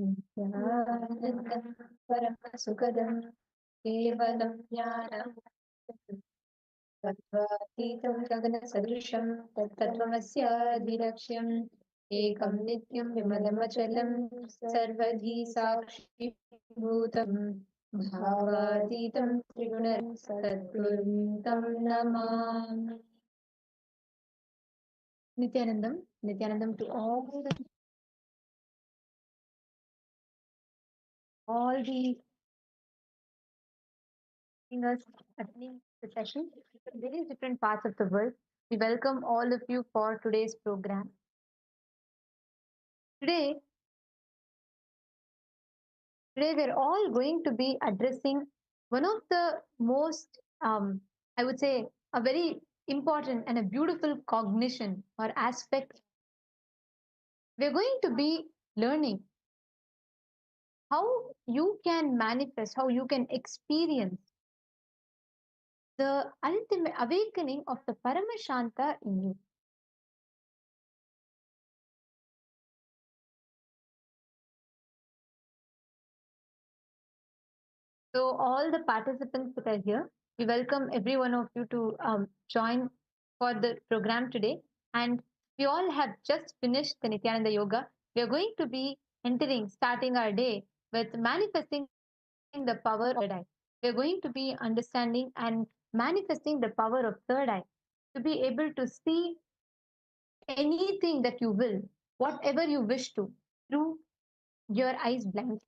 Nithyananda Paramasukadam Kevalam Jnanam Tattvaतीतं गगनसदृशं तत्तत्त्वमस्यादिलक्ष्यम् एकं नित्यं विमलमचलं सर्वधी साक्षिभूतं भावातीतं त्रिगुणं सद्गुरुं तं Namami. Nithyanandam to all the singers attending the session from various different parts of the world. We welcome all of you for today's program. Today, Today, we're all going to be addressing one of the most, I would say, a very important and a beautiful cognition or aspect. We're going to be learning how you can manifest, how you can experience the ultimate awakening of the Paramashanta in you. So, all the participants that are here, we welcome every one of you to join for the program today. And we all have just finished the Nithyananda Yoga. We are going to be starting our day with manifesting the power of third eye. We are going to be understanding and manifesting the power of third eye to be able to see anything that you will, whatever you wish to, through your eyes blindly.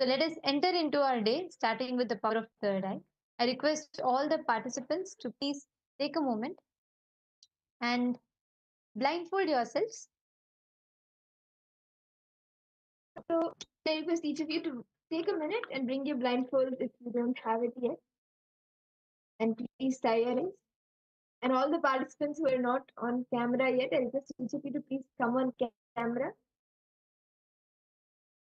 So let us enter into our day, starting with the power of third eye. I request all the participants to please take a moment and blindfold yourselves. So I request each of you to take a minute and bring your blindfold if you don't have it yet. And please tie your eyes. And all the participants who are not on camera yet, I request each of you to please come on camera.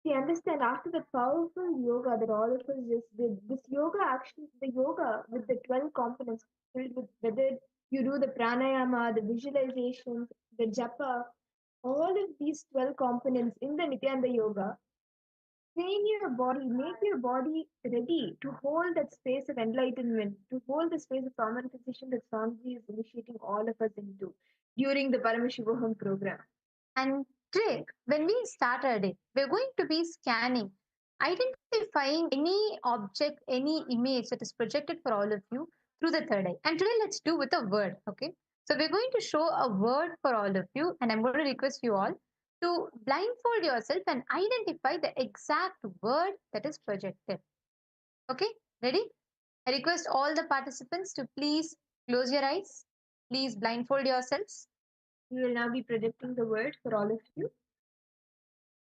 We understand after the powerful yoga that all of us just did, this yoga action, the yoga with the 12 components, filled with whether you do the pranayama, the visualizations, the japa, all of these 12 components in the Nithyananda yoga, train your body, make your body ready to hold that space of enlightenment, to hold the space of manifestation that Swamiji is initiating all of us into during the Paramashivoham program. And today, when we start our day, we're going to be scanning, identifying any object, any image that is projected for all of you through the third eye. And today, let's do with a word, okay? So we're going to show a word for all of you, and I'm going to request you all to blindfold yourself and identify the exact word that is projected. Okay, ready? I request all the participants to please close your eyes. Please blindfold yourselves. We will now be projecting the word for all of you.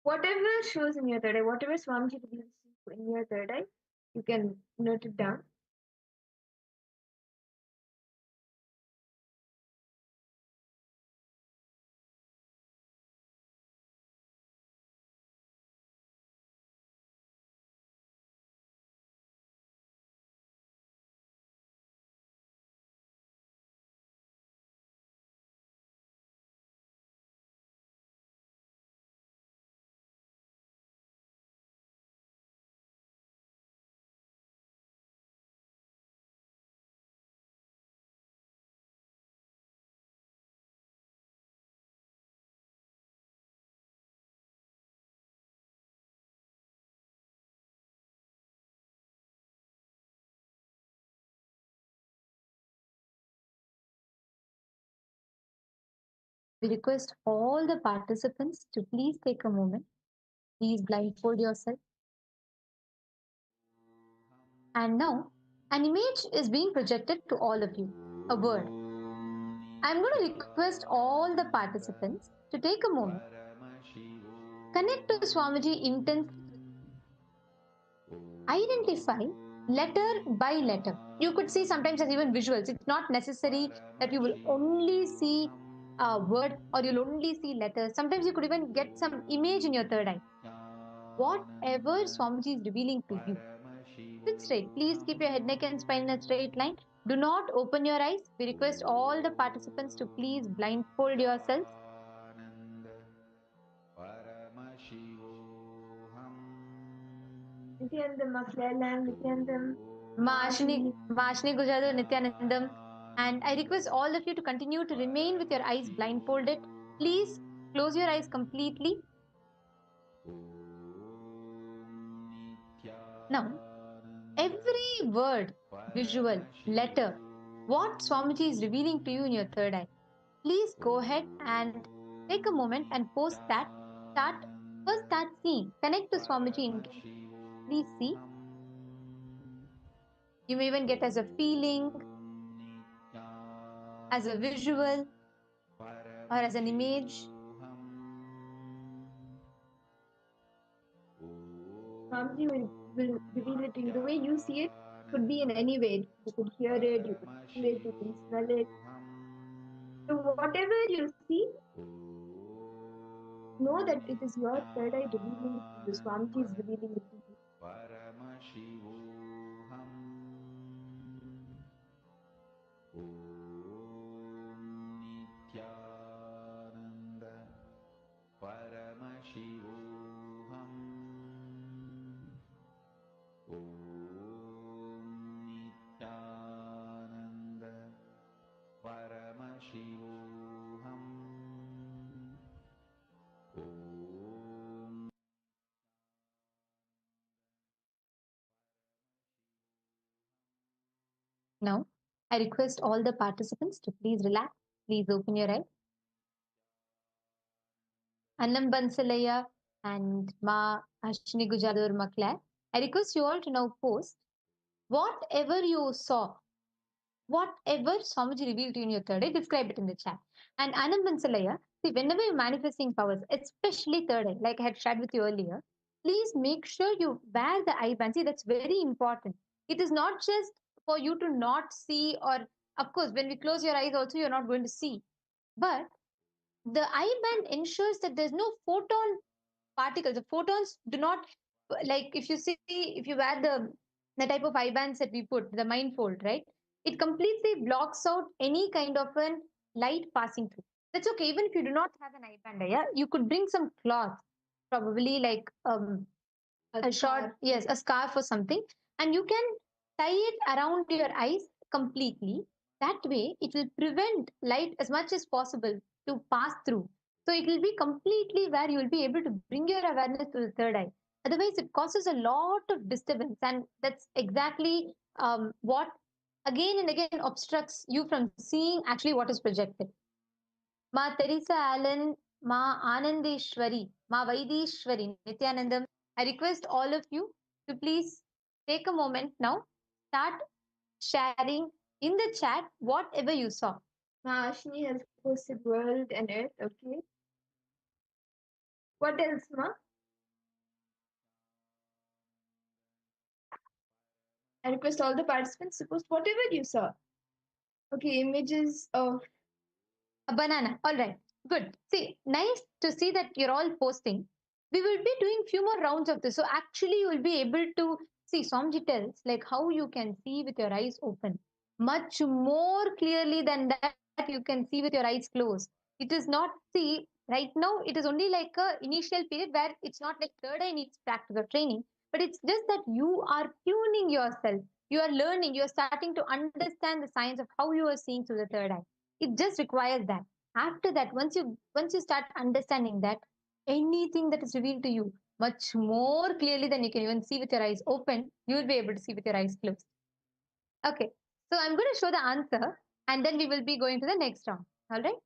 Whatever shows in your third eye, whatever Swamiji reveals in your third eye, you can note it down. We request all the participants to please take a moment. Please blindfold yourself. And now, an image is being projected to all of you, a word. I'm going to request all the participants to take a moment, connect to Swamiji intensely, identify letter by letter. You could see sometimes as even visuals. It's not necessary that you will only see a word or you'll only see letters. Sometimes you could even get some image in your third eye. Whatever Swamiji is revealing to you. Sit straight. Please keep your head, neck, and spine in a straight line. Do not open your eyes. We request all the participants to please blindfold yourselves. Nithyananda Maklelan, Nithyanandam, Mashni Gujadu, Nithyanandam. And I request all of you to continue to remain with your eyes blindfolded. Please close your eyes completely. Now, every word, visual, letter, what Swamiji is revealing to you in your third eye, please go ahead and take a moment and post that. Start seeing. Connect to Swamiji intensely. Please see. You may even get as a feeling, as a visual, or as an image. Swamiji will reveal it to you. The way you see it could be in any way. You could hear it, you could feel it, you can smell it. So whatever you see, know that it is your third eye revealing it to you. Swamiji is revealing it to you. Paramashivoham Nithyananda Paramashivoham Nithyananda Paramashivoham Now, I request all the participants to please relax. Please open your eyes. Annam Bansalaya and Ma Ashni Gujadur Makla. I request you all to now post whatever you saw, whatever Swamiji revealed to you in your third eye, describe it in the chat. And Anand Bansalaya, see, whenever you're manifesting powers, especially third eye, like I had shared with you earlier, please make sure you wear the eye band. See, that's very important. It is not just for you to not see, or of course, when we close your eyes, also you're not going to see. But the eye band ensures that there's no photon particles. The photons do not, like if you see, if you wear the type of eye bands that we put, the mindfold, right? It completely blocks out any kind of an light passing through. That's okay. Even if you do not have an eye band, yeah, you could bring some cloth, probably like a short, yes, a scarf or something, and you can tie it around your eyes completely. That way, it will prevent light as much as possible to pass through. So it will be completely where you will be able to bring your awareness to the third eye. Otherwise, it causes a lot of disturbance, and that's exactly what again and again obstructs you from seeing actually what is projected. Ma Teresa Allen, Ma Anandeshwari, Ma Vaidishwari, Nithyanandam. I request all of you to please take a moment now, start sharing in the chat whatever you saw. Ma Ashni has posted world and earth, okay. What else, Ma? I request all the participants to post whatever you saw. Okay, images of A banana. All right. Good. See, nice to see that you're all posting. We will be doing few more rounds of this. So actually you will be able to see Somji tells like how you can see with your eyes open. Much more clearly than that you can see with your eyes closed. It is not, see, right now it is only like a initial period where it's not like third eye needs practice or training, but it's just that you are tuning yourself. You are learning, you are starting to understand the science of how you are seeing through the third eye. It just requires that. After that, once you start understanding that, anything that is revealed to you much more clearly than you can even see with your eyes open, you will be able to see with your eyes closed. Okay, so I'm going to show the answer, and then we will be going to the next round. All right.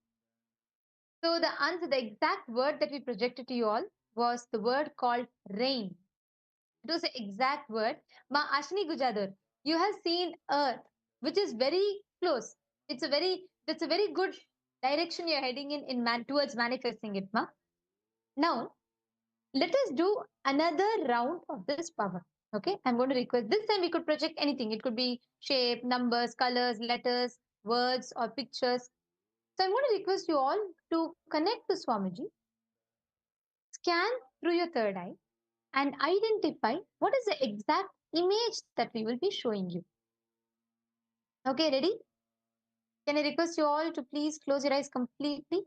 So the answer, the exact word that we projected to you all was the word called rain. It was the exact word. Ma Ashni Gujadur, you have seen earth, which is very close. That's a very good direction you're heading in man towards manifesting it, ma. Now, let us do another round of this power. Okay, I'm going to request this time we could project anything. It could be shape, numbers, colors, letters, words, or pictures. So I'm going to request you all to connect to Swamiji, scan through your third eye, and identify what is the exact image that we will be showing you. Okay, ready? Can I request you all to please close your eyes completely?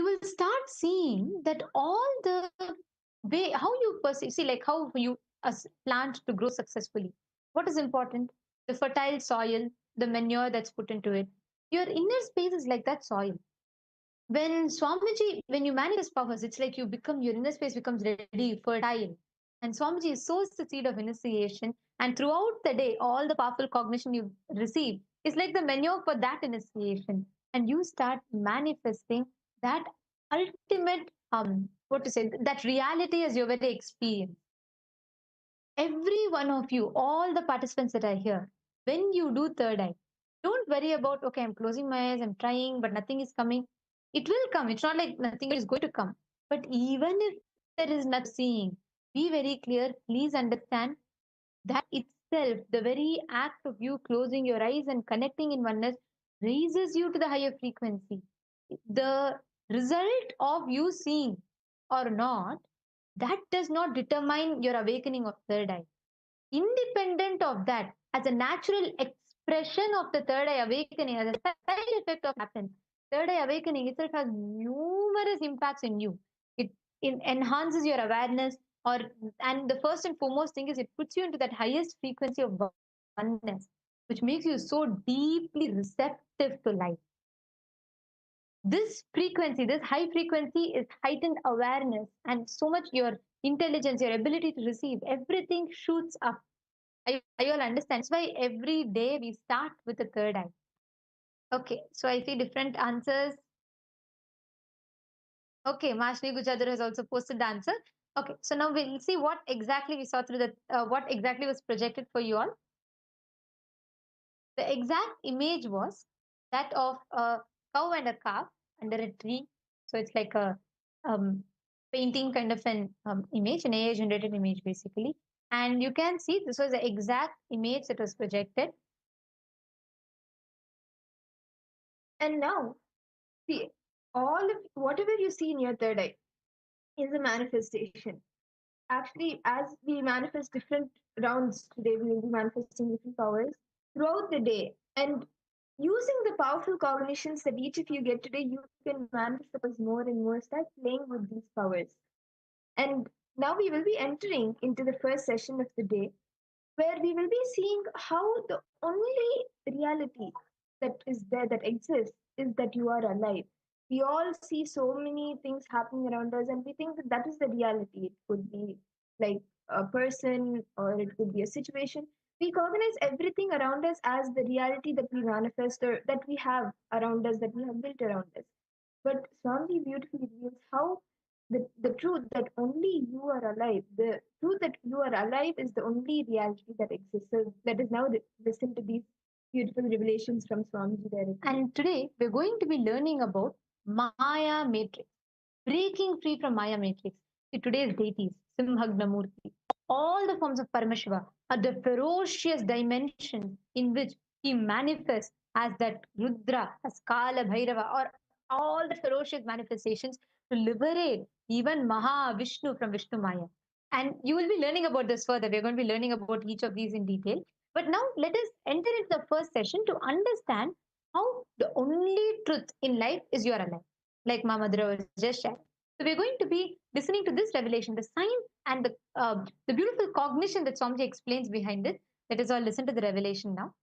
start seeing that all the way how you perceive, see, like how you as plant to grow successfully. What is important? The fertile soil, the manure that's put into it. Your inner space is like that soil. When Swamiji, when you manifest powers, it's like you become, your inner space becomes ready, fertile. And Swamiji sows the seed of initiation. And throughout the day, all the powerful cognition you receive is like the manure for that initiation. And you start manifesting that ultimate, what to say, that reality as your very experience. Every one of you, all the participants that are here, when you do third eye, don't worry about, okay, I'm closing my eyes, I'm trying, but nothing is coming. It will come. It's not like nothing is going to come. But even if there is nothing seeing, be very clear. Please understand that itself, the very act of you closing your eyes and connecting in oneness, raises you to the higher frequency. The result of you seeing or not, that does not determine your awakening of third eye. Independent of that, as a natural expression of the third eye awakening, as a side effect of happens, third eye awakening itself has numerous impacts in you. It enhances your awareness, or and the first and foremost thing is it puts you into that highest frequency of oneness, which makes you so deeply receptive to life. This frequency, this high frequency, is heightened awareness, and so much your intelligence, your ability to receive, everything shoots up. I all understand. That's why every day we start with the third eye. Okay, so I see different answers. Okay, Mashni Gujadhar has also posted the answer. Okay, so now we'll see what exactly we saw through the, what exactly was projected for you all. The exact image was that of a cow and a calf under a tree. So it's like a um, painting kind of an image, an AI generated image basically. And you can see this was the exact image that was projected. And now, see, all of whatever you see in your third eye is a manifestation. Actually, as we manifest different rounds today, we will be manifesting different powers throughout the day. And using the powerful cognitions that each of you get today, you can manifest the powers more and more. Start playing with these powers. And now we will be entering into the first session of the day, where we will be seeing how the only reality that is there, that exists, is that you are alive. We all see so many things happening around us, and we think that that is the reality. It could be like a person, or it could be a situation. We cognize everything around us as the reality that we manifest, or that we have around us, that we have built around us. But Swami beautifully reveals how the truth that only you are alive, the truth that you are alive is the only reality that exists. So let us now listen to these beautiful revelations from Swamiji directly. And today we're going to be learning about Maya Matrix, breaking free from Maya Matrix. See, today's deities, Simhagnamurti, all the forms of Paramashiva are the ferocious dimensions in which he manifests as that Rudra, as Kala Bhairava, or all the ferocious manifestations to liberate even Maha Vishnu from Vishnu Maya. And you will be learning about this further. We're going to be learning about each of these in detail. But now let us enter into the first session to understand how the only truth in life is you are alive, like Mamadra was just shared. So we're going to be listening to this revelation, the science and the beautiful cognition that Swamiji explains behind it. Let us all listen to the revelation now.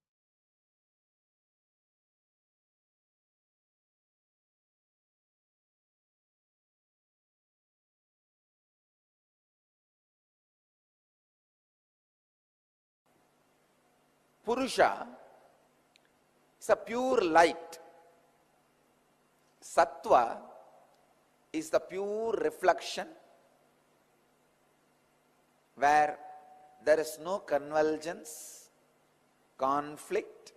Purusha is a pure light. Sattva is the pure reflection where there is no convergence, conflict,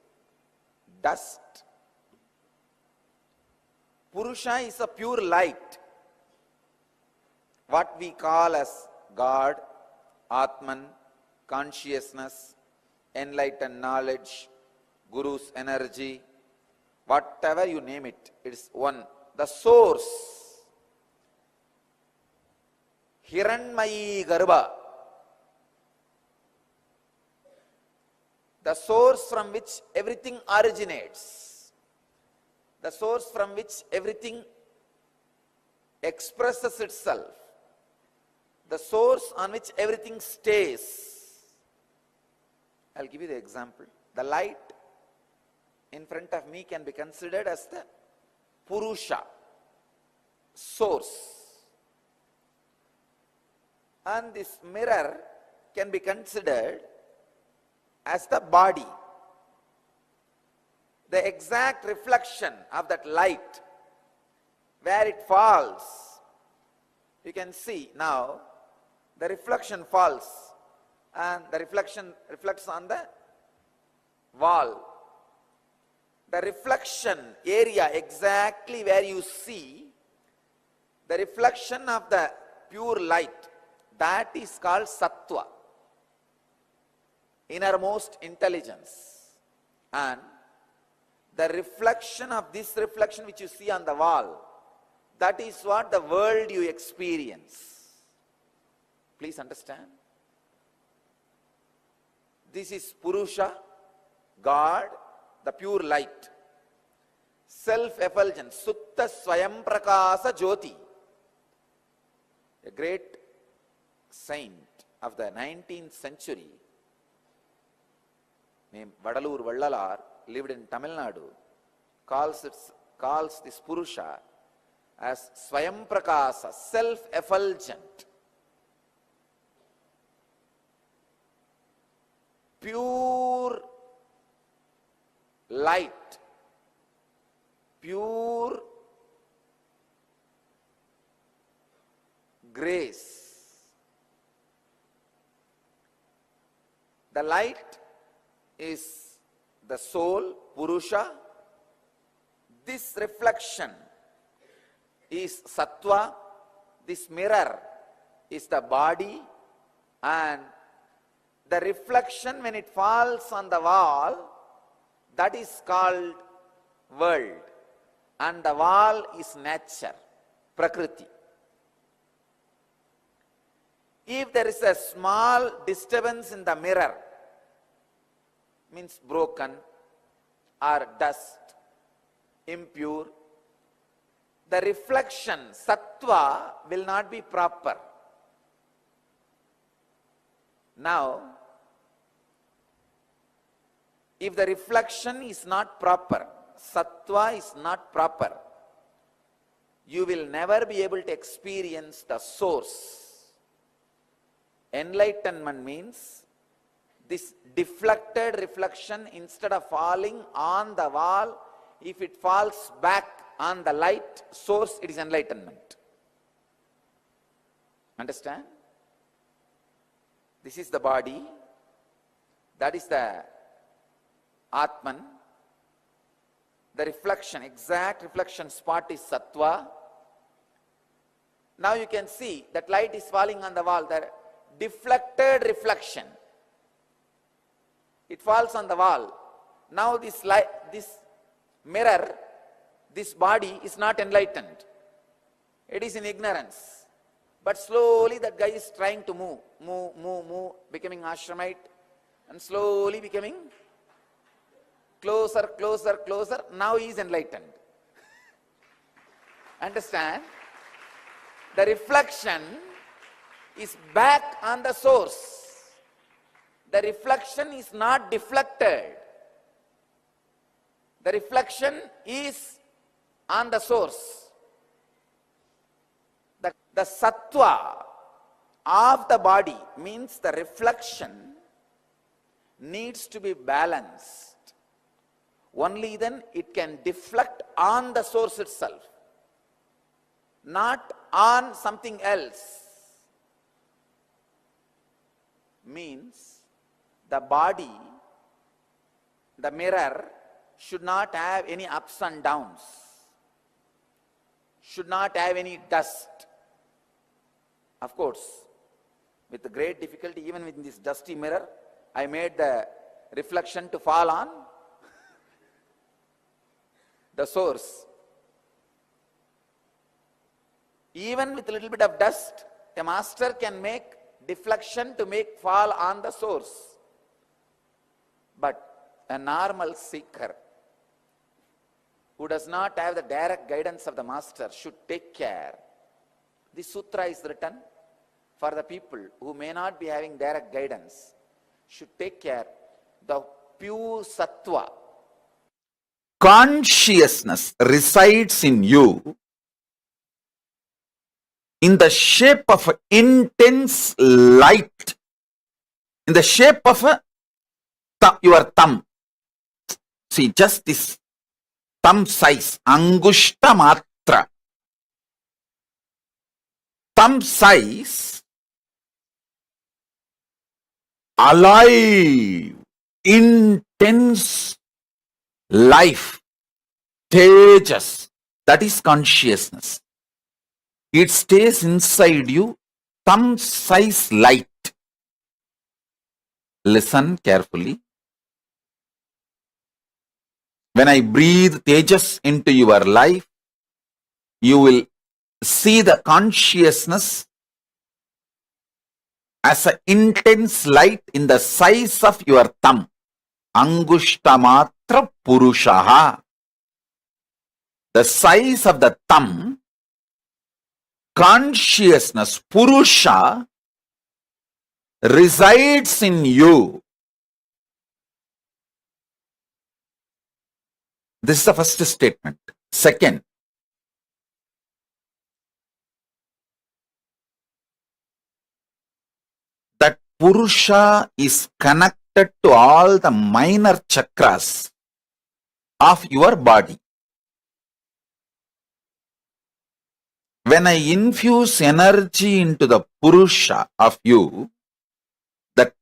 dust. Purusha is a pure light, what we call as God, Atman, consciousness, enlightened knowledge, Guru's energy, whatever you name it, it's one. The source, Hiranmayi Garbha, the source from which everything originates, the source from which everything expresses itself, the source on which everything stays. I'll give you the example. The light in front of me can be considered as the Purusha, source. And this mirror can be considered as the body. The exact reflection of that light, where it falls, you can see now the reflection falls and the reflection reflects on the wall. The reflection area exactly where you see the reflection of the pure light, that is called Sattva, innermost intelligence. And the reflection of this reflection which you see on the wall, that is what the world you experience. Please understand. This is Purusha, God, the pure light. Self-effulgence, Sutta Swayam Prakasa Jyoti. A great saint of the 19th century named Vadalur Vallalar, lived in Tamil Nadu, calls this Purusha as Swayam Prakasa, self-effulgent, pure light, pure grace. The light is the soul, Purusha. This reflection is Sattva. This mirror is the body. And the reflection, when it falls on the wall, that is called world. And the wall is nature, Prakriti. If there is a small disturbance in the mirror, means broken or dust, impure, the reflection, Sattva, will not be proper. Now, if the reflection is not proper, Sattva is not proper, you will never be able to experience the source. Enlightenment means this deflected reflection, instead of falling on the wall, if it falls back on the light source, it is enlightenment. Understand? This is the body, that is the Atman. The reflection, exact reflection spot is Sattva. Now you can see that light is falling on the wall, the deflected reflection. It falls on the wall. Now this light, this mirror, this body is not enlightened. It is in ignorance. But slowly that guy is trying to move, becoming ashramite, and slowly becoming closer. Now he is enlightened. Understand? The reflection is back on the source. The reflection is not deflected. The reflection is on the source. The Sattva of the body means the reflection needs to be balanced. Only then it can deflect on the source itself, not on something else. Means the body, the mirror, should not have any ups and downs, should not have any dust. Of course, with great difficulty, even with this dusty mirror, I made the reflection to fall on the source. Even with a little bit of dust, a master can make deflection to make fall on the source. But a normal seeker who does not have the direct guidance of the master should take care This sutra is written for the people who may not be having direct guidance, should take care. The pure sattva, consciousness resides in you in the shape of intense light, in the shape of your thumb. See, just this thumb size, angushta matra. Thumb size, alive, intense life, tejas. That is consciousness. It stays inside you, thumb size light. Listen carefully. When I breathe tejas into your life, you will see the consciousness as an intense light in the size of your thumb. Angushtamatra purushaha. The size of the thumb, consciousness, purusha, resides in you. This is the first statement. Second, that Purusha is connected to all the minor chakras of your body. When I infuse energy into the Purusha of you, that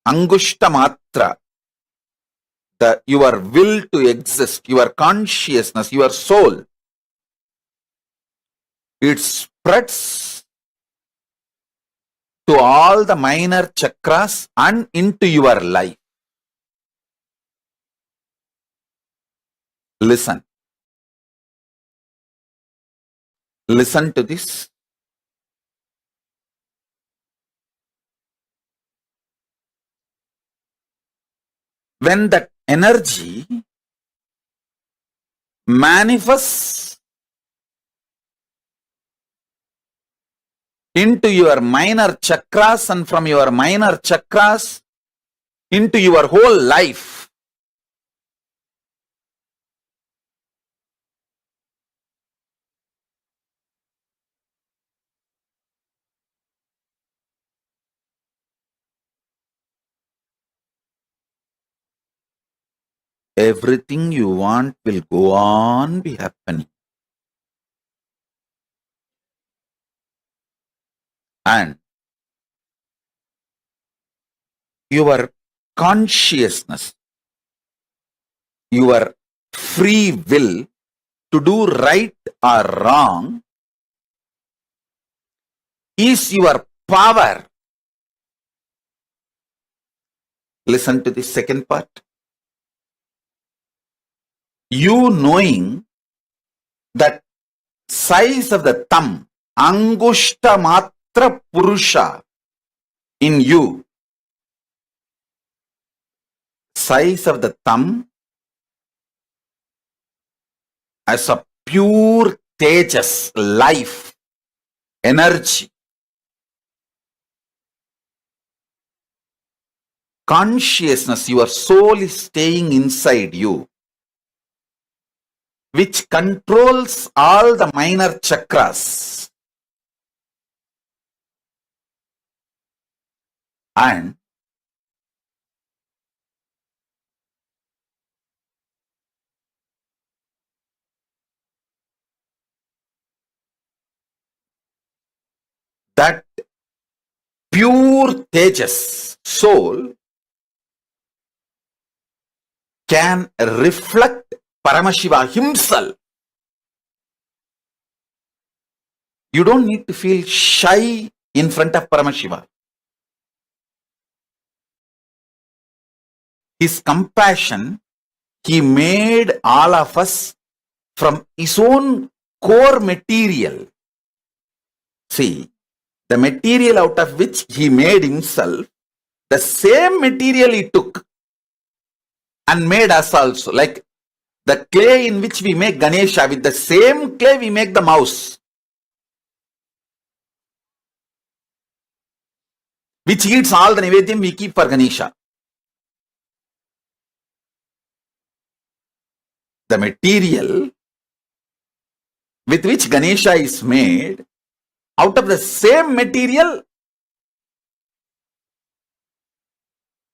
Angushta Matra, your will to exist, your consciousness, your soul, it spreads to all the minor chakras and into your life. Listen. Listen to this. When that energy manifests into your minor chakras and from your minor chakras into your whole life, everything you want will go on be happening. And your consciousness, your free will to do right or wrong is your power. Listen to the second part. You knowing that size of the thumb, Angushta Matra Purusha in you, size of the thumb as a pure tejas, life, energy, consciousness, your soul is staying inside you, which controls all the minor chakras. And that pure tejas, soul, can reflect Paramashiva himself. You don't need to feel shy in front of Paramashiva. His compassion, he made all of us from his own core material. See, the material out of which he made himself, the same material he took and made us also. Like the clay in which we make Ganesha, with the same clay we make the mouse. which eats all the Nivedyam we keep for Ganesha. The material with which Ganesha is made, out of the same material,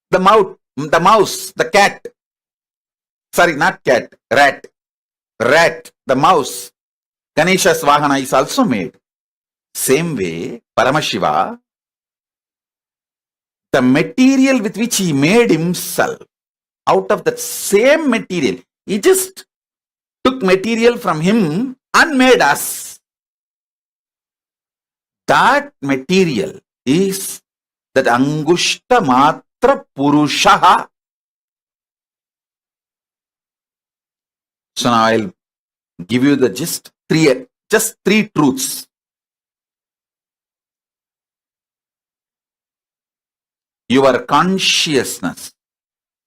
the mouse, the cat, sorry, not cat, rat, the mouse, Ganesha's Vahana is also made. Same way, Paramashiva, the material with which he made himself, out of that same material, he just took material from him and made us. That material is that Angushta Matra Purushaha. So now I'll give you the just three truths. Your consciousness,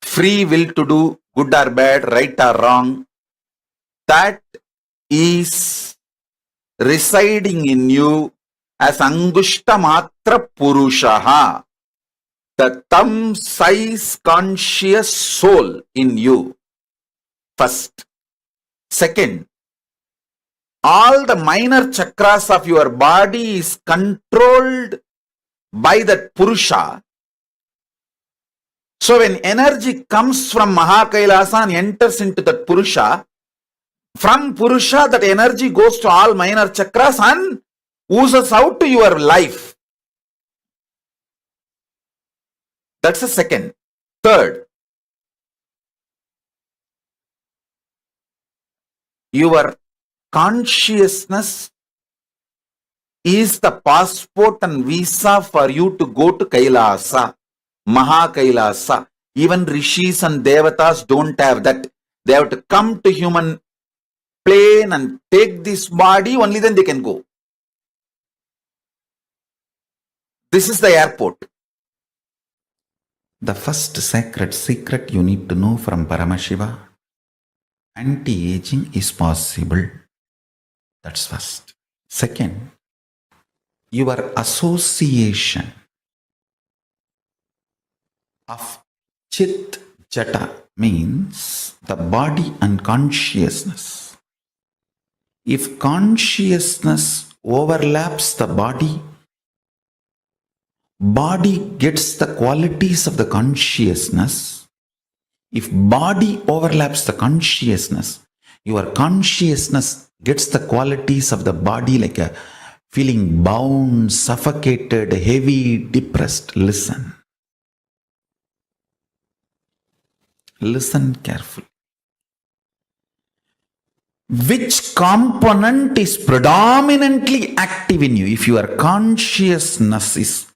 free will to do good or bad, right or wrong, that is residing in you as Angushta Matra Purushaha, the thumb size conscious soul in you. First. Second, all the minor chakras of your body is controlled by that Purusha. So when energy comes from Mahakailasa and enters into that Purusha, from Purusha that energy goes to all minor chakras and oozes out to your life. That's the second. Third, your consciousness is the passport and visa for you to go to Kailasa, Mahakailasa. Even Rishis and Devatas don't have that. They have to come to human plane and take this body, only then they can go. This is the airport. The first sacred secret you need to know from Paramashiva, anti-aging is possible. That's first. Second, your association of Chit Jata means the body and consciousness. If consciousness overlaps the body, body gets the qualities of the consciousness. If body overlaps the consciousness, your consciousness gets the qualities of the body, like a feeling bound, suffocated, heavy, depressed. Listen. Listen carefully. Which component is predominantly active in you? If your consciousness is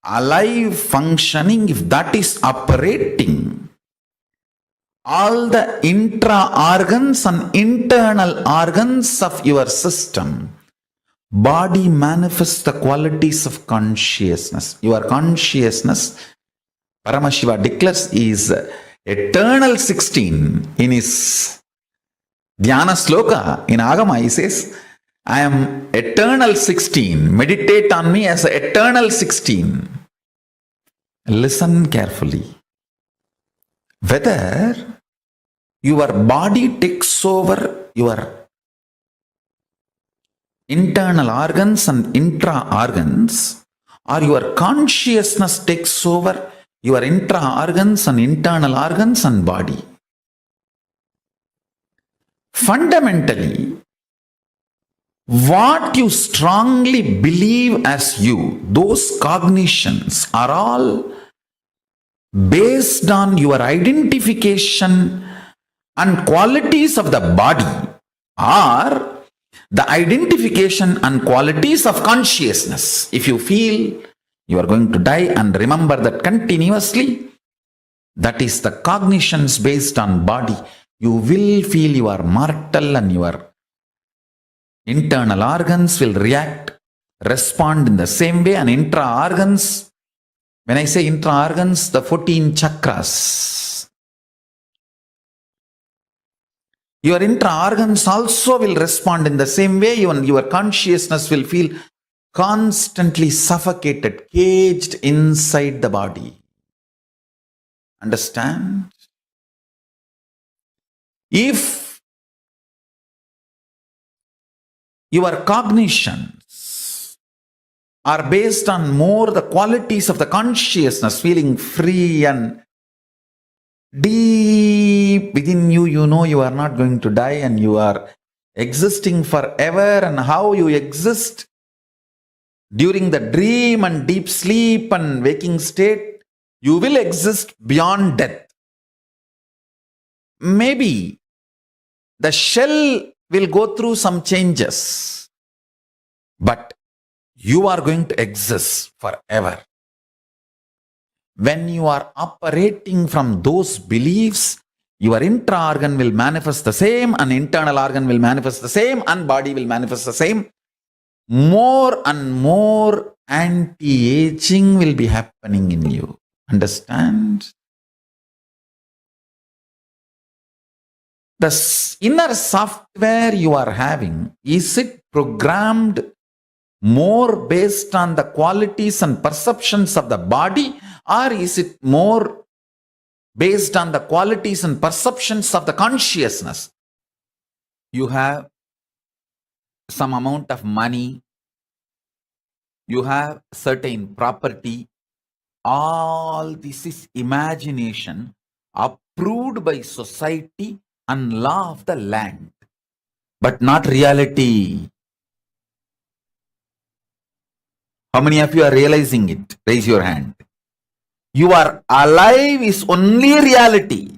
alive, functioning, if that is operating, all the intra-organs and internal organs of your system, body manifests the qualities of consciousness. Your consciousness, Paramashiva declares, is eternal 16 in his Dhyana Sloka. In Agama he says, I am eternal 16. Meditate on me as eternal 16. Listen carefully. Whether your body takes over your internal organs and intra-organs, or your consciousness takes over your intra-organs and internal organs and body. Fundamentally, what you strongly believe as you, those cognitions are all based on your identification and qualities of the body, or the identification and qualities of consciousness. If you feel you are going to die and remember that continuously, that is the cognitions based on body. You will feel you are mortal and your internal organs will respond in the same way, and intra-organs, when I say intra-organs, the 14 chakras, your intra-organs also will respond in the same way. Even your consciousness will feel constantly suffocated, caged inside the body. Understand? If your cognitions are based on more the qualities of the consciousness, feeling free and deep within you, you know you are not going to die and you are existing forever, and how you exist during the dream and deep sleep and waking state, you will exist beyond death. Maybe the shell will go through some changes, but you are going to exist forever. When you are operating from those beliefs, your intra-organ will manifest the same, and internal organ will manifest the same, and body will manifest the same. More and more anti-aging will be happening in you. Understand? The inner software you are having, is it programmed more based on the qualities and perceptions of the body, or is it more based on the qualities and perceptions of the consciousness? You have some amount of money, you have certain property, all this is imagination approved by society and law of the land, but not reality. How many of you are realizing it? Raise your hand. You are alive is only reality.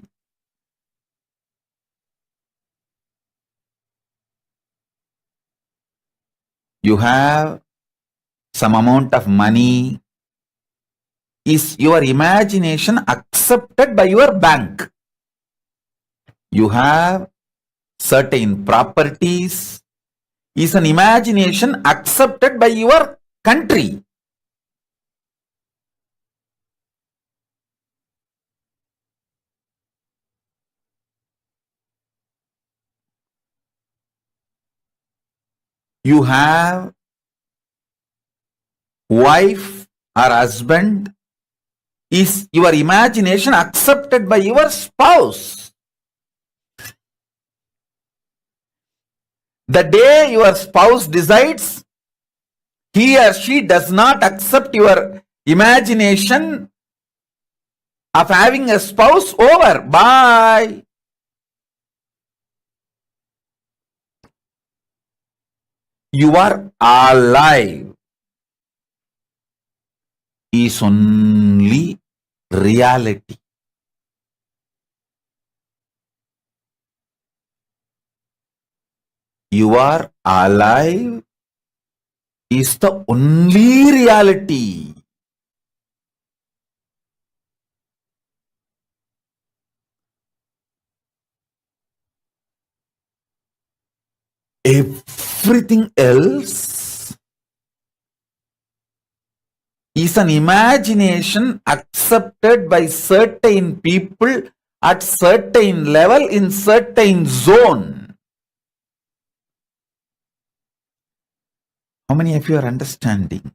You have some amount of money. Is your imagination accepted by your bank? You have certain properties. Is an imagination accepted by your country? You have wife or husband. Is your imagination accepted by your spouse? The day your spouse decides he or she does not accept your imagination of having a spouse, over. Bye. You are alive is only reality. You are alive is the only reality. Everything else is an imagination accepted by certain people at certain level in certain zone. How many of you are understanding?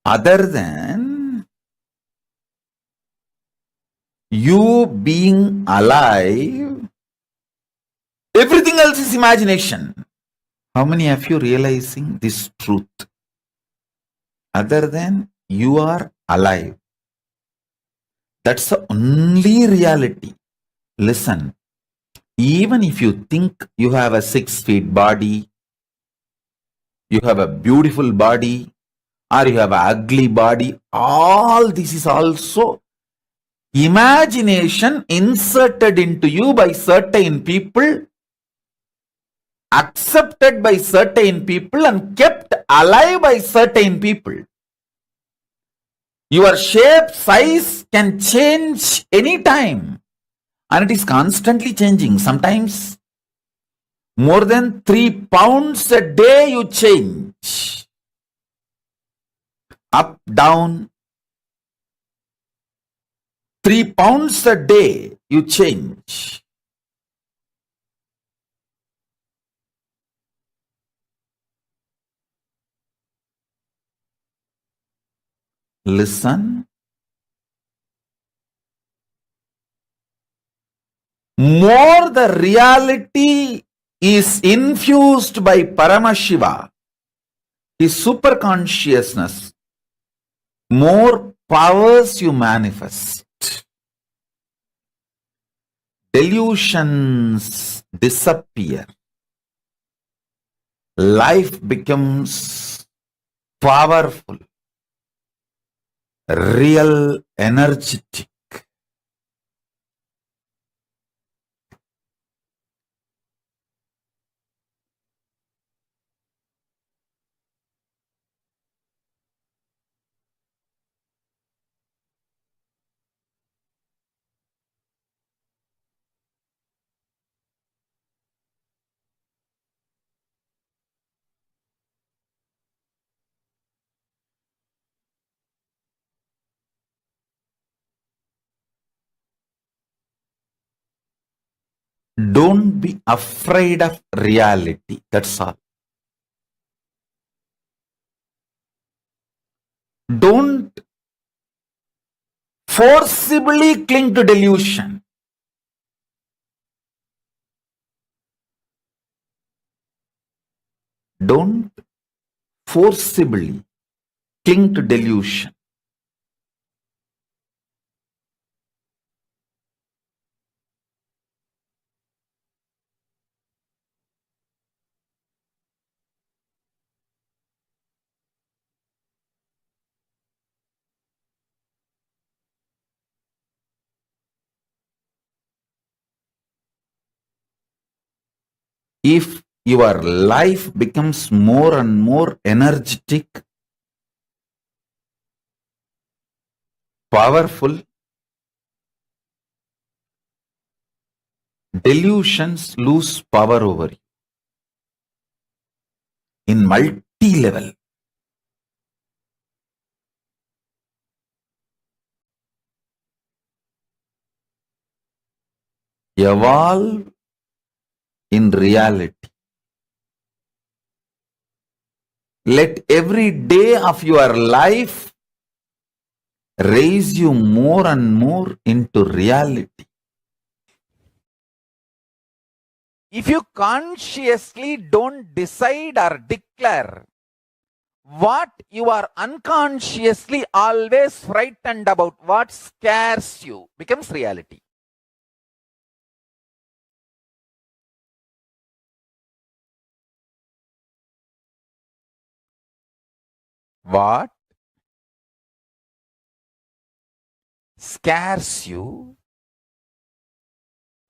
Other than you being alive, everything else is imagination. How many of you realizing this truth? Other than you are alive, that's the only reality. Listen, even if you think you have a 6 feet body, you have a beautiful body, or you have an ugly body, all this is also imagination inserted into you by certain people, accepted by certain people, and kept alive by certain people. Your shape, size can change anytime, and it is constantly changing. Sometimes more than 3 pounds a day you change. Up, down. 3 pounds a day, you change. Listen. More the reality is infused by Paramashiva, his super consciousness, more powers you manifest. Delusions disappear. Life becomes powerful, real, energetic. Don't be afraid of reality. That's all. Don't forcibly cling to delusion. Don't forcibly cling to delusion. If your life becomes more and more energetic, powerful, delusions lose power over you in multi-level. Evolve in reality. Let every day of your life raise you more and more into reality. If you consciously don't decide or declare, what you are unconsciously always frightened about, what scares you, becomes reality. What scares you,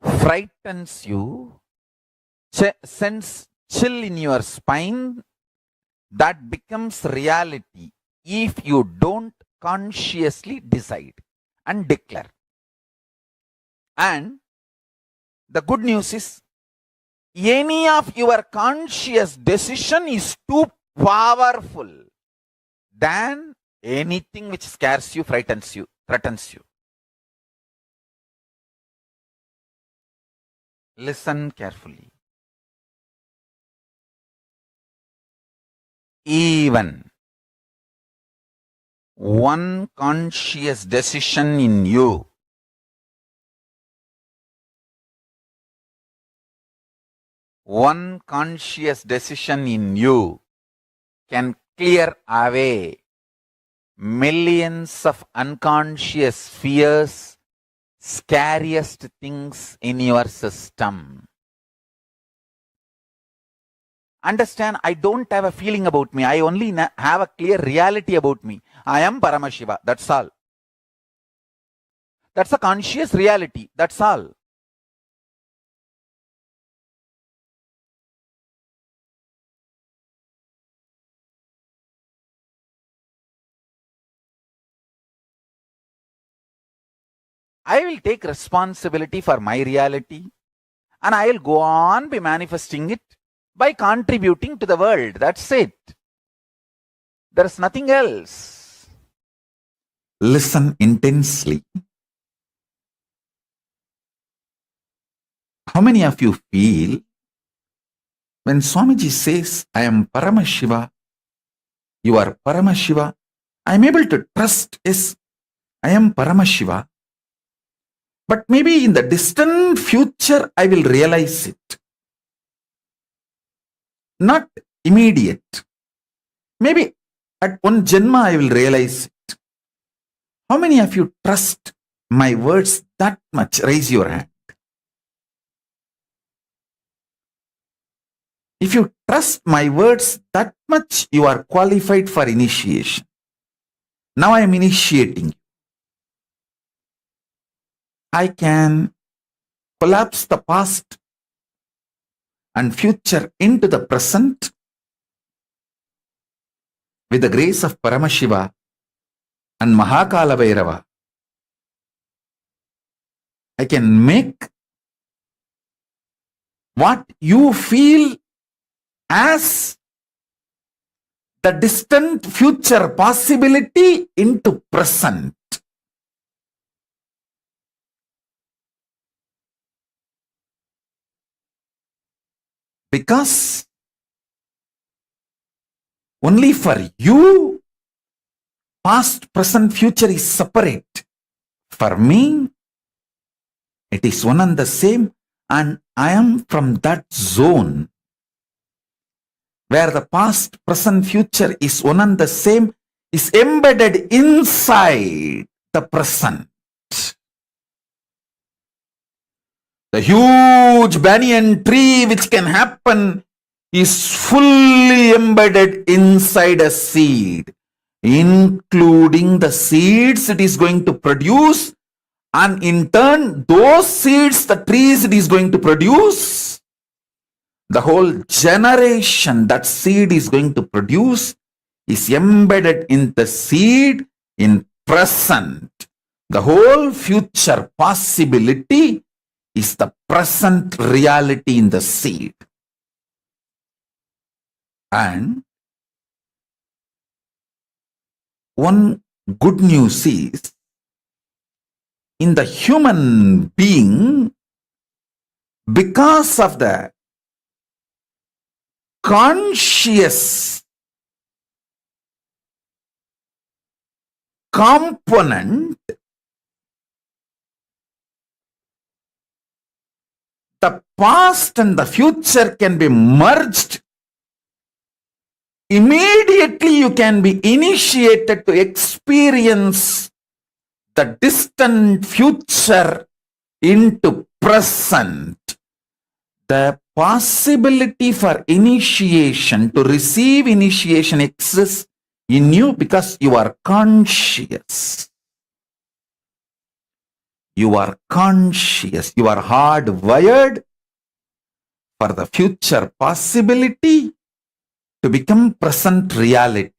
frightens you, sends chill in your spine, that becomes reality if you don't consciously decide and declare. And the good news is, any of your conscious decision is too powerful than anything which scares you, frightens you, threatens you. Listen carefully. Even one conscious decision in you can clear away millions of unconscious fears, scariest things in your system. Understand, I don't have a feeling about me. I only have a clear reality about me. I am Paramashiva. That's all. That's a conscious reality. That's all. I will take responsibility for my reality and I will go on be manifesting it by contributing to the world. That's it. There is nothing else. Listen intensely. How many of you feel when Swamiji says, I am Paramashiva, you are Paramashiva, I am able to trust, yes, I am Paramashiva, but maybe in the distant future I will realize it. Not immediate. Maybe at one Janma I will realize it. How many of you trust my words that much? Raise your hand. If you trust my words that much, you are qualified for initiation. Now I am initiating you. I can collapse the past and future into the present with the grace of Paramashiva and Mahakala Bhairava. I can make what you feel as the distant future possibility into present. Because only for you, past, present, future is separate. For me, it is one and the same, and I am from that zone where the past, present, future is one and the same, is embedded inside the present. The huge banyan tree which can happen is fully embedded inside a seed, including the seeds it is going to produce, and in turn, those seeds, the trees it is going to produce, the whole generation that seed is going to produce is embedded in the seed in present. The whole future possibility is the present reality in the seed. And one good news is, in the human being, because of the conscious component, the past and the future can be merged. Immediately you can be initiated to experience the distant future into present. The possibility for initiation, to receive initiation, exists in you because you are conscious. You are conscious. You are hardwired for the future possibility to become present reality.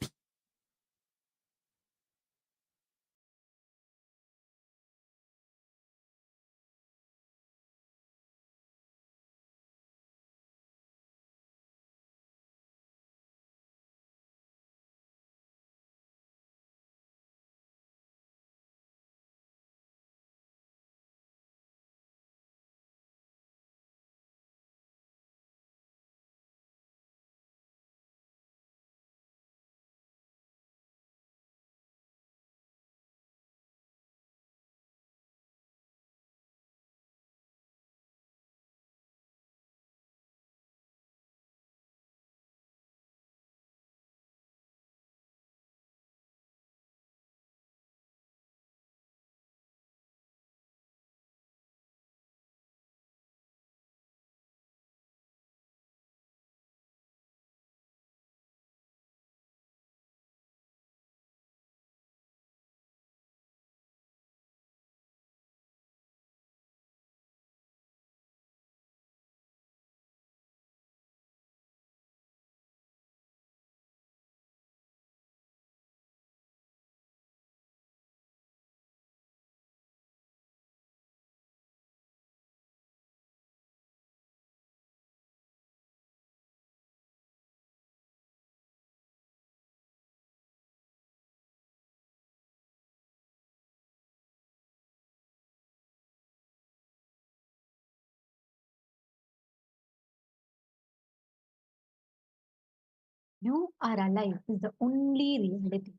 you are alive is the only reality.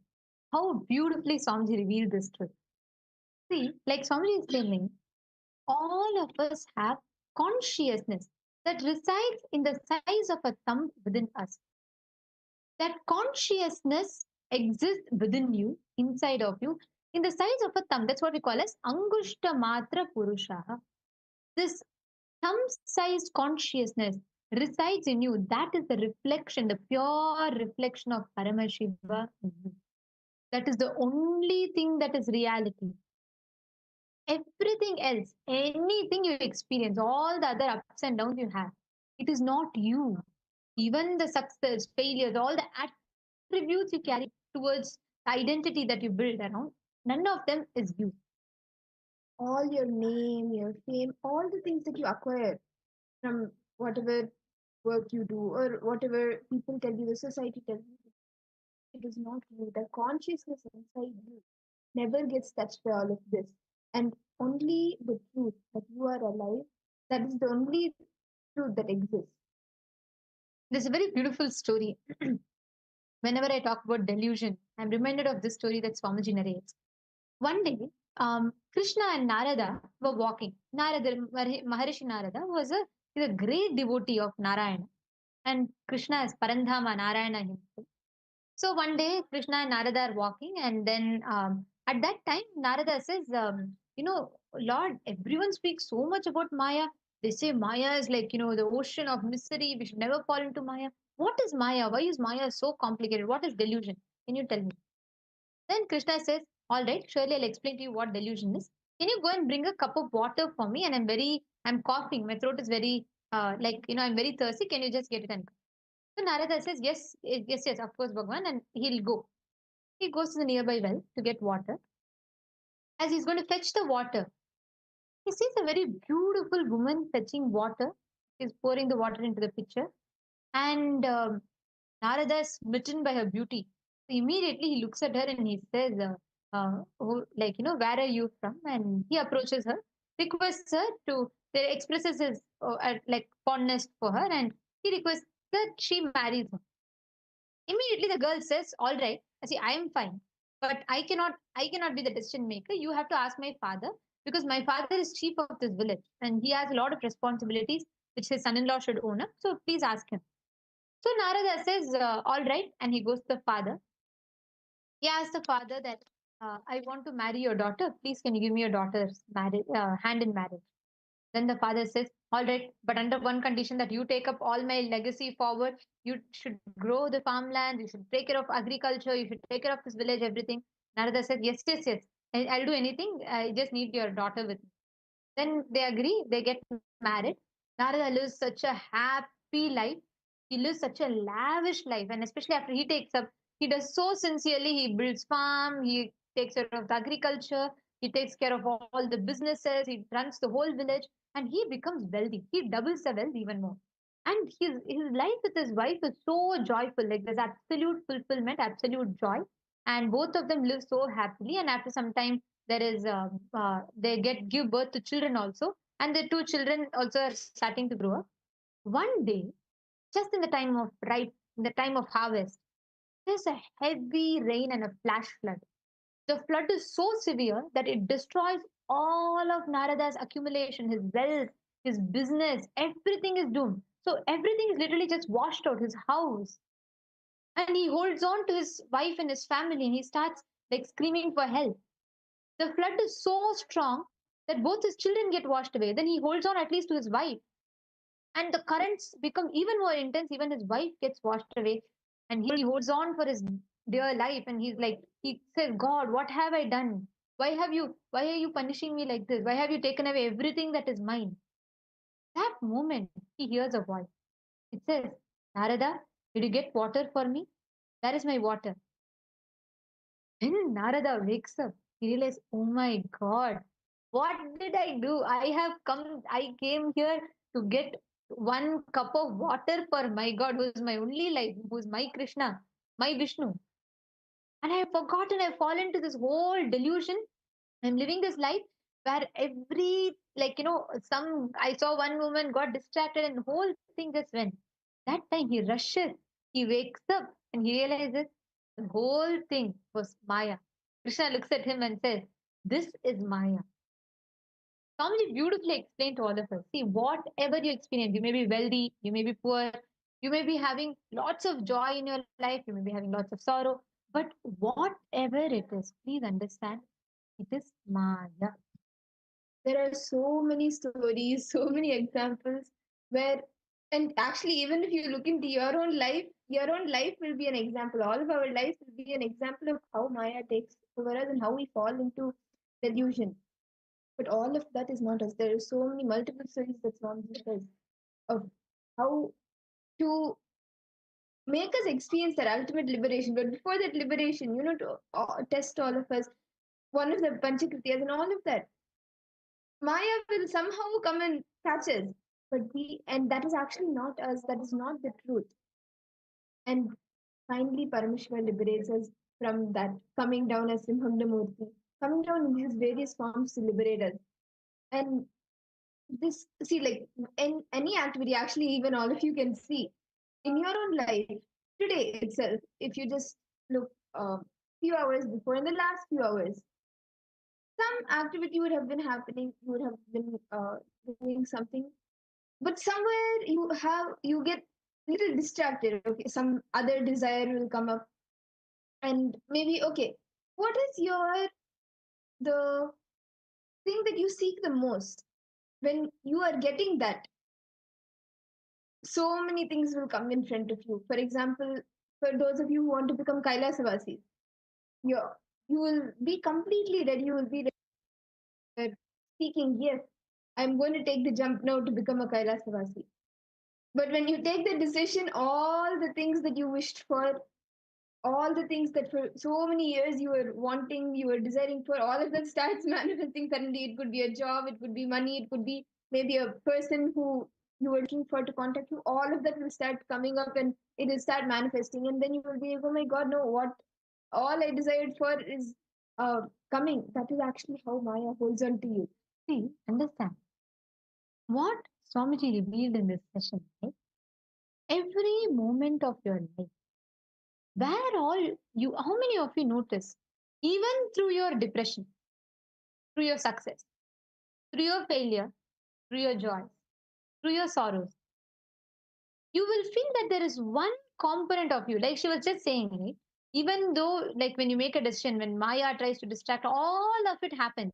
How beautifully Swamiji revealed this truth. See, like Swamiji is telling, all of us have consciousness that resides in the size of a thumb within us. That consciousness exists within you, inside of you, in the size of a thumb. That's what we call as Angushta Matra Purusha. This thumb-sized consciousness resides in you. That is the reflection, the pure reflection of Paramashiva in you. That is the only thing that is reality. Everything else, anything you experience, all the other ups and downs you have, it is not you. Even the success, failures, all the attributes you carry towards the identity that you build around, none of them is you. All your name, your fame, all the things that you acquire from whatever work you do or whatever people tell you, the society tells you, it is not you. The consciousness inside you never gets touched by all of this. And only the truth that you are alive, that is the only truth that exists. There's a very beautiful story. Whenever I talk about delusion, I'm reminded of this story that Swamiji narrates. One day, Krishna and Narada were walking. Maharishi Narada is a great devotee of Narayana. And Krishna is Parandhama, Narayana himself. So one day, Krishna and Narada are walking, and then at that time, Narada says, Lord, everyone speaks so much about Maya. They say Maya is like, the ocean of misery. We should never fall into Maya. What is Maya? Why is Maya so complicated? What is delusion? Can you tell me? Then Krishna says, all right, surely I'll explain to you what delusion is. Can you go and bring a cup of water for me? And I'm coughing. My throat is very, I'm very thirsty. Can you just get it and come? So Narada says, yes, of course, Bhagwan. And he'll go. He goes to the nearby well to get water. As he's going to fetch the water, he sees a very beautiful woman fetching water. She's pouring the water into the pitcher. And Narada is smitten by her beauty. So immediately he looks at her and he says, where are you from? And he approaches her, requests her to, expresses his fondness for her, and he requests that she marries him. Immediately the girl says, all right, I see, I am fine, but I cannot be the decision maker. You have to ask my father, because my father is chief of this village and he has a lot of responsibilities which his son-in-law should own up. So please ask him. So Narada says, all right, and he goes to the father. He asks the father that, I want to marry your daughter. Please, can you give me your daughter's marriage, hand in marriage? Then the father says, all right, but under one condition, that you take up all my legacy forward. You should grow the farmland. You should take care of agriculture. You should take care of this village, everything. Narada said, yes. I'll do anything. I just need your daughter with me. Then they agree. They get married. Narada lives such a happy life. He lives such a lavish life. And especially after he takes up, he does so sincerely. He builds farm. He takes care of the agriculture. He takes care of all the businesses. He runs the whole village. And he becomes wealthy. He doubles the wealth even more. And his life with his wife is so joyful. Like there's absolute fulfillment, absolute joy. And both of them live so happily. And after some time, there is they give birth to children also, and the two children also are starting to grow up. One day, just in the time of in the time of harvest, there's a heavy rain and a flash flood. The flood is so severe that it destroys all of Narada's accumulation, his wealth, his business, everything is doomed. So everything is literally just washed out, his house. And he holds on to his wife and his family, and he starts like screaming for help. The flood is so strong that both his children get washed away. Then he holds on at least to his wife. And the currents become even more intense. Even his wife gets washed away. And he holds on for his dear life. And he says, God, what have I done? Why are you punishing me like this? Why have you taken away everything that is mine? That moment, he hears a voice. It says, Narada, did you get water for me? That is my water. When Narada wakes up, he realizes, oh my God, what did I do? I came here to get one cup of water for my God, who is my only life, who is my Krishna, my Vishnu. And I have forgotten, I've fallen into this whole delusion. I'm living this life where I saw one woman got distracted and the whole thing just went. That time he rushes, he wakes up, and he realizes the whole thing was Maya. Krishna looks at him and says, "This is Maya." Swamiji beautifully explained to all of us. See, whatever you experience, you may be wealthy, you may be poor, you may be having lots of joy in your life, you may be having lots of sorrow, but whatever it is, please understand, it is Maya. There are so many stories, so many examples where, and actually, even if you look into your own life will be an example. All of our lives will be an example of how Maya takes over us and how we fall into delusion. But all of that is not us. There are so many multiple stories that's not just us of how to make us experience that ultimate liberation. But before that liberation, to test all of us, one of the Panchakritiyas and all of that, Maya will somehow come and catch us. And that is actually not us, that is not the truth. And finally, Paramashiva liberates us from that, coming down as Simhamdamurti, coming down in his various forms to liberate us. And this, see, like in any activity, actually, even all of you can see in your own life today itself, if you just look few hours before, in the last few hours, some activity would have been happening, you would have been doing something, but somewhere you get little distracted. Okay, some other desire will come up, and maybe, okay, what is the thing that you seek the most? When you are getting that, so many things will come in front of you. For example, for those of you who want to become Kailasavasis, you you will be completely ready. You will be speaking, yes, I'm going to take the jump now to become a Kailasavasi. But when you take the decision, all the things that you wished for, all the things that for so many years you were wanting, you were desiring for, all of that starts manifesting suddenly. It could be a job, it could be money, it could be maybe a person who you were looking for to contact you. All of that will start coming up and it will start manifesting. And then you will be, oh my God, no, what all I desired for is coming. That is actually how Maya holds on to you. See, understand what Swamiji revealed in this session, right? Every moment of your life, where all you, how many of you notice, even through your depression, through your success, through your failure, through your joys, through your sorrows, you will feel that there is one component of you, like she was just saying, right? Even though, like when you make a decision, when Maya tries to distract, all of it happens.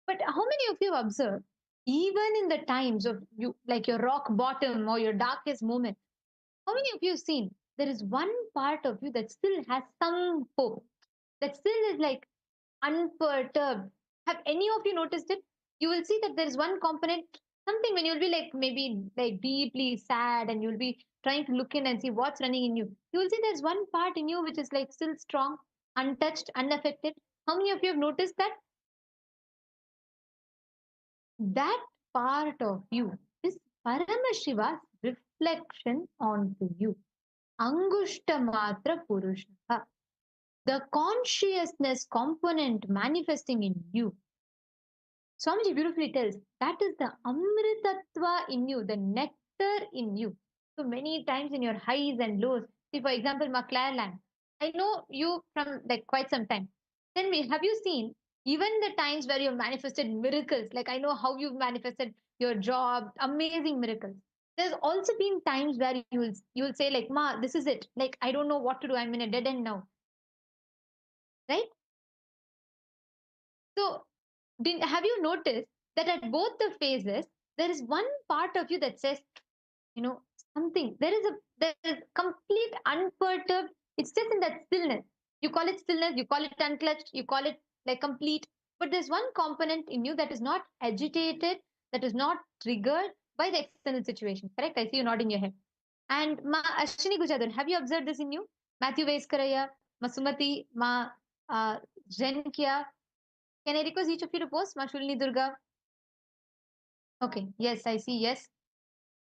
But how many of you have observed, even in the times of you, like your rock bottom or your darkest moment, how many of you have seen there is one part of you that still has some hope, that still is like unperturbed? Have any of you noticed it? You will see that there is one component, something when you'll be like maybe like deeply sad and you'll be trying to look in and see what's running in you. You will see there's one part in you which is like still strong, untouched, unaffected. How many of you have noticed that? That part of you is Paramashiva's reflection onto you. Angushta Matra Purusha. The consciousness component manifesting in you. Swamiji beautifully tells that is the Amritatva in you, the nectar in you. So many times in your highs and lows, see, for example, Maclaren, I know you from like quite some time. Tell me, have you seen even the times where you've manifested miracles? Like I know how you've manifested your job, amazing miracles. There's also been times where you will say like, Ma, this is it. Like I don't know what to do. I'm in a dead end now, right? So have you noticed that at both the phases, there is one part of you that says, you know, something. There is complete unperturbed. It's just in that stillness. You call it stillness, you call it unclutched, you call it like complete. But there's one component in you that is not agitated, that is not triggered by the external situation. Correct? I see you nodding your head. And Ma Ashwini Gujadhan, have you observed this in you? Matthew Veskaraya, Ma Sumati, Ma Jenkia, can I request each of you to post? Mashulini Durga. Okay. Yes, I see. Yes.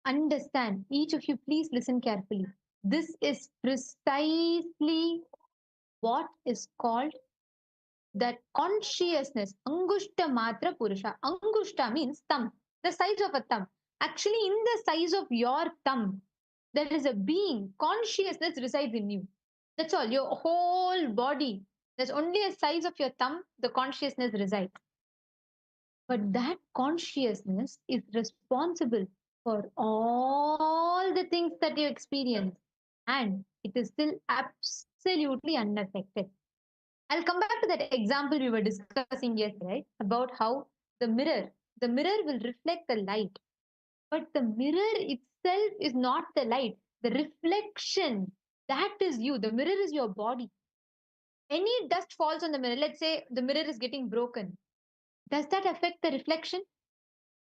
Understand. Each of you, please listen carefully. This is precisely what is called that consciousness. Angushta Matra Purusha. Angushta means thumb, the size of a thumb. Actually, in the size of your thumb, there is a being, consciousness resides in you. That's all. Your whole body. There's only a size of your thumb, the consciousness resides. But that consciousness is responsible for all the things that you experience. And it is still absolutely unaffected. I'll come back to that example we were discussing yesterday, right? About how the mirror will reflect the light. But the mirror itself is not the light. The reflection, that is you. The mirror is your body. Any dust falls on the mirror. Let's say the mirror is getting broken. Does that affect the reflection?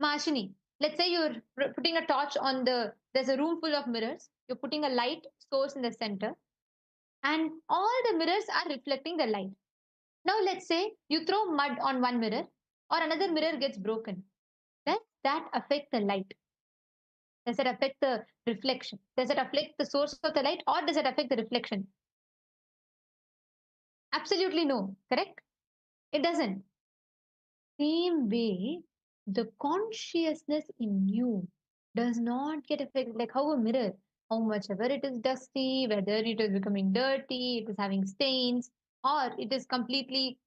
Mashini, let's say you're putting a torch on there's a room full of mirrors. You're putting a light source in the center, and all the mirrors are reflecting the light. Now, let's say you throw mud on one mirror, or another mirror gets broken. Does that affect the light? Does it affect the reflection? Does it affect the source of the light, or does it affect the reflection? Absolutely no, correct? It doesn't. Same way, the consciousness in you does not get affected, like how a mirror, how much ever it is dusty, whether it is becoming dirty, it is having stains, or it is completely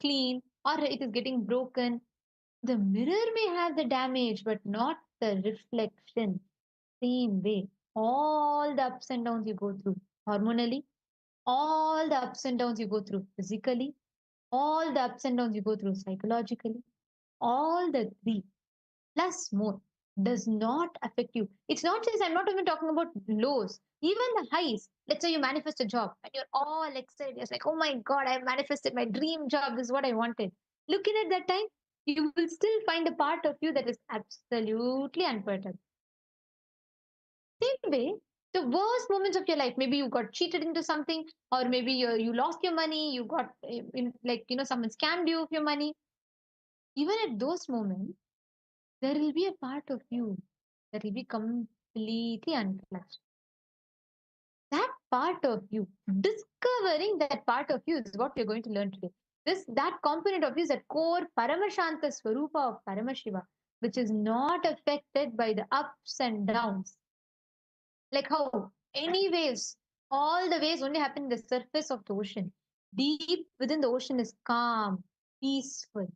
clean, or it is getting broken. The mirror may have the damage, but not the reflection. Same way, all the ups and downs you go through hormonally, all the ups and downs you go through physically, all the ups and downs you go through psychologically, all the three plus more does not affect you. It's not just, I'm not even talking about lows, even the highs. Let's say you manifest a job and you're all excited. You're like, oh my God, I manifested my dream job. This is what I wanted. Looking at that time, you will still find a part of you that is absolutely unperturbed. Same way, the worst moments of your life, maybe you got cheated into something, or maybe you lost your money, you got, someone scammed you of your money. Even at those moments, there will be a part of you that will be completely untouched. That part of you, discovering that part of you is what we're going to learn today. That component of you is that core Paramashanta Swarupa of Paramashiva, which is not affected by the ups and downs. Like how any waves, all the waves only happen in the surface of the ocean. Deep within the ocean is calm, peaceful.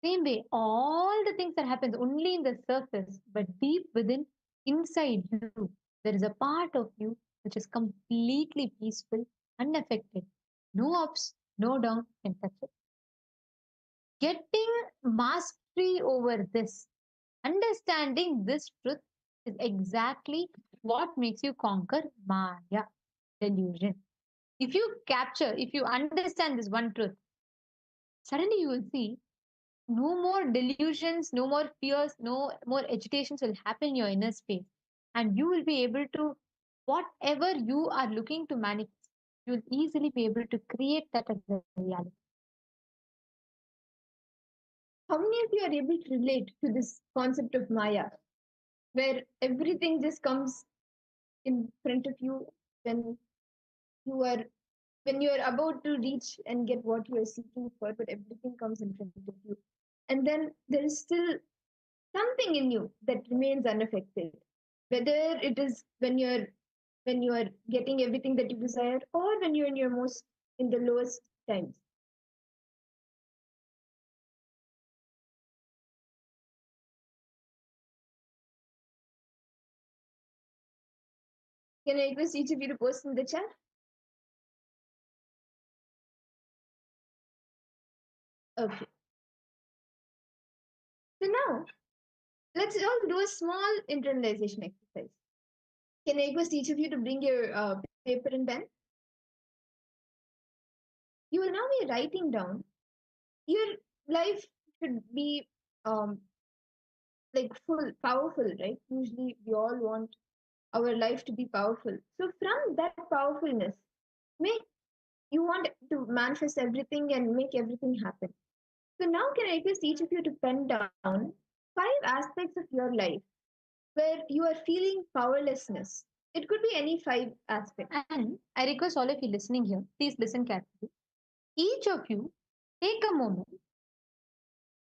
Same way, all the things that happens only in the surface, but deep within, inside you, there is a part of you which is completely peaceful, unaffected. No ups, no down can touch it. Getting mastery over this, understanding this truth is exactly what makes you conquer Maya, delusion. If you understand this one truth, suddenly you will see no more delusions, no more fears, no more agitations will happen in your inner space. And you will be able to, whatever you are looking to manifest, you will easily be able to create that as a reality. How many of you are able to relate to this concept of Maya, where everything just comes in front of you when you are when you are about to reach and get what you are seeking for, but everything comes in front of you, and then there is still something in you that remains unaffected, whether it is when you are getting everything that you desire, or when you're in your most in the lowest times. Can I request each of you to post in the chat? Okay. So now let's all do a small internalization exercise. Can I request each of you to bring your paper and pen? You will now be writing down your life should be um, like full, powerful, right? Usually we all want our life to be powerful. So from that powerfulness, make you want to manifest everything and make everything happen. So now can I request each of you to pen down 5 aspects of your life where you are feeling powerlessness. It could be any 5 aspects. And I request all of you listening here, please listen carefully. Each of you, take a moment,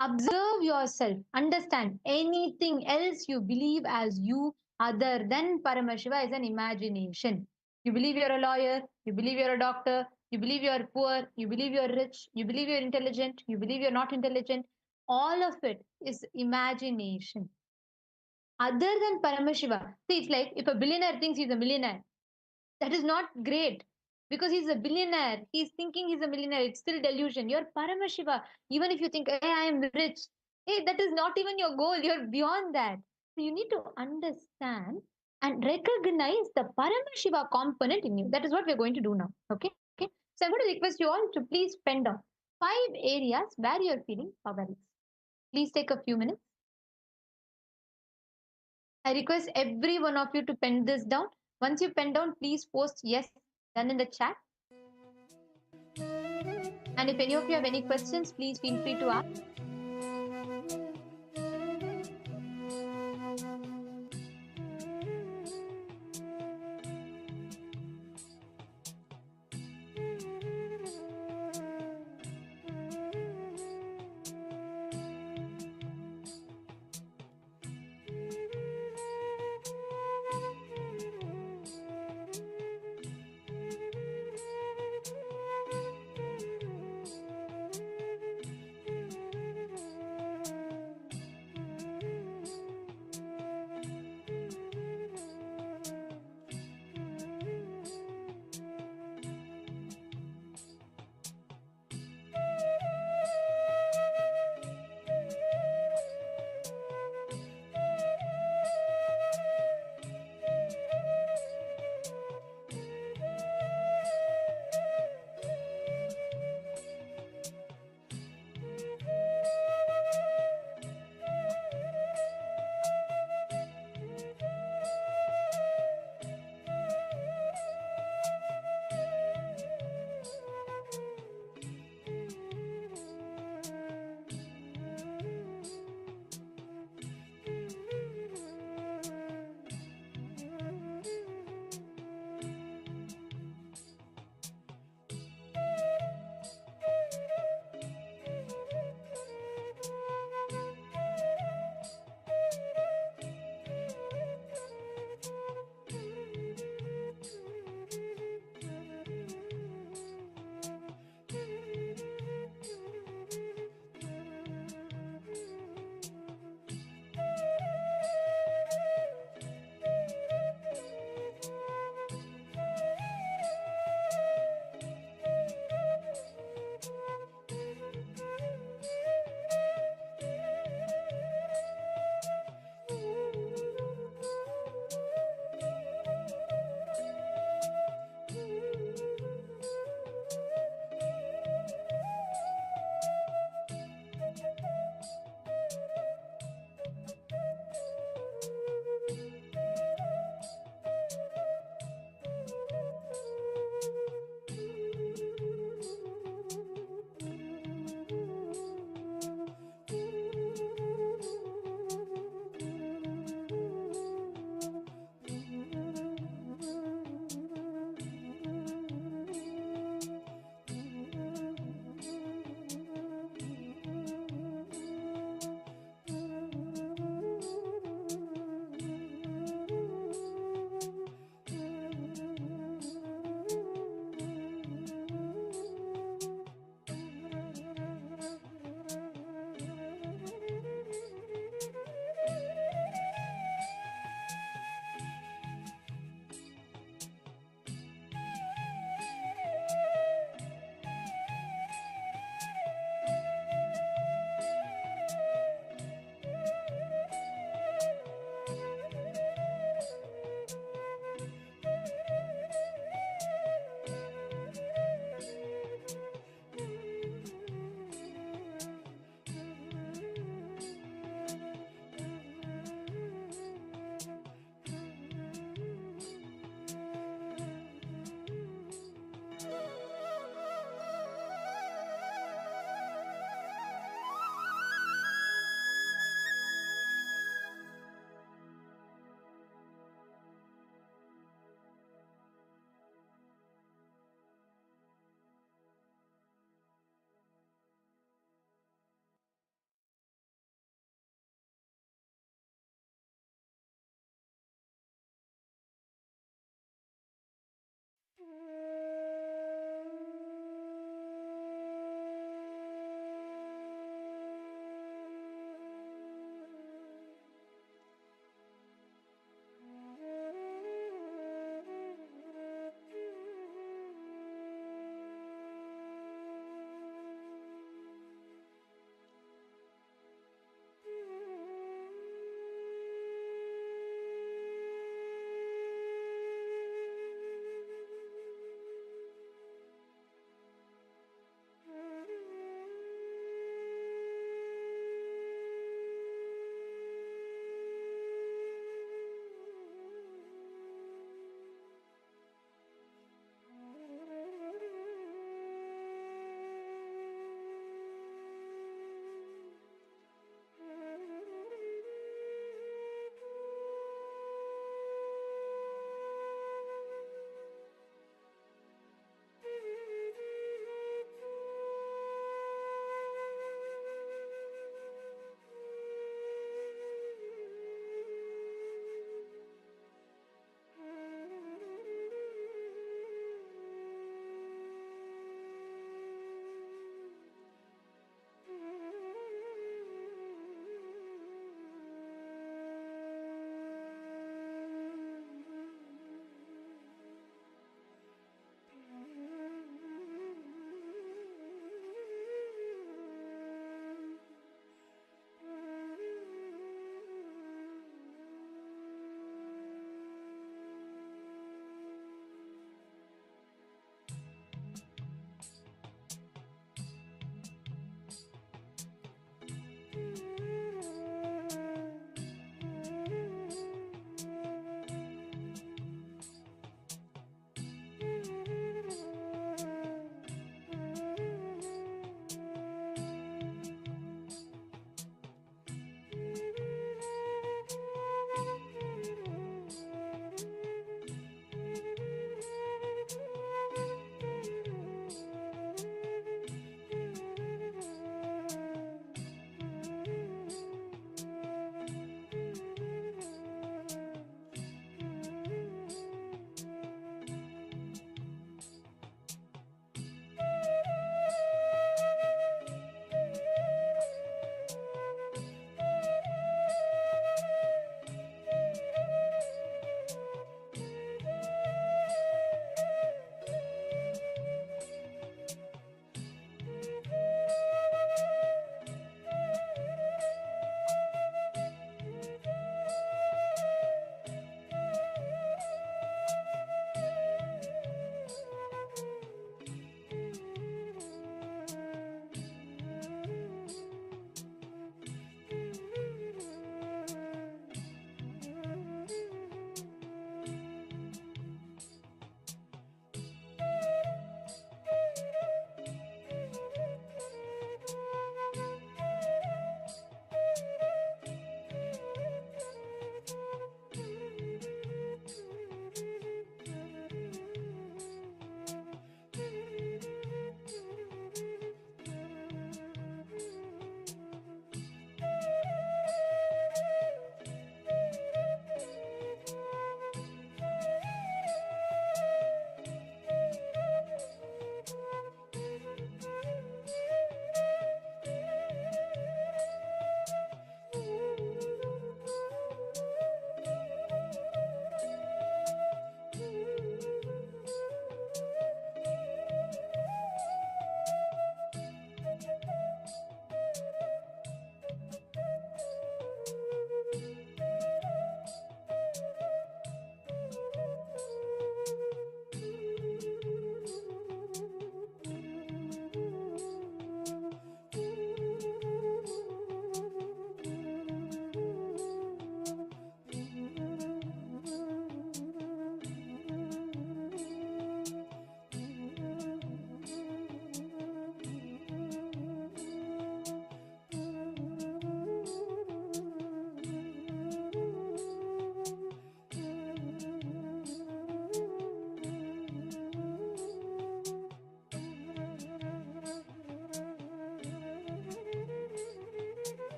observe yourself, understand anything else you believe as you other than Paramashiva is an imagination. You believe you're a lawyer, you believe you're a doctor, you believe you're poor, you believe you're rich, you believe you're intelligent, you believe you're not intelligent. All of it is imagination. Other than Paramashiva, see, it's like if a billionaire thinks he's a millionaire, that is not great because he's a billionaire. He's thinking he's a millionaire. It's still delusion. You're Paramashiva. Even if you think, hey, I am rich, hey, that is not even your goal. You're beyond that. So you need to understand and recognize the Paramashiva component in you. That is what we're going to do now. Okay. So I'm going to request you all to please pen down 5 areas where you're feeling powerless. Please take a few minutes. I request every one of you to pen this down. Once you pen down, please post yes done in the chat. And if any of you have any questions, please feel free to ask.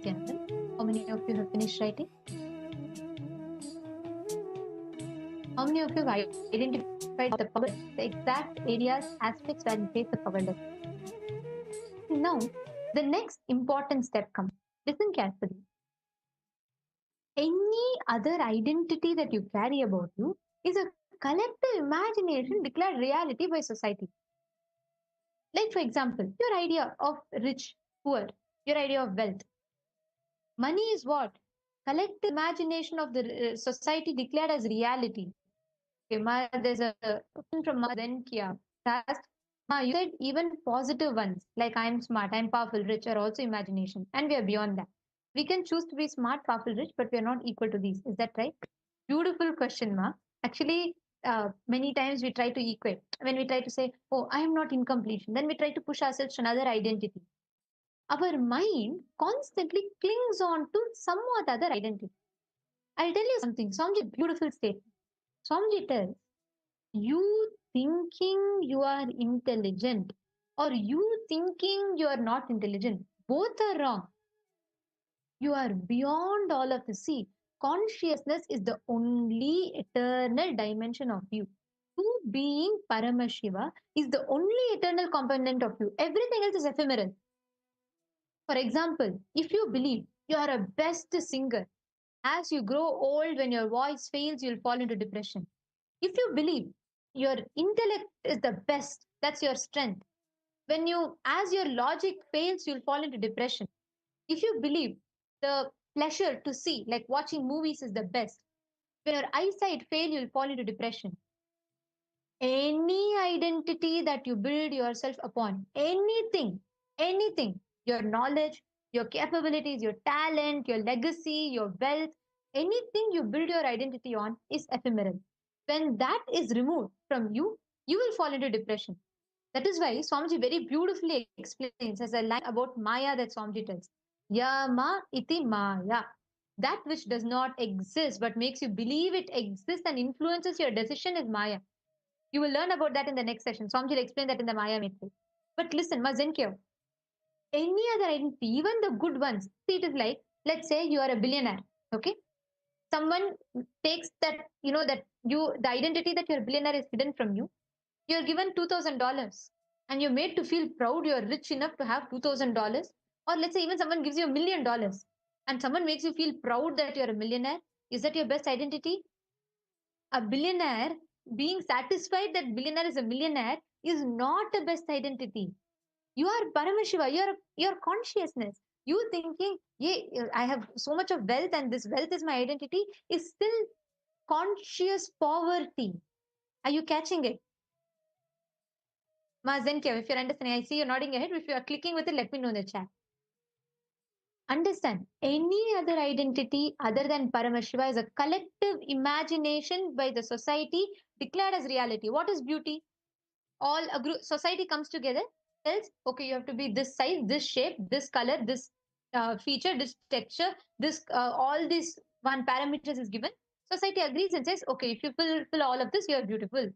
Nithyananda? How many of you have finished writing? How many of you have identified the power, the exact areas, aspects where you face the powerless? Now, the next important step comes. Listen carefully. Any other identity that you carry about you is a collective imagination declared reality by society. Like, for example, your idea of rich, poor, your idea of wealth. Money is what? Collective imagination of the society declared as reality. Okay, there's a question from Zenkia. Asked, Ma, you said even positive ones like I'm smart, I'm powerful, rich are also imagination, and we are beyond that. We can choose to be smart, powerful, rich, but we are not equal to these. Is that right? Beautiful question, Ma. Actually, many times we try to equate. When we try to say, oh, I am not incompletion, then we try to push ourselves to another identity. Our mind constantly clings on to somewhat other identity. I'll tell you something. Swamiji, beautiful statement. Swamiji tells, you thinking you are intelligent or you thinking you are not intelligent, both are wrong. You are beyond all of this. See, consciousness is the only eternal dimension of you. You being Paramashiva is the only eternal component of you. Everything else is ephemeral. For example, if you believe you are a best singer, as you grow old, when your voice fails, you'll fall into depression. If you believe your intellect is the best, that's your strength. As your logic fails, you'll fall into depression. If you believe the pleasure to see, like watching movies, is the best, when your eyesight fails, you'll fall into depression. Any identity that you build yourself upon, anything, your knowledge, your capabilities, your talent, your legacy, your wealth, anything you build your identity on is ephemeral. When that is removed from you, you will fall into depression. That is why Swamiji very beautifully explains as a line about Maya that Swamiji tells. Yama iti Maya. That which does not exist but makes you believe it exists and influences your decision is Maya. You will learn about that in the next session. Swamiji will explain that in the Maya Matrix. But listen, Mazinkyo, any other identity, even the good ones, see, it is like, let's say you are a billionaire, okay? Someone takes that, the identity that you're a billionaire is hidden from you. You're given $2,000 and you're made to feel proud you're rich enough to have $2,000. Or let's say even someone gives you $1,000,000 and someone makes you feel proud that you're a millionaire. Is that your best identity? A billionaire being satisfied that billionaire is a millionaire is not a best identity. You are Paramashiva, your consciousness. You thinking, yeah, I have so much of wealth and this wealth is my identity is still conscious poverty. Are you catching it? Ma Zenkev, if you're understanding, I see you're nodding your head. If you are clicking with it, let me know in the chat. Understand, any other identity other than Paramashiva is a collective imagination by the society declared as reality. What is beauty? All a group society comes together, tells, okay, you have to be this size, this shape, this color, this feature, this texture, this all these one parameters is given. Society agrees and says, okay, if you fill all of this, you are beautiful.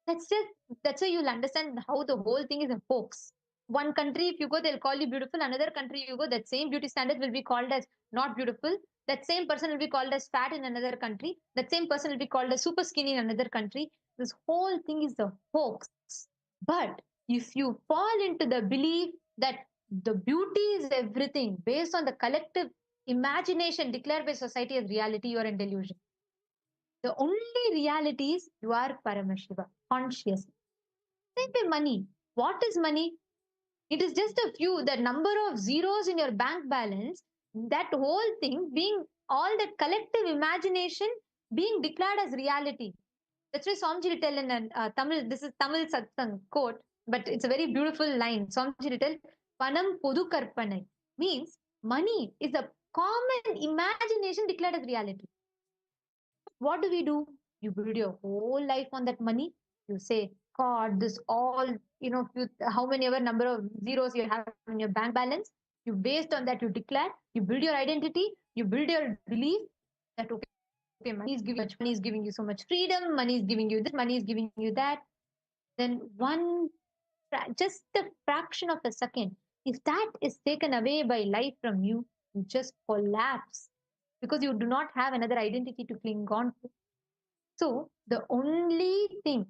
That's it. That's why you'll understand how the whole thing is a hoax. One country, if you go, they'll call you beautiful. Another country, you go, that same beauty standard will be called as not beautiful. That same person will be called as fat in another country. That same person will be called as super skinny in another country. This whole thing is a hoax. But if you fall into the belief that the beauty is everything based on the collective imagination declared by society as reality, you are in delusion. The only reality is you are Paramashiva, conscious. Same way money. What is money? It is just a few, the number of zeros in your bank balance, that whole thing being all that collective imagination being declared as reality. That's why Swamiji will tell in Tamil, this is Tamil Satsang quote, but it's a very beautiful line. Swamiji will tell, Panam Podu Karpanai means money is a common imagination declared as reality. What do? You build your whole life on that money. You say, God, this all, how many ever number of zeros you have in your bank balance. You based on that, you declare, you build your identity, you build your belief that, okay, money is giving you so much freedom, money is giving you this, money is giving you that. Then just a fraction of a second, if that is taken away by life from you, You just collapse because you do not have another identity to cling on to. So the only thing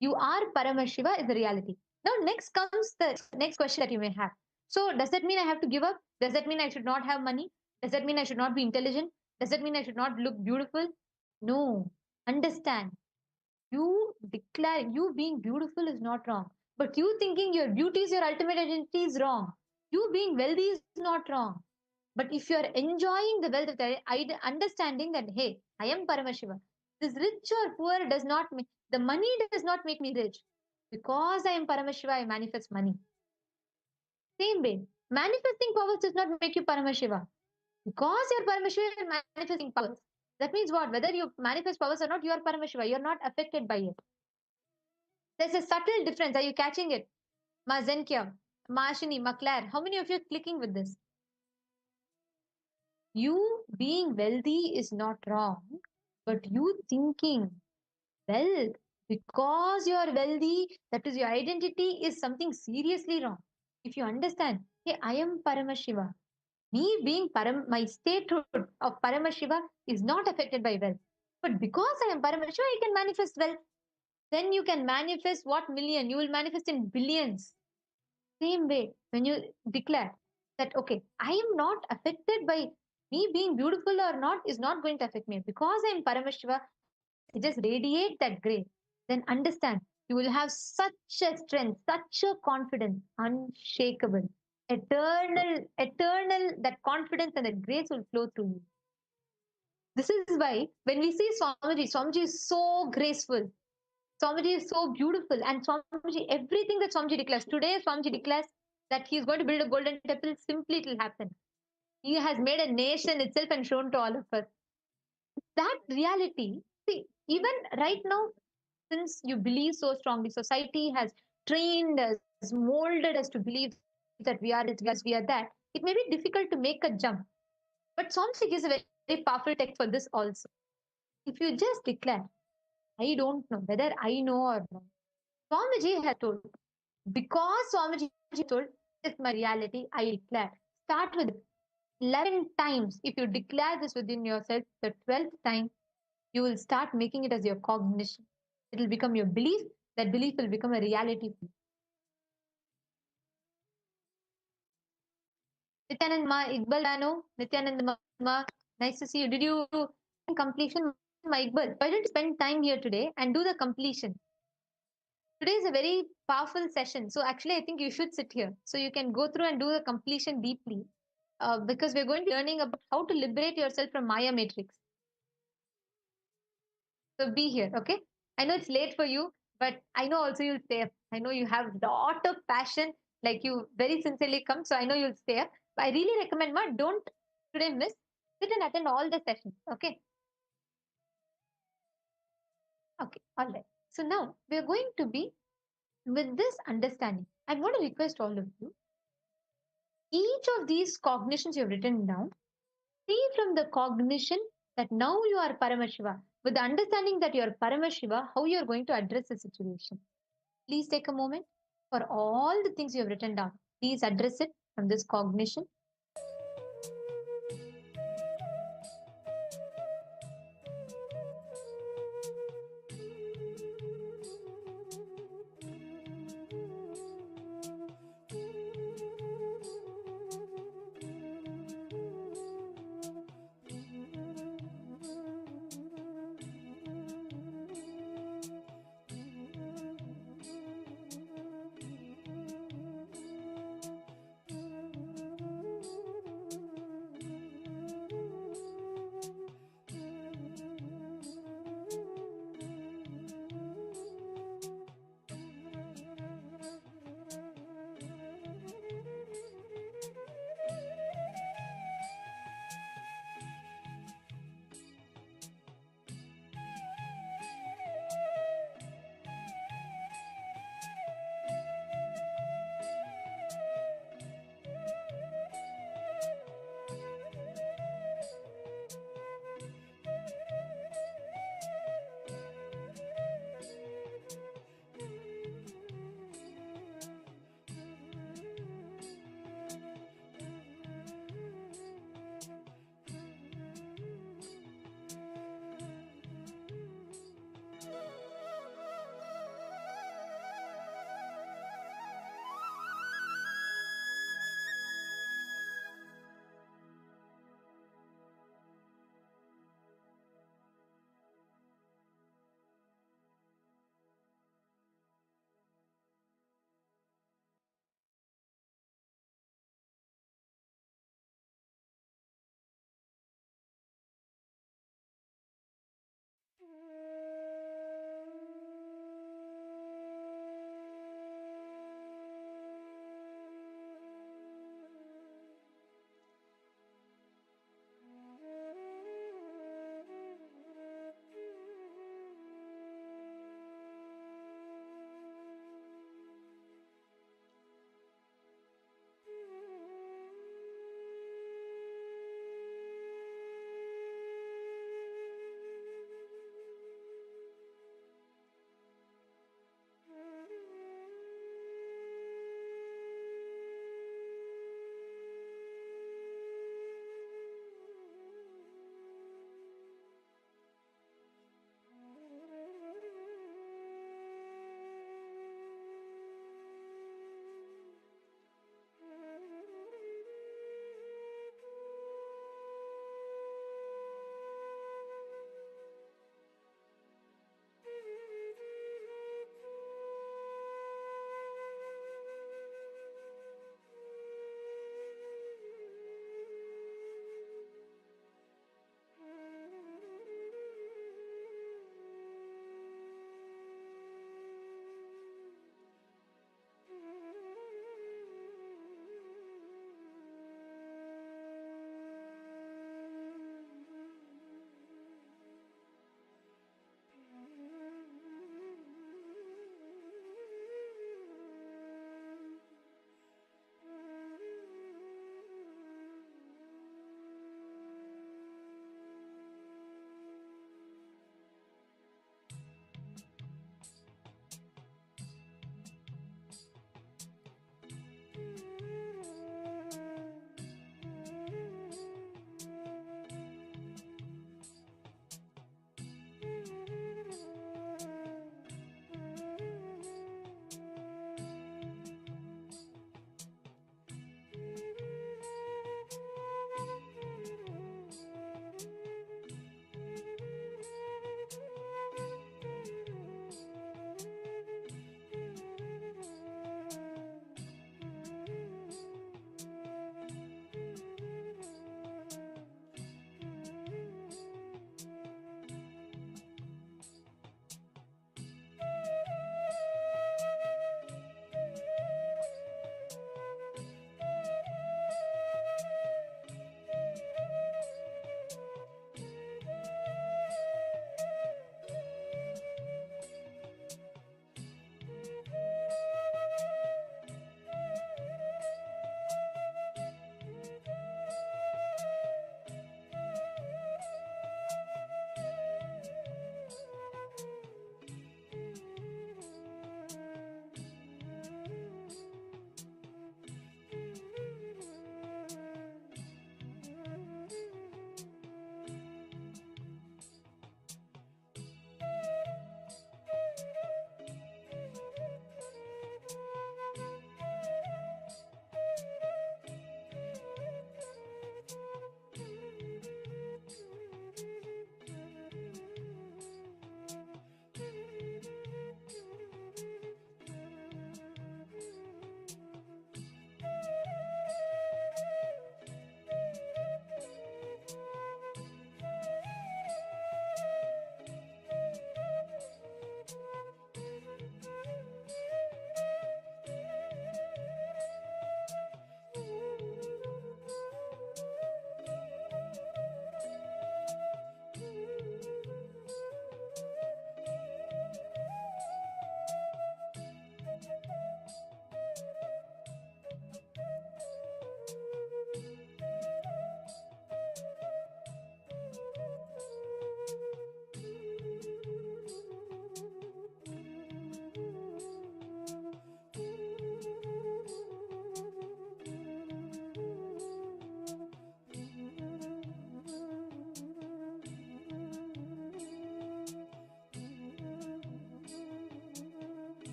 you are Paramashiva is the reality. Now, next comes the next question that you may have. So, does that mean I have to give up? Does that mean I should not have money? Does that mean I should not be intelligent? Does that mean I should not look beautiful? No. Understand. You declaring you being beautiful is not wrong. But you thinking your beauty is your ultimate identity is wrong. You being wealthy is not wrong. But if you are enjoying the wealth of the understanding that, hey, I am Paramashiva, this rich or poor does not make the money does not make me rich. Because I am Paramashiva, I manifest money. Same way, manifesting powers does not make you Paramashiva. Because you're Paramashiva, you're manifesting powers. That means what? Whether you manifest powers or not, you are Paramashiva. You're not affected by it. There's a subtle difference. Are you catching it? Ma Zenkia, Ma Ashini, Ma Claire. How many of you are clicking with this? You being wealthy is not wrong, but you thinking wealth because you are wealthy, that is your identity, is something seriously wrong. If you understand, hey, I am Paramashiva. Me being my statehood of Paramashiva is not affected by wealth. But because I am Paramashiva, I can manifest wealth. Then you can manifest what million? You will manifest in billions. Same way, when you declare that, okay, I am not affected by me being beautiful or not, is not going to affect me. Because I am Paramashiva, I just radiate that grace. Then understand, you will have such a strength, such a confidence, unshakable, eternal, that confidence and that grace will flow through you. This is why when we see Swamiji is so graceful. Swamiji is so beautiful, and Swamiji, everything that Swamiji declares. Today, Swamiji declares that he is going to build a golden temple, simply it will happen. He has made a nation itself and shown to all of us. That reality, see, even right now, since you believe so strongly, society has trained us, molded us to believe that we are this, we are that. It may be difficult to make a jump. But Swamiji gives a very powerful text for this also. If you just declare, I don't know whether I know or not. Swamiji has told, because Swamiji told, this is my reality, I declare. Start with 11 times. If you declare this within yourself, the 12th time, you will start making it as your cognition. It will become your belief. That belief will become a reality for you. Nithyananda Ma, Iqbal Dano, Nithyananda Ma, nice to see you. Did you completion, Ma Iqbal? Why don't you spend time here today and do the completion? Today is a very powerful session. So actually, I think you should sit here. So you can go through and do the completion deeply. Because we're going to be learning about how to liberate yourself from Maya Matrix. So be here, okay? I know it's late for you, but I know also you'll stay up. I know you have a lot of passion, like you very sincerely come. So I know you'll stay up. But I really recommend, Ma, don't today miss. Sit and attend all the sessions, okay? Okay, all right. So now we're going to be with this understanding. I want to request all of you, each of these cognitions you've written down, see from the cognition that now you are Paramashiva. With the understanding that you are Paramashiva, how you are going to address the situation. Please take a moment for all the things you have written down. Please address it from this cognition.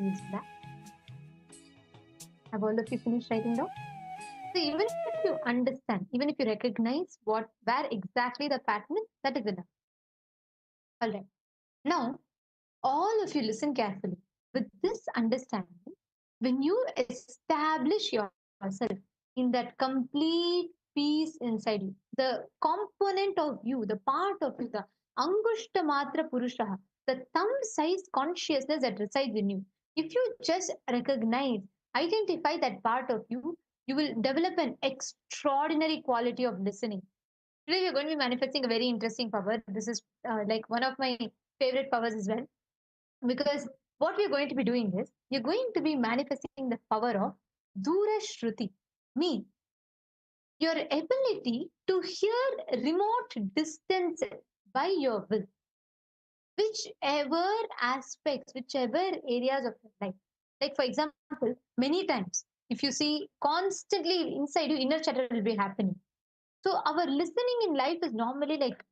Is back. Have all of you finished writing down? So even if you understand, even if you recognize where exactly the pattern is, that is enough. All right. Now, all of you listen carefully. With this understanding, when you establish yourself in that complete peace inside you, the component of you, the part of you, the Angushta Matra Purusha, the thumb sized consciousness that resides in you, if you just recognize, identify that part of you, you will develop an extraordinary quality of listening. Today, we are going to be manifesting a very interesting power. This is like one of my favorite powers as well, because what we're going to be doing is you're going to be manifesting the power of Dura Shruti, me, your ability to hear remote distances by your will, whichever aspects, whichever areas of your life. Like, for example, many times, if you see constantly inside you, inner chatter will be happening. So, our listening in life is normally like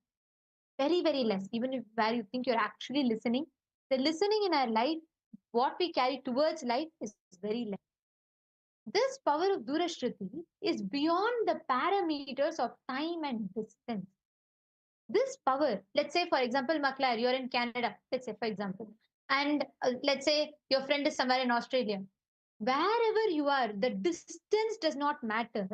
very, very less. Even if where you think you're actually listening, the listening in our life, what we carry towards life is very less. This power of Durashruti is beyond the parameters of time and distance. This power, let's say, for example, Maklar, you're in Canada, let's say, for example, and let's say your friend is somewhere in Australia. Wherever you are, the distance does not matter.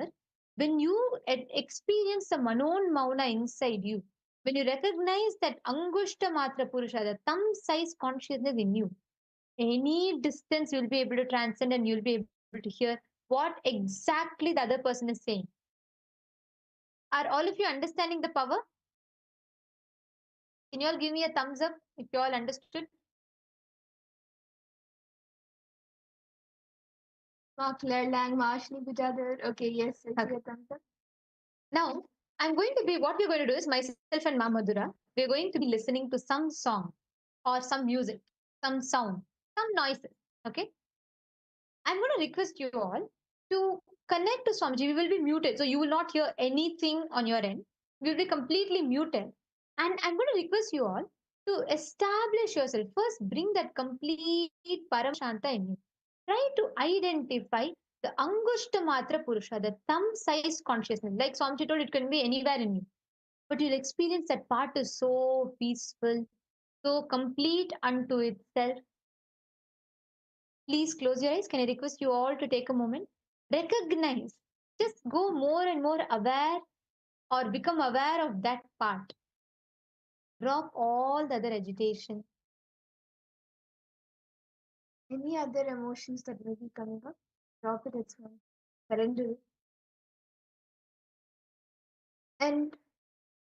When you experience the Manon Mauna inside you, when you recognize that Angushta Matra Purusha, the thumb size consciousness in you, any distance you'll be able to transcend and you'll be able to hear what exactly the other person is saying. Are all of you understanding the power? Can you all give me a thumbs up if you all understood? Claire Lang, Mashni Bujadar. Okay, yes, I see a thumbs up. Now, I'm going to be, what we're going to do is myself and Ma Madhura, we're going to be listening to some song or some music, some sound, some noises. Okay. I'm going to request you all to connect to Swamiji. We will be muted, so you will not hear anything on your end. We will be completely muted. And I'm going to request you all to establish yourself. First, bring that complete Paramashanta in you. Try to identify the Angushta Matra Purusha, the thumb sized consciousness. Like Swamiji told, it can be anywhere in you. But you'll experience that part is so peaceful, so complete unto itself. Please close your eyes. Can I request you all to take a moment? Recognize. Just go more and more aware or become aware of that part. Drop all the other agitation. Any other emotions that may be coming up? Drop it, it's fine. Surrender it. And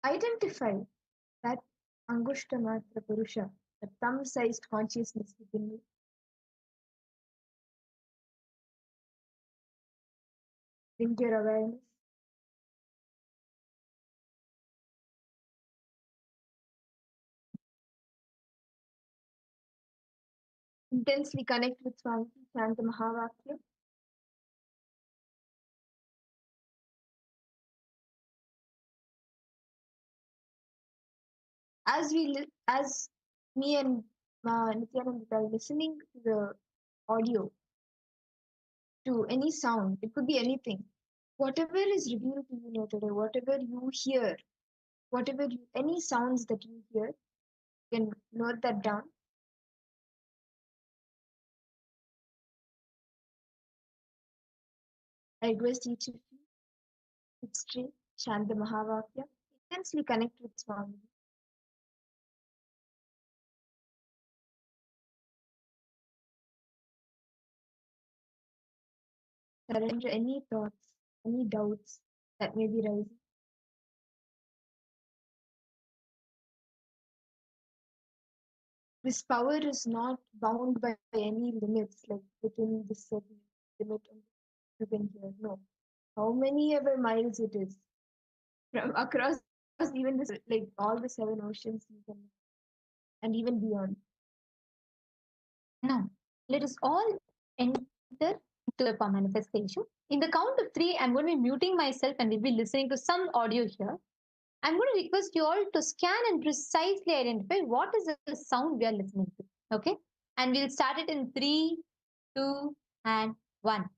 identify that Angushta Matra Purusha, the thumb sized consciousness within you. Bring your awareness. Intensely connect with Swami, chant the Mahavakya. As me and Nithyananda are listening to the audio, to any sound, it could be anything. Whatever is revealed to you now today, whatever you hear, any sounds that you hear, you can note that down. I request each of you to straight chant the Mahavakya, intensely connect with Swami. Surrender any thoughts, any doubts that may be rising. This power is not bound by any limits, like within this certain limit you can hear. No. How many ever miles it is, from across even this, like all the 7 oceans you can, and even beyond. Now, let us all enter into the manifestation. In the count of three, I'm going to be muting myself and we'll be listening to some audio here. I'm going to request you all to scan and precisely identify what is the sound we are listening to. Okay? And we'll start it in 3, 2, and 1.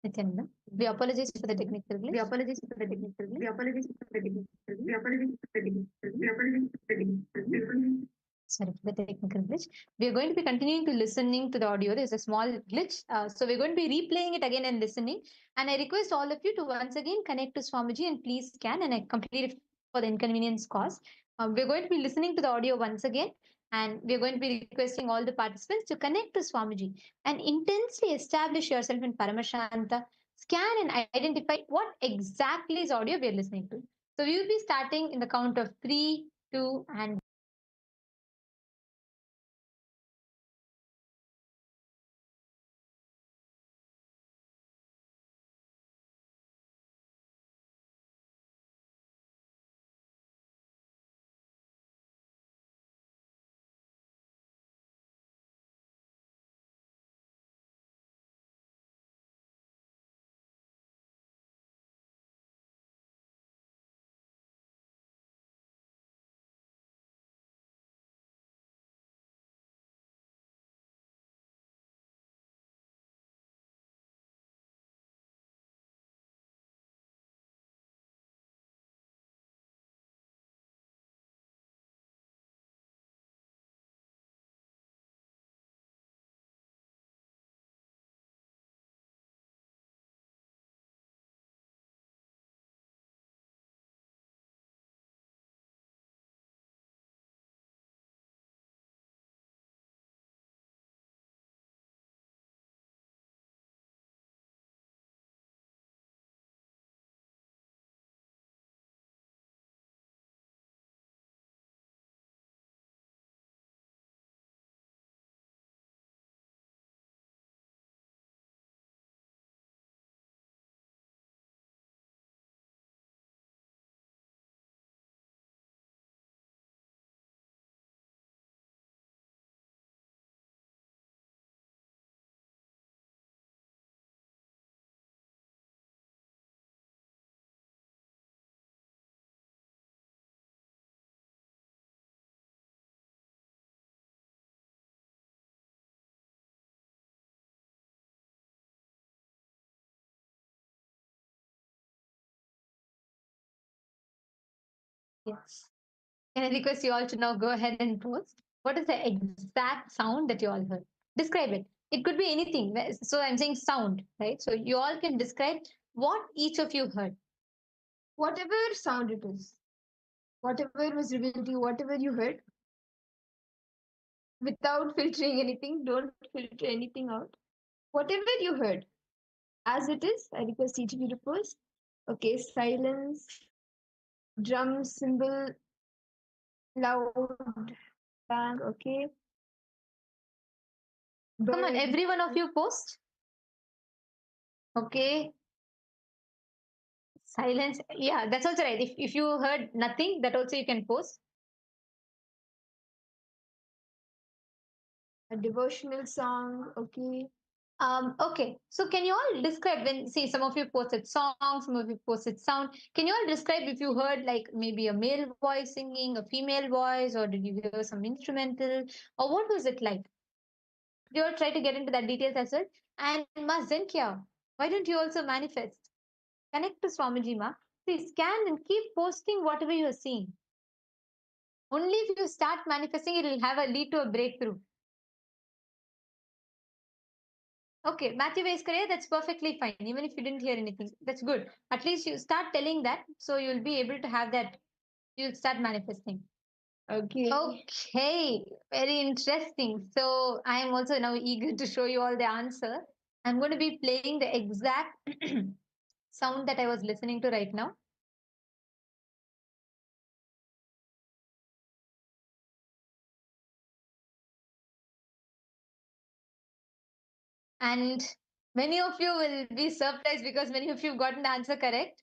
Nithyananda. We apologize for the technical glitch. We apologize for the technical glitch. We apologize for the technical glitch. We apologize for the technical glitch. We apologize for the technical glitch. Sorry for the technical glitch. We are going to be continuing to listening to the audio. There's a small glitch. So we're going to be replaying it again and listening. And I request all of you to once again connect to Swamiji and please scan and I complete it for the inconvenience caused. We're going to be listening to the audio once again. And we're going to be requesting all the participants to connect to Swamiji and intensely establish yourself in Paramashanta. Scan and identify what exactly is audio we are listening to. So we will be starting in the count of 3, 2, and yes. Can I request you all to now go ahead and post? What is the exact sound that you all heard? Describe it. It could be anything. So I'm saying sound, right? So you all can describe what each of you heard. Whatever sound it is, whatever was revealed to you, whatever you heard, without filtering anything, don't filter anything out. Whatever you heard, as it is, I request each of you to post. Okay, silence, drum, cymbal, loud, bang, okay. Come on, Bird, every one of you post. Okay. Silence. Yeah, that's also right. If you heard nothing, that also you can post. a devotional song, okay. Okay, so can you all describe when, see, some of you posted songs, some of you posted sound. Can you all describe if you heard like maybe a male voice singing, a female voice, or did you hear some instrumental, or what was it like? You all try to get into that details as well. And Ma Zenkia, why don't you also manifest? Connect to Swamiji Ma. Please scan and keep posting whatever you are seeing. Only if you start manifesting, it will have a lead to a breakthrough. Okay, Matthew Vaiskare, that's perfectly fine. Even if you didn't hear anything, that's good. At least you start telling that, so you'll be able to have that. You'll start manifesting. Okay. Okay, very interesting. So I am also now eager to show you all the answer. I'm going to be playing the exact sound that I was listening to right now. And many of you will be surprised because many of you have gotten the answer correct.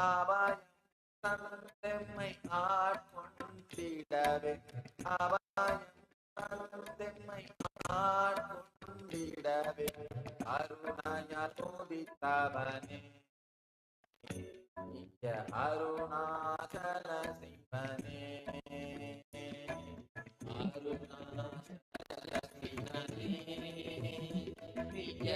ஆபாயம் தந்தெம்மை ஆட்கொண்டிடவே ஆபாயம் கொண்டிடவே அருணாயால் உதித்தவனே நித்ய அருணாச்சல சிவனே அருணாச்சல சிவனே நித்ய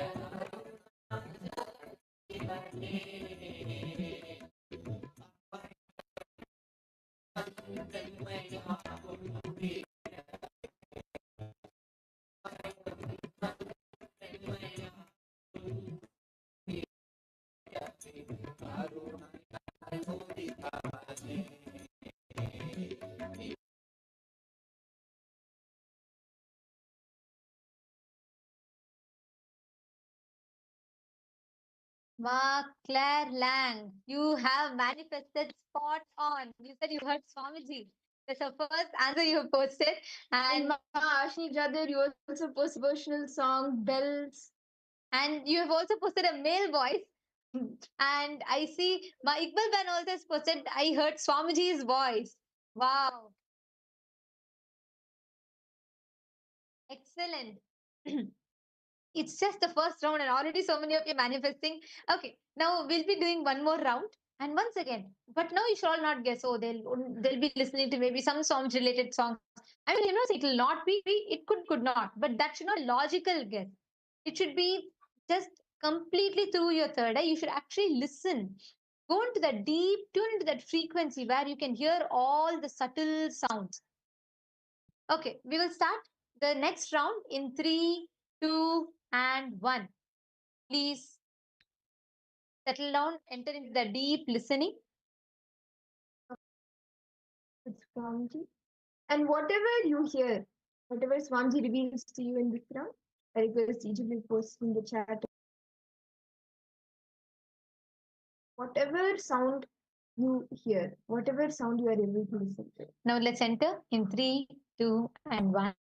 Ma Claire Lang, you have manifested spot on. You said you heard Swamiji. That's the first answer you have posted. And And Ma Ashni brother, you also post devotional song Bells. and you have also posted a male voice. And I see my Iqbal Ban also has posted, I heard Swamiji's voice. Wow. Excellent. It's just the first round, and already so many of you manifesting. Okay, now we'll be doing one more round. And once again, but now you should all not guess. Oh, they'll be listening to maybe some songs related songs. I mean, it will not be. It could not. But that should not be a logical guess. It should be just completely through your third eye. You should actually listen. Go into that deep, tune into that frequency where you can hear all the subtle sounds. Okay, we will start the next round in 3, 2, and 1. Please settle down, enter into the deep listening. With Swamiji. And whatever you hear, whatever Swamiji reveals to you in this round, I request each of you post in the chat. Whatever sound you hear, whatever sound you are able to listen to. Now let's enter in 3, 2, and 1.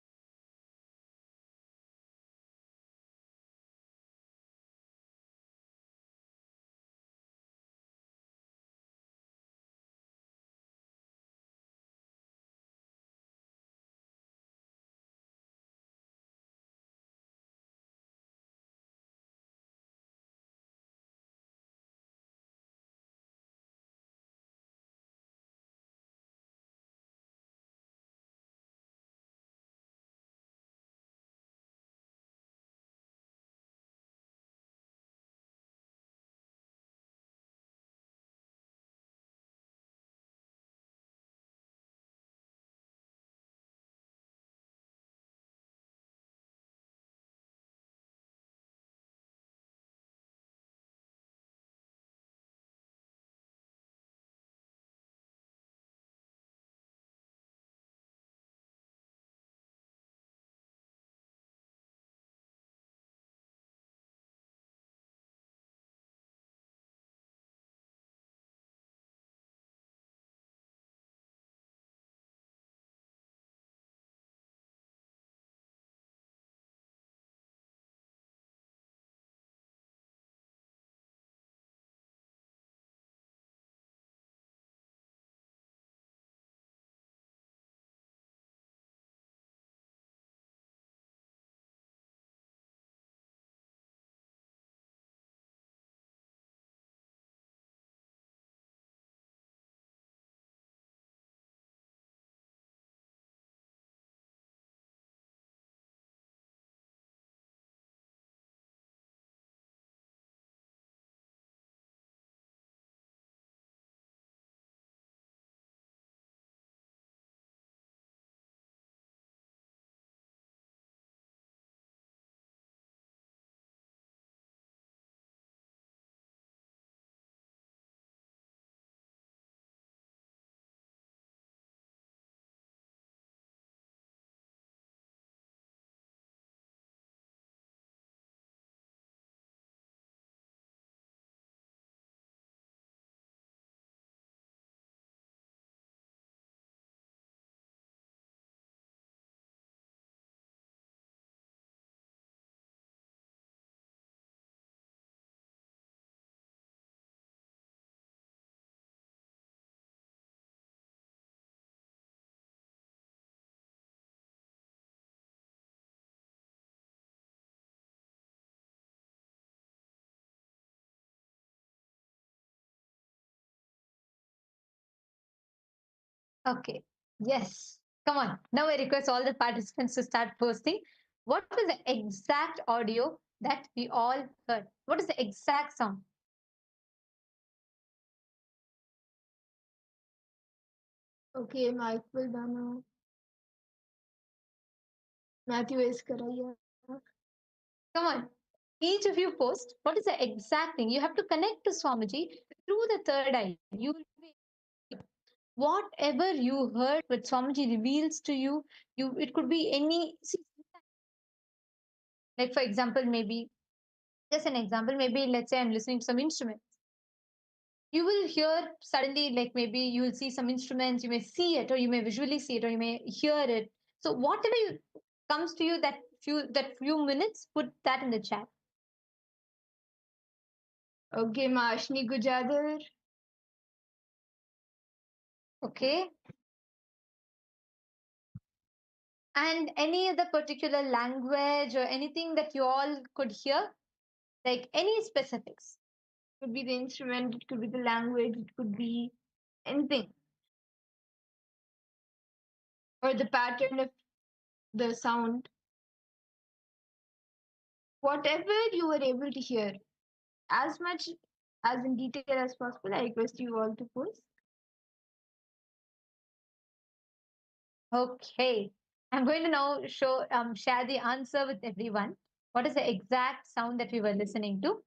Okay. Yes. Come on. Now I request all the participants to start posting. What was the exact audio that we all heard? What is the exact sound? Okay, Mike will done. Matthew is correct. Come on. Each of you post what is the exact thing. You have to connect to Swamiji through the third eye. You will be whatever you heard, what Swamiji reveals to you. You it could be any. See, like for example, maybe just an example. Maybe let's say I'm listening to some instrument. You will hear suddenly, like maybe you will see some instruments. You may see it, or you may visually see it, or you may hear it. So whatever you, comes to you that few minutes, put that in the chat. Okay, Mashni Gujadar. Okay. And any other particular language or anything that you all could hear, like any specifics. Could be the instrument, it could be the language, it could be anything. Or the pattern of the sound. Whatever you were able to hear, as much as in detail as possible, I request you all to post. Okay. I'm going to now share the answer with everyone. What is the exact sound that we were listening to?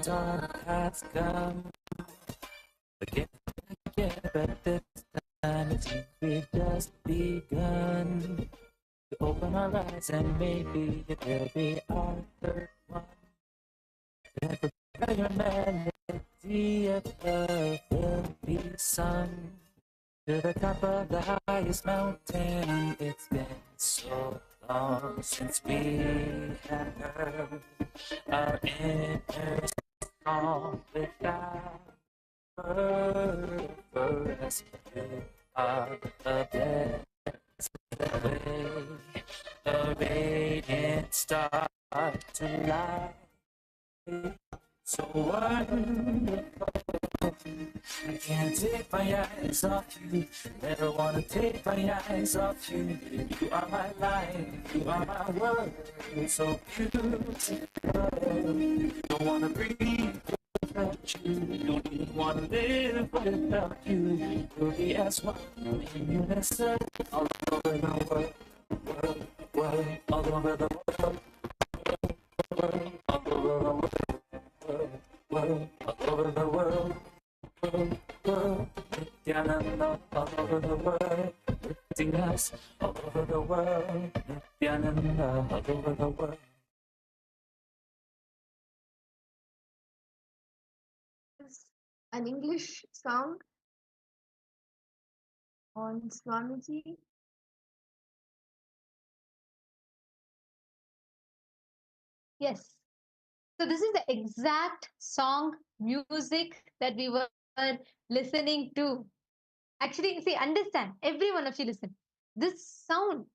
Dark has come again, but this time it seems we've just begun to open our eyes, and maybe it'll be our third one. And prepare your melody of love will be sung to the top of the highest mountain. It's been so long since we have heard our inner song without word for us. You are the best way, a radiant star to light. So wonderful, I can't take my eyes off you. Never wanna take my eyes off you. You are my life, you are my world. So beautiful, don't wanna breathe without you. Don't even wanna live without you. You'll be as one in unison all over the world, all over the world, all over the world. All over the world, Nithyananda, all over the world, lifting us all over the world, Nithyananda, all over the world. It's an English song on Swamiji. Yes. So this is the exact song music that we were listening to. Actually, see, understand, every one of you listen. This sound,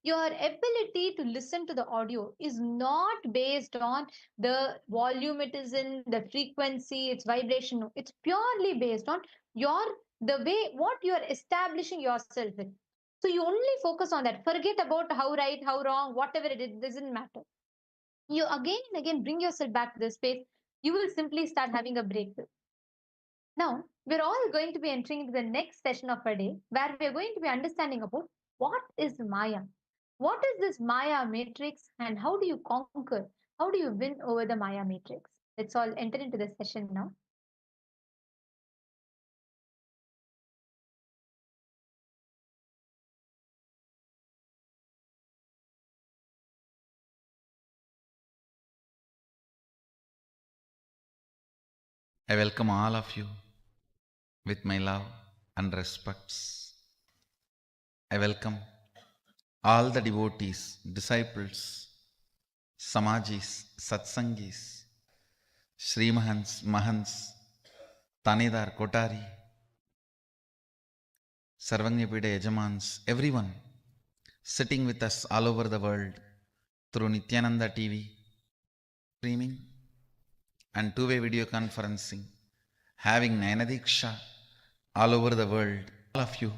your ability to listen to the audio is not based on the volume it is in, the frequency, its vibration. No, it's purely based on your the way what you are establishing yourself in. So you only focus on that. Forget about how right, how wrong, whatever it is, doesn't matter. You again and again bring yourself back to this space. You will simply start having a breakthrough. Now, we're all going to be entering into the next session of our day where we're going to be understanding about what is Maya. What is this Maya matrix and how do you conquer? How do you win over the Maya matrix? Let's all enter into the session now. I welcome all of you with my love and respects. I welcome all the devotees, disciples, Samajis, Satsangis, Srimahans, Mahans, Tanidar, Kotari, Sarvanyapida Yajamans, everyone sitting with us all over the world through Nithyananda TV, streaming and two-way video conferencing, having Nayanadiksha all over the world, all of you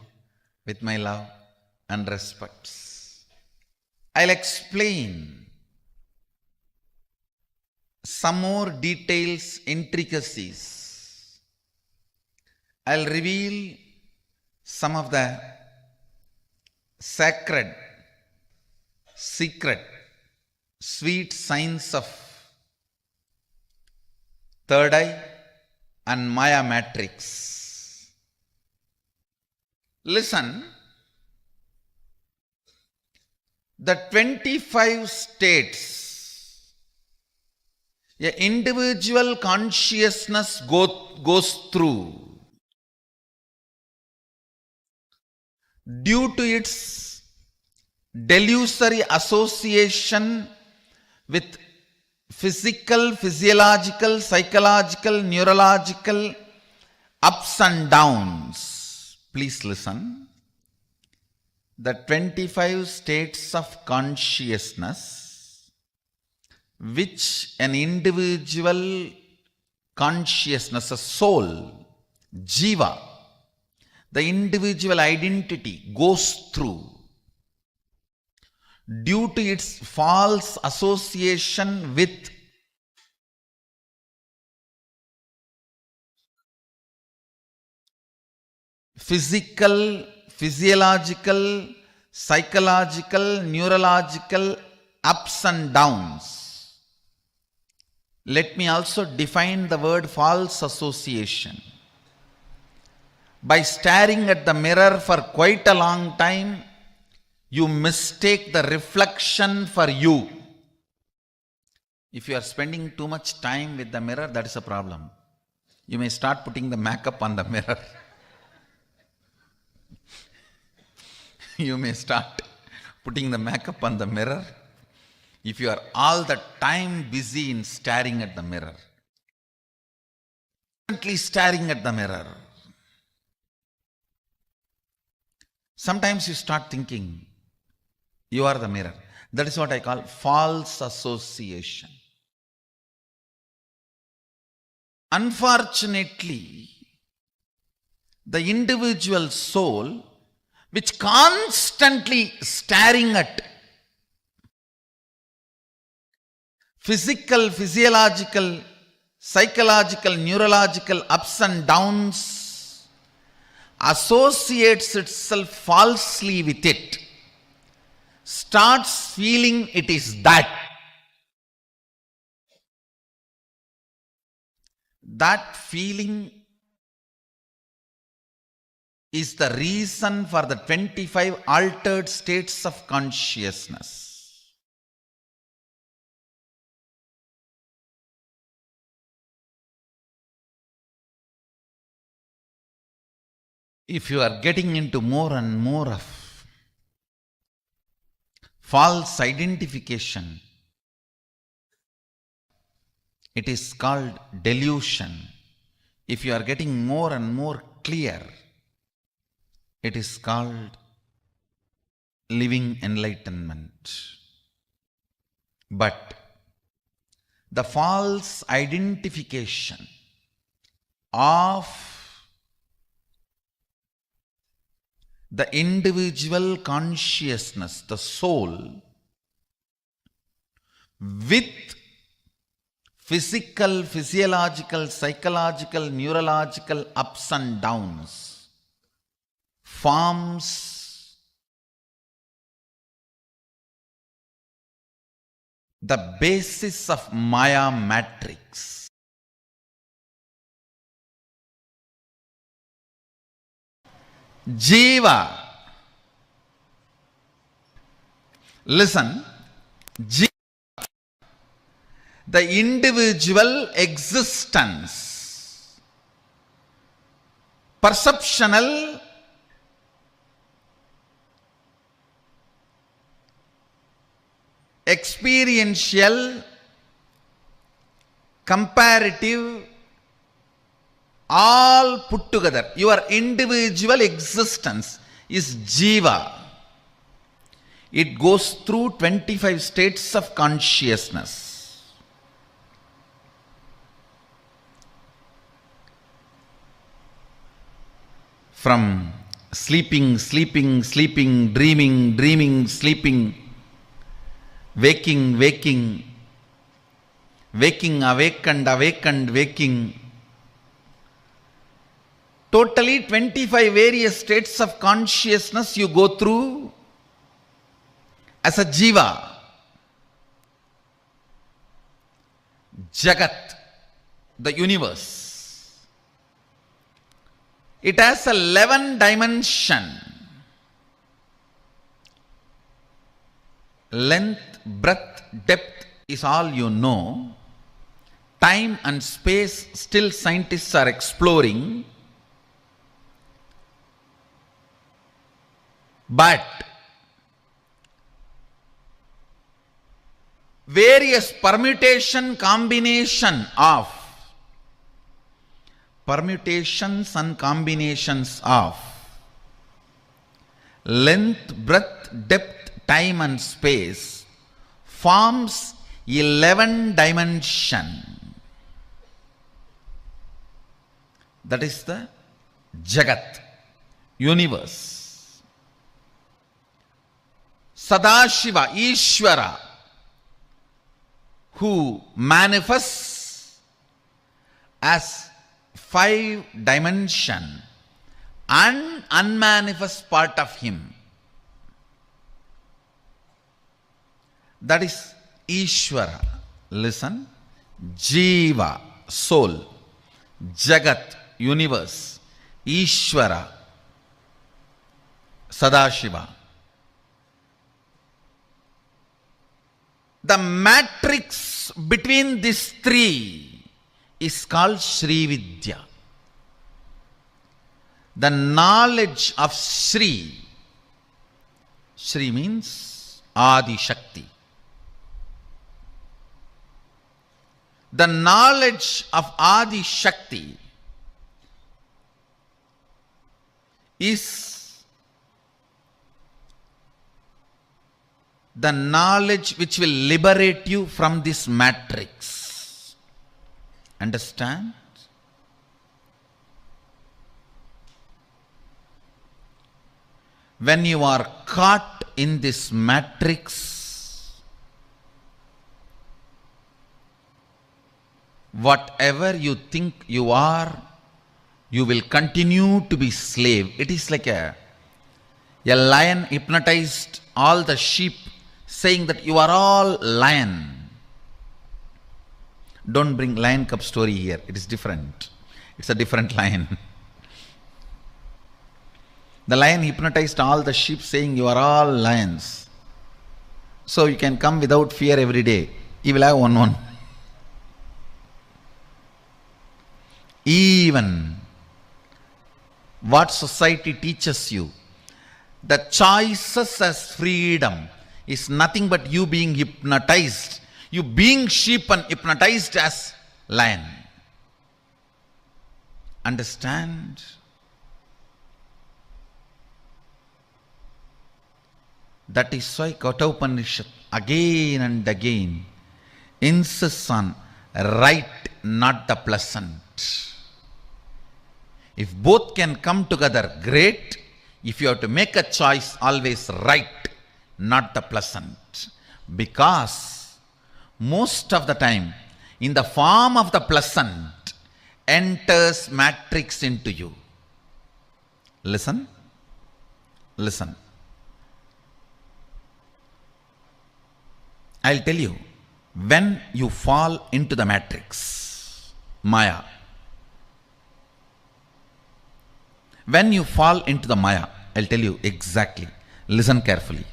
with my love and respects. I'll explain some more details, intricacies. I'll reveal some of the sacred, secret, sweet signs of third eye and Maya matrix. Listen, the 25 states an individual consciousness goes through due to its delusory association with physical, physiological, psychological, neurological ups and downs. Please listen. The 25 states of consciousness which an individual consciousness, a soul, jiva, the individual identity goes through due to its false association with physical, physiological, psychological, neurological ups and downs. Let me also define the word false association. By staring at the mirror for quite a long time, you mistake the reflection for you. If you are spending too much time with the mirror, that is a problem. You may start putting the makeup on the mirror. You may start putting the makeup on the mirror if you are all the time busy in staring at the mirror. Constantly staring at the mirror. Sometimes you start thinking, you are the mirror. That is what I call false association. Unfortunately, the individual soul, which constantly staring at physical, physiological, psychological, neurological ups and downs, associates itself falsely with it, starts feeling it is that. That feeling is the reason for the 25 altered states of consciousness. If you are getting into more and more of false identification, it is called delusion. If you are getting more and more clear, it is called living enlightenment. But the false identification of the individual consciousness, the soul, with physical, physiological, psychological, neurological ups and downs forms the basis of Maya matrix. Jiva. Listen. Jiva. The individual existence. Perceptional. Experiential. Comparative. All put together. Your individual existence is Jiva. It goes through 25 states of consciousness. From sleeping, sleeping, sleeping, dreaming, dreaming, sleeping, waking, waking, waking, awakened, awakened, waking. Totally 25 various states of consciousness you go through as a Jiva. Jagat, the universe. It has 11 dimension. Length, breadth, depth is all you know. Time and space still scientists are exploring. But various permutations and combinations of length, breadth, depth, time and space forms 11 dimension. That is the Jagat, universe. Sadashiva, Ishvara, who manifests as 5 dimension and unmanifest part of him. That is Ishvara. Listen. Jiva, soul. Jagat, universe. Ishvara, Sadashiva. The matrix between these three is called Sri Vidya. The knowledge of Sri. Sri means Adi Shakti. The knowledge of Adi Shakti is the knowledge which will liberate you from this matrix. Understand? When you are caught in this matrix, whatever you think you are, you will continue to be slave. It is like a lion hypnotized all the sheep, saying that you are all lion. Don't bring lion cub story here. It is different. It's a different lion. The lion hypnotized all the sheep, saying you are all lions. So you can come without fear every day. You will have one. Even what society teaches you, the choices as freedom is nothing but you being hypnotized. You being sheep and hypnotized as lion. Understand? That is why Kathopanishad again and again insists on right, not the pleasant. If both can come together, great. If you have to make a choice, always right, not the pleasant. Because most of the time, in the form of the pleasant, enters matrix into you. Listen. Listen. I'll tell you, when you fall into the matrix, Maya, When you fall into the Maya, I'll tell you exactly. Listen carefully.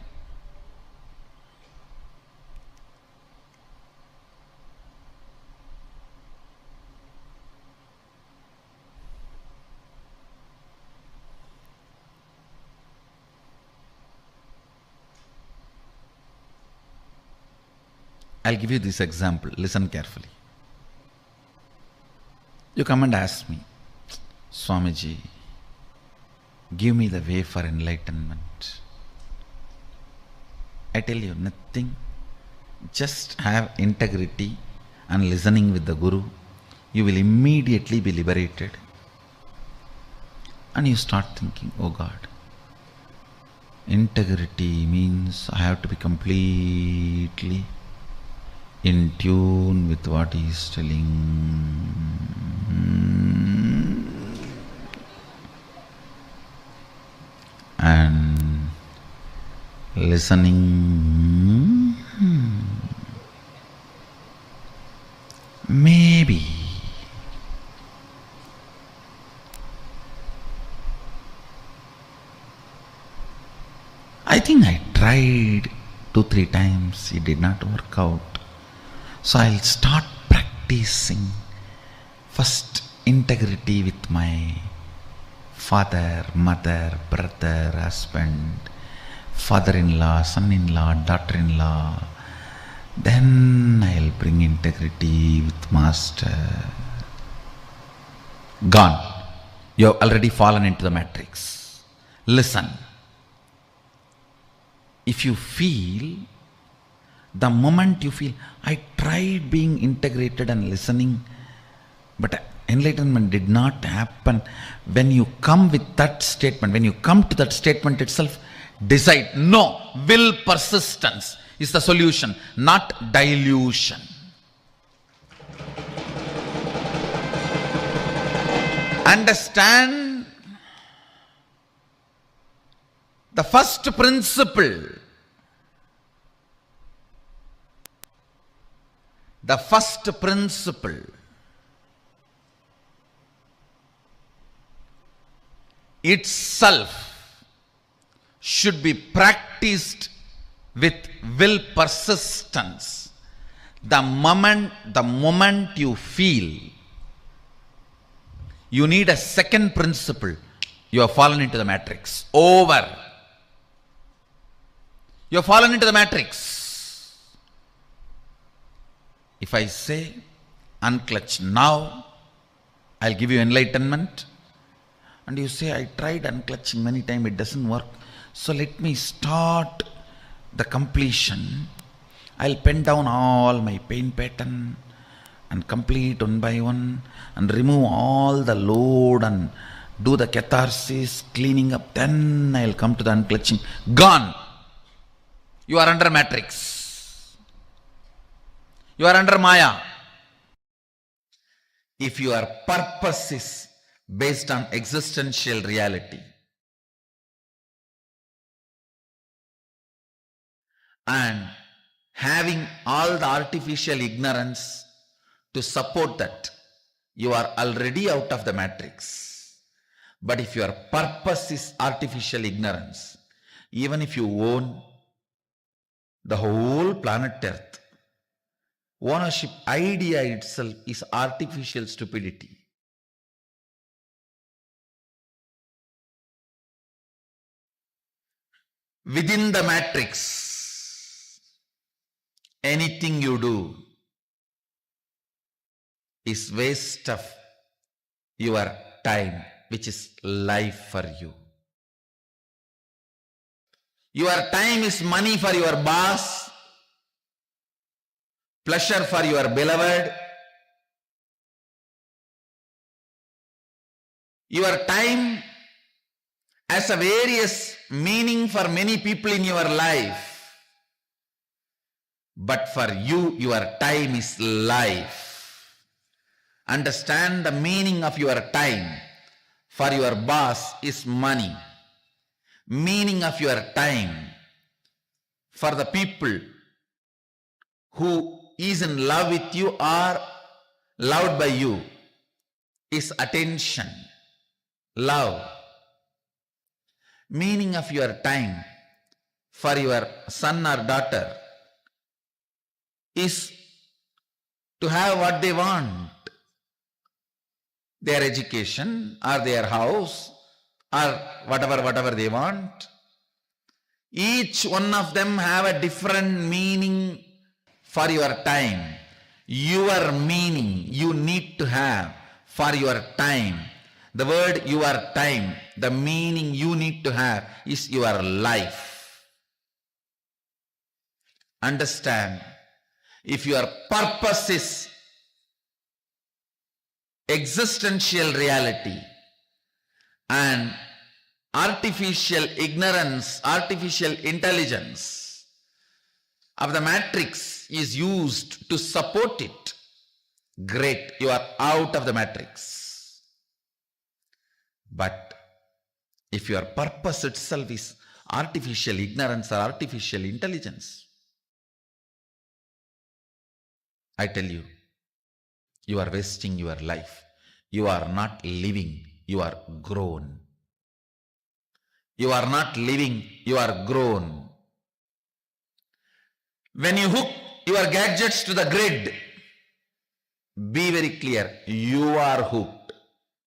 I'll give you this example. Listen carefully. You come and ask me, Swamiji, give me the way for enlightenment. I tell you nothing. Just have integrity and listening with the Guru. You will immediately be liberated. And you start thinking, oh God, integrity means I have to be completely in tune with what he is telling. And listening, maybe. I think I tried 2-3 times, it did not work out. So I'll start practicing first integrity with my father, mother, brother, husband, father-in-law, son-in-law, daughter-in-law. Then I'll bring integrity with master. Gone. You have already fallen into the matrix. Listen. If you feel, the moment you feel, I tried being integrated and listening, but enlightenment did not happen. When you come with that statement, when you come to that statement itself, decide, no, will persistence is the solution, not delusion. Understand the first principle. The first principle itself should be practiced with will persistence. The moment you feel you need a second principle, you have fallen into the matrix. Over. You have fallen into the matrix. If I say, unclutch now, I'll give you enlightenment. And you say, I tried unclutching many times, it doesn't work. So let me start the completion. I'll pen down all my pain pattern and complete one by one and remove all the load and do the catharsis, cleaning up. Then I'll come to the unclutching. Gone. You are under matrix. You are under Maya. If your purpose is based on existential reality and having all the artificial ignorance to support that, you are already out of the matrix. But if your purpose is artificial ignorance, even if you own the whole planet Earth, ownership idea itself is artificial stupidity. Within the matrix, anything you do is waste of your time, which is life for you. Your time is money for your boss, pleasure for your beloved. Your time has a various meaning for many people in your life. But for you, your time is life. Understand the meaning of your time. For your boss is money. Meaning of your time for the people who is in love with you or loved by you is attention, love, meaning of your time for your son or daughter is to have what they want, their education or their house or whatever they want. Each one of them have a different meaning for your time. Your meaning you need to have for your time. The word your time, the meaning you need to have is your life. Understand, if your purpose is existential reality and artificial ignorance, artificial intelligence of the matrix is used to support it, great, you are out of the matrix. But if your purpose itself is artificial ignorance or artificial intelligence, I tell you, you are wasting your life. You are not living, you are grown. You are not living, you are grown. When you hook your gadgets to the grid, be very clear, you are hooked,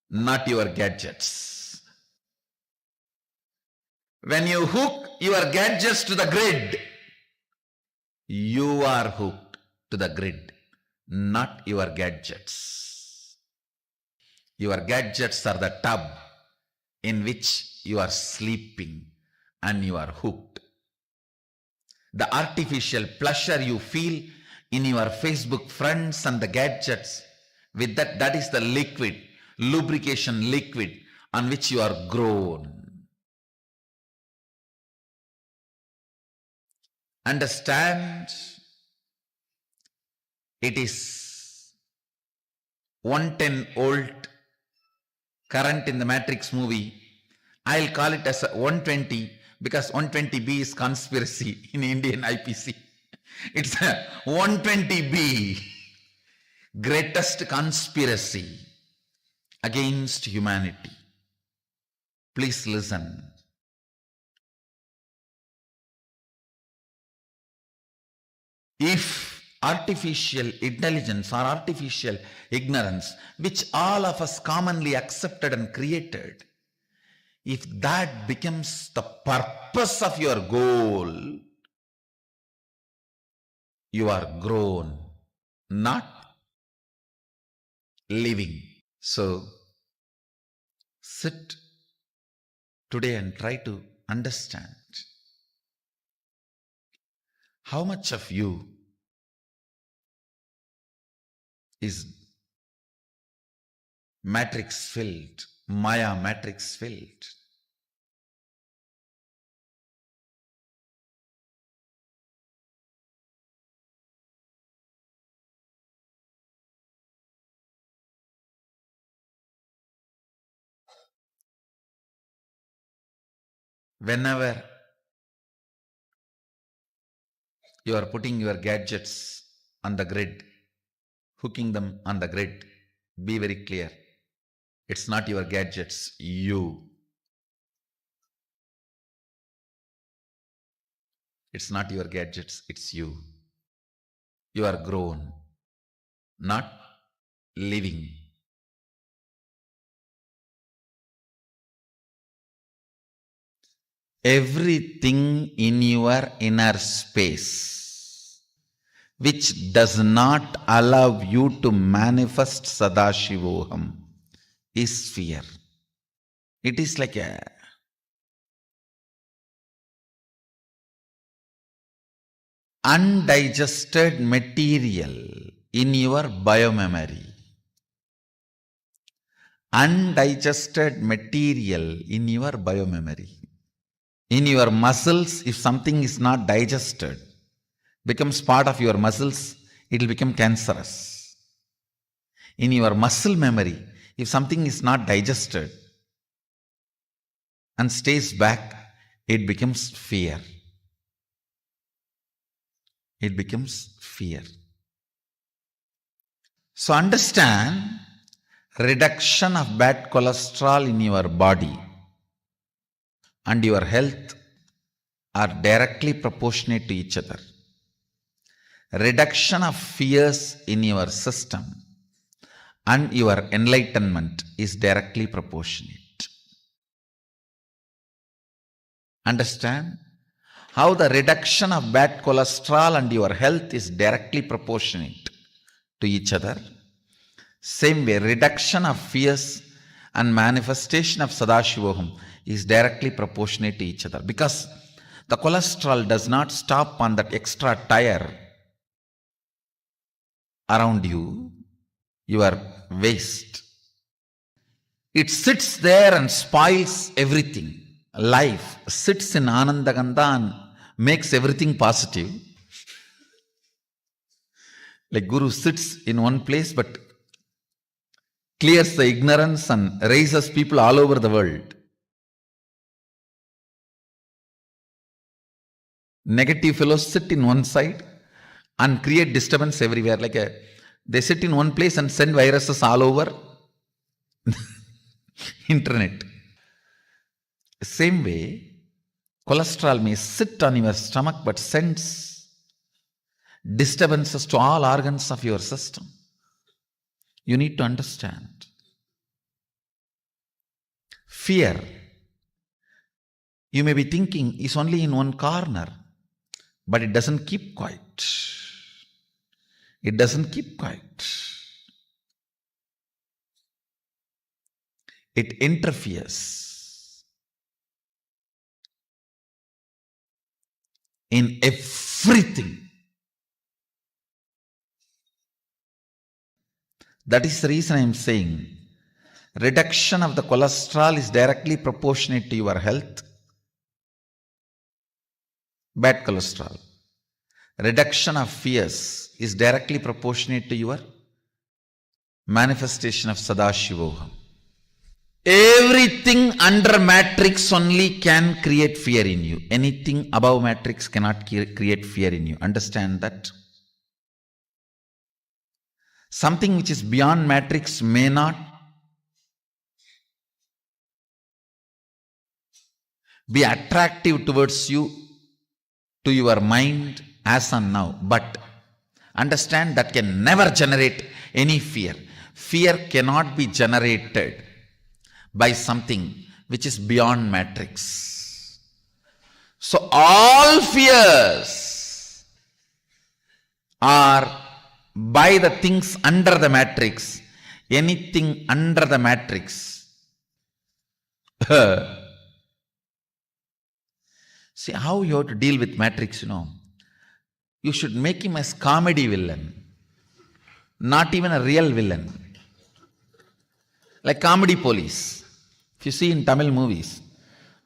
not your gadgets. When you hook your gadgets to the grid, you are hooked to the grid, not your gadgets. Your gadgets are the tub in which you are sleeping and you are hooked. The artificial pleasure you feel in your Facebook friends and the gadgets, with that is the liquid, lubrication liquid on which you are grown. Understand, it is 110 volt current in the Matrix movie. I'll call it as a 120 because 120B is conspiracy in Indian IPC. It's a 120B, greatest conspiracy against humanity. Please listen. If artificial intelligence or artificial ignorance, which all of us commonly accepted and created, if that becomes the purpose of your goal, you are grown, not living. So, sit today and try to understand how much of you is matrix filled, Maya matrix filled. Whenever you are putting your gadgets on the grid, hooking them on the grid, be very clear. It's not your gadgets, you. It's not your gadgets, it's you. You are grown, not living. Everything in your inner space which does not allow you to manifest Sadashivoham is fear. It is like a undigested material in your biomemory. Undigested material in your biomemory. In your muscles, if something is not digested, becomes part of your muscles, it will become cancerous. In your muscle memory, if something is not digested and stays back, it becomes fear. It becomes fear. So understand, reduction of bad cholesterol in your body and your health are directly proportionate to each other. Reduction of fears in your system and your enlightenment is directly proportionate. Understand how the reduction of bad cholesterol and your health is directly proportionate to each other. Same way, reduction of fears and manifestation of Sadashivoham is directly proportionate to each other, because the cholesterol does not stop on that extra tire around you, your waist. It sits there and spoils everything. Life sits in Anandagandha and makes everything positive. Like Guru sits in one place but clears the ignorance and raises people all over the world. Negative fellows sit in one side and create disturbance everywhere. They sit in one place and send viruses all over internet. Same way, cholesterol may sit on your stomach but sends disturbances to all organs of your system. You need to understand. Fear, you may be thinking, is only in one corner, but it doesn't keep quiet. It doesn't keep quiet. It interferes in everything. That is the reason I am saying reduction of the cholesterol is directly proportionate to your health. Bad cholesterol. Reduction of fears is directly proportionate to your manifestation of Sadashivoham. Everything under matrix only can create fear in you. Anything above matrix cannot create fear in you. Understand that? Something which is beyond matrix may not be attractive towards you, to your mind as on now. But understand that can never generate any fear. Fear cannot be generated by something which is beyond matrix. So all fears are by the things under the matrix. Anything under the matrix. See how you have to deal with matrix, You should make him as comedy villain, not even a real villain. Like comedy police. If you see in Tamil movies,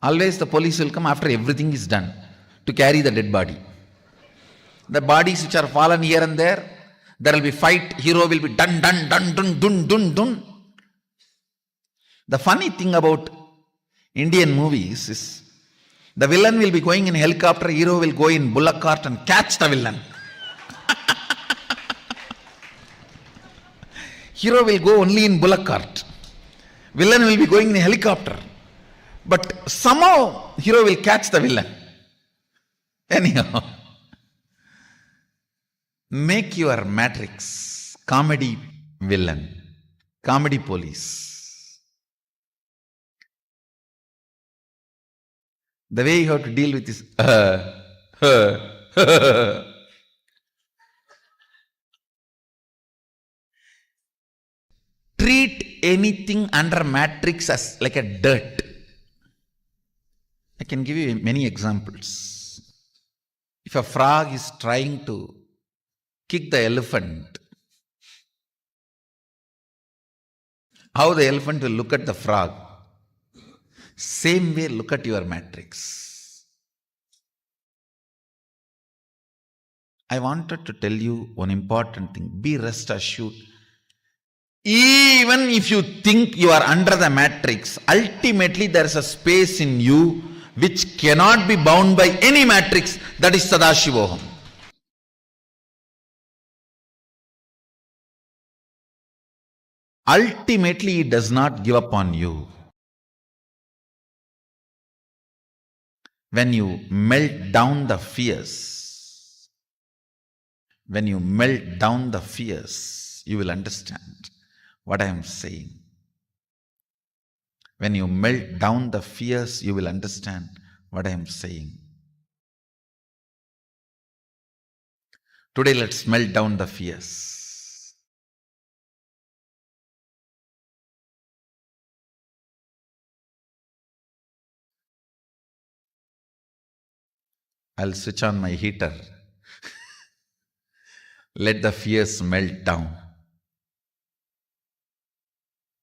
always the police will come after everything is done to carry the dead body. The bodies which are fallen here and there will be fight, hero will be dun dun dun dun dun dun dun. The funny thing about Indian movies is the villain will be going in helicopter, hero will go in bullock cart and catch the villain. Hero will go only in bullock cart. Villain will be going in helicopter. But somehow hero will catch the villain. Anyhow, make your matrix comedy villain, comedy police. The way you have to deal with this, treat anything under matrix as like a dirt. I can give you many examples. If a frog is trying to kick the elephant, how the elephant will look at the frog? Same way, look at your matrix. I wanted to tell you one important thing. Be rest assured. Even if you think you are under the matrix, ultimately there is a space in you which cannot be bound by any matrix. That is Sadashivoham. Ultimately, it does not give up on you. When you melt down the fears, you will understand what I am saying. When you melt down the fears, you will understand what I am saying. Today, let's melt down the fears. I'll switch on my heater. Let the fears melt down.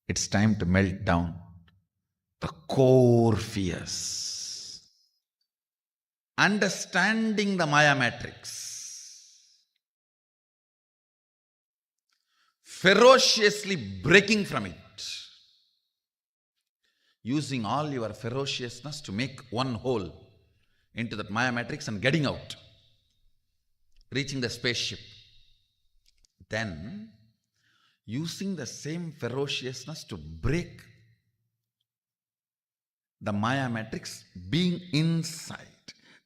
It's time to melt down the core fears. Understanding the Maya matrix. Ferociously breaking from it. Using all your ferociousness to make one hole into that Maya matrix and getting out. Reaching the spaceship. Then, using the same ferociousness to break the Maya matrix, being inside.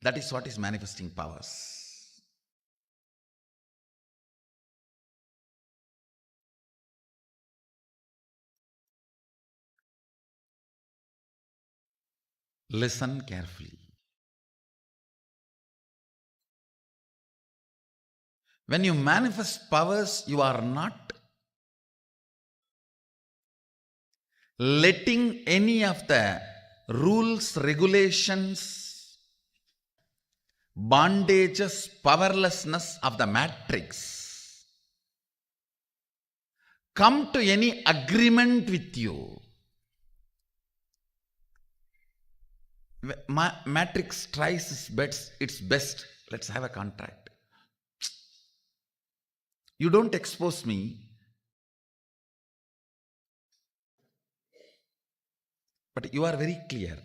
That is what is manifesting powers. Listen carefully. When you manifest powers, you are not letting any of the rules, regulations, bondages, powerlessness of the matrix come to any agreement with you. Matrix tries its best. Let's have a contract. You don't expose me, but you are very clear.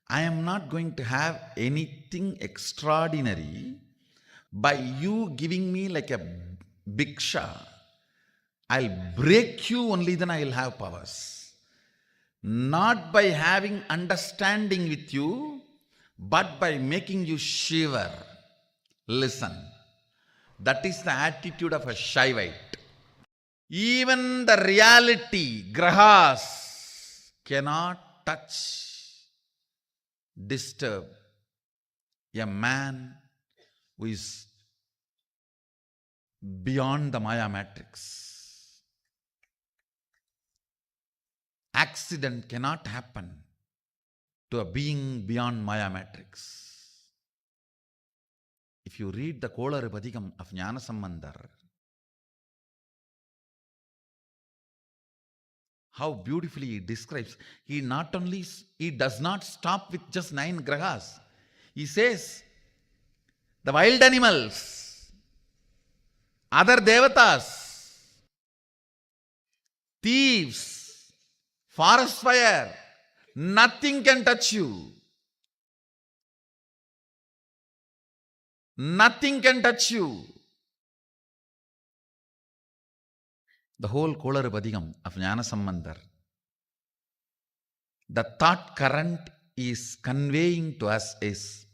I am not going to have anything extraordinary by you giving me like a bhiksha. I'll break you, only then I will have powers. Not by having understanding with you, but by making you shiver. Listen, that is the attitude of a Shaivite. Even the reality, grahas, cannot touch, disturb a man who is beyond the Maya matrix. Accident cannot happen to a being beyond Maya matrix. If you read the Kolar Padikam of Jnana Sambandhar, how beautifully he describes, he does not stop with just 9 grahas. He says, the wild animals, other devatas, thieves, forest fire, nothing can touch you. Nothing can touch you. The whole Kolar Padikam of Jnana Sambandhar, the thought current is conveying to us is,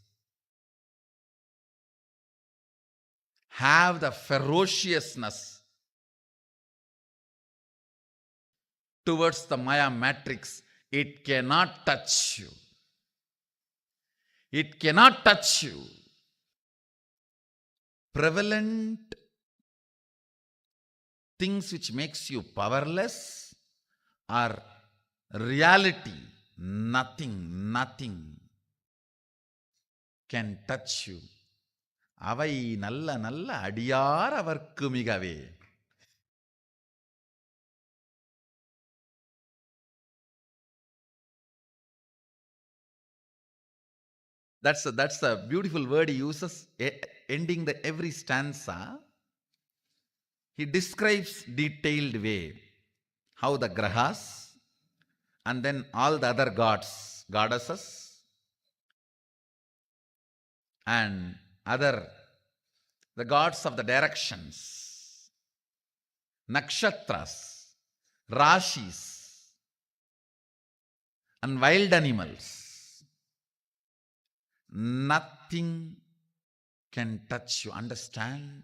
have the ferociousness towards the Maya matrix. It cannot touch you. It cannot touch you. Prevalent things which makes you powerless are reality. Nothing can touch you. Avai nalla adiyar avarkku migave. That's the beautiful word he uses, ending every stanza. He describes detailed way how the grahas and then all the other gods, goddesses, and the gods of the directions, nakshatras, rashis, and wild animals, nothing can touch you. Understand?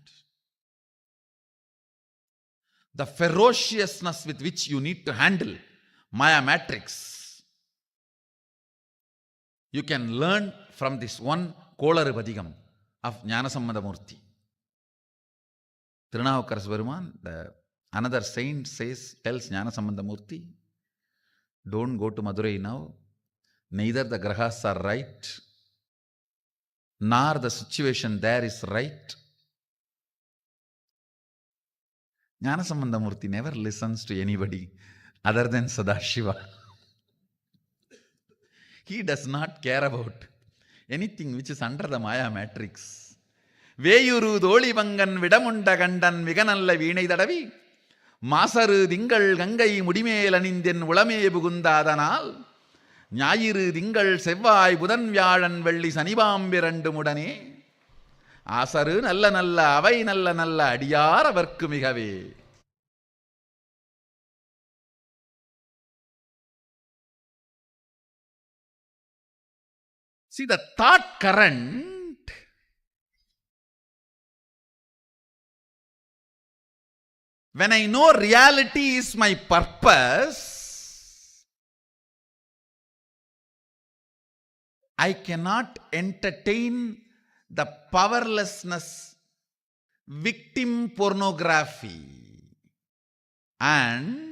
The ferociousness with which you need to handle Maya matrix, you can learn from this one Kolaru Padigam of Jnanasambandha Murti. Tirunavukkaras Peruman, another saint tells Jnanasambandha Murti, don't go to Madurai now. Neither the grahas are right, nor the situation there is right. Jnanasambandha Murti never listens to anybody other than Sadashiva. He does not care about anything which is under the Maya matrix. Veyuru Dolibangan Vidamunda Gandan Viganalla Vinay Dadavi Masaru Dingal Gangai Mudimelanindian Ulame Bugundadanal Nyayiru Dingal Sevai Budan Vyalan Velli Sanibambirandu Mudane Asaru Nalla Nalla Avai Nalla Nalla Adiyara Varkumigave. See, the thought current when I know reality is my purpose, I cannot entertain the powerlessness, victim pornography, and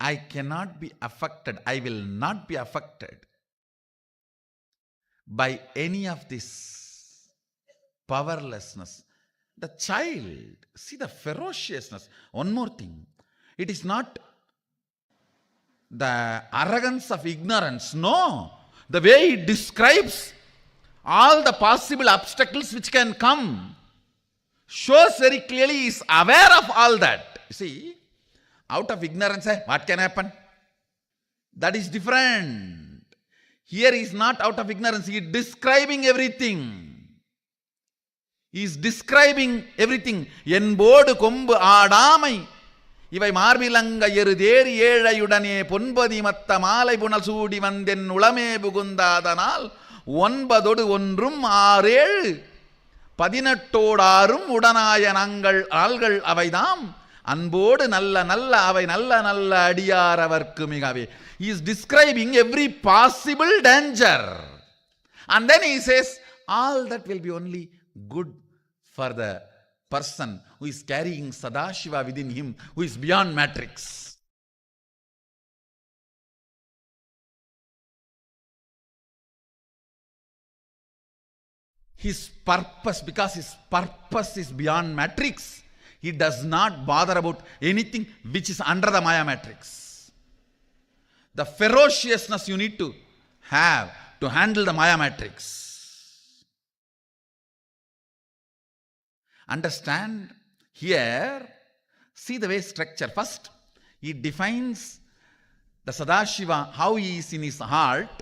I cannot be affected, I will not be affected by any of this powerlessness. The child, see the ferociousness. One more thing, it is not the arrogance of ignorance. No, the way it describes all the possible obstacles which can come shows very clearly he is aware of all that. See, out of ignorance, what can happen? That is different. Here he is not out of ignorance, he is describing everything. He is describing everything. Enbodu kombu aadamai இவை மார்பிலங்க எருதேறி ஏழையுடனே பொன்பதி மத்த மாலை புனல் சூடி வந்தென் உளமே புகுந்தாதனால் 9 ஒன்றும் 6 18 உடனாய நாங்கள் ஆள்கள் அவைதாம் அன்போடு நல்ல நல்ல அவை நல்ல நல்ல அடியார் அவர்க்கு மிகவே. He is describing every possible danger. And then he says, all that will be only good for the person who is carrying Sadashiva within him, who is beyond matrix. His purpose, because his purpose is beyond matrix, he does not bother about anything which is under the Maya matrix. The ferociousness you need to have to handle the Maya matrix. Understand here, see the way structure. First, he defines the Sadashiva, how he is in his heart.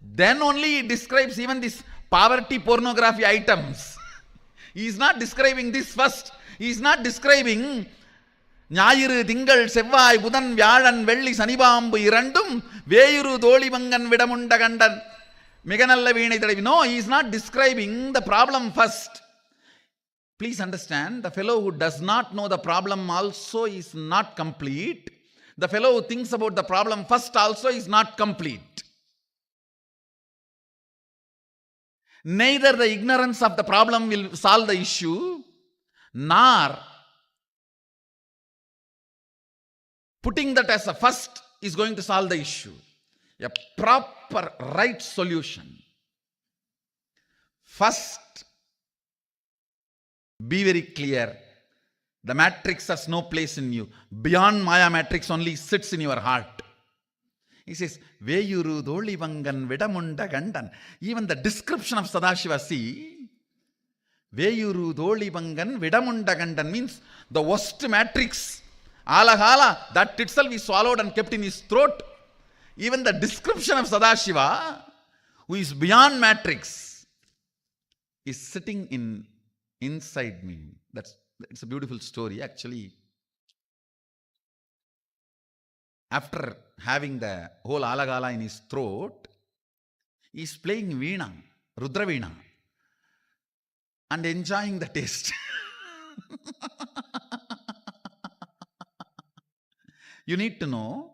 Then only he describes even this poverty pornography items. He is not describing this first. He is not describing ஞாயிறு திங்கள் செவ்வாய் புதன் வியாழன் வெள்ளி சனிபாம்பு இரண்டும் வேயுரு தோழிபங்கன் விடமுண்ட கண்டன் மிக நல்ல வீணை தடவி. No, he is not describing the problem first. Please understand, the fellow who does not know the problem also is not complete. The fellow who thinks about the problem first also is not complete. Neither the ignorance of the problem will solve the issue, nor putting that as a first is going to solve the issue. A proper right solution. First, be very clear. The matrix has no place in you. Beyond Maya matrix only sits in your heart. He says, Veyuru Dolivangan Vidamunda Gandan. Even the description of Sadashiva, see, Veyuru Dolivangan Vidamunda Gandan means the worst matrix. Alahala, that itself is swallowed and kept in his throat. Even the description of Sadashiva, who is beyond matrix, is sitting inside me. It's a beautiful story. Actually, after having the whole alagala in his throat, is playing veena, Rudra Veena, and enjoying the taste. You need to know,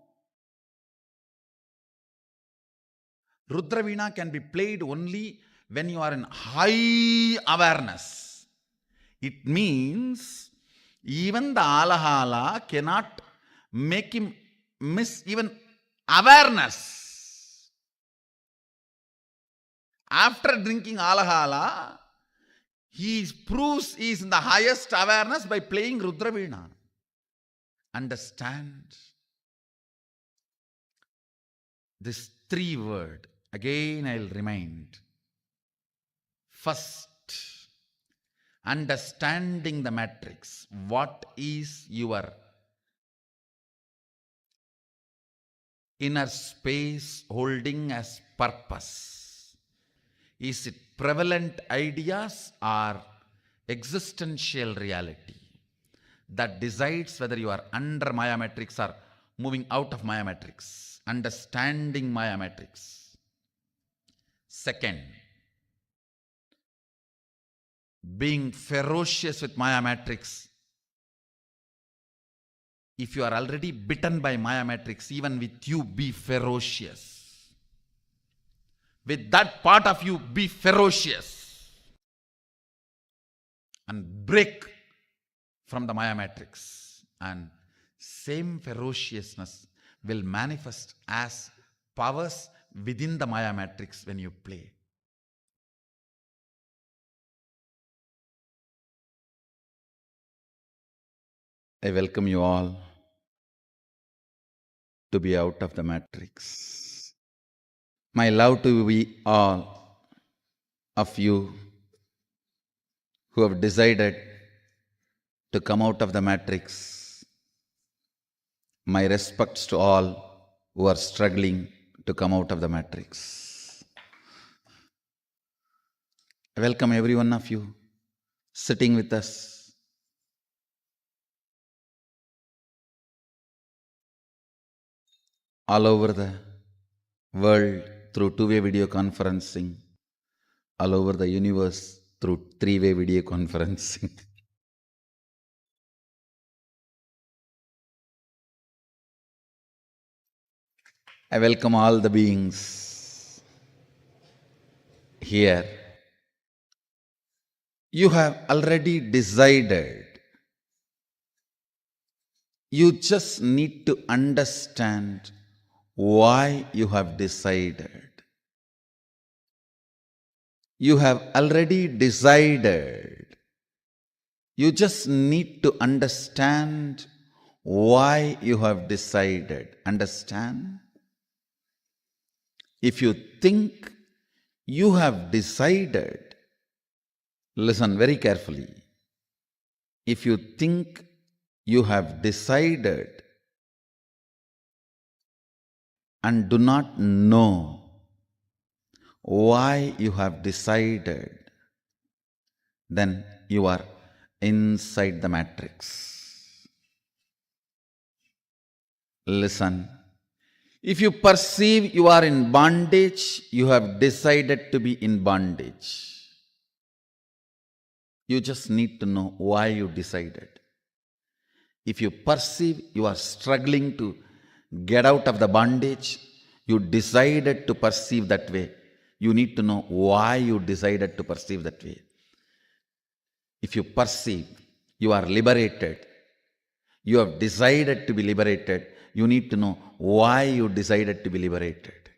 Rudra Veena can be played only when you are in high awareness. It means even the alahala cannot make him miss even awareness. After drinking alahala, he proves he is in the highest awareness by playing Rudra Veena. Understand this 3 word. Again, I'll remind. First, understanding the matrix. What is your inner space holding as purpose? Is it prevalent ideas or existential reality that decides whether you are under Maya matrix or moving out of Maya matrix? Understanding Maya matrix. Second, being ferocious with Maya matrix. If you are already bitten by Maya matrix, even with you, be ferocious. With that part of you, be ferocious. And break from the Maya matrix. And same ferociousness will manifest as powers within the Maya matrix when you play. I welcome you all to be out of the matrix. My love to we all of you who have decided to come out of the matrix. My respects to all who are struggling to come out of the matrix. I welcome every one of you sitting with us. All over the world through 2-way video conferencing, all over the universe through 3-way video conferencing. I welcome all the beings here. You have already decided. You just need to understand why you have decided. You have already decided. You just need to understand why you have decided. Understand? If you think you have decided, listen very carefully. If you think you have decided and do not know why you have decided, then you are inside the matrix. Listen. If you perceive you are in bondage, you have decided to be in bondage. You just need to know why you decided. If you perceive you are struggling to get out of the bondage, you decided to perceive that way. You need to know why you decided to perceive that way. If you perceive you are liberated, you have decided to be liberated, you need to know why you decided to be liberated.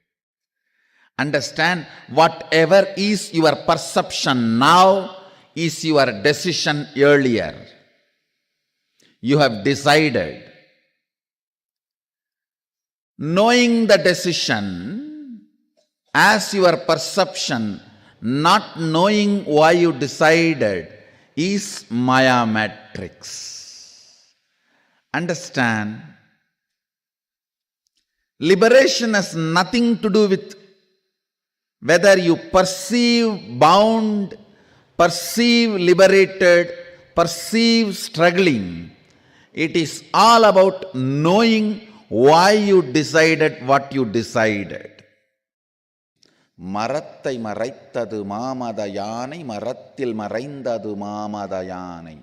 Understand, whatever is your perception now is your decision earlier. You have decided. Knowing the decision as your perception, not knowing why you decided, is Maya matrix. Understand? Liberation has nothing to do with whether you perceive bound, perceive liberated, perceive struggling. It is all about knowing why you decided what you decided. மரத்தை மறைத்தது மாமத யானை, மரத்தில் மறைந்தது மாமத யானை.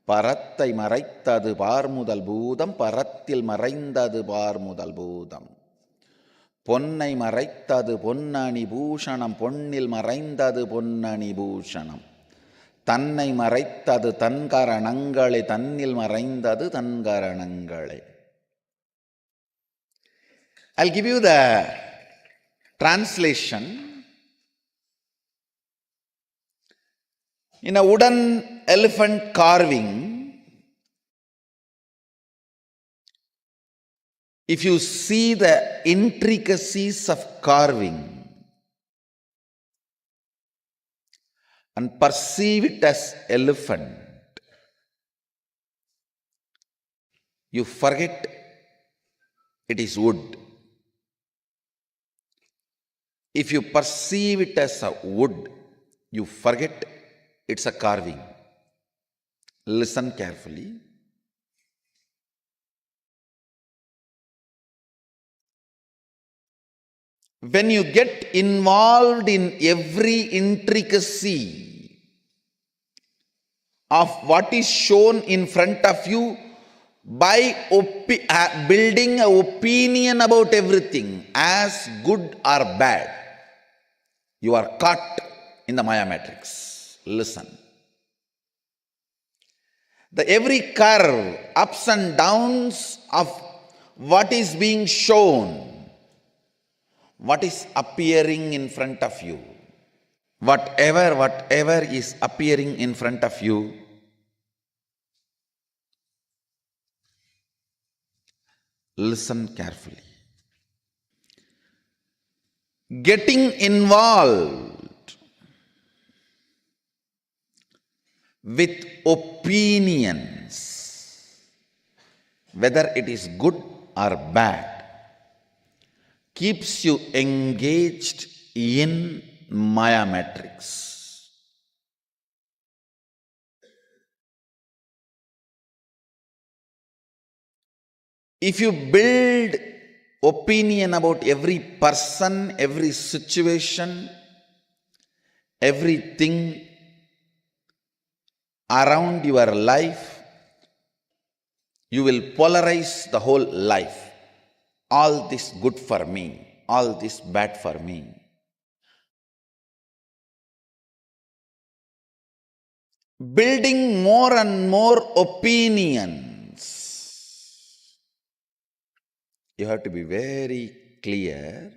பரத்தை மறைத்தது பார்முதல் பூதம், பரத்தில் மறைந்தது பார்முதல் பூதம். பொன்னை மறைத்தது பொன்னணி பூஷணம், பொன்னில் மறைந்தது பொன்னணி பூஷணம். தன்னை மறைத்தது தன்கரணங்களே, தன்னில் மறைந்தது தன்கரணங்களே. I'll give you the translation. In a wooden elephant carving, if you see the intricacies of carving and perceive it as elephant, you forget it is wood. If you perceive it as a wood, you forget it's a carving. Listen carefully. When you get involved in every intricacy of what is shown in front of you by building an opinion about everything as good or bad, you are caught in the Maya matrix. Listen. The every curve, ups and downs of what is being shown, what is appearing in front of you, whatever is appearing in front of you, listen carefully. Getting involved with opinions, whether it is good or bad, keeps you engaged in Maya matrix. If you build opinion about every person, every situation, everything around your life, you will polarize the whole life. All this good for me, all this bad for me. Building more and more opinions. You have to be very clear.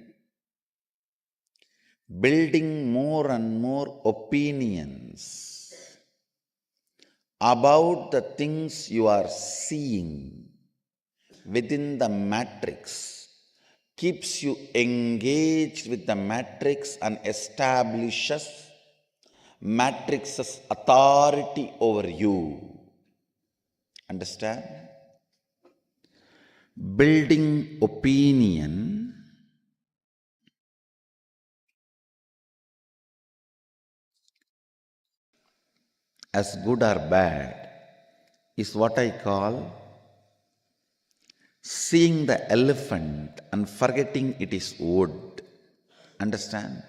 Building more and more opinions about the things you are seeing within the matrix keeps you engaged with the matrix and establishes matrix's authority over you. Understand? Building opinion as good or bad is what I call seeing the elephant and forgetting it is wood. Understand?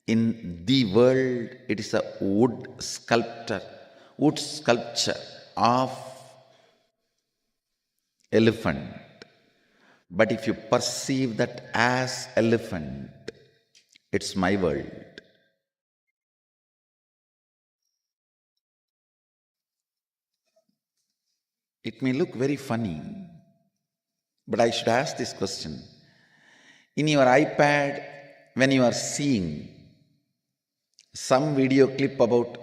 In the world, it is a wood sculpture of elephant. But if you perceive that as elephant, it's my world. It may look very funny, but I should ask this question. In your iPad, when you are seeing some video clip about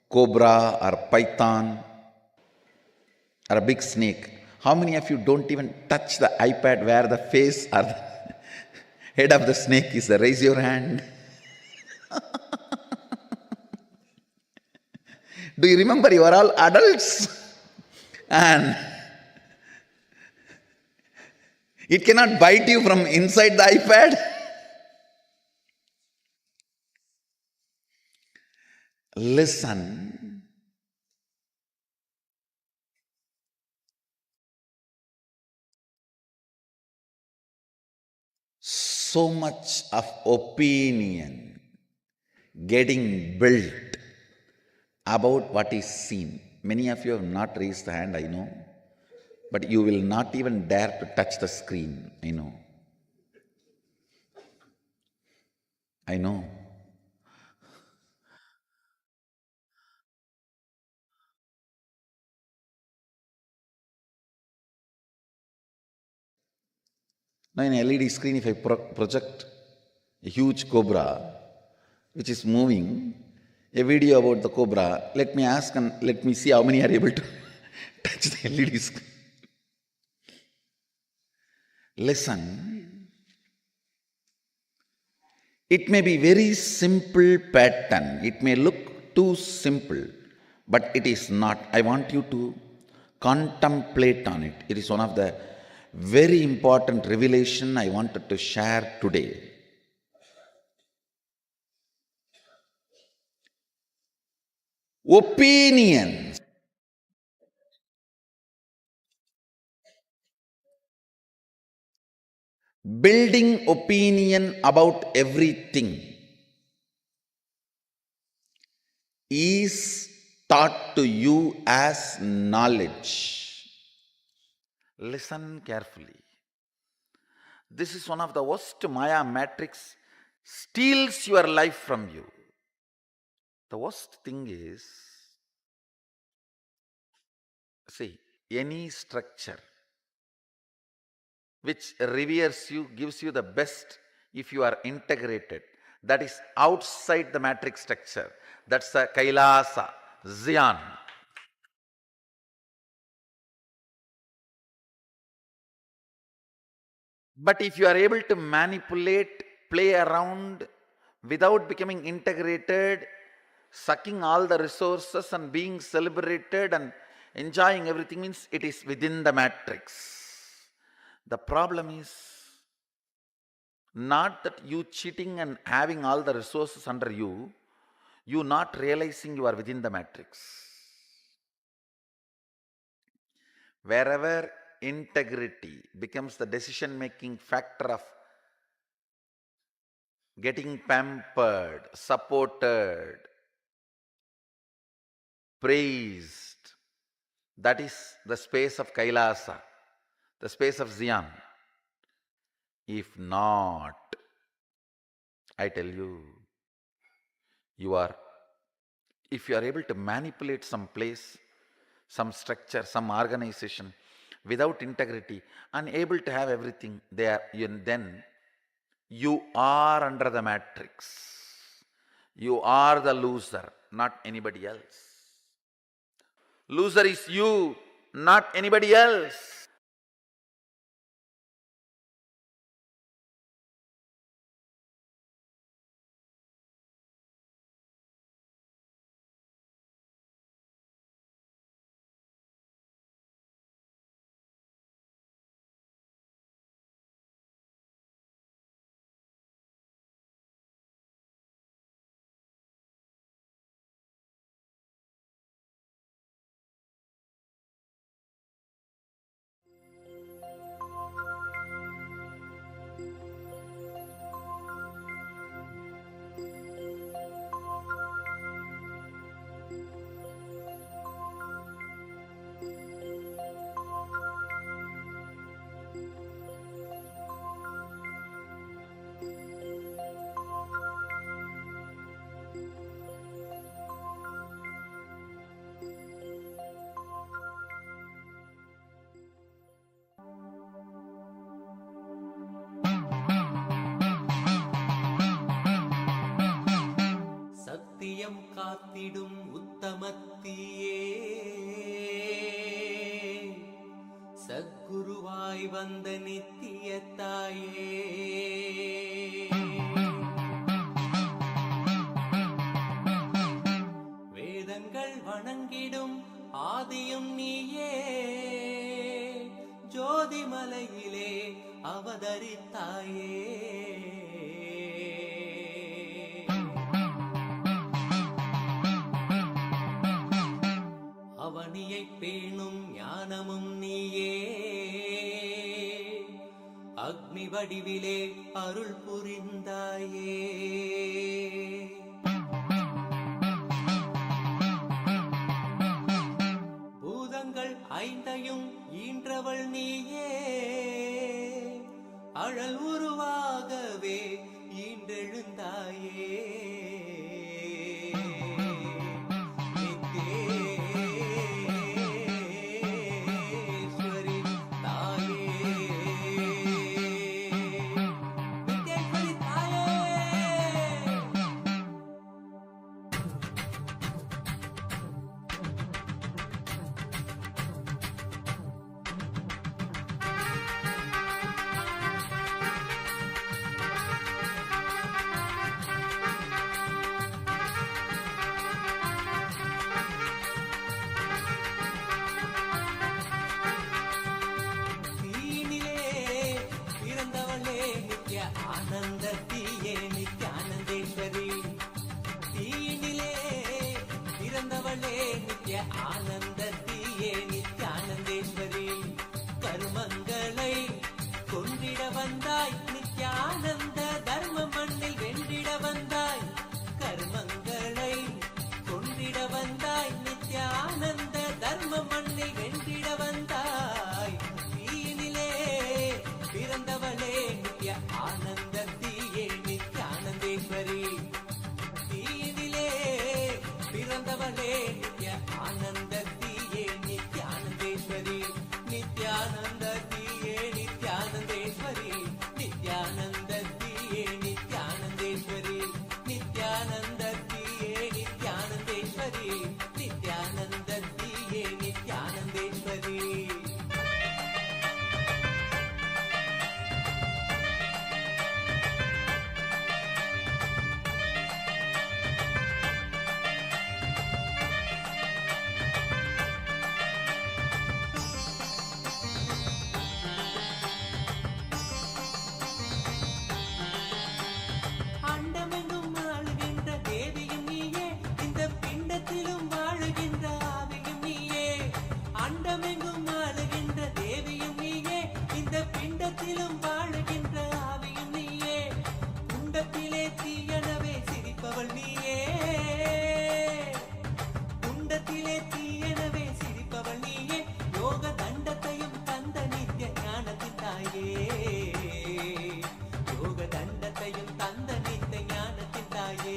cobra or python or a big snake, how many of you don't even touch the iPad where the face or the head of the snake is? Raise your hand. Do you remember you are all adults? And it cannot bite you from inside the iPad. Listen. so much of opinion getting built about what is seen. Many of you have not raised the hand, I know, but you will not even dare to touch the screen, I know. I know. Now in LED screen, if I project a huge cobra which is moving, a video about the cobra, let me ask and let me see how many are able to touch the LED screen. Listen, it may be very simple pattern, it may look too simple, but it is not. I want you to contemplate on it. It is one of the very important revelation I wanted to share today. Opinions, building opinion about everything is taught to you as knowledge. Listen carefully. This is one of the worst Maya matrix, steals your life from you. The worst thing is, see, any structure which reveres you, gives you the best if you are integrated, that is outside the matrix structure. That's the KAILASA, Zion. But if you are able to manipulate, play around without becoming integrated, sucking all the resources and being celebrated and enjoying everything, means it is within the matrix. The problem is not that you cheating and having all the resources under you, you not realizing you are within the matrix. Wherever integrity becomes the decision-making factor of getting pampered, supported, praised, that is the space of KAILASA, the space of Zion. If not, I tell you, if you are able to manipulate some place, some structure, some organization without integrity, unable to have everything there, then you are under the matrix. You are the loser, not anybody else. Loser is you, not anybody else. சத்தியம் காத்திடும் உத்தமத்தியே சத்குருவாய் வந்த நித்திய தாயே வேதங்கள் வணங்கிடும் ஆதியும் நீயே ஜோதிமலையிலே அவதரித்தாயே அவனியை பேணும் ஞானமும் நீயே அக்னி வடிவிலே அருள் புரிந்தாயே. பூதங்கள் ஐந்தையும் ஈன்றவள் நீயே, அழல் உருவாகவே ஈன்றெழுந்தாயே. ஆனந்தத்தியே நித்யானந்தேஸ்வரி, தீனிலே பிறந்தவளே நித்ய ஆனந்தத்தியே நித்யானந்தேஸ்வரி, கர்மங்களை கொன்றிட வந்தாய் நித்யானந்த தர்ம மண்ணில் வென்றிட வந்தாய், கர்மங்களை கொன்றிட வந்தாய் நித்யானந்த தர்ம மண்ணில் வென்றிட வந்தாய், தீனிலே பிறந்தவளே நித்ய ஆனந்தத்தியே நித்யானந்தேஸ்வரி, தீனிலே பிறந்தவளே நித்ய ஆனந்தத்தியே நித்யானந்தேஸ்வரி, நித்யானந்தத்தியே நித்யானந்தேஸ்வரி, நித்யானந்தத்தியே நித்யானந்தேஸ்வரி, நித்யானந்தத்தியே நித்யானந்தேஸ்வரி, நித்யானந்தத்தியே நித்யானந்தேஸ்வரி. அண்டமெங்கும் ஆளுகின்ற தேவியும் நீயே, இந்த பிண்டத்திலும் வாழுகின்ற ஆவியும் நீயே, அண்டமெங்கும் ஆளுகின்ற தேவியும் நீயே, இந்த பிண்டத்திலும் வாழுகின்ற ஆவியும் நீயே, குண்டத்திலே தீயனவே சிரிப்பவள் நீயே, குண்டத்திலே தீயனவே சிரிப்பவள் நீயே, யோக தண்டத்தையும் தந்த நித்ய ஞானத்தின் தாயே, யோக தண்டத்தையும் தந்த நித்ய ஞானத்தின் தாயே.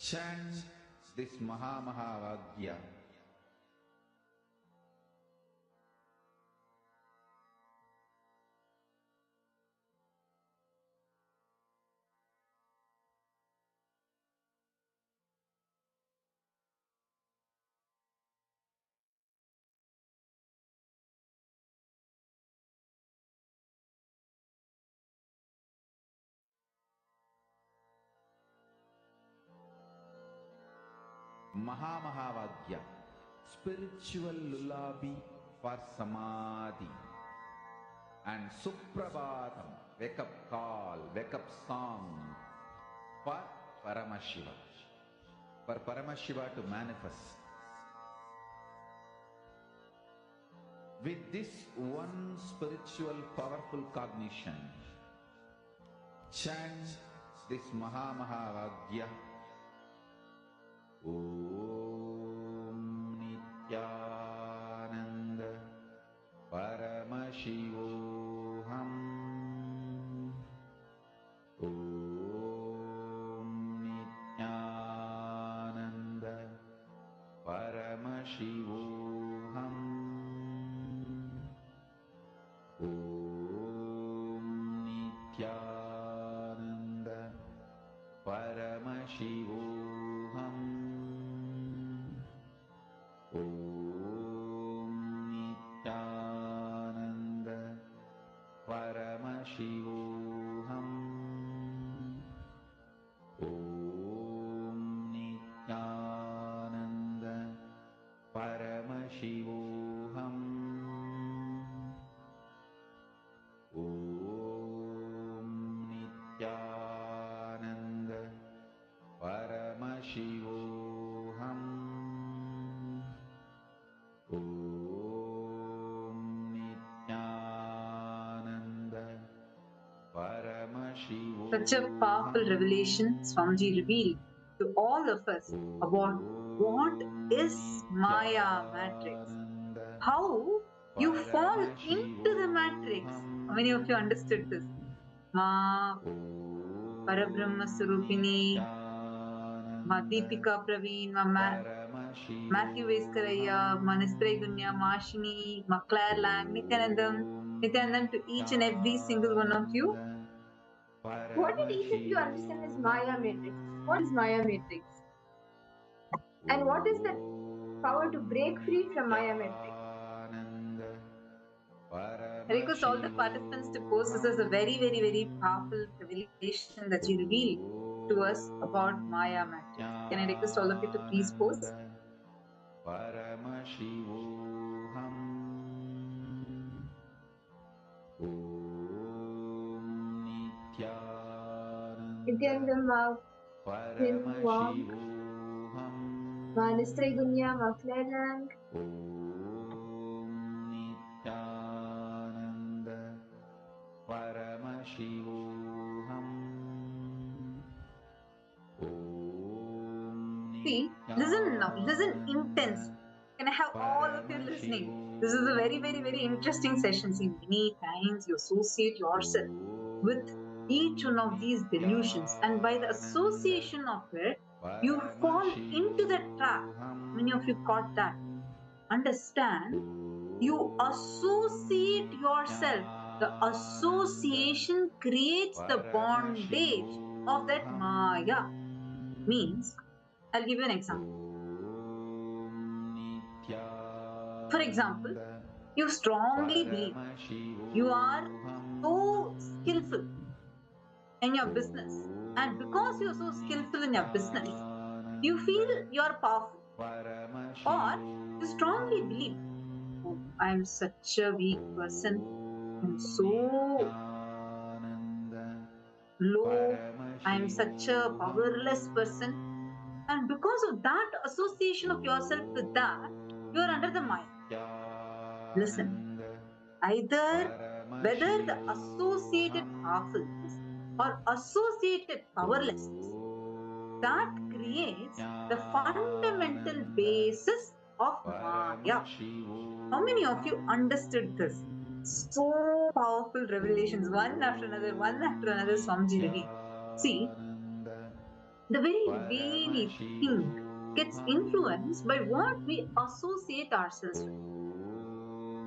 Chant this Mahavagya. Mahavagya, spiritual lullaby for Samadhi, and Suprabhatam, wake up call, wake up song for Paramashiva, for Paramashiva to manifest. With this one spiritual powerful cognition, chant this Mahavagya. Om Nithyananda Paramashivoham. Om Such a powerful revelation Swamiji revealed to all of us about what is Maya matrix, how you fall into the matrix. How many of you understood this? Ma Parabrahma Sarupini, Ma Deepika Praveen, Ma Matthew Veskaraya, Ma Nistre Gunya, Ma Ashini, Ma Claire Lang, Nithyanandam to each and every single one of you. What did each of you understand as Maya matrix? What is Maya matrix? And what is the power to break free from Maya matrix? I request all the participants to post. This is a very, very, very powerful revelation that you revealed to us about Maya matrix. Can I request all of you to please post? Nithyananda Ma Hin Wang, Ma Nistre Gunya, Ma Claire Lang. See, listen now, listen intense. Can I have all of you listening? This is a very, very, very interesting session. See, many times you associate yourself with each one of these delusions, and by the association of it, you fall into the trap. Many of you caught that. Understand, you associate yourself. The association creates the bondage of that Maya. Means, I'll give you an example. For example, you strongly believe you are so skillful in your business, and because you're so skillful in your business, you feel you're powerful, or you strongly believe, oh, I'm such a weak person, I'm so low, I'm such a powerless person, and because of that association of yourself with that, you're under the Maya. Listen, either whether the associated powerfulness or associated powerlessness, that creates the fundamental basis of Maya. How many of you understood this? So powerful revelations, one after another, Swamiji revealed. See, the very way we think gets influenced by what we associate ourselves with.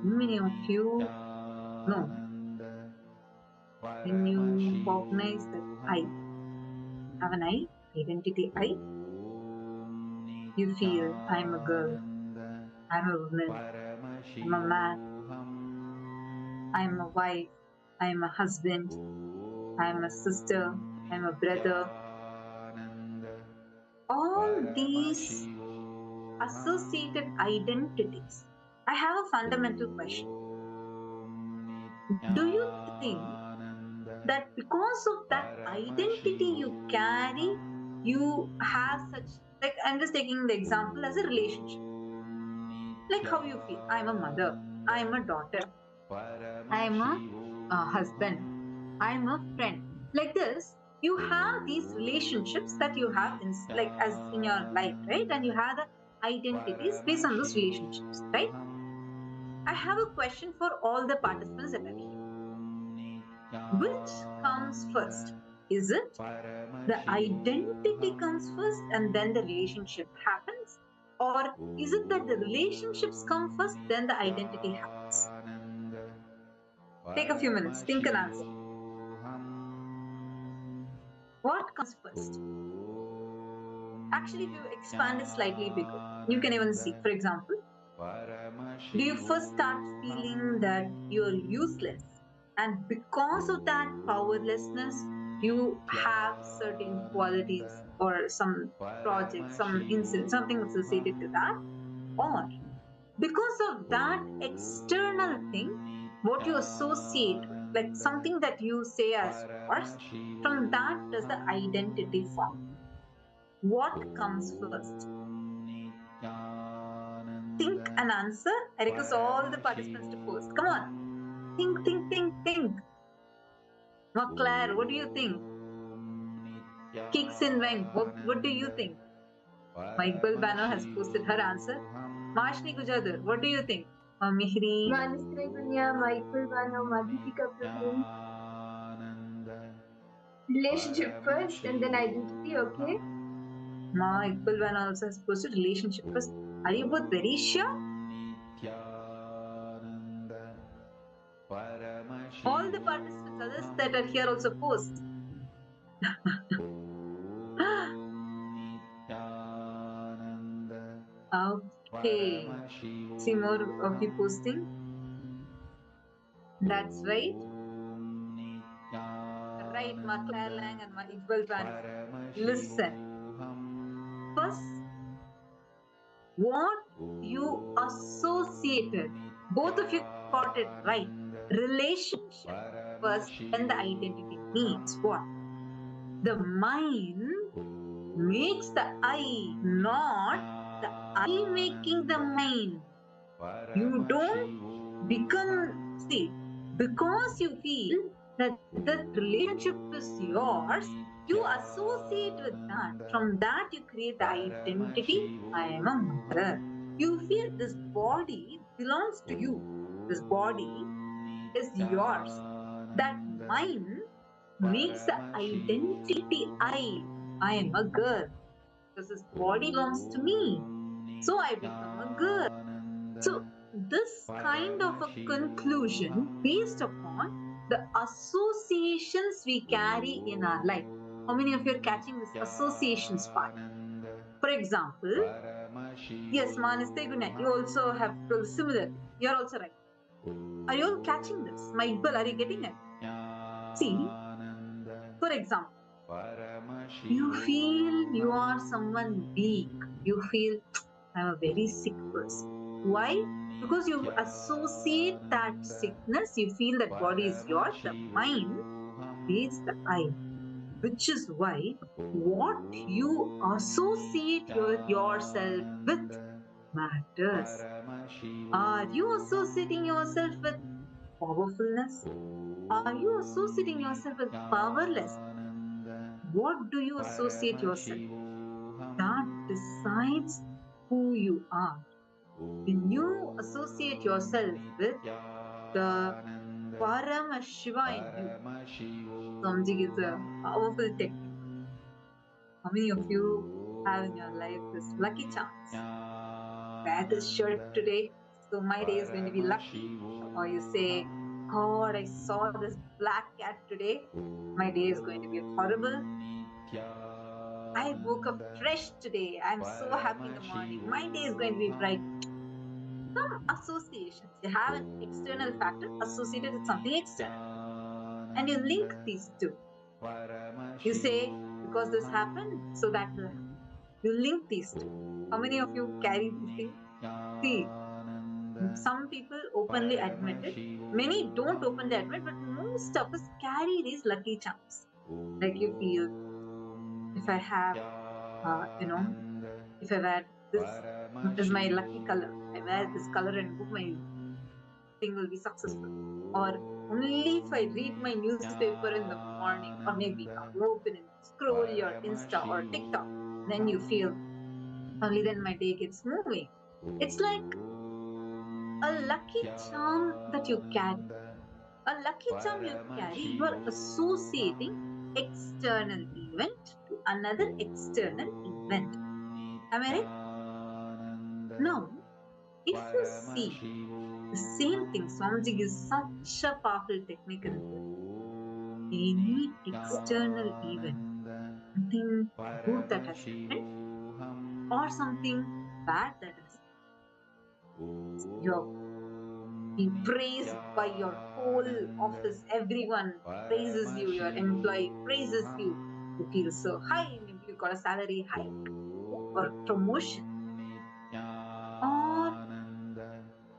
Many of you know, when you recognize that I have an I, identity I, you feel I'm a girl, I'm a woman, I'm a man, I'm a wife, I'm a husband, I'm a sister, I'm a brother. All these associated identities. I have a fundamental question. Do you think that because of that identity you carry, you have such, like I'm just taking the example as a relationship. Like how you feel. I'm a mother, I'm a daughter, I'm a husband, I'm a friend. Like this, you have these relationships that you have in, like as in your life, right? And you have the identities based on those relationships, right? I have a question for all the participants that are here. Which comes first? Is it the identity comes first and then the relationship happens? Or is it that the relationships come first, then the identity happens? Take a few minutes, think and answer. What comes first? Actually, if you expand it slightly bigger, you can even see, for example, do you first start feeling that you're useless? And because of that powerlessness, you have certain qualities or some project, some incident, something associated to that? Or because of that external thing, what you associate with, like something that you say as yours, from that does the identity form. What comes first? Think and answer. I request all the participants to post. Come on. Think, think, think, think. Claire, what do you think? Kicks in Weng, what do you think? Michael Bano has posted her answer. Mashni Gujadar, what do you think? Mihri. Manasri Gunya, Michael Vano, Madhupika Praveen. Relationship first and then identity, okay? Michael Bano also has posted relationship first. Are you both very sure? All the participants, others that are here also post. Okay. See more of you posting. That's right. Right, Ma Claire Lang and Ma Iqbal Ban. Listen. First, what you associated, both of you got it right. Relationship first, then the identity means what? The mind makes the I, not the I making the mind. You don't become, see, because you feel that the relationship is yours, you associate with that. From that, you create the identity. I am a mother. You feel this body belongs to you. This body is yours. That mind makes the identity I. I am a girl. Because this body belongs to me. So I become a girl. So this kind of a conclusion based upon the associations we carry in our life. How many of you are catching this associations part? For example, yes, Maniste Gunet, you also have told similar. You're also right. Are you all catching this? My Iqbal, are you getting it? See, for example, you feel you are someone weak. You feel I'm a very sick person. Why? Because you associate that sickness, you feel that body is yours, the mind is the I. Which is why what you associate yourself with matters. Are you associating yourself with powerfulness? Are you associating yourself with powerless? What do you associate yourself with? That decides who you are. When you associate yourself with the Paramashiva in you, Samji is a powerful technique. How many of you have in your life this lucky chance? Wear this shirt today, so my day is going to be lucky. Or you say, God, I saw this black cat today, my day is going to be horrible. I woke up fresh today, I'm so happy in the morning, my day is going to be bright. Some associations, you have an external factor associated with something external, and you link these two. You say, because this happened, so that will happen. You link these two. How many of you carry these things? See, some people openly admit it. Many don't openly admit, but most of us carry these lucky charms. Like you feel, if I have, if I wear this is my lucky color. I wear this color and book my thing will be successful. Or only if I read my newspaper in the morning, or maybe I'll open and scroll your Insta or TikTok, then you feel only then my day gets moving. It's like a lucky charm that you carry. A lucky charm you carry, you are associating external event to another external event. Am I right? Now, if you see the same thing, Swamiji gives such a powerful technique in this. Any external event, something good that has happened or something bad that has happened, you're being praised by your whole office. Everyone praises you, your employee praises you. You feel so high, maybe you got a salary hike or promotion. Or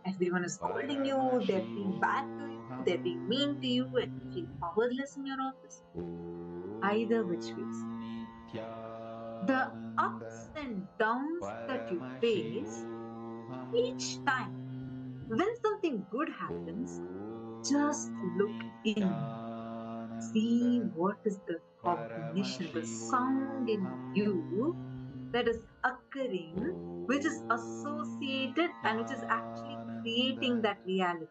everyone is scolding you, they're being bad to you, they're being mean to you, and you feel powerless in your office. Either which ways, the ups and downs that you face, each time when something good happens, just look in. See what is the cognition, the sound in you that is occurring, which is associated and which is actually creating that reality.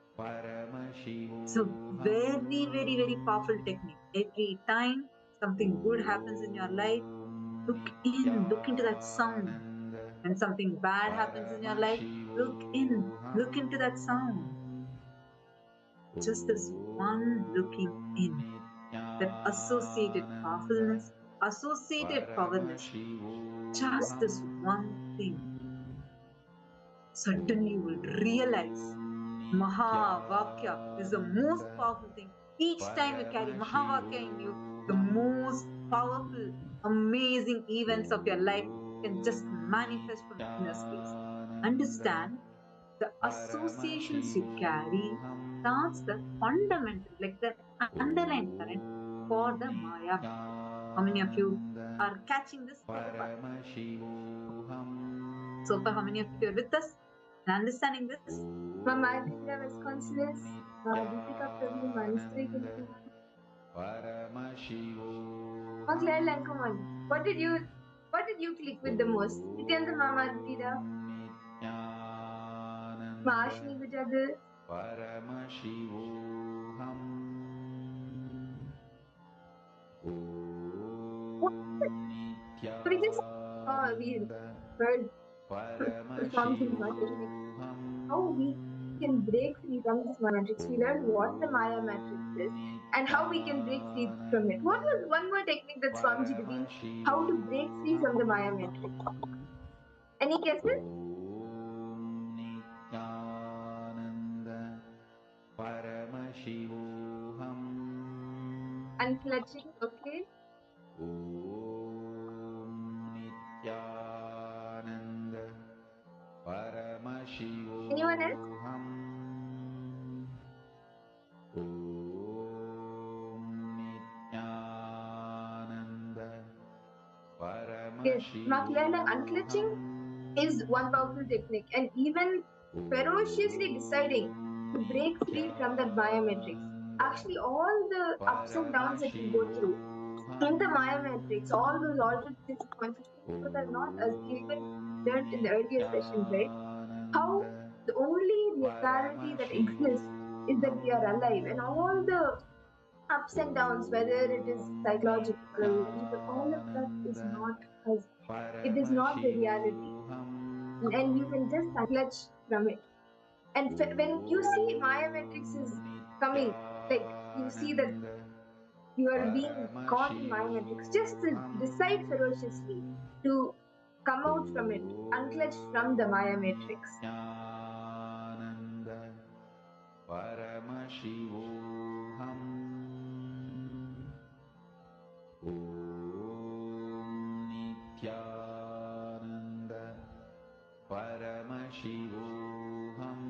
So very, very, very powerful technique. Every time something good happens in your life, look into that sound. When something bad happens in your life, look into that sound. Just this one looking in, that associated powerfulness, associated powerless, just this one thing. Suddenly you will realize Mahavakya is the most powerful thing. Each time you carry Mahavakya in you, the most powerful, amazing events of your life can just manifest from inner space. Understand, the associations you carry, that's the fundamental, like the underlying current for the Maya. How many of you are catching this? So far, how many of you are with us and understanding this? Mama, Aditya, Wisconsin, Deepika, Praveen, Manistri, Kintu. Claire Lankaman, what did you click with the most? Nithyananda, Mama, Aditya, Maashni, Vijadu. We just we heard from him how we can break free from this Maya matrix. We learned what the Maya matrix is and how we can break free from it. What was one more technique that Swamiji revealed? How to break free from the Maya matrix? Any guesses? Unclutching, okay. Anyone else? Yes, Makiana, unclutching is one powerful technique, and even ferociously deciding to break free from that Maya matrix. Actually, all the ups and downs that we go through in the Maya matrix, all those altered states of consciousness that are not, as we even learned in the earlier sessions, right? How the only reality that exists is that we are alive, and all the ups and downs, whether it is psychological, all of that is not us. It is not the reality, and you can just clutch from it. And when you see Maya matrix is coming, like you see that you are being caught in Maya matrix, just decide ferociously to come out from it, unclutch from the Maya matrix. Paramashivoham Nithyananda Paramashivoham.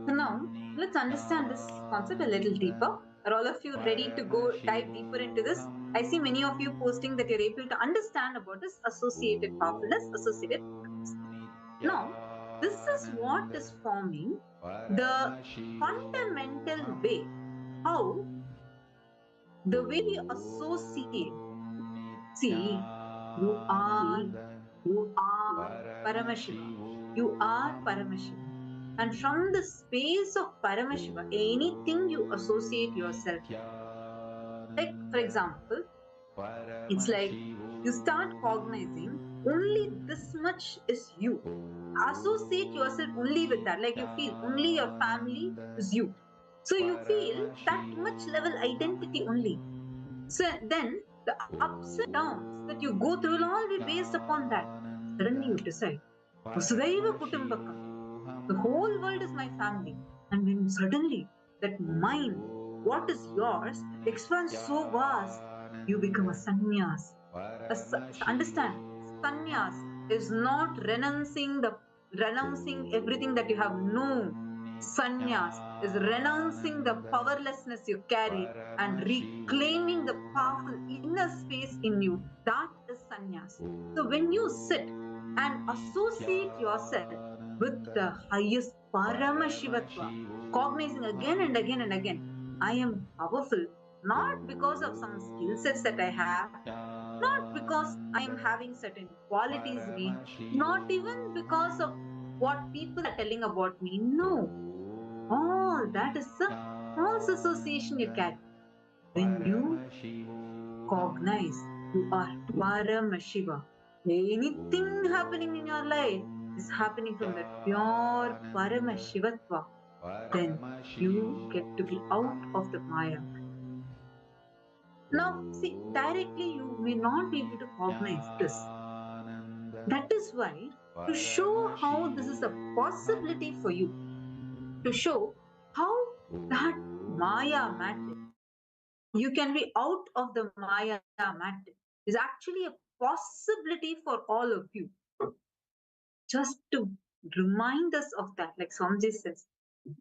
So now, let's understand this concept a little deeper. Are all of you ready to go dive deeper into this? I see many of you posting that you're able to understand about this associated powerfulness, associated powerfulness. Now, this is what is forming the fundamental way how the way we associate. See, you are Paramashiva. You are Paramashiva. And from the space of Paramashiva, anything you associate yourself with. Like, for example, it's like you start cognizing only this much is you. Associate yourself only with that. Like you feel only your family is you. So you feel that much level identity only. So then the ups and downs that you go through will all be based upon that. Suddenly you decide, Vasudhaiva Kutumbakam. The whole world is my family. And then suddenly that mind, what is yours, expands so vast, you become a sannyas. Understand, sannyas is not renouncing everything that you have. No, sannyas is renouncing the powerlessness you carry and reclaiming the powerful inner space in you. That is sannyas. So when you sit and associate yourself with the highest Paramashivatva, cognizing again and again and again, I am powerful, not because of some skill sets that I have, not because I am having certain qualities in me, not even because of what people are telling about me. No, all that is a false association you carry. When you cognize you are Paramashiva, anything happening in your life is happening from that pure Paramashivatva, then you get to be out of the Maya. Now, see, directly you may not be able to cognize this. That is why, to show how this is a possibility for you, to show how that Maya matrix, you can be out of the Maya matrix, is actually a possibility for all of you. Just to remind us of that, like Swamiji says,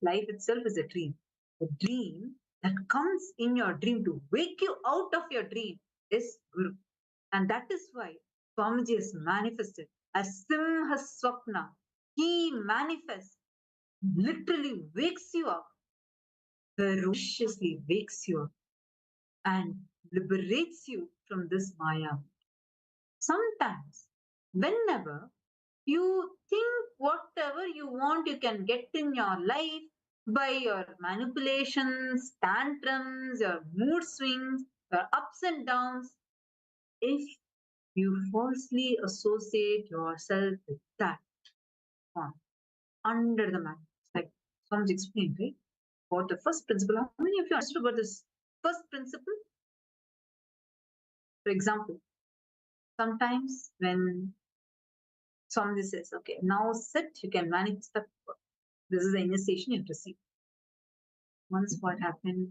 life itself is a dream. The dream that comes in your dream to wake you out of your dream is Guru. And that is why Swamiji is manifested as Simha Swapna. He manifests, literally wakes you up, ferociously wakes you up and liberates you from this Maya. Sometimes, whenever you think whatever you want, you can get in your life by your manipulations, tantrums, your mood swings, your ups and downs. If you falsely associate yourself with that form under the mat, like Swamiji explained, right? For the first principle, how many of you understood about this first principle? For example, sometimes when Swamiji says, okay, now sit, you can manage the this is the initiation you have to see. Once what happened,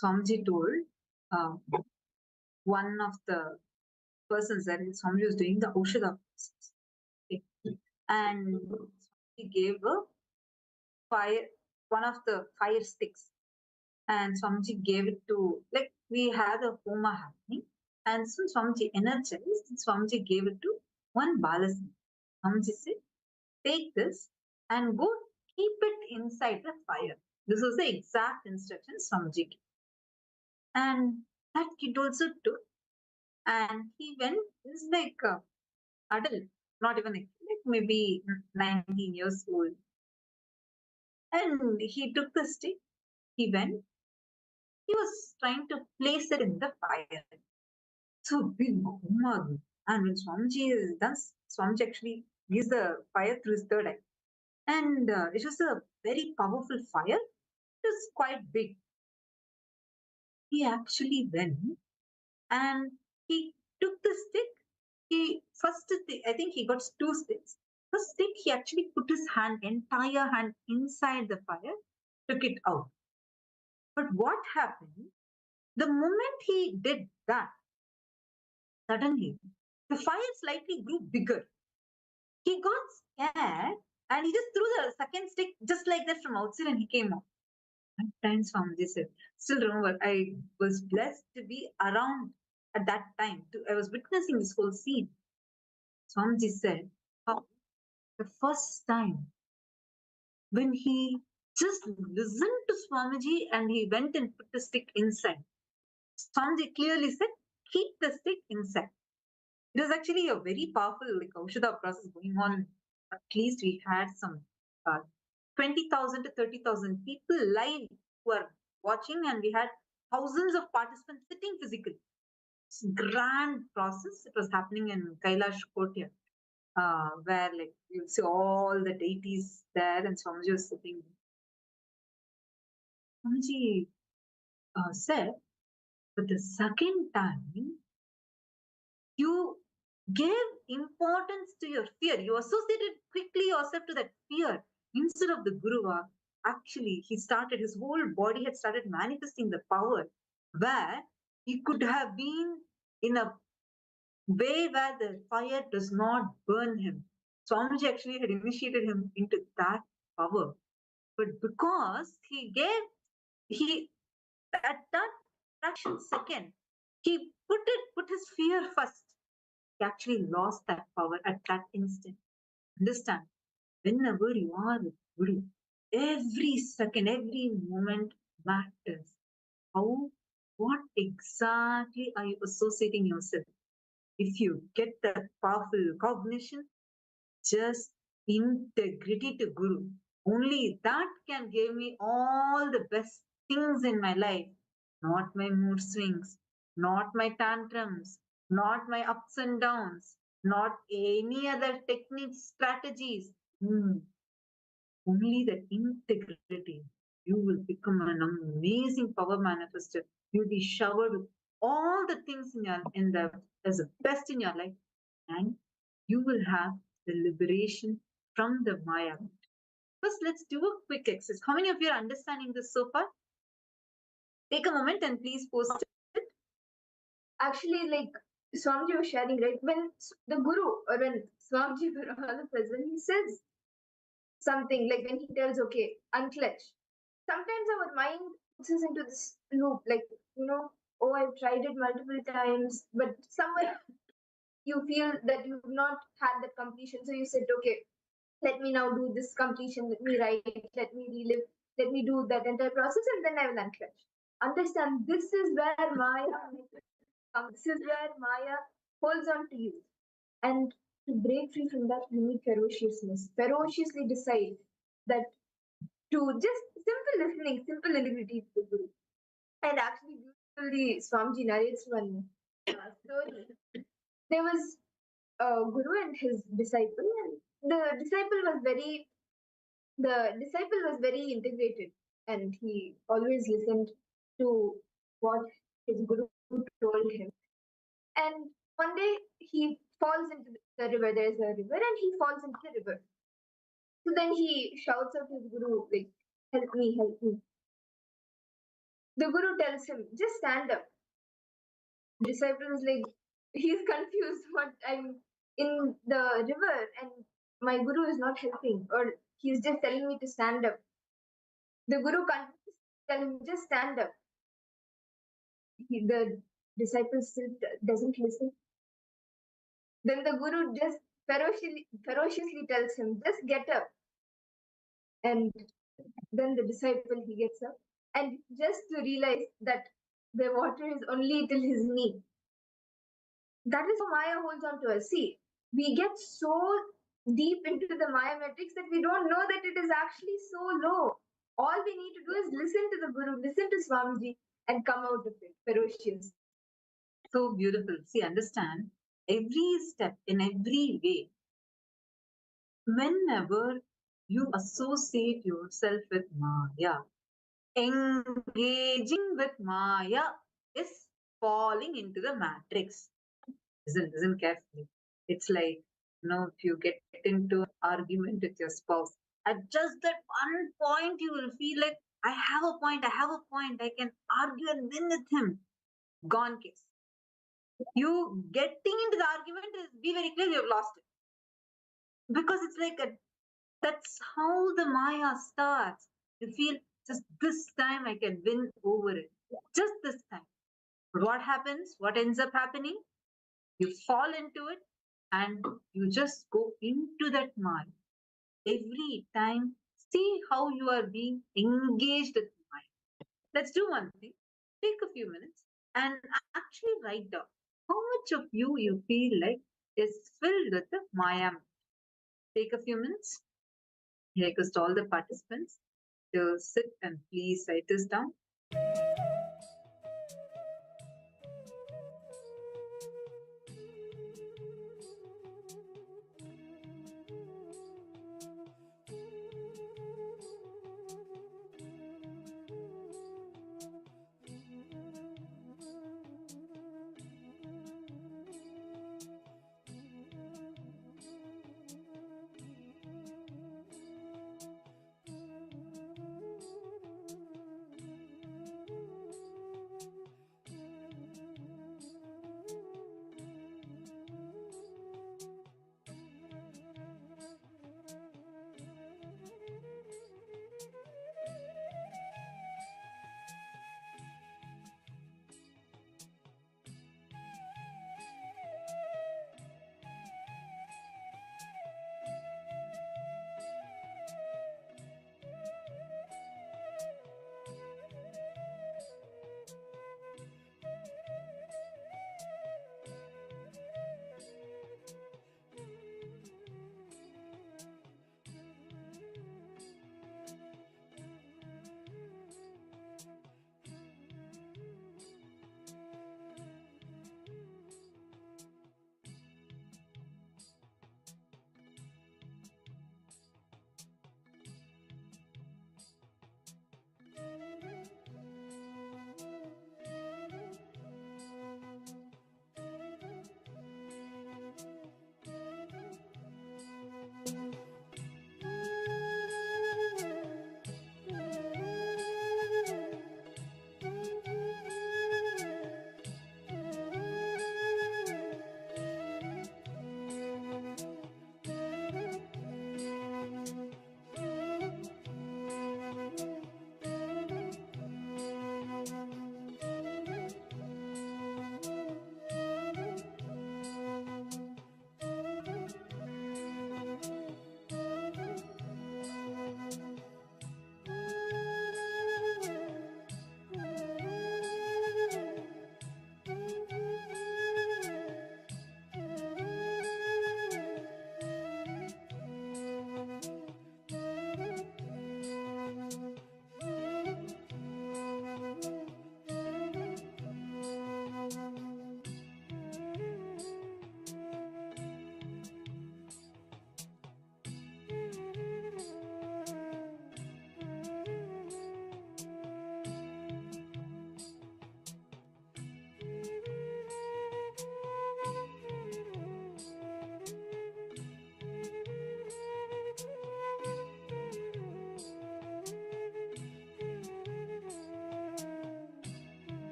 Swamiji told one of the persons that Swamiji was doing the Aushadha process. Okay. And Swamiji gave a fire, one of the fire sticks. And Swamiji gave it to, like we had a Homa happening. And so Swamiji energized, Swamiji gave it to one Balasingh. Swamiji said, take this and go keep it inside the fire. This was the exact instruction Swamiji gave. And that kid also took, and he went, it's like adult, not even like maybe 19 years old. And he took the stick, he went, he was trying to place it in the fire. So big Humag. And when Swamiji is done, Swamiji actually used the fire through his third eye. And it was a very powerful fire. It was quite big. He actually went and he took the stick. He first, I think he got two sticks. First stick, he actually put his hand, entire hand inside the fire, took it out. But what happened? The moment he did that, suddenly the fire slightly grew bigger. He got scared and he just threw the second stick just like that from outside and he came out. And times Swamiji said, still remember, I was blessed to be around at that time. I was witnessing this whole scene. Swamiji said, oh, the first time when he just listened to Swamiji and he went and put the stick inside, Swamiji clearly said, keep the stick inside. It was actually a very powerful like Aushadha process going on. At least we had some 20,000 to 30,000 people live who are watching, and we had thousands of participants sitting physically. It's a grand process. It was happening in Kailash Courtyard, where like you'll see all the deities there, and Swamiji was sitting. Swamiji said, but the second time you gave importance to your fear, you associated quickly yourself to that fear instead of the Guru. Actually, his whole body had started manifesting the power where he could have been in a way where the fire does not burn him. Swamiji actually had initiated him into that power. But because he at that fraction second, he put his fear first. He actually lost that power at that instant. Understand? Whenever you are with Guru, every second, every moment matters. What exactly are you associating yourself? If you get that powerful cognition, just integrity to Guru. Only that can give me all the best things in my life. Not my mood swings, not my tantrums, not my ups and downs, not any other techniques, strategies. Only that integrity. You will become an amazing power manifester. You'll be showered with all the things as the best in your life, and you will have the liberation from the Maya. First, let's do a quick exercise. How many of you are understanding this so far? Take a moment and please post it. Actually, like Swamiji was sharing, right? When the Guru or when Swamiji for all of us, when he says something, like when he tells, okay, unclench, sometimes our mind puts us into this loop, like, oh, I've tried it multiple times, but somewhere you feel that you've not had that completion. So you said, okay, let me now do this completion, let me write, let me relive, let me do that entire process, and then I will unclench. Understand, this is where Maya comes, this is where Maya holds on to you. And to break free from that, you need ferociousness. Ferociously decide that to just simple listening, simple integrity to the Guru. And actually, beautifully, Swamiji narrates one story. There was a Guru and his disciple, and the disciple was very integrated, and he always listened to what his Guru told him. And one day he falls into the river. There's a river, and he falls into the river. So then he shouts out to his Guru, like, help me, help me. The Guru tells him, just stand up. The disciple is like, he's confused. What, I'm in the river and my Guru is not helping, or he's just telling me to stand up. The Guru can't tell him, just stand up. The disciple still doesn't listen. Then the Guru just ferociously tells him, just get up. And then the disciple, he gets up. And just to realize that the water is only till his knee. That is how Maya holds on to us. See, we get so deep into the Maya matrix that we don't know that it is actually so low. All we need to do is listen to the Guru, listen to Swamiji, and come out of it ferocious. So beautiful. See, understand every step in every way. Whenever you associate yourself with Maya, engaging with Maya is falling into the matrix. Listen carefully. It's like, if you get into an argument with your spouse, at just that one point, you will feel like, I have a point, I can argue and win with him. Gone case. You getting into the argument is, be very clear, you have lost it. Because it's like that's how the Maya starts. You feel, just this time I can win over it. Just this time. But what happens? What ends up happening? You fall into it and you just go into that mind. Every time, see how you are being engaged with the mind. Let's do one thing. Take a few minutes and actually write down how much of you feel like is filled with the Maya. Take a few minutes. I request all the participants to sit and please write this down.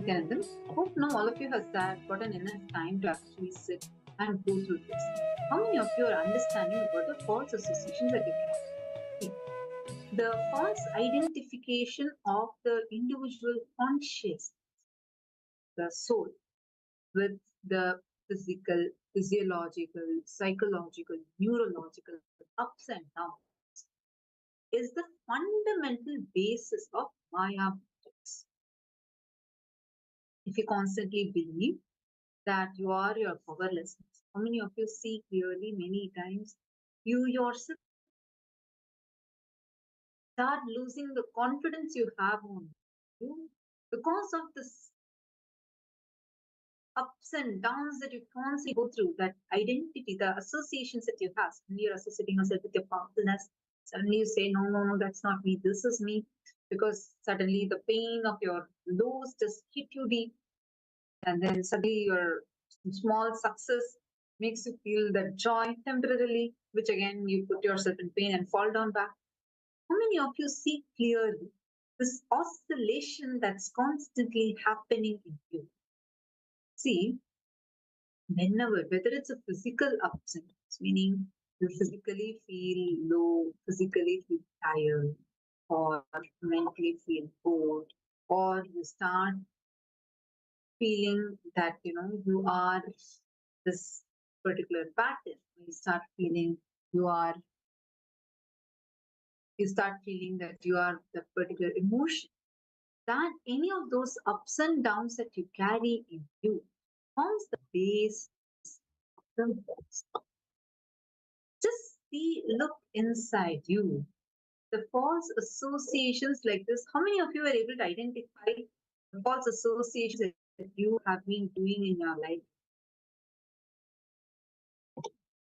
Nithyananda, hope now all of you have gotten enough time to actually sit and go through this. How many of you are understanding about the false associations that you can? The false identification of the individual conscious, the soul, with the physical, physiological, psychological, neurological ups and downs is the fundamental basis of Maya matrix. If you constantly believe that you are your powerlessness, how many of you see clearly many times you yourself start losing the confidence you have on you because of this ups and downs that you constantly go through, that identity, the associations that you have. Suddenly you're associating yourself with your powerfulness. Suddenly you say, no, no, no, that's not me. This is me. Because suddenly the pain of your lows just hit you deep. And then suddenly your small success makes you feel that joy temporarily, which again you put yourself in pain and fall down back. How many of you see clearly this oscillation that's constantly happening in you? See, whenever, whether it's a physical ups and downs, meaning you physically feel low, physically feel tired, or mentally feel bored, or you start feeling that you are this particular pattern, you start feeling you are you start feeling that you are the particular emotion, that any of those ups and downs that you carry in you forms the base of the words. Just see, look inside you. The false associations like this, how many of you are able to identify the false associations that you have been doing in your life?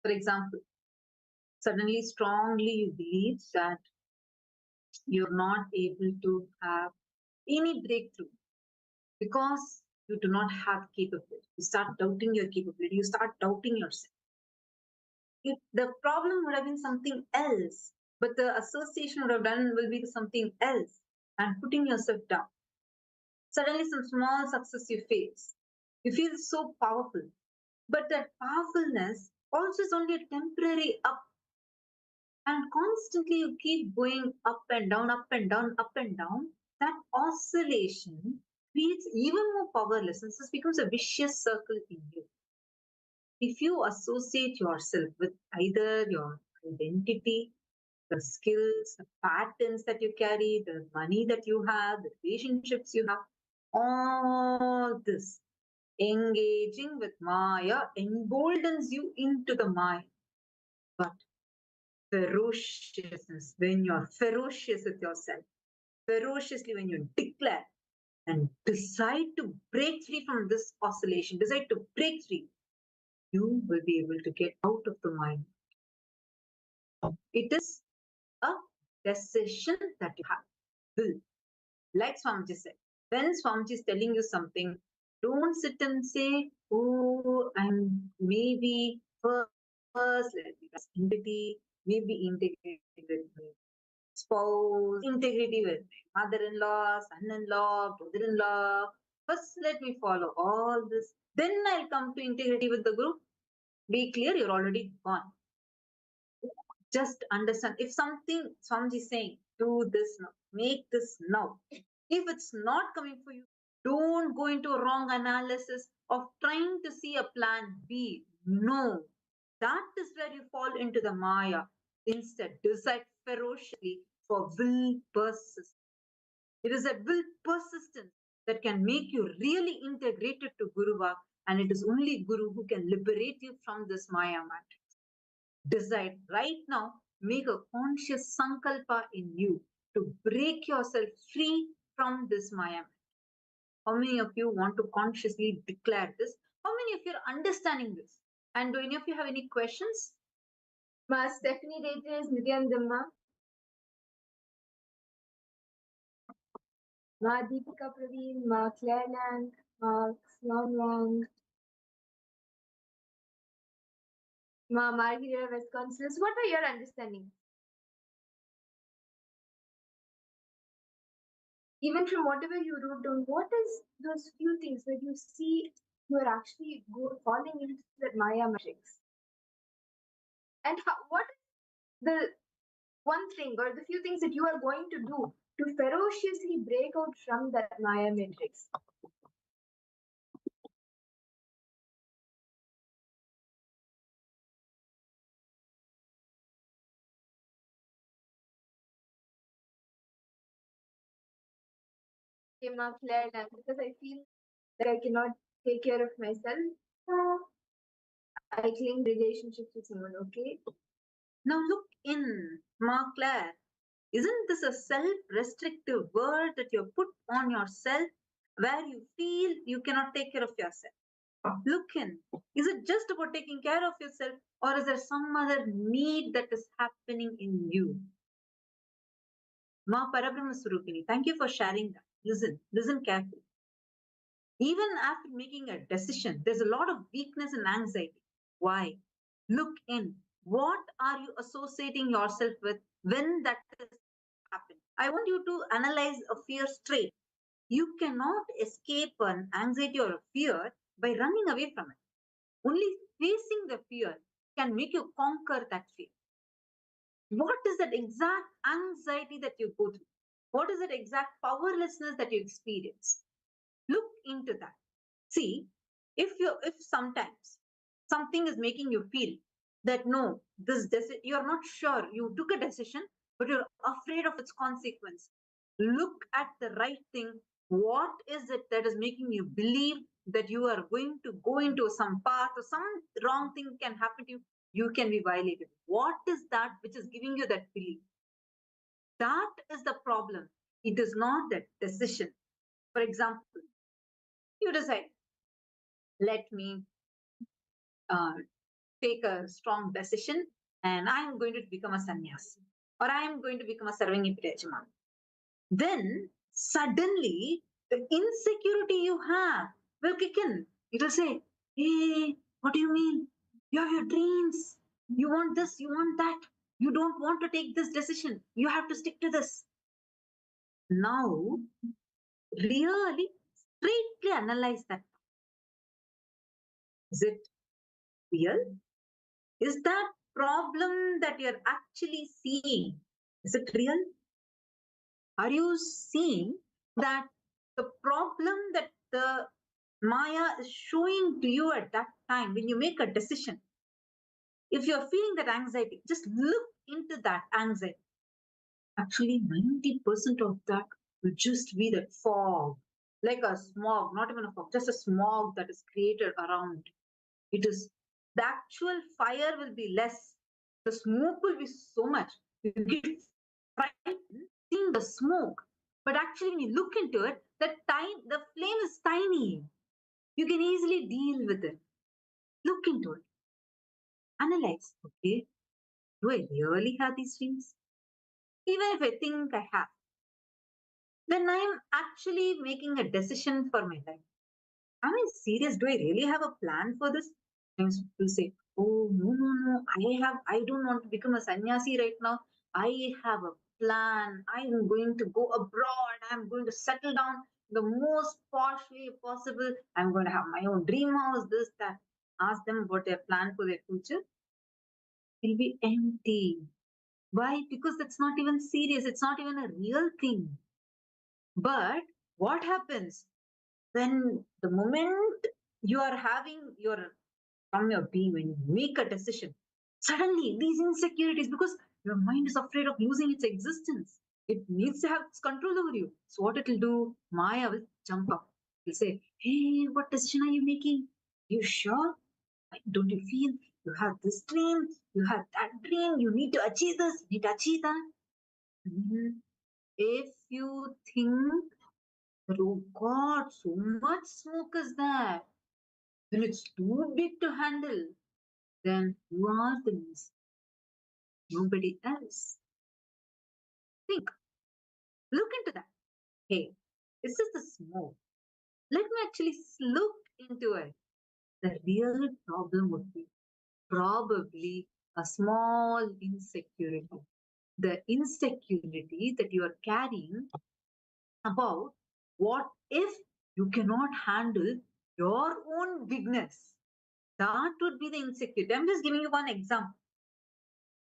For example, suddenly strongly you believe that you're not able to have any breakthrough because you do not have capability. You start doubting your capability, you start doubting yourself. If the problem would have been something else, but the association would have done will be something else, and putting yourself down. Suddenly, some small success you face. You feel so powerful, but that powerfulness also is only a temporary up, and constantly you keep going up and down, up and down, up and down. That oscillation creates even more powerlessness. This becomes a vicious circle in you. If you associate yourself with either your identity, the skills, the patterns that you carry, the money that you have, the relationships you have, all this engaging with Maya emboldens you into the Maya. But ferociousness, when you're ferocious with yourself, ferociously when you declare and decide to break free from this oscillation, decide to break free, you will be able to get out of the mind. It is a decision that you have. Will. Like Swamiji said, when Swamiji is telling you something, don't sit and say, oh, I'm maybe first, let me trust integrity, maybe integrity with my spouse, integrity with my mother-in-law, son-in-law, brother-in-law. First, let me follow all this. Then I'll come to integrity with the group. Be clear, you're already gone. Just understand. If something Swamiji is saying, do this now, make this now. If it's not coming for you, don't go into a wrong analysis of trying to see a plan B. No. That is where you fall into the Maya. Instead, decide ferociously for will persist. It is that will persistence that can make you really integrated to Guru Vak, and it is only Guru who can liberate you from this Maya matrix. Decide right now, make a conscious sankalpa in you to break yourself free from this Maya. How many of you want to consciously declare this? How many of you are understanding this? And do any of you have any questions? Ma Stephanie Dages, Nithyananda, Ma Deepika Praveen, Ma Claire Lang, Ma Xiong Lang, Ma Margarita Vasconcelos. What are your understanding? even from whatever you wrote down, what is those few things that you see you are actually falling into that Maya matrix? And what is the one thing or the few things that you are going to do to ferociously break out from that Maya matrix? Came up flared and because I feel that I cannot take care of myself, I cling relationships with someone, okay? Now look in, Ma Claire. Isn't this a self-restrictive word that you put on yourself where you feel you cannot take care of yourself? Look in. Is it just about taking care of yourself or is there some other need that is happening in you? Ma Parabrahma Surupini, thank you for sharing that. Listen carefully. Even after making a decision, there's a lot of weakness and anxiety. Why? Look in. What are you associating yourself with when that is happening? I want you to analyze a fear straight. You cannot escape an anxiety or a fear by running away from it. Only facing the fear can make you conquer that fear. What is that exact anxiety that you go through? What is that exact powerlessness that you experience? Look into that. See, if sometimes something is making you feel that no, you're not sure, you took a decision, but you're afraid of its consequence. Look at the right thing. What is it that is making you believe that you are going to go into some path or some wrong thing can happen to you? You can be violated. What is that which is giving you that belief? That is the problem. It is not that decision. For example, you decide, let me take a strong decision and I'm going to become a sannyasi or I'm going to become a Sarvangi Pirajamana. Then suddenly the insecurity you have will kick in. It will say, hey, what do you mean? You have your dreams. You want this, you want that. You don't want to take this decision. You have to stick to this. Now, really straightly analyze that. Is it real? Is that problem that you're actually seeing, is it real? Are you seeing that the problem that the Maya is showing to you at that time when you make a decision? If you're feeling that anxiety, just look into that anxiety. Actually, 90% of that will just be that fog, like a smog, not even a fog, just a smog that is created around. It is the actual fire will be less. The smoke will be so much. You get frightened seeing the smoke. But actually, when you look into it, the flame is tiny. You can easily deal with it. Look into it. Analyze. Okay, do I really have these dreams? Even if I think I have, then I'm actually making a decision for my life. Am I serious? Do I really have a plan for this? Sometimes people say, oh, no, I don't want to become a sannyasi right now. I have a plan. I'm going to go abroad. I'm going to settle down the most posh way possible. I'm going to have my own dream house, this, that. Ask them about their plan for their future. It'll be empty. Why? Because that's not even serious. It's not even a real thing. But what happens? When the moment you are having from your being, when you make a decision, suddenly these insecurities, because your mind is afraid of losing its existence, it needs to have its control over you. So what it will do, Maya will jump up. He'll say, hey, what decision are you making? You sure? Don't you feel you have this dream, you have that dream, you need to achieve this, you need to achieve that? If you think, oh God, so much smoke is there, then it's too big to handle, then you are the least. Nobody else. Think, look into that. Hey, this is the smoke. Let me actually look into it. The real problem would be probably a small insecurity. The insecurity that you are carrying about what if you cannot handle your own bigness. That would be the insecurity. I'm just giving you one example.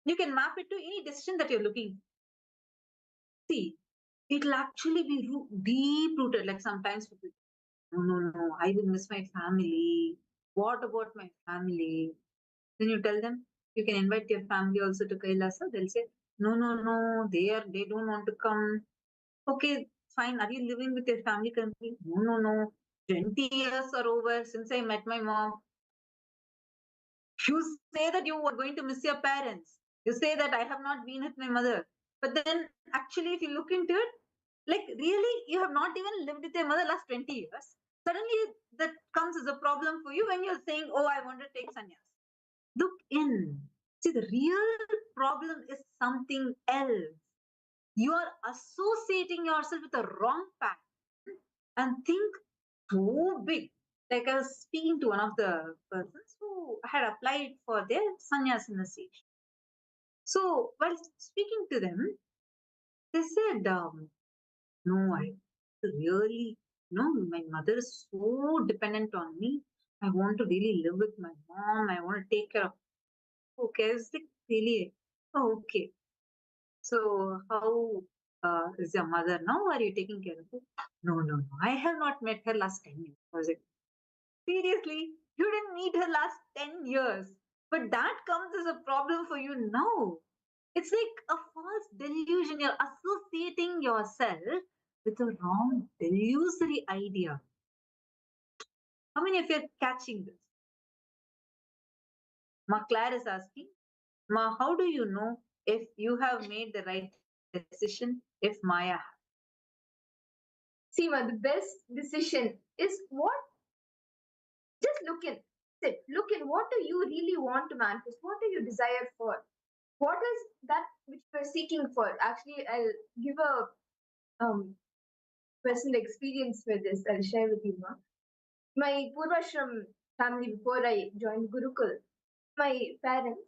You can map it to any decision that you're looking. See, it'll actually be deep rooted. Like sometimes people, no, I will miss my family. What about my family? Then you tell them you can invite your family also to Kailasa. They'll say, no, they don't want to come. Okay, fine. Are you living with your family currently? No. 20 years are over since I met my mom. You say that you are going to miss your parents. You say that I have not been with my mother. But then actually, if you look into it, like really, you have not even lived with your mother last 20 years. Suddenly, that comes as a problem for you when you're saying, oh, I want to take sannyas. Look in. See, the real problem is something else. You are associating yourself with the wrong path and think so big. Like I was speaking to one of the persons who had applied for their sannyas initiation. So while speaking to them, they said, no, I really, my mother is so dependent on me. I want to really live with my mom. I want to take care of. Okay, I was like, really? Oh, okay. So how is your mother now? Are you taking care of her? No. I have not met her last 10 years. I was like, seriously? You didn't meet her last 10 years. But that comes as a problem for you now. It's like a false delusion. You're associating yourself with a wrong delusory idea. How many of you are catching this? Ma Claire is asking, Ma, how do you know if you have made the right decision if Maya has? Seema, the best decision is what? Just look in. Sit. Look in. What do you really want to manifest? What do you desire for? What is that which you're seeking for? Actually, I'll give a personal experience for this. I'll share with you, Ma. My Purvashram family, before I joined Gurukul, my parents,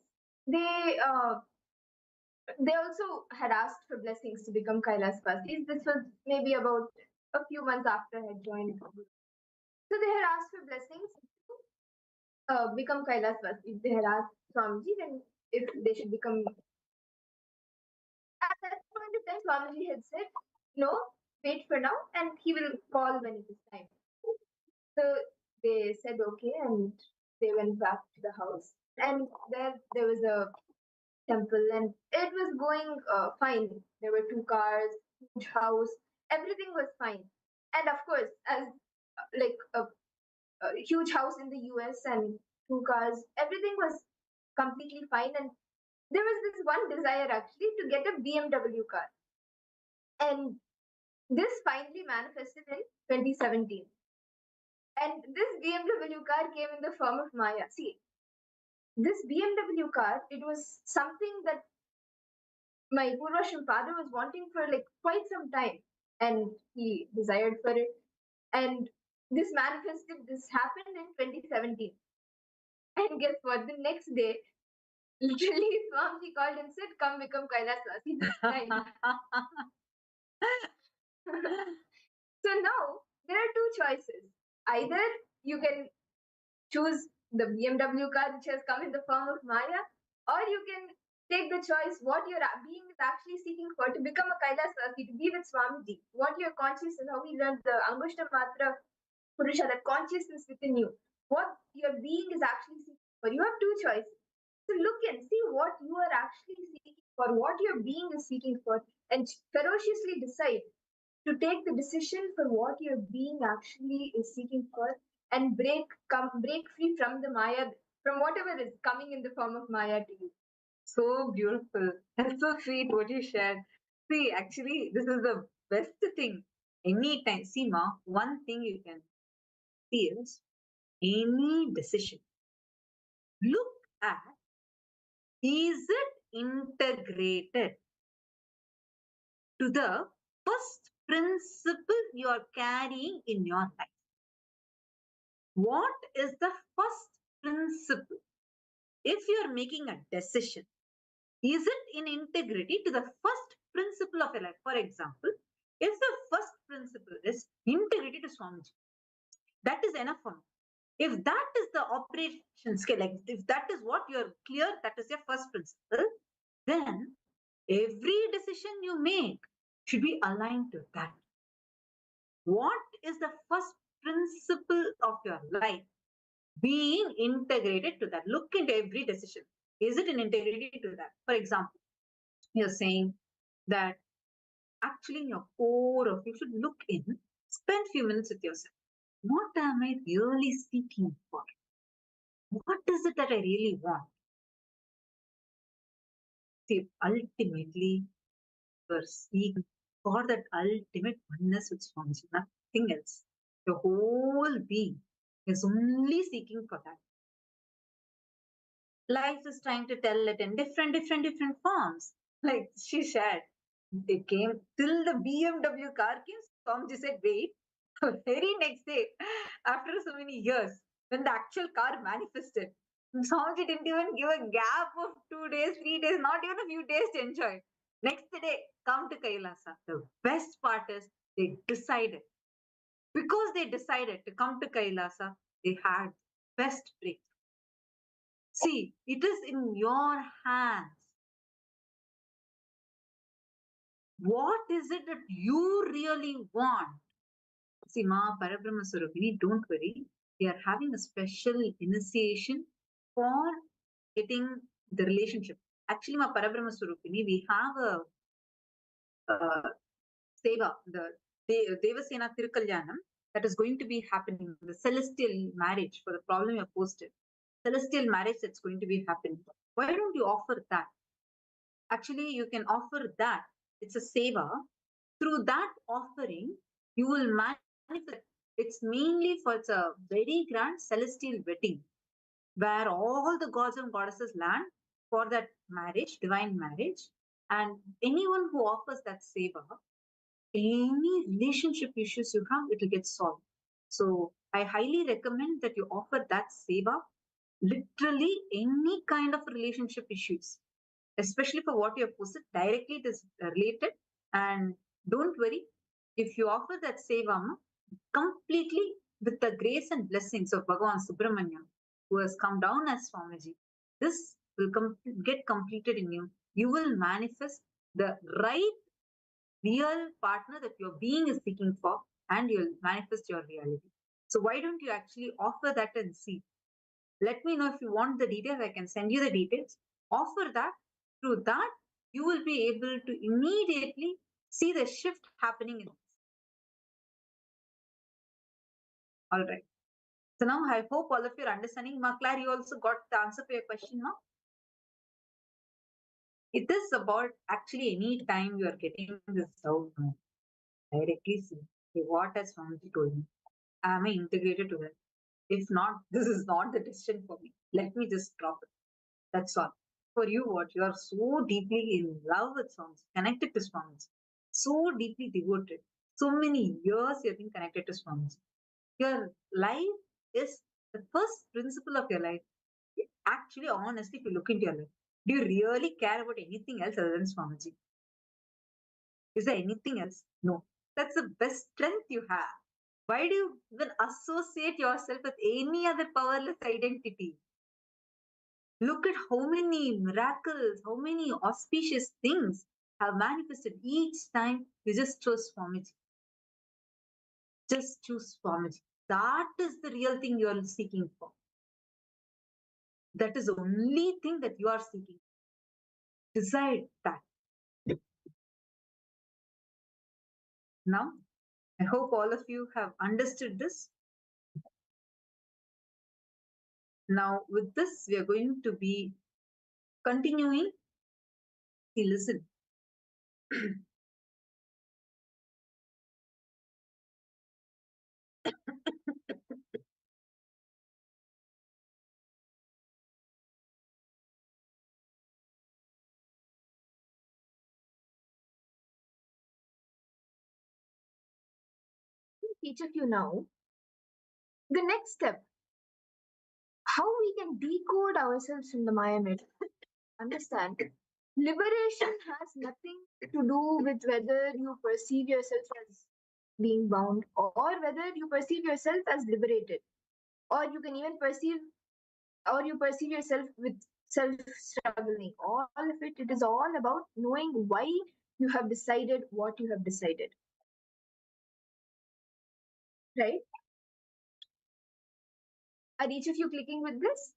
they uh, they also had asked for blessings to become Kailas Vasis. This was maybe about a few months after I had joined Gurukul. So they had asked for blessings to become Kailas Vasis. They had asked Swamiji then if they should become. At that point of time, Swamiji had said, "No, wait for now, and he will call when it is time." So they said okay, and they went back to the house. And there was a temple, and it was going fine. There were two cars, huge house, everything was fine. And of course, as like a huge house in the US and two cars, everything was completely fine. And there was this one desire actually to get a BMW car, and this finally manifested in 2017. And this BMW car came in the form of Maya. See, this BMW car, it was something that my Purvashram father was wanting for like quite some time, and he desired for it. And this manifested, this happened in 2017. And guess what? The next day, literally, Swamiji called and said, "Come become Kailasa." See, this time. So now there are two choices. Either you can choose the BMW car which has come in the form of Maya, or you can take the choice what your being is actually seeking for to become a Kailasasi, to be with Swamiji. What your consciousness, how we learned the Angushta Matra Purusha, that consciousness within you, what your being is actually seeking for. You have two choices. So look and see what you are actually seeking for, what your being is seeking for, and ferociously decide to take the decision for what your being actually is seeking for, and break free from the Maya, from whatever is coming in the form of Maya to you. So beautiful. That's so sweet what you shared. See, actually, this is the best thing. Anytime, see, Ma, one thing you can see is any decision. Look at, is it integrated to the first principle you are carrying in your life? What is the first principle? If you are making a decision, is it in integrity to the first principle of your life? For example, If the first principle is integrity to Swamiji, that is enough for me. If that is the operation scale, like if that is what you're clear, that is your first principle, then every decision you make should be aligned to that. What is the first principle of your life? Being integrated to that. Look into every decision. Is it an integrity to that? For example, you're saying that actually in your core of you should look in, spend few minutes with yourself. What am I really seeking for? What is it that I really want? See, ultimately, you're seeking for that ultimate oneness with Swamiji, nothing else. The whole being is only seeking for that. Life is trying to tell it in different forms. Like she shared, it came till the BMW car came. Swamiji said, wait. The very next day, after so many years, when the actual car manifested, Swamiji didn't even give a gap of 2 days, 3 days, not even a few days to enjoy. Next day, come to Kailasa. The best part is they decided. Because they decided to come to Kailasa, they had best break. See, it is in your hands. What is it that you really want? See, Ma Parabrahma Surabhini, don't worry. We are having a special initiation for getting the relationship. Actually, Ma Parabrahma Surabhini, we have a seva, the Devasena Tirukalyanam, that is going to be happening, the celestial marriage for the problem you posted. Celestial marriage that's going to be happening. Why don't you offer that? Actually, you can offer that. It's a seva. Through that offering, you will manifest. It's mainly for it's a very grand celestial wedding where all the gods and goddesses land for that marriage, divine marriage. And anyone who offers that seva, any relationship issues you have, it will get solved. So I highly recommend that you offer that seva, literally any kind of relationship issues, especially for what you have posted. Directly it is related. And don't worry, if you offer that seva completely with the grace and blessings of Bhagavan Subramanyam, who has come down as Swamiji, this will get completed in you. You will manifest the right real partner that your being is seeking for, and you'll manifest your reality. So why don't you actually offer that and see? Let me know if you want the details. I can send you the details. Offer that. Through that, you will be able to immediately see the shift happening in this. All right. So now I hope all of you are understanding. Maklar, you also got the answer for your question now. It is about actually any time you are getting this doubt, directly see, okay, what has Swamiji told me? Am I integrated to it? If not, this is not the decision for me. Let me just drop it. That's all. For you, what? You are so deeply in love with Swamiji, connected to Swamiji, so deeply devoted. So many years you have been connected to Swamiji. Your life is the first principle of your life. Actually, honestly, if you look into your life, do you really care about anything else other than Swamiji? Is there anything else? No. That's the best strength you have. Why do you even associate yourself with any other powerless identity? Look at how many miracles, how many auspicious things have manifested each time you just chose Swamiji. Just choose Swamiji. That is the real thing you are seeking for. That is the only thing that you are seeking. Decide that. Now, I hope all of you have understood this. Now, with this, we are going to be continuing. See, listen. Each of you now, the next step, how we can decode ourselves from the Maya myth. Understand Liberation has nothing to do with whether you perceive yourself as being bound or whether you perceive yourself as liberated, or you can even perceive or you perceive yourself with self struggling. All of it is all about knowing why you have decided what you have decided, right? Are each of you clicking with this?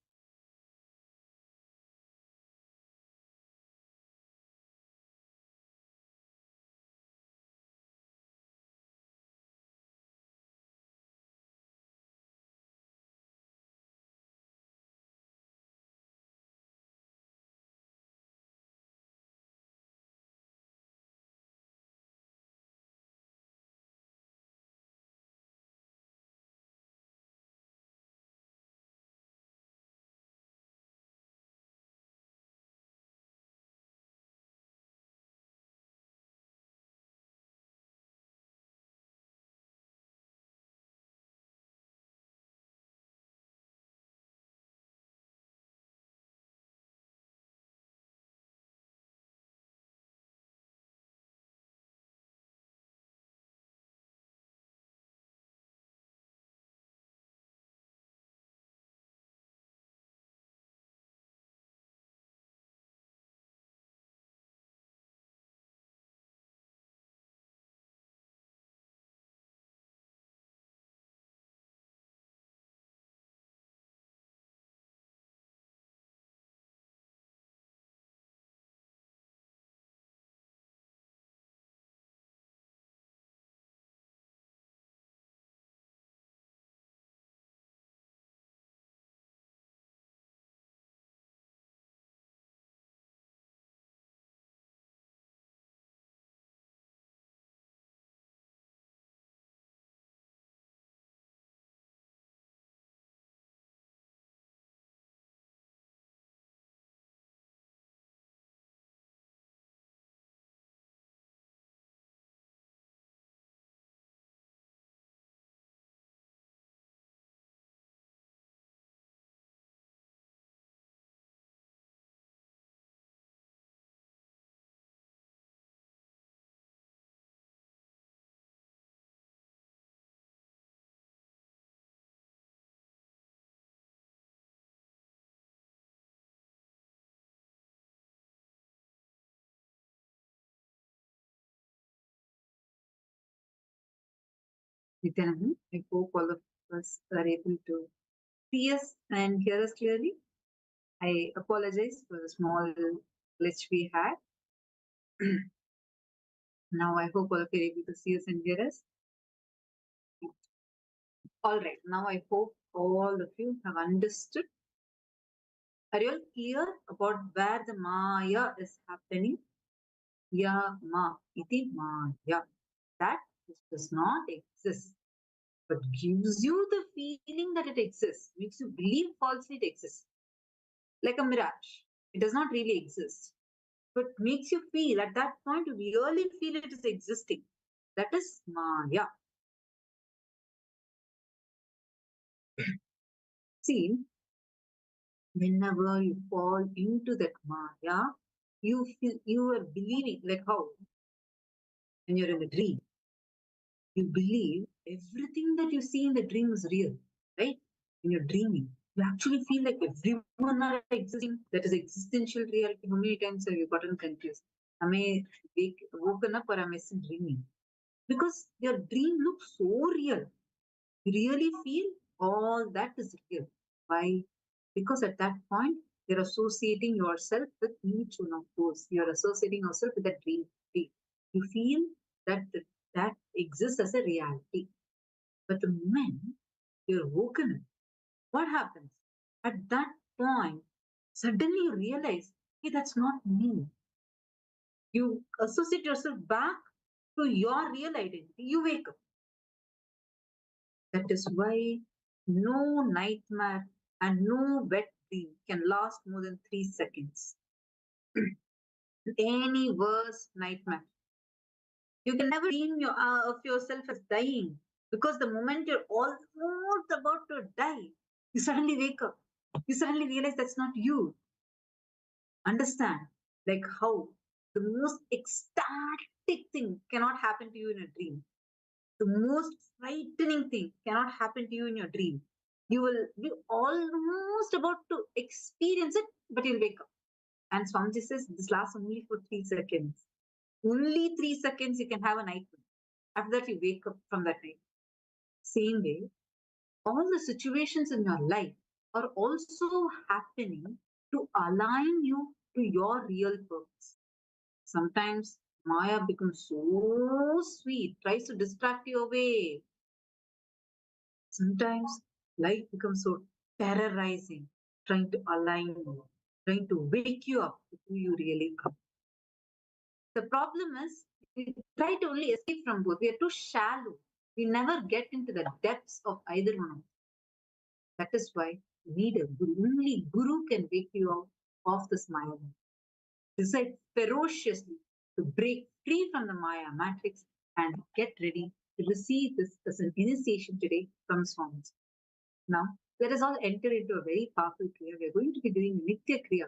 Nithyananda, I hope all of us are able to see us and hear us clearly. I apologize for the small glitch we had. Now I hope all of you are able to see us and hear us. All right. Now I hope all of you have understood. Are you all clear about where the Maya is happening? Ya ma iti Maya. That which does not exist, but gives you the feeling that it exists, makes you believe falsely it exists. Like a mirage. It does not really exist, but makes you feel at that point, you really feel it is existing. That is Maya. See, whenever you fall into that Maya, you feel you are believing, like how when you're in a dream, you believe everything that you see in the dream is real, right? When you're dreaming, you actually feel like everyone are existing. That is existential reality. How many times have you gotten confused? Am I woken up or am I still dreaming? Because your dream looks so real. You really feel all that is real. Why? Because at that point, you're associating yourself with each one of those. You're associating yourself with that dream. You feel that that exists as a reality. But the moment you're woken up, what happens? At that point, suddenly you realize, hey, that's not me. You associate yourself back to your real identity. You wake up. That is why no nightmare and no wet dream can last more than 3 seconds. Any worse nightmare. You can never dream of yourself as dying, because the moment you're almost about to die, you suddenly wake up. You suddenly realize that's not you. Understand? Like how the most ecstatic thing cannot happen to you in a dream. The most frightening thing cannot happen to you in your dream. You will be almost about to experience it, but you'll wake up. And Swamiji says this lasts only for 3 seconds. Only 3 seconds you can have a nightmare. After that, you wake up from that night. Same way, all the situations in your life are also happening to align you to your real purpose. Sometimes Maya becomes so sweet, tries to distract you away. Sometimes life becomes so terrorizing, trying to align you, trying to wake you up to who you really are. The problem is we try to only escape from both. We are too shallow. We never get into the depths of either one of them. That is why you need a guru. Only guru can wake you out of this Maya. Decide ferociously to break free from the Maya matrix and get ready to receive this as an initiation today from Swami. Now, let us all enter into a very powerful Kriya. We are going to be doing Nitya Kriya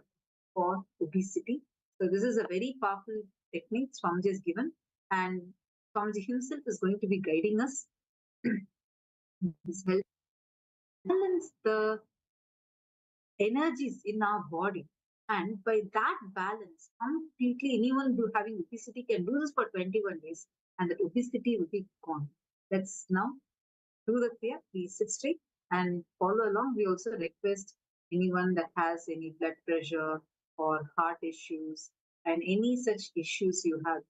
for obesity. So, this is a very powerful technique Swamiji has given, and Swamiji himself is going to be guiding us. This helps balance the energies in our body. And by that balance, completely anyone who having obesity can do this for 21 days, and that obesity will be gone. Let's now do the Kriya. Please sit straight and follow along. We also request anyone that has any blood pressure or heart issues and any such issues you have,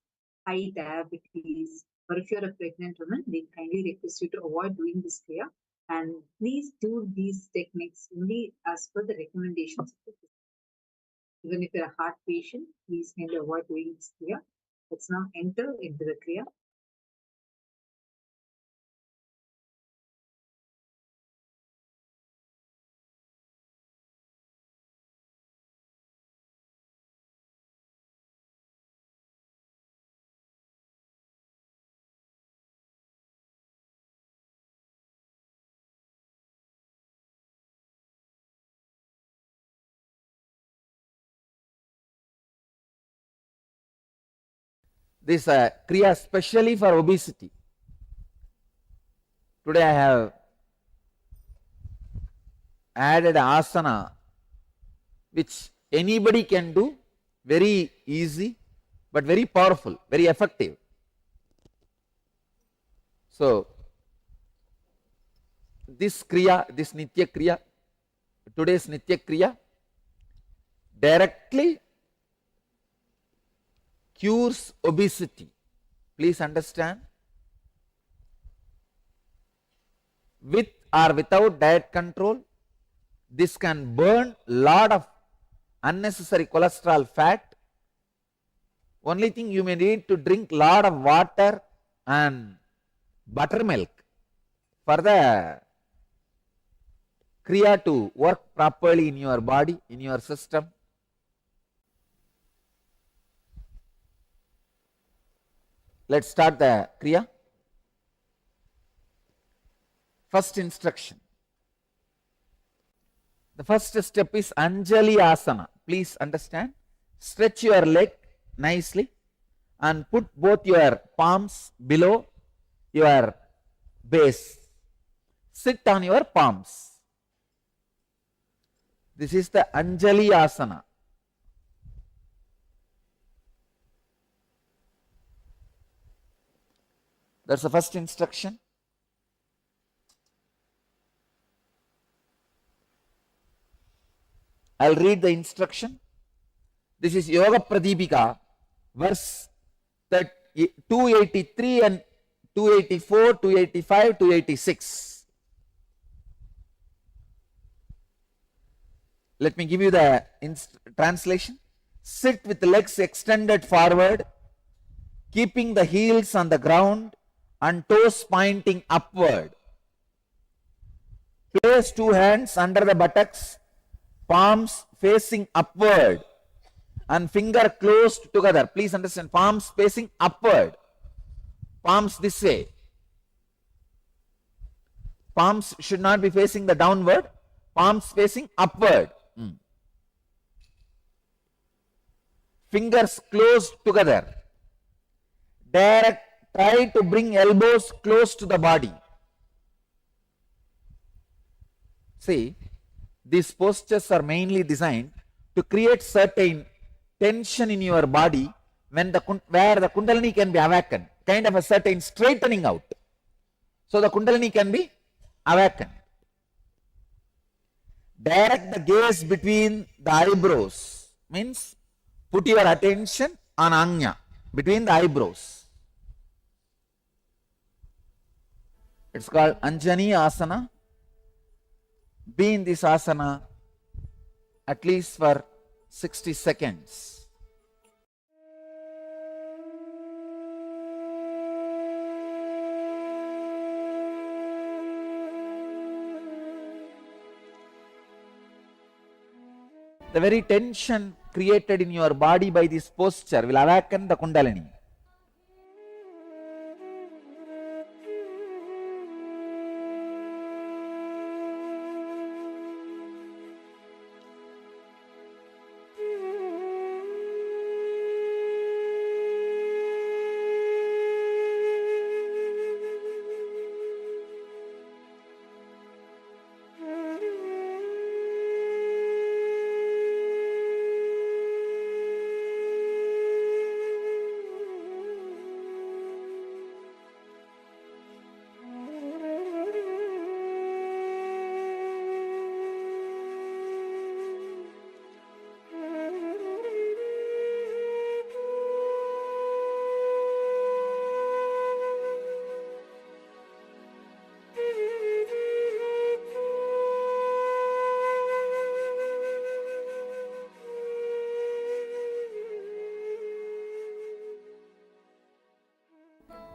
high diabetes, or if you're a pregnant woman, we kindly request you to avoid doing this Kriya. And please do these techniques only as per the recommendations of the physician. Even if you're a heart patient, please kindly avoid doing this Kriya. Let's now enter into the Kriya. This Kriya specially for obesity. Today I have added asana which anybody can do, very easy but very powerful, very effective. So, this Kriya, this Nitya Kriya, today's Nitya Kriya directly cures obesity. Please understand. With or without diet control, this can burn lot of unnecessary cholesterol fat. Only thing you may need to drink lot of water and buttermilk for the Kriya to work properly in your body, in your system. Let's start the Kriya. First instruction. The first step is Anjali Asana. Please understand. Stretch your leg nicely and put both your palms below your base. Sit on your palms. This is the Anjali Asana. That's the first instruction. I'll read the instruction. This is Yoga Pradipika, verse 283 and 284, 285, 286. Let me give you the translation. Sit with legs extended forward, keeping the heels on the ground and toes pointing upward. Place two hands under the buttocks, palms facing upward and finger closed together. Please understand, palms facing upward. Palms this way. Palms should not be facing the downward. Palms facing upward. fingers close together. Try to bring elbows close to the body. See, these postures are mainly designed to create certain tension in your body where the Kundalini can be awakened, kind of a certain straightening out. So the Kundalini can be awakened. Direct the gaze between the eyebrows, means put your attention on Anya, between the eyebrows. It's called Anjani Asana. Be in this asana at least for 60 seconds. The very tension created in your body by this posture will awaken the Kundalini.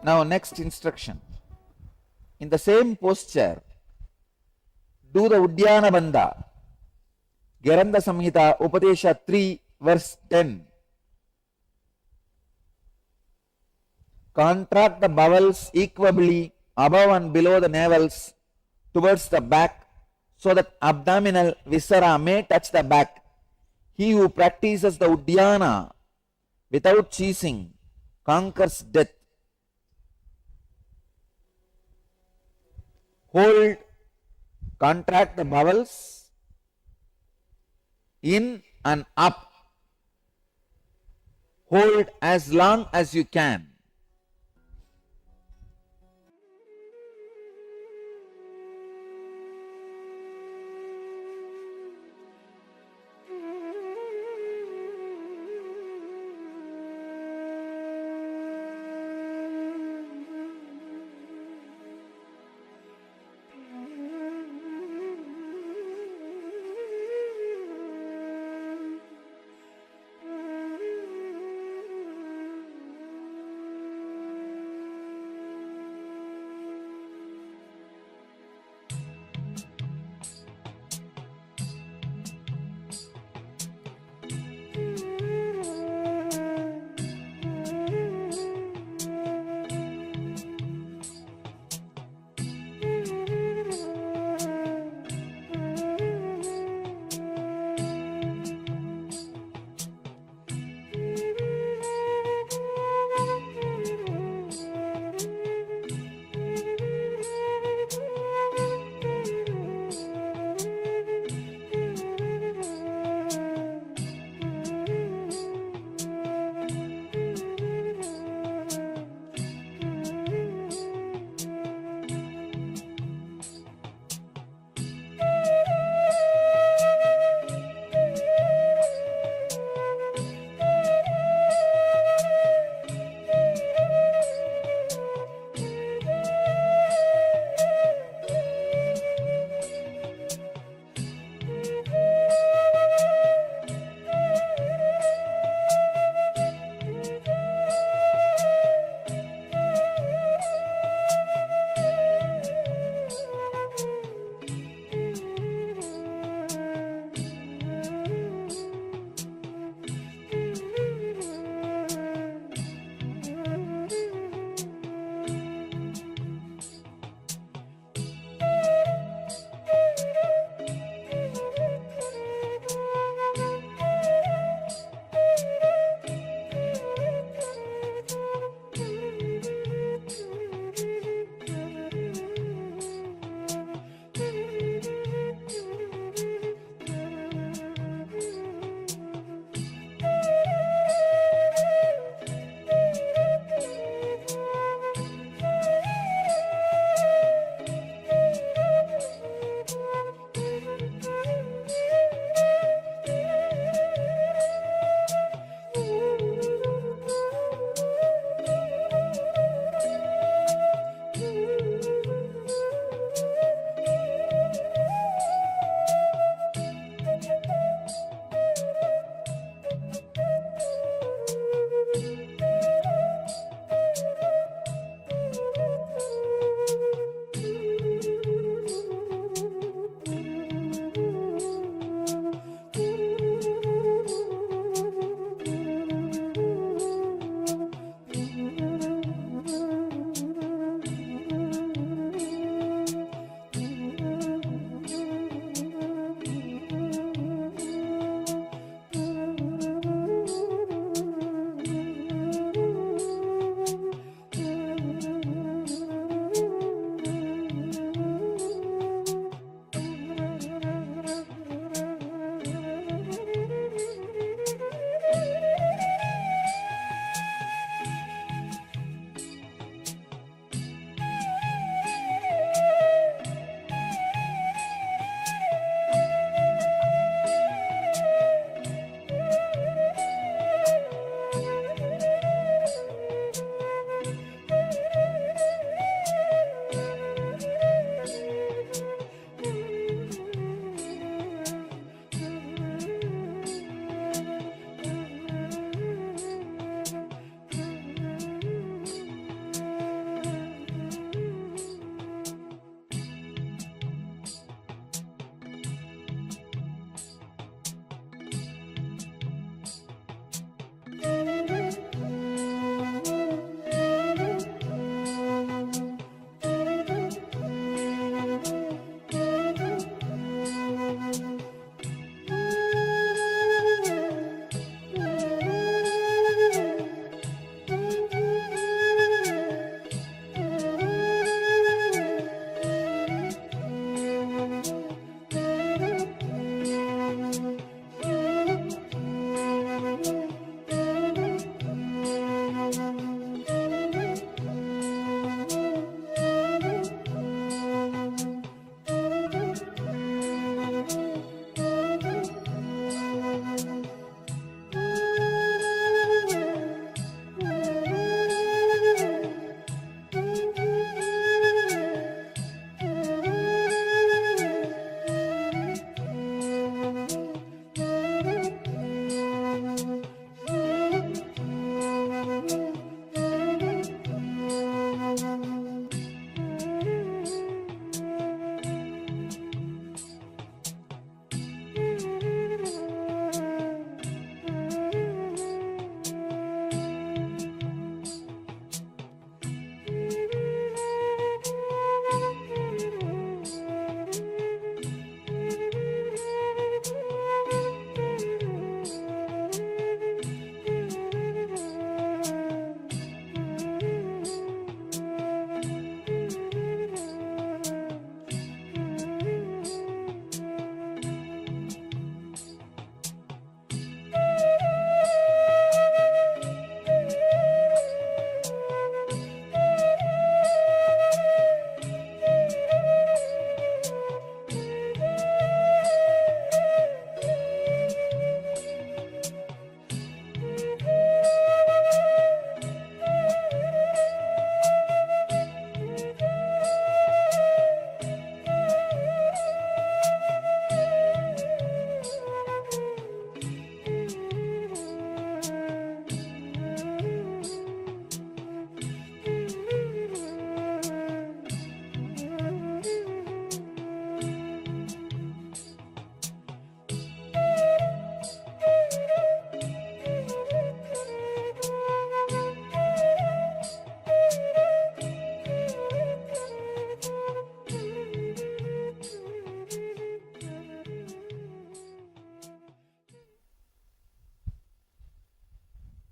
Now next instruction. In the same posture, do the Udyana Bandha. Garanda Samhita Upadesha 3 verse 10. Contract the bowels equably above and below the navels towards the back so that abdominal viscera may touch the back. He who practices the Udyana without ceasing conquers death. Hold, contract the bowels in and up. Hold as long as you can.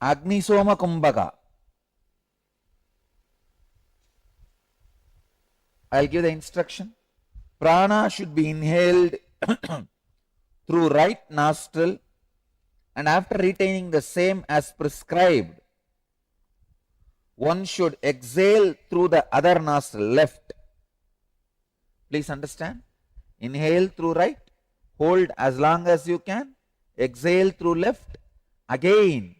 Agnisoma Kumbhaka. I'll give the instruction. Prana should be inhaled through right nostril, and after retaining the same as prescribed, one should exhale through the other nostril, left. Please understand. Inhale through right, hold as long as you can, exhale through left, again.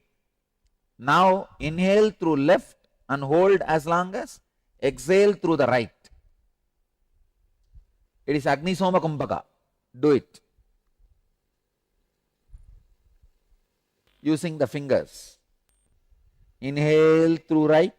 Now inhale through left and hold as long as, exhale through the right. It is Agnisoma Kumbhaka. Do it. Using the fingers. Inhale through right.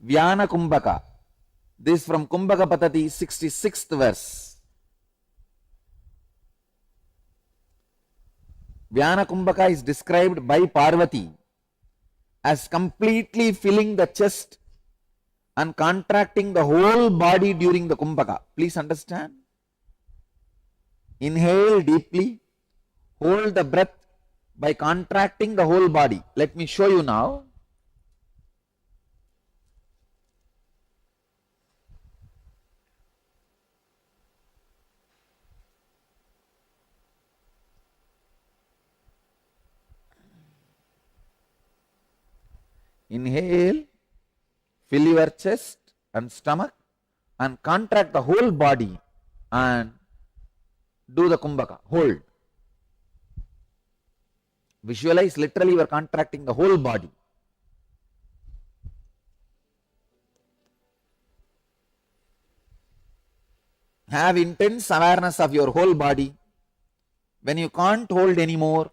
Vyana Kumbhaka. This from Kumbhaka Patati, 66th verse. Vyana Kumbhaka is described by Parvati as completely filling the chest and contracting the whole body during the Kumbhaka. Please understand. Inhale deeply, hold the breath by contracting the whole body. Let me show you now. Inhale, fill your chest and stomach and contract the whole body and do the Kumbhaka. Hold. Visualize, literally you are contracting the whole body. Have intense awareness of your whole body. When you can't hold anymore,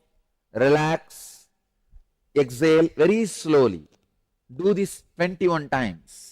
relax, exhale very slowly. Do this 21 times.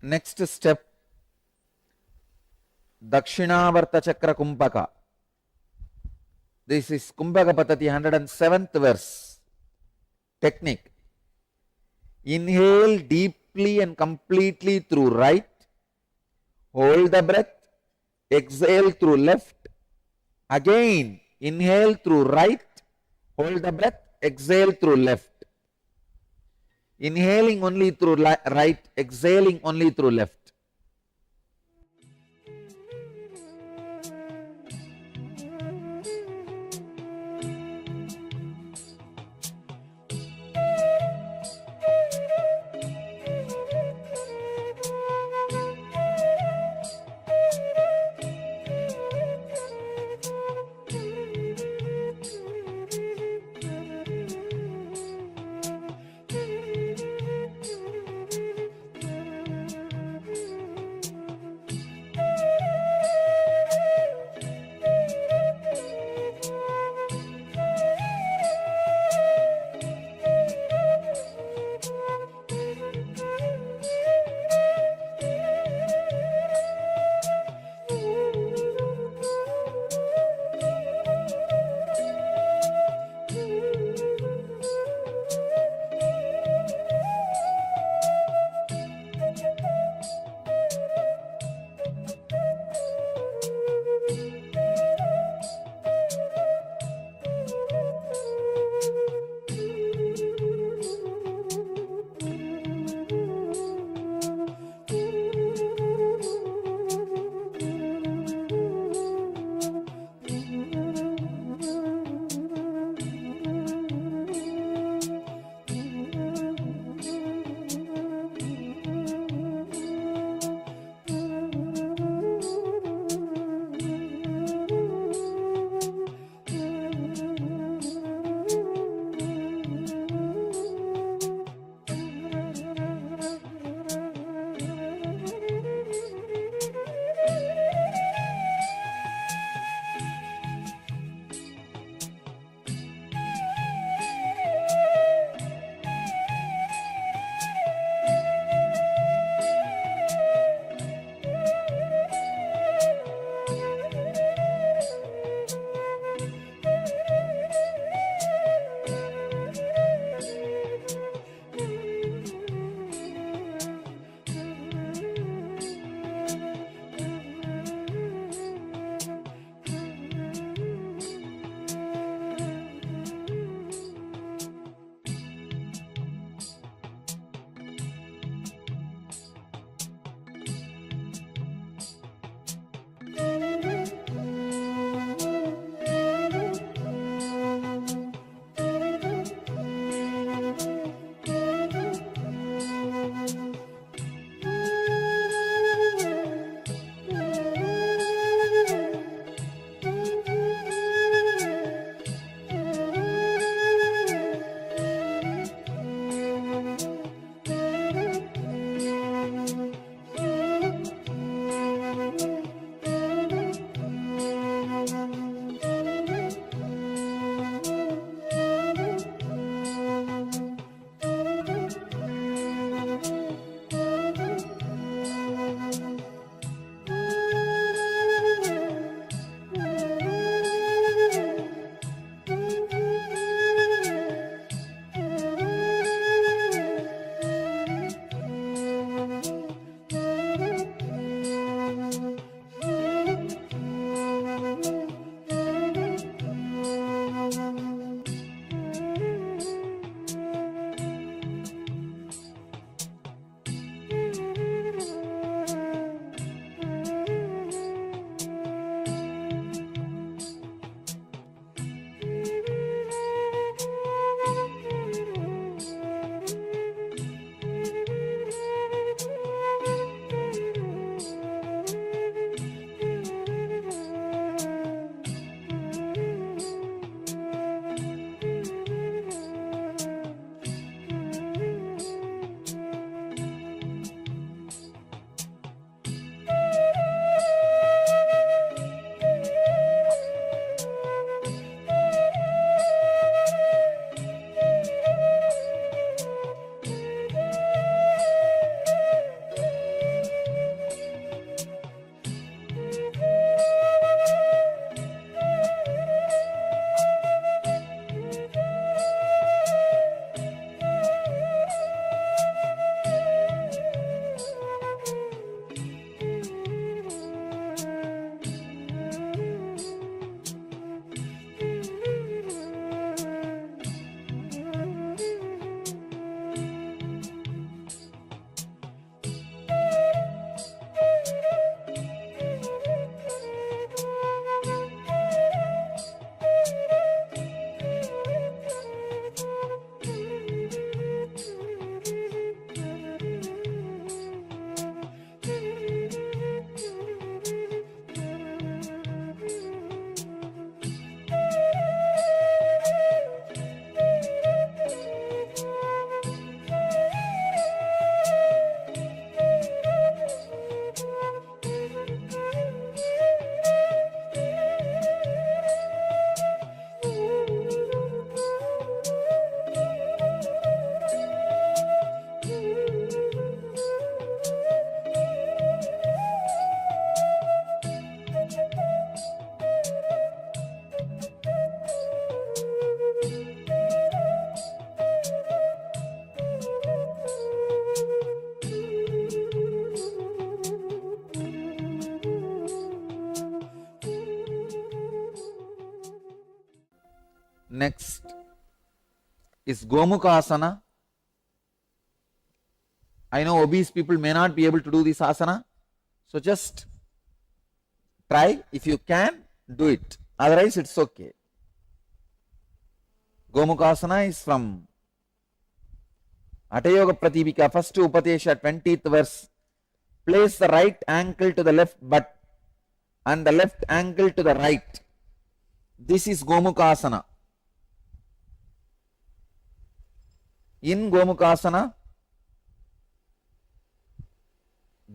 Next step, Dakshinavarta Chakra Kumbhaka. This is Kumbhaka Patati 107th verse. Technique. Inhale deeply and completely through right. Hold the breath. Exhale through left. Again, inhale through right. Hold the breath. Exhale through left. Inhaling only through right. Exhaling only through left. Next is Gomukasana. I know obese people may not be able to do this asana, so just try. If you can, do it. Otherwise, it's okay. Gomukasana is from Atayoga Pratipika, first Upatesha, 20th verse. Place the right ankle to the left butt and the left ankle to the right. This is Gomukasana. In Gomukasana,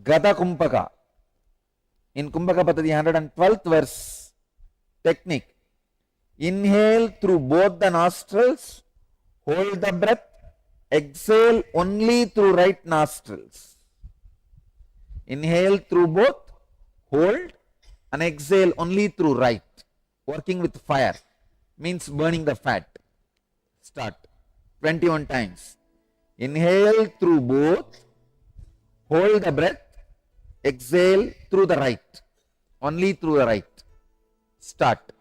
Gata Kumpaka. In Kumpaka Patadi 112th verse technique. Inhale through both the nostrils, hold the breath, exhale only through right nostrils. Inhale through both, hold and exhale only through right. Working with fire means burning the fat. Start 21 times. Inhale through both, hold the breath, exhale through the right, only through the right. Start.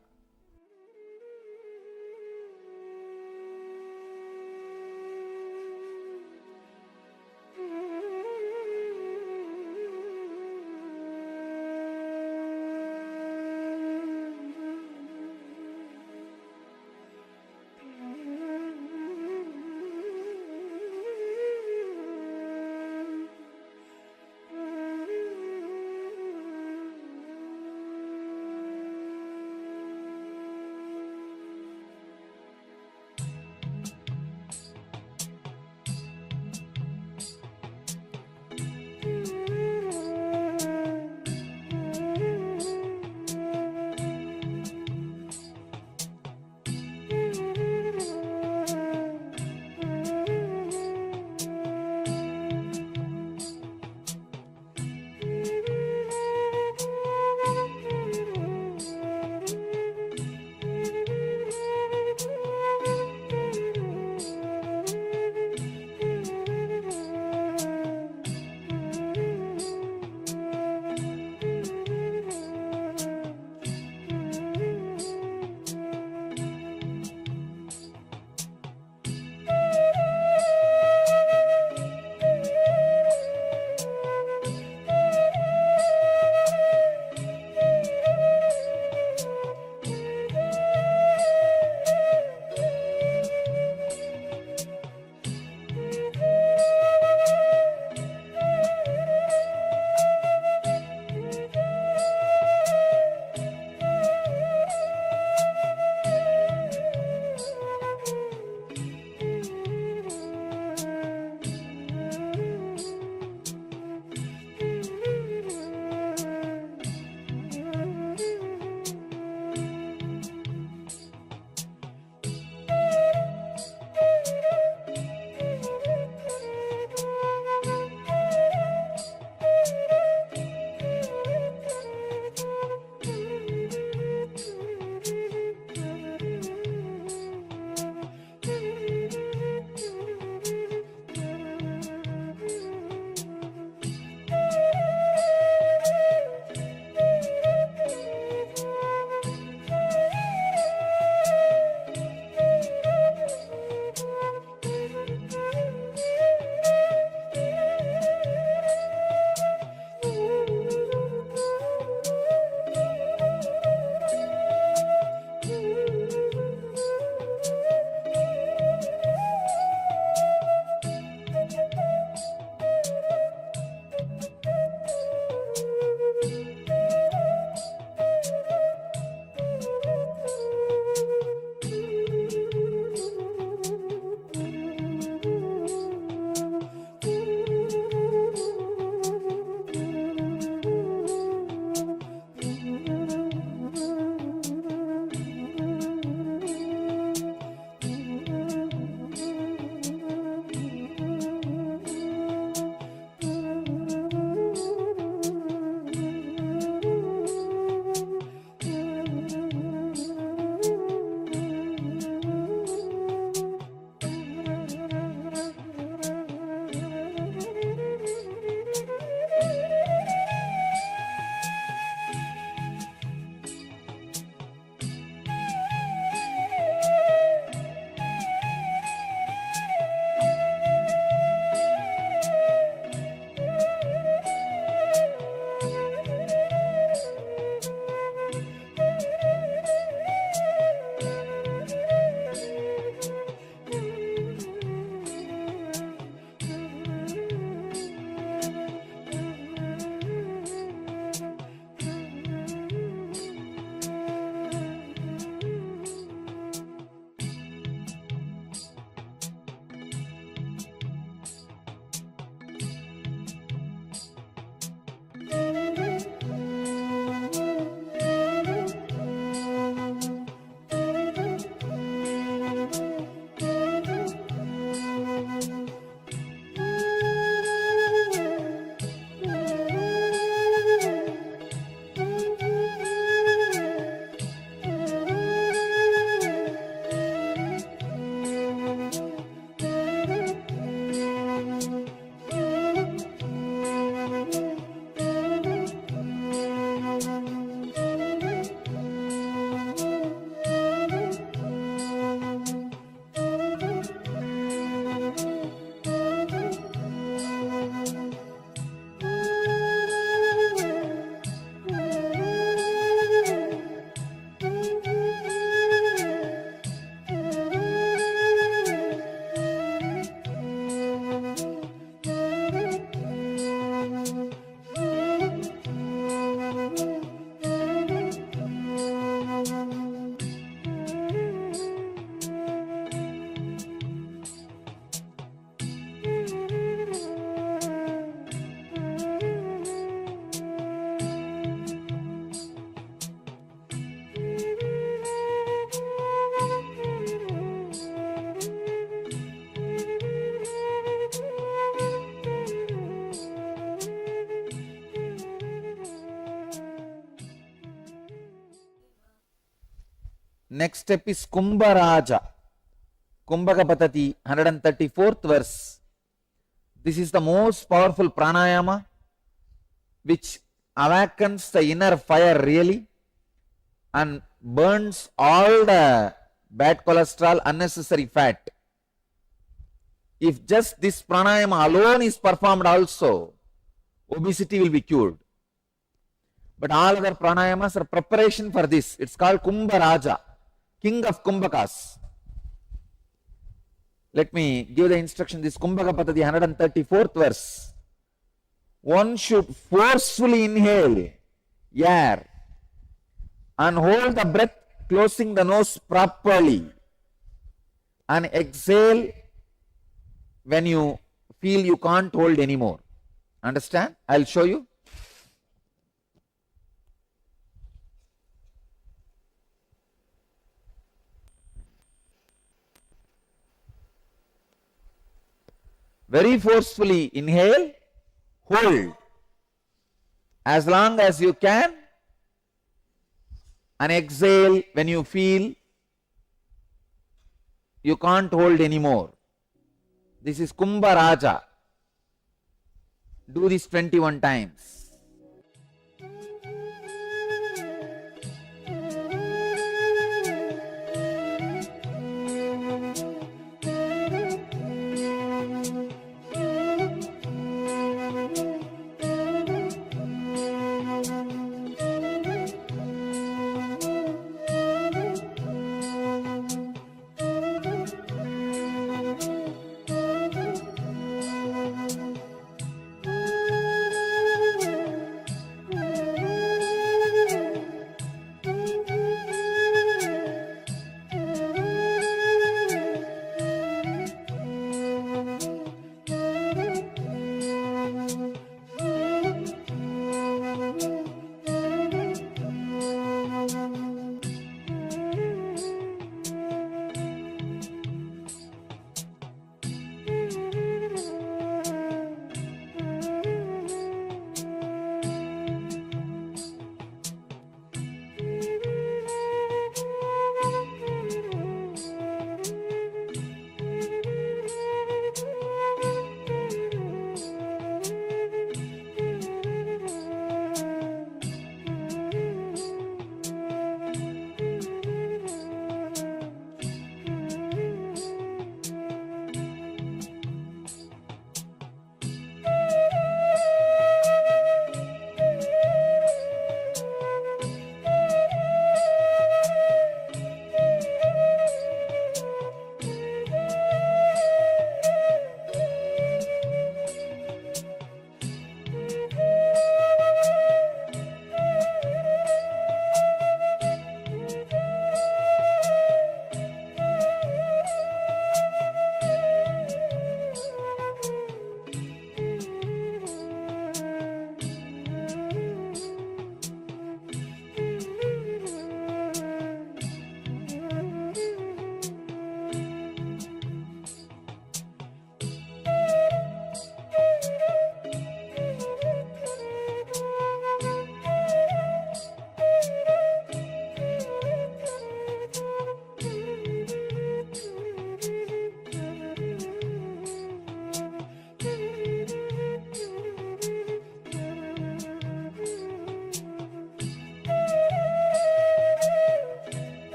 Next step is Kumbharaja. Kumbhakapatati, 134th verse. This is the most powerful pranayama which awakens the inner fire really and burns all the bad cholesterol, unnecessary fat. If just this pranayama alone is performed also, obesity will be cured. But all other pranayamas are preparation for this. It's called Kumbharaja, king of Kumbhakas. Let me give the instruction. This Kumbhakapatati, 134th verse. One should forcefully inhale air and hold the breath, closing the nose properly, and exhale when you feel you can't hold anymore. Understand? I'll show you. Very forcefully inhale, hold as long as you can, and exhale when you feel you can't hold anymore. This is Kumbharaja. Do this 21 times.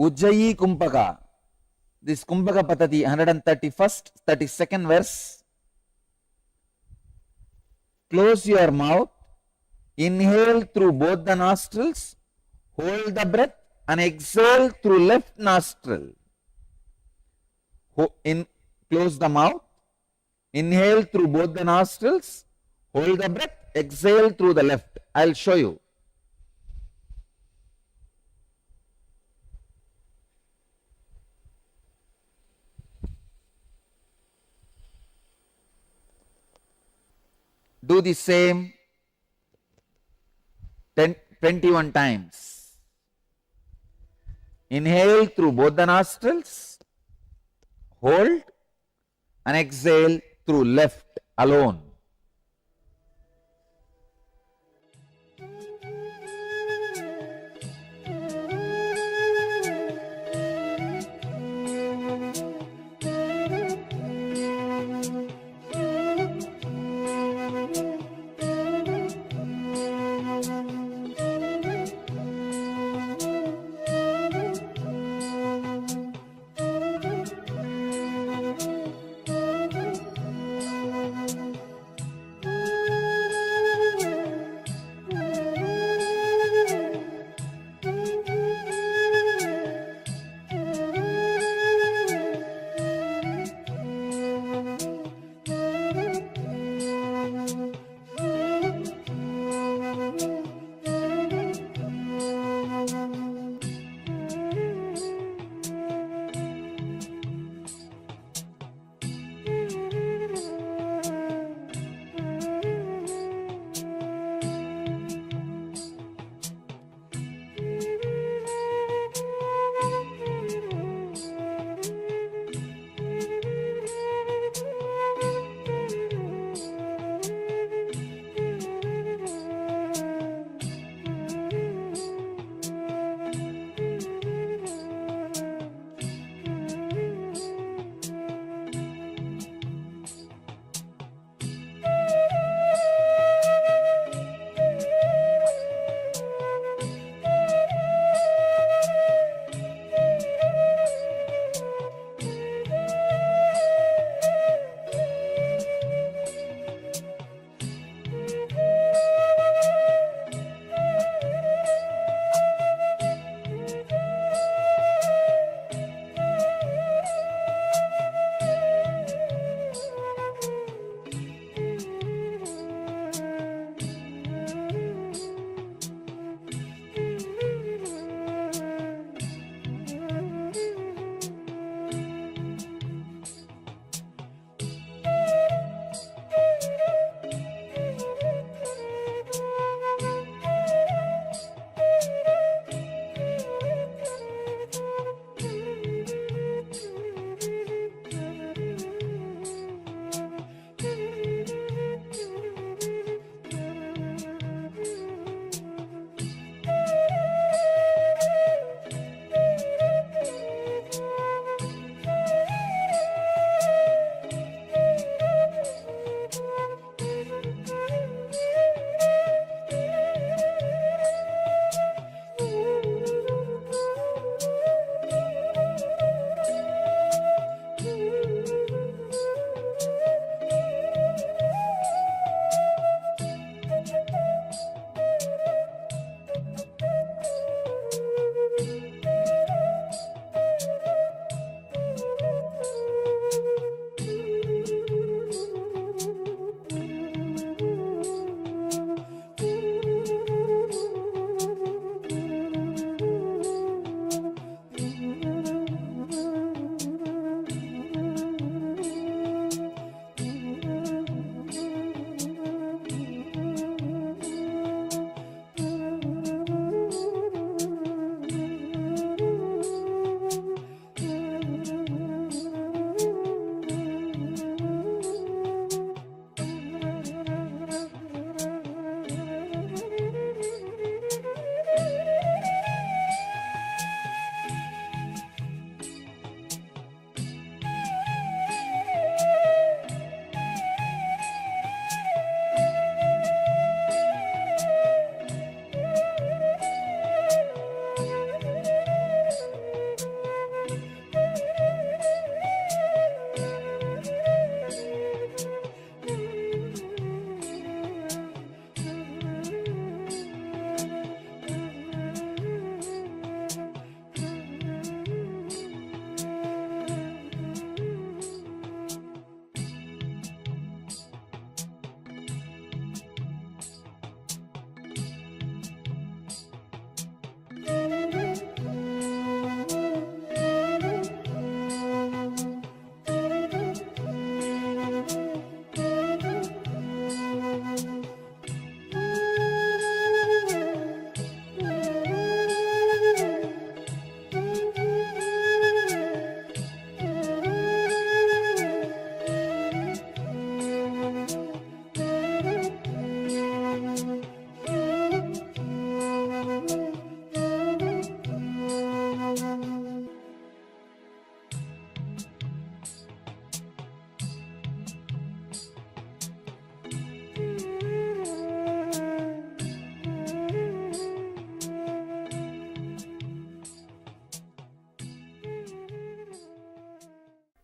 Ujjayi Kumpaka. This Kumpaka Patati, 131st, 32nd verse. Close your mouth, inhale through both the nostrils, hold the breath and exhale through left nostril. Close the mouth, inhale through both the nostrils, hold the breath, exhale through the left. I'll show you. Do the same 21 times. Inhale through both the nostrils, hold and exhale through left alone.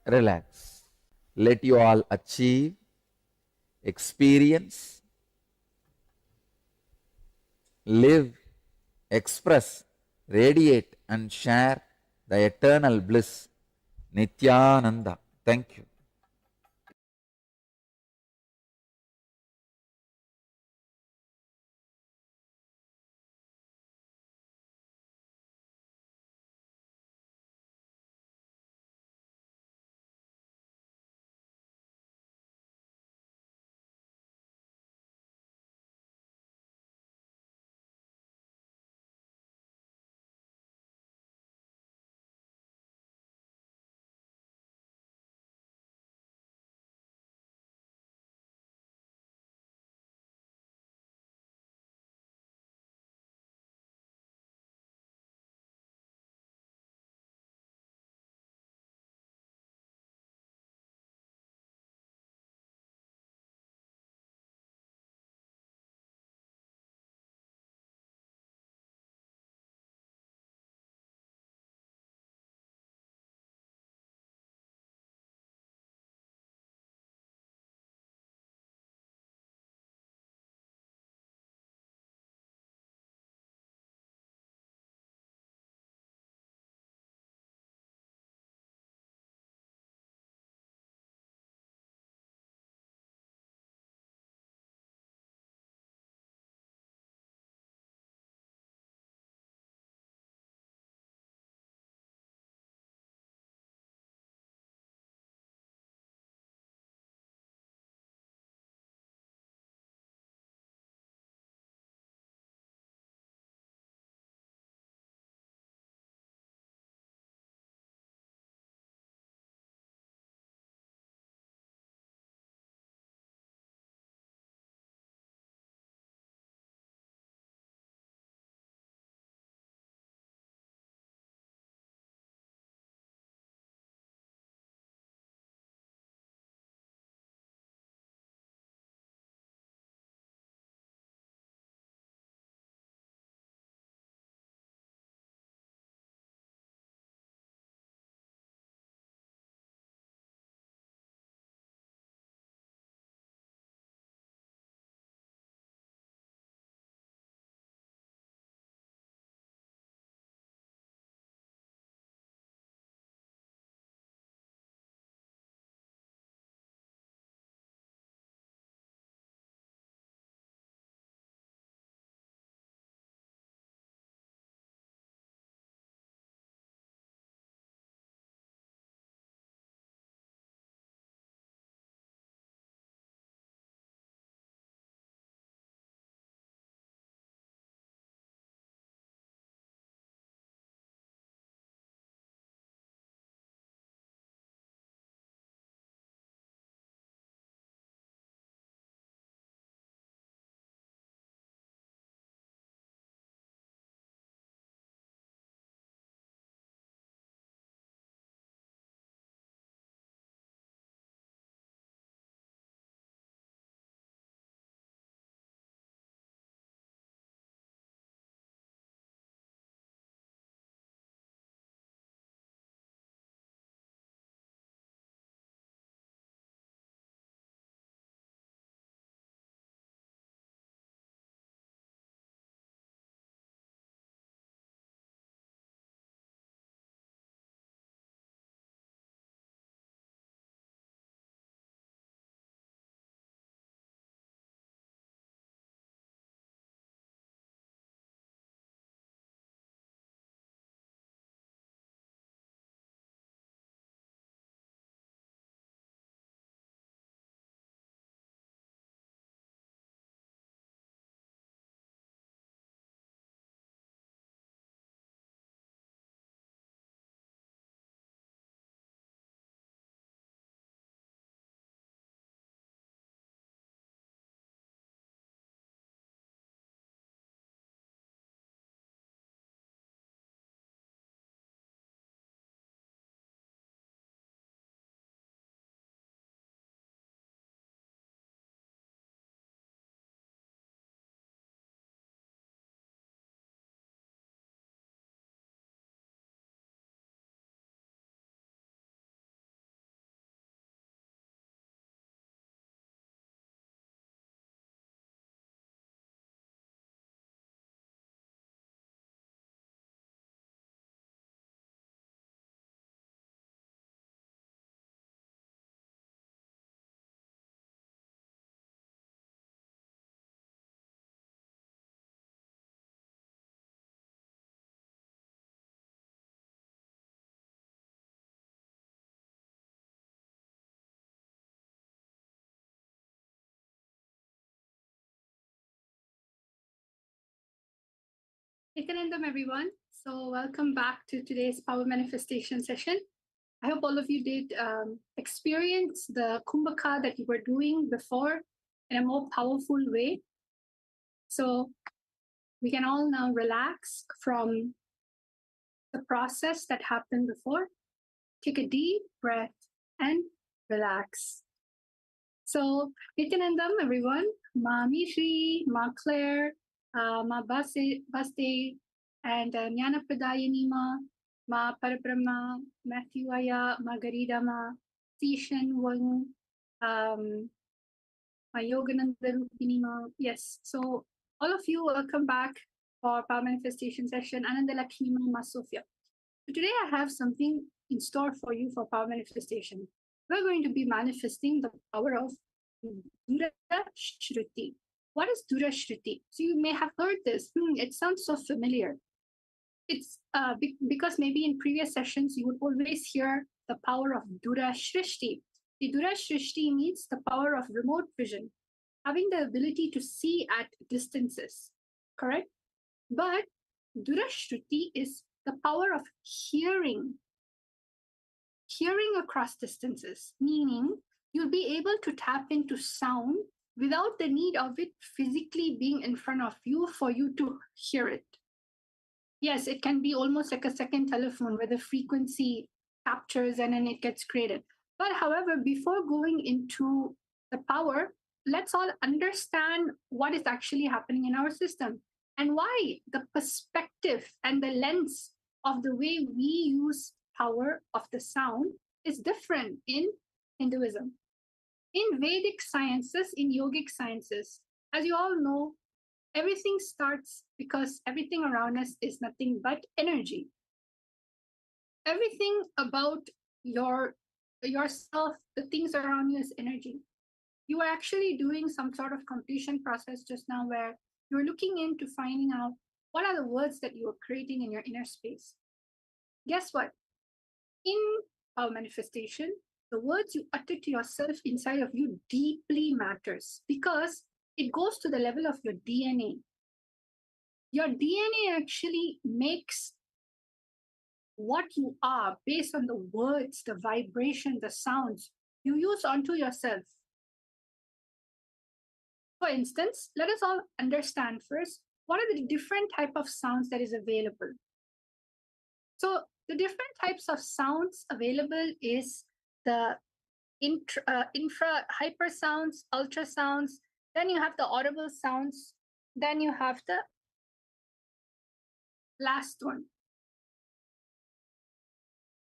relax. Let you all achieve, experience, live, express, radiate and share the eternal bliss. Nithyananda. Thank you. Nithyananda, everyone. So welcome back to today's Power Manifestation session. I hope all of you did experience the Kumbhaka that you were doing before in a more powerful way. So we can all now relax from the process that happened before. Take a deep breath and relax. So Nithyanandam, everyone, Ma Mishri, Ma Claire, Ma Baste, and Jnana Pradayani Ma Parabrahma, Matthew Aya, Margarida Ma, Tishan Wang, Ma Yogananda Rupini Ma. Yes, so all of you, welcome back for Power Manifestation session. Ananda Lakshmi Ma Sophia. So today I have something in store for you for Power Manifestation. We're going to be manifesting the power of Dura Shruti. What is Dura Shruti? So you may have heard this. It sounds so familiar. It's because maybe in previous sessions you would always hear the power of Dura Shrishti. The Dura Shrishti means the power of remote vision, having the ability to see at distances, correct? But Dura Shruti is the power of hearing across distances, meaning you'll be able to tap into sound without the need of it physically being in front of you for you to hear it. Yes, it can be almost like a second telephone where the frequency captures and then it gets created. But however, before going into the power, let's all understand what is actually happening in our system and why the perspective and the lens of the way we use power of the sound is different in Hinduism. In Vedic sciences, in yogic sciences, as you all know, everything starts because everything around us is nothing but energy. Everything about yourself, the things around you is energy. You are actually doing some sort of completion process just now where you're looking into finding out what are the words that you are creating in your inner space. Guess what? In our manifestation, the words you utter to yourself inside of you deeply matters because it goes to the level of your DNA. Your DNA actually makes what you are based on the words, the vibration, the sounds you use onto yourself. For instance, let us all understand first what are the different type of sounds that is available. So the different types of sounds available is the infra hyper sounds, ultrasounds, then you have the audible sounds, then you have the last one.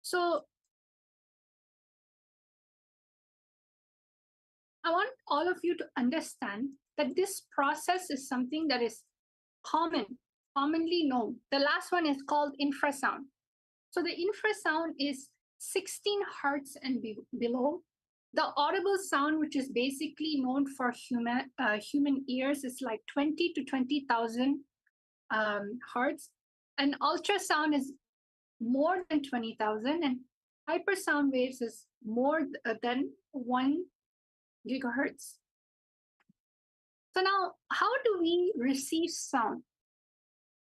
So I want all of you to understand that this process is something that is commonly known. The last one is called infrasound. So the infrasound is 16 hertz and below. The audible sound, which is basically known for human ears, is like 20 to 20,000 hertz. And ultrasound is more than 20,000, and hypersound waves is more than 1 gigahertz. So now, how do we receive sound?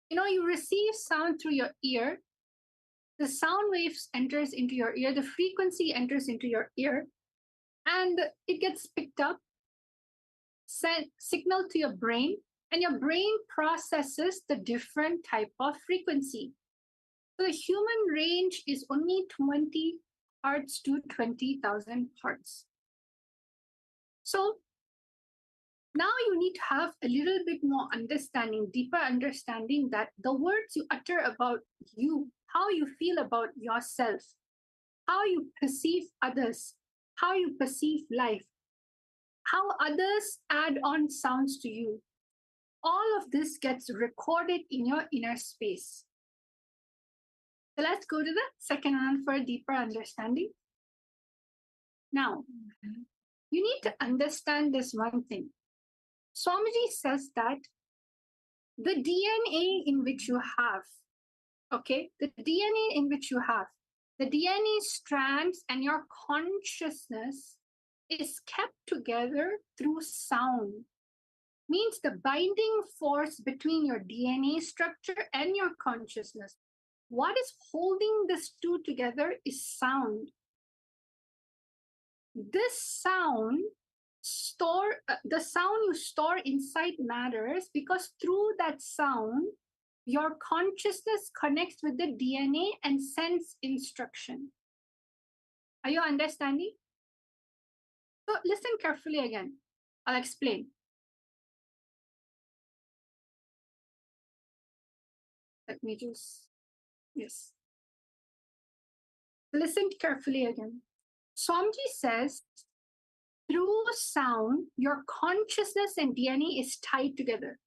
You receive sound through your ear. The sound waves enters into your ear, the frequency enters into your ear, and it gets picked up, sent signal to your brain, and your brain processes the different type of frequency. So the human range is only 20 hertz to 20,000 hertz. So now you need to have a little bit more understanding, deeper understanding that the words you utter about you, how you feel about yourself, how you perceive others, how you perceive life, how others add on sounds to you, all of this gets recorded in your inner space. So let's go to the second one for a deeper understanding. Now, you need to understand this one thing. Swamiji says that the DNA in which you have, the DNA in which you have, the DNA strands and your consciousness is kept together through sound. means the binding force between your DNA structure and your consciousness. What is holding these two together is sound. This sound the sound you store inside matters because through that sound, your consciousness connects with the DNA and sends instruction. Are you understanding? So listen carefully again. I'll explain. Let me just, yes. Listen carefully again. Swamiji says, through sound, your consciousness and DNA is tied together.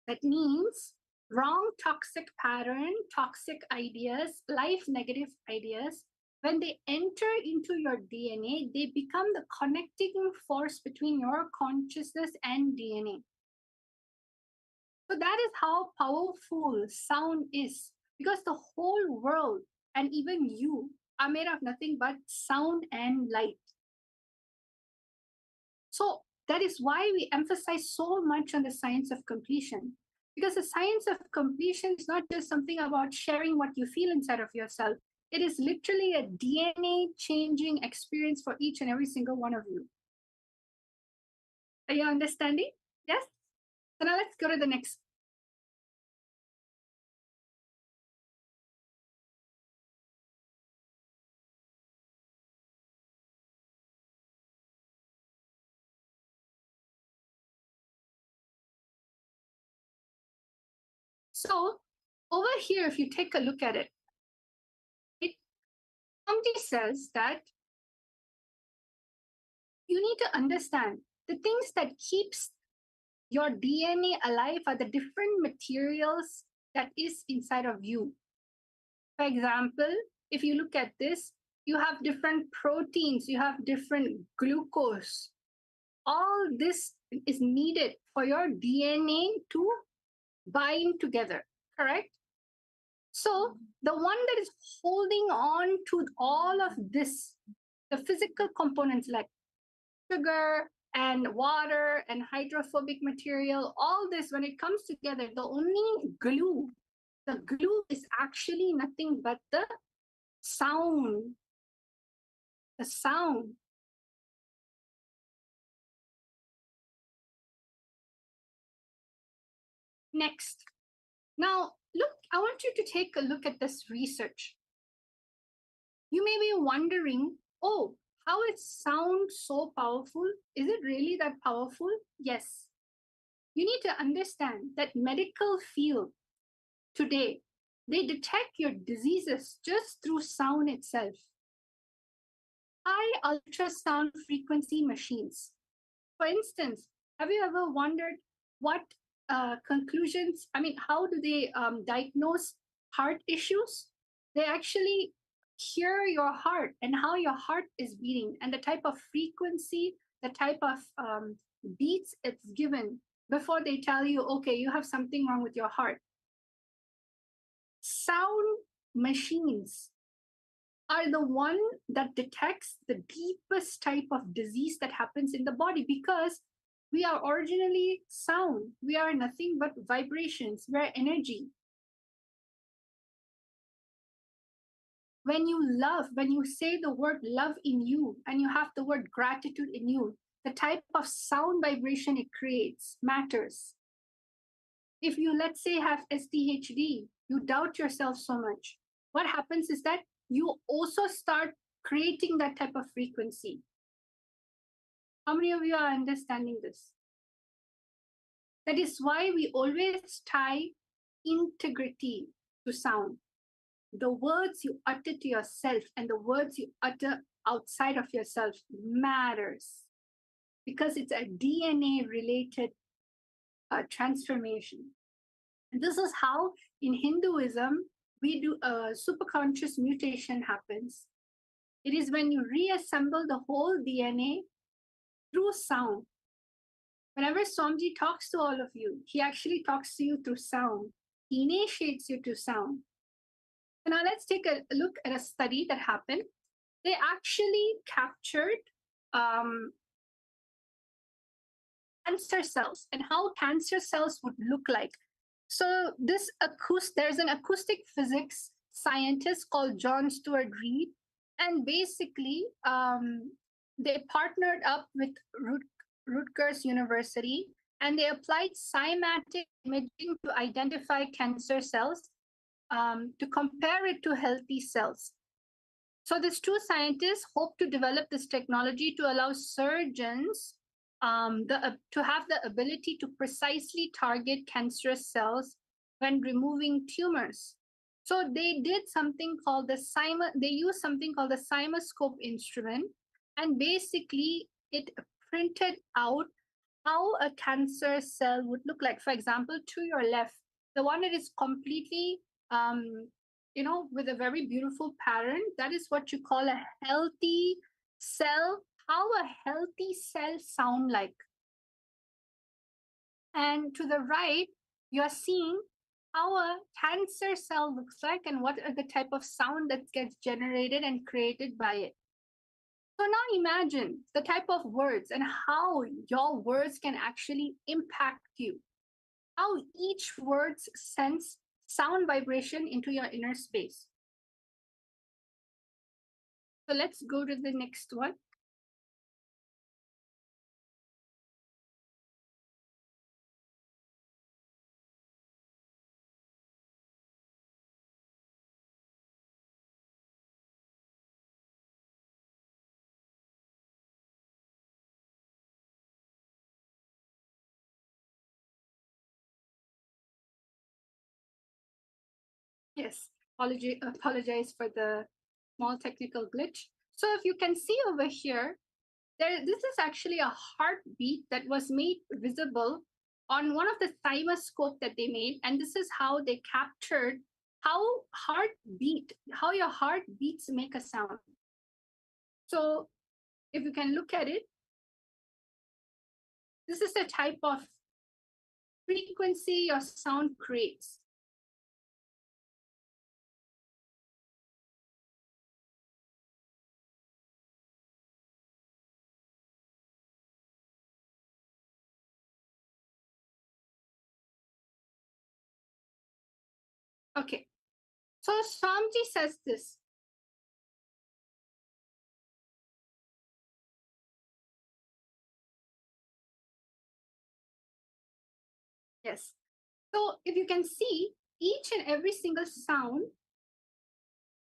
That means wrong toxic pattern, toxic ideas, life negative ideas, when they enter into your DNA, they become the connecting force between your consciousness and DNA. So that is how powerful sound is, because the whole world and even you are made of nothing but sound and light. So that is why we emphasize so much on the science of completion, because the science of completion is not just something about sharing what you feel inside of yourself. It is literally a DNA changing experience for each and every single one of you. Are you understanding? Yes? So now let's go to the next. So over here, if you take a look at it, somebody says that you need to understand the things that keeps your DNA alive are the different materials that is inside of you. For example, if you look at this, you have different proteins, you have different glucose. All this is needed for your DNA to bind together, correct? So the one that is holding on to all of this, the physical components like sugar and water and hydrophobic material, all this, when it comes together, the only glue, the glue is actually nothing but the sound. The sound. Next. Now, look, I want you to take a look at this research. You may be wondering, oh, how is sound so powerful? Is it really that powerful? Yes. You need to understand that medical field today, they detect your diseases just through sound itself. High ultrasound frequency machines. For instance, have you ever wondered what conclusions, how do they diagnose heart issues? They actually hear your heart and how your heart is beating and the type of frequency, the type of beats it's given before they tell you, okay, you have something wrong with your heart. Sound machines are the one that detects the deepest type of disease that happens in the body, because we are originally sound. We are nothing but vibrations. We are energy. When you love, when you say the word love in you and you have the word gratitude in you, the type of sound vibration it creates matters. If you, let's say, have SDHD, you doubt yourself so much. What happens is that you also start creating that type of frequency. How many of you are understanding this? That is why we always tie integrity to sound. The words you utter to yourself and the words you utter outside of yourself matters, because it's a DNA related transformation. And this is how in Hinduism, we do a superconscious mutation happens. It is when you reassemble the whole DNA through sound. Whenever Swamiji talks to all of you, he actually talks to you through sound. He initiates you to sound. So now let's take a look at a study that happened. They actually captured cancer cells and how cancer cells would look like. So there's an acoustic physics scientist called John Stuart Reid, and basically they partnered up with Rutgers University, and they applied cymatic imaging to identify cancer cells to compare it to healthy cells. So these two scientists hope to develop this technology to allow surgeons to have the ability to precisely target cancerous cells when removing tumors. So they did something called they used something called the CymaScope instrument, and basically it printed out how a cancer cell would look like. For example, to your left, the one that is completely with a very beautiful pattern, that is what you call a healthy cell. How a healthy cell sound like. And to the right, you're seeing how a cancer cell looks like and what are the type of sound that gets generated and created by it. So now imagine the type of words and how your words can actually impact you. How each word sends sound vibration into your inner space. So let's go to the next one. Yes, apologize for the small technical glitch. So if you can see over here, this is actually a heartbeat that was made visible on one of the CymaScope that they made, and this is how they captured how your heart beats make a sound. So if you can look at it, this is the type of frequency your sound creates. Okay, so Swamiji says this. Yes. So if you can see, each and every single sound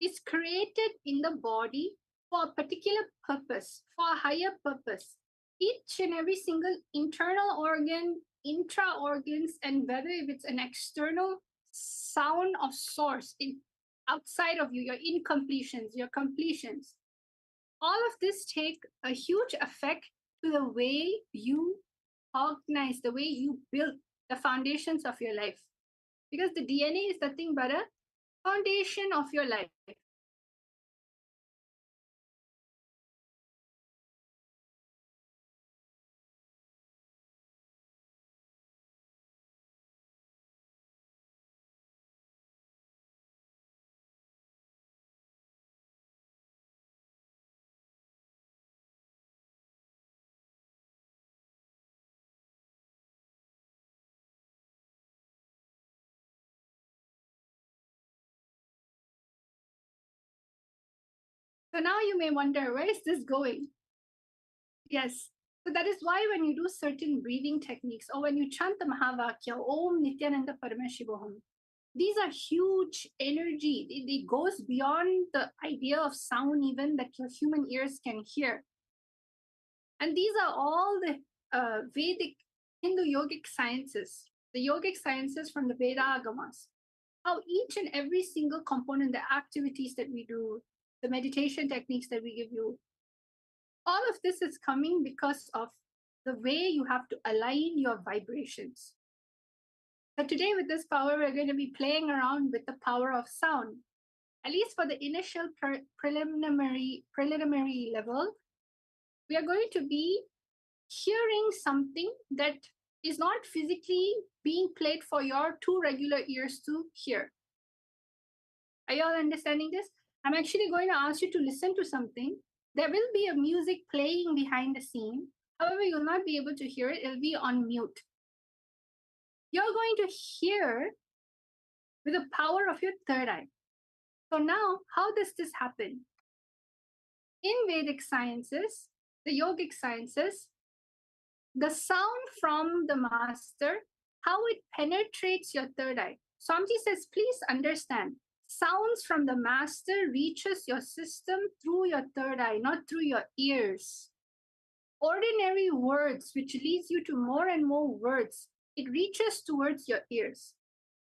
is created in the body for a particular purpose, for a higher purpose. Each and every single internal organ, intra organs, and whether if it's an external sound of source outside of you, your incompletions, your completions, all of this take a huge effect to the way you organize, the way you build the foundations of your life. Because the DNA is nothing but a foundation of your life. So now you may wonder, where is this going? Yes. So that is why when you do certain breathing techniques or when you chant the Mahavakya, Om Nithyananda Paramashivoham, these are huge energy. It goes beyond the idea of sound even that your human ears can hear. And these are all the Vedic Hindu yogic sciences, the yogic sciences from the Veda Agamas. How each and every single component, the activities that we do, the meditation techniques that we give you, all of this is coming because of the way you have to align your vibrations. So today with this power, we're going to be playing around with the power of sound. At least for the initial preliminary level, we are going to be hearing something that is not physically being played for your two regular ears to hear. Are you all understanding this? I'm actually going to ask you to listen to something. There will be a music playing behind the scene. However, you'll not be able to hear it. It'll be on mute. You're going to hear with the power of your third eye. So now, how does this happen? In Vedic sciences, the yogic sciences, the sound from the master, how it penetrates your third eye. Swamiji says, please understand, sounds from the master reaches your system through your third eye, not through your ears. Ordinary words, which leads you to more and more words, it reaches towards your ears.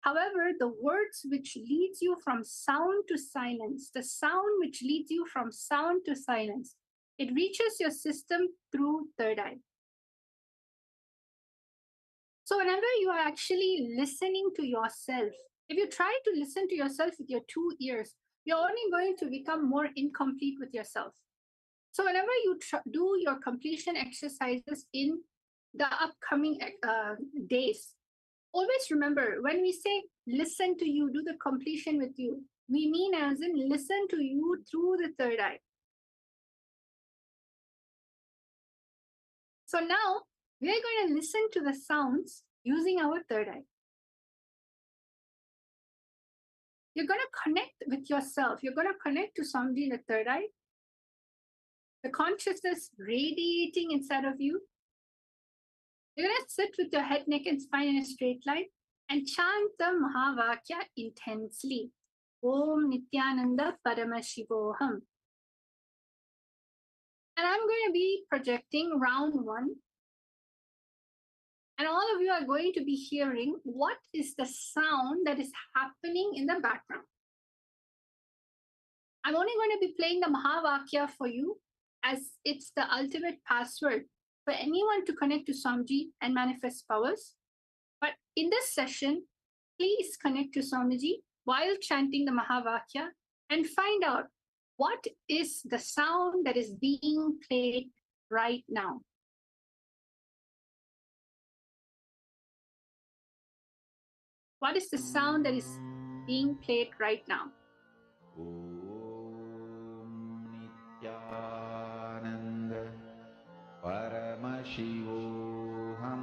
However, the words which leads you from sound to silence, the sound which leads you from sound to silence, it reaches your system through third eye. So whenever you are actually listening to yourself, if you try to listen to yourself with your two ears, you're only going to become more incomplete with yourself. So whenever you do your completion exercises in the upcoming days, always remember, when we say listen to you, do the completion with you, we mean as in listen to you through the third eye. So now we're going to listen to the sounds using our third eye. You're going to connect with yourself. You're going to connect to somebody in the third eye. The consciousness radiating inside of you. You're going to sit with your head, neck, and spine in a straight line and chant the Mahavakya intensely. Om Nithyananda Paramashivoham. And I'm going to be projecting round 1. And all of you are going to be hearing what is the sound that is happening in the background. I'm only going to be playing the Mahavakya for you, as it's the ultimate password for anyone to connect to Swamiji and manifest powers. But in this session, please connect to Swamiji while chanting the Mahavakya and find out what is the sound that is being played right now. What is the sound that is being played right now? Nithyananda Paramashivoham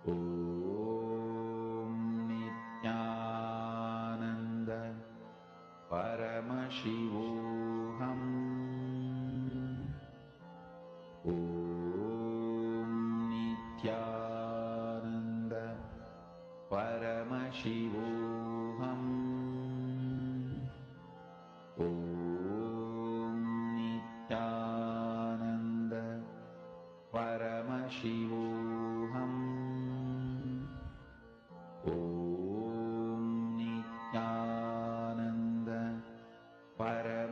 Om Nithyananda Paramashivoham Om Nithyananda Paramashivoham Om Nithyananda Paramashivoham Om Nithyananda Paramashivoham Om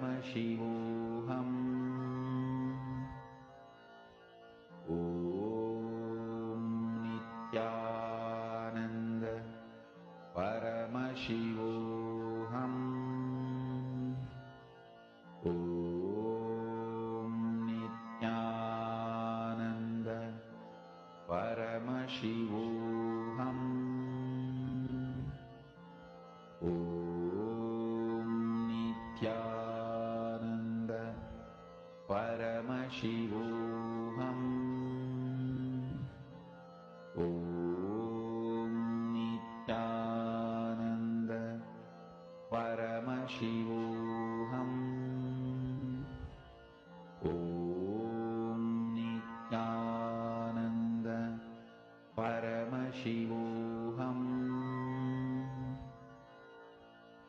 Nithyananda Paramashivoham Om Nithyananda Paramashivoham Om Nithyananda Paramashivoham Om Nithyananda Paramashivoham Om Nithyananda Paramashivoham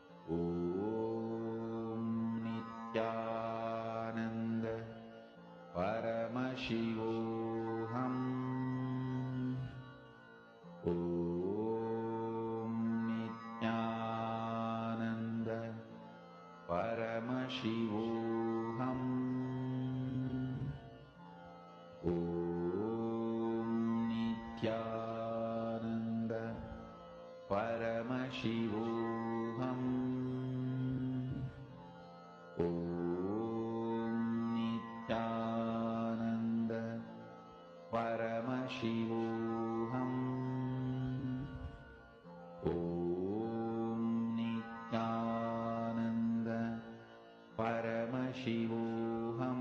Om Nithyananda Paramashivoham Om Nithyananda Paramashivoham Om Nithyananda Paramashivoham Om Nithyananda Paramashivoham Om Nithyananda Paramashivoham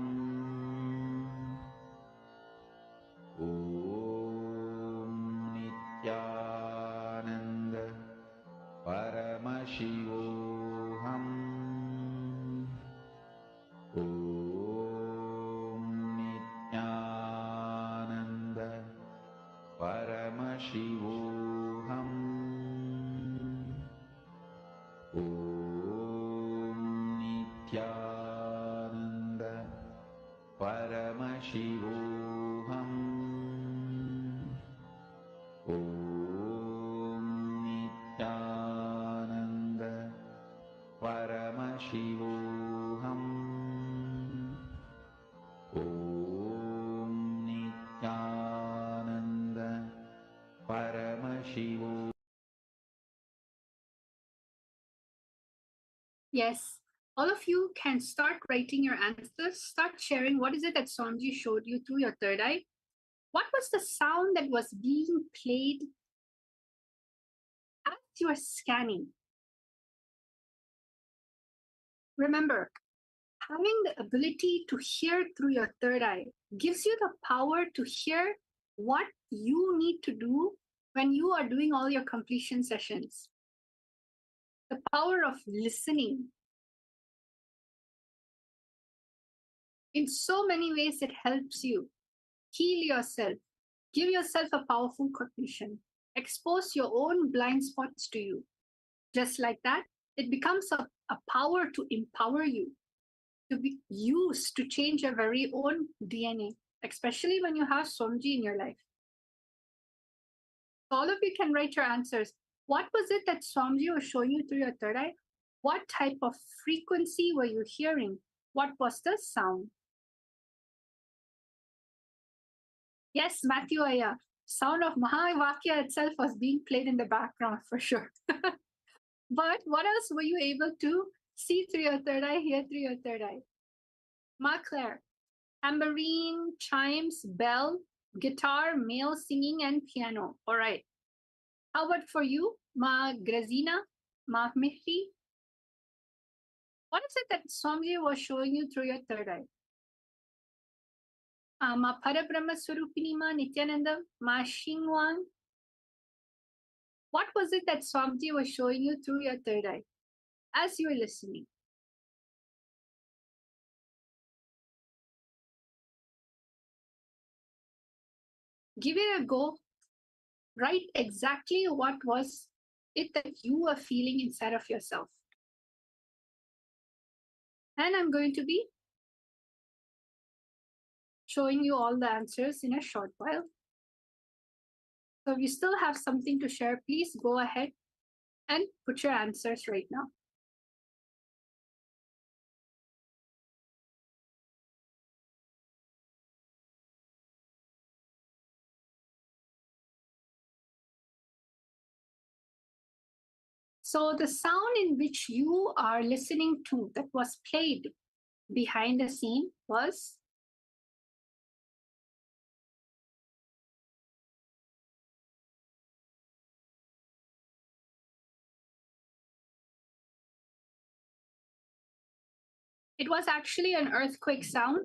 Yes, all of you can start writing your answers, start sharing what is it that Swamiji showed you through your third eye. What was the sound that was being played as you were scanning? Remember, having the ability to hear through your third eye gives you the power to hear what you need to do when you are doing all your completion sessions. The power of listening. In so many ways, it helps you heal yourself, give yourself a powerful cognition, expose your own blind spots to you. Just like that, it becomes a power to empower you, to be used to change your very own DNA, especially when you have Somji in your life. All of you can write your answers. What was it that Swamiji was showing you through your third eye? What type of frequency were you hearing? What was the sound? Yes, Matthew Aya, sound of Mahavakya itself was being played in the background for sure. But what else were you able to see through your third eye, hear through your third eye? Ma Claire, tambourine, chimes, bell, guitar, male singing, and piano. All right. How about for you, Ma Grazina, Ma Mihri? What is it that Swamiji was showing you through your third eye? Ma Parabrahma Swarupini, Ma Nithyananda, Ma Shingwang. What was it that Swamiji was showing you through your third eye as you were listening? Give it a go. Write exactly what was it that you were feeling inside of yourself. And I'm going to be showing you all the answers in a short while. So if you still have something to share, please go ahead and put your answers right now. So the sound in which you are listening to that was played behind the scene was it was actually an earthquake sound.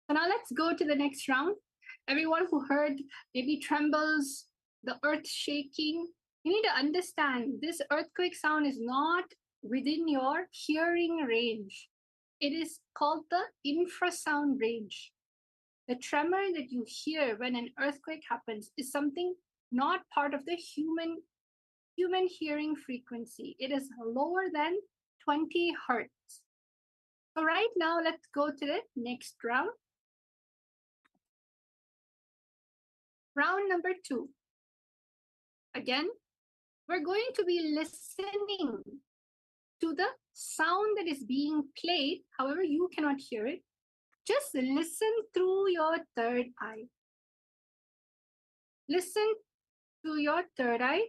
So now let's go to the next round. Everyone who heard maybe trembles, the earth shaking, you need to understand this earthquake sound is not within your hearing range. It is called the infrasound range. The tremor that you hear when an earthquake happens is something not part of the human hearing frequency. It is lower than 20 hertz. So right now, let's go to the next round. Round number 2. Again, we're going to be listening to the sound that is being played. However, you cannot hear it. Just listen through your third eye. Listen to your third eye.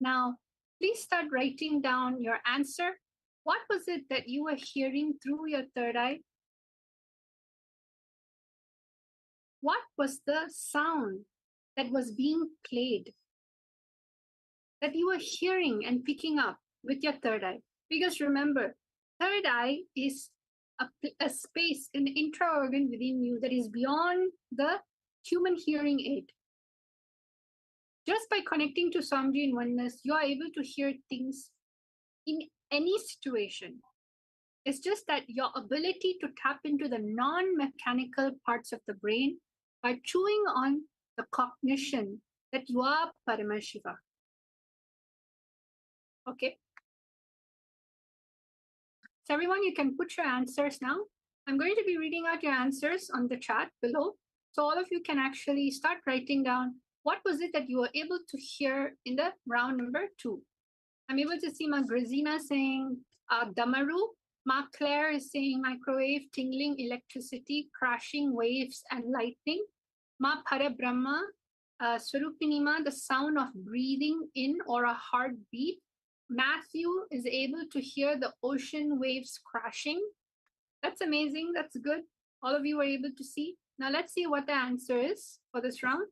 Now, please start writing down your answer. What was it that you were hearing through your third eye? What was the sound that was being played that you were hearing and picking up with your third eye? Because remember, third eye is a space, an intra-organ within you that is beyond the human hearing aid. Just by connecting to Samji in oneness, you are able to hear things in any situation. It's just that your ability to tap into the non-mechanical parts of the brain by chewing on the cognition that you are Paramashiva. Okay. So everyone, you can put your answers now. I'm going to be reading out your answers on the chat below. So all of you can actually start writing down what was it that you were able to hear in the round number 2. I'm able to see Ma Grazina saying Damaru. Ma Claire is saying microwave, tingling, electricity, crashing waves, and lightning. Ma Parabrahma, Swarupinima, the sound of breathing in or a heartbeat. Matthew is able to hear the ocean waves crashing. That's amazing. That's good. All of you were able to see. Now let's see what the answer is for this round.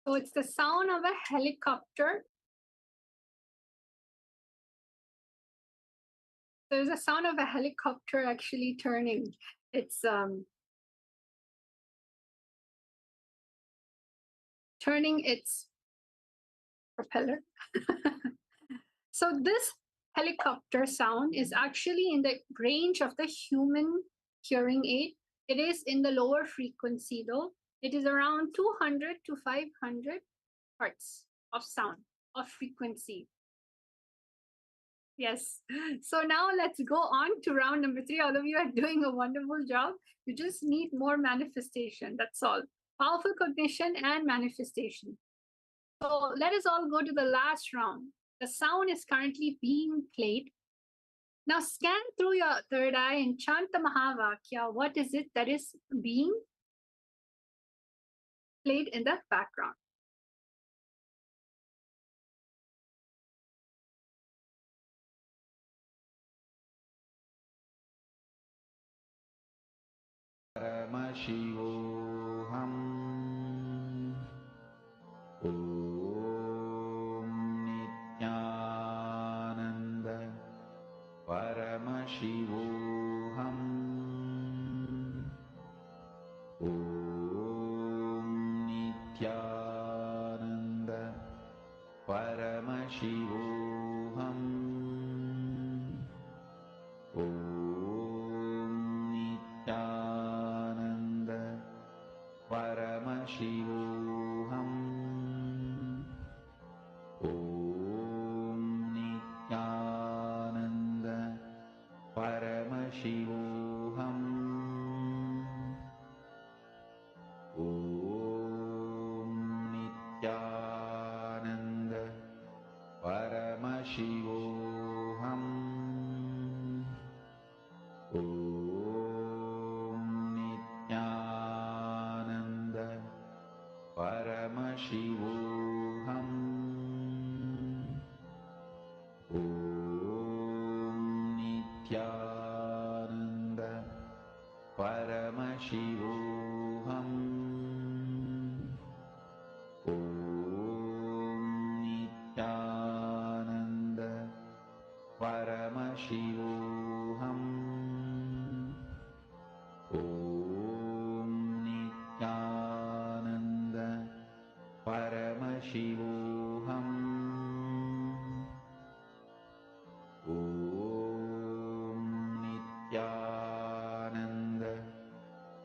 So it's the sound of a helicopter. There's a sound of a helicopter actually turning. It's turning its propeller. So this helicopter sound is actually in the range of the human hearing aid. It is in the lower frequency though. It is around 200 to 500 hertz of sound, of frequency. Yes. So now let's go on to round number 3. All of you are doing a wonderful job. You just need more manifestation. That's all. Powerful cognition and manifestation. So let us all go to the last round. The sound is currently being played. Now scan through your third eye and chant the Mahavakya. What is it that is being played in the background? Paramashivoham Om Nithyananda Paramashivoham Om Nithyananda Paramashivoham Om Nithyananda Paramashivoham Om Nithyananda Paramashivoham Om Nithyananda Paramashivoham Om Nithyananda Paramashivoham Om Nithyananda Paramashivoham Om Nithyananda Paramashivoham Om Nithyananda Paramashivoham Om Nithyananda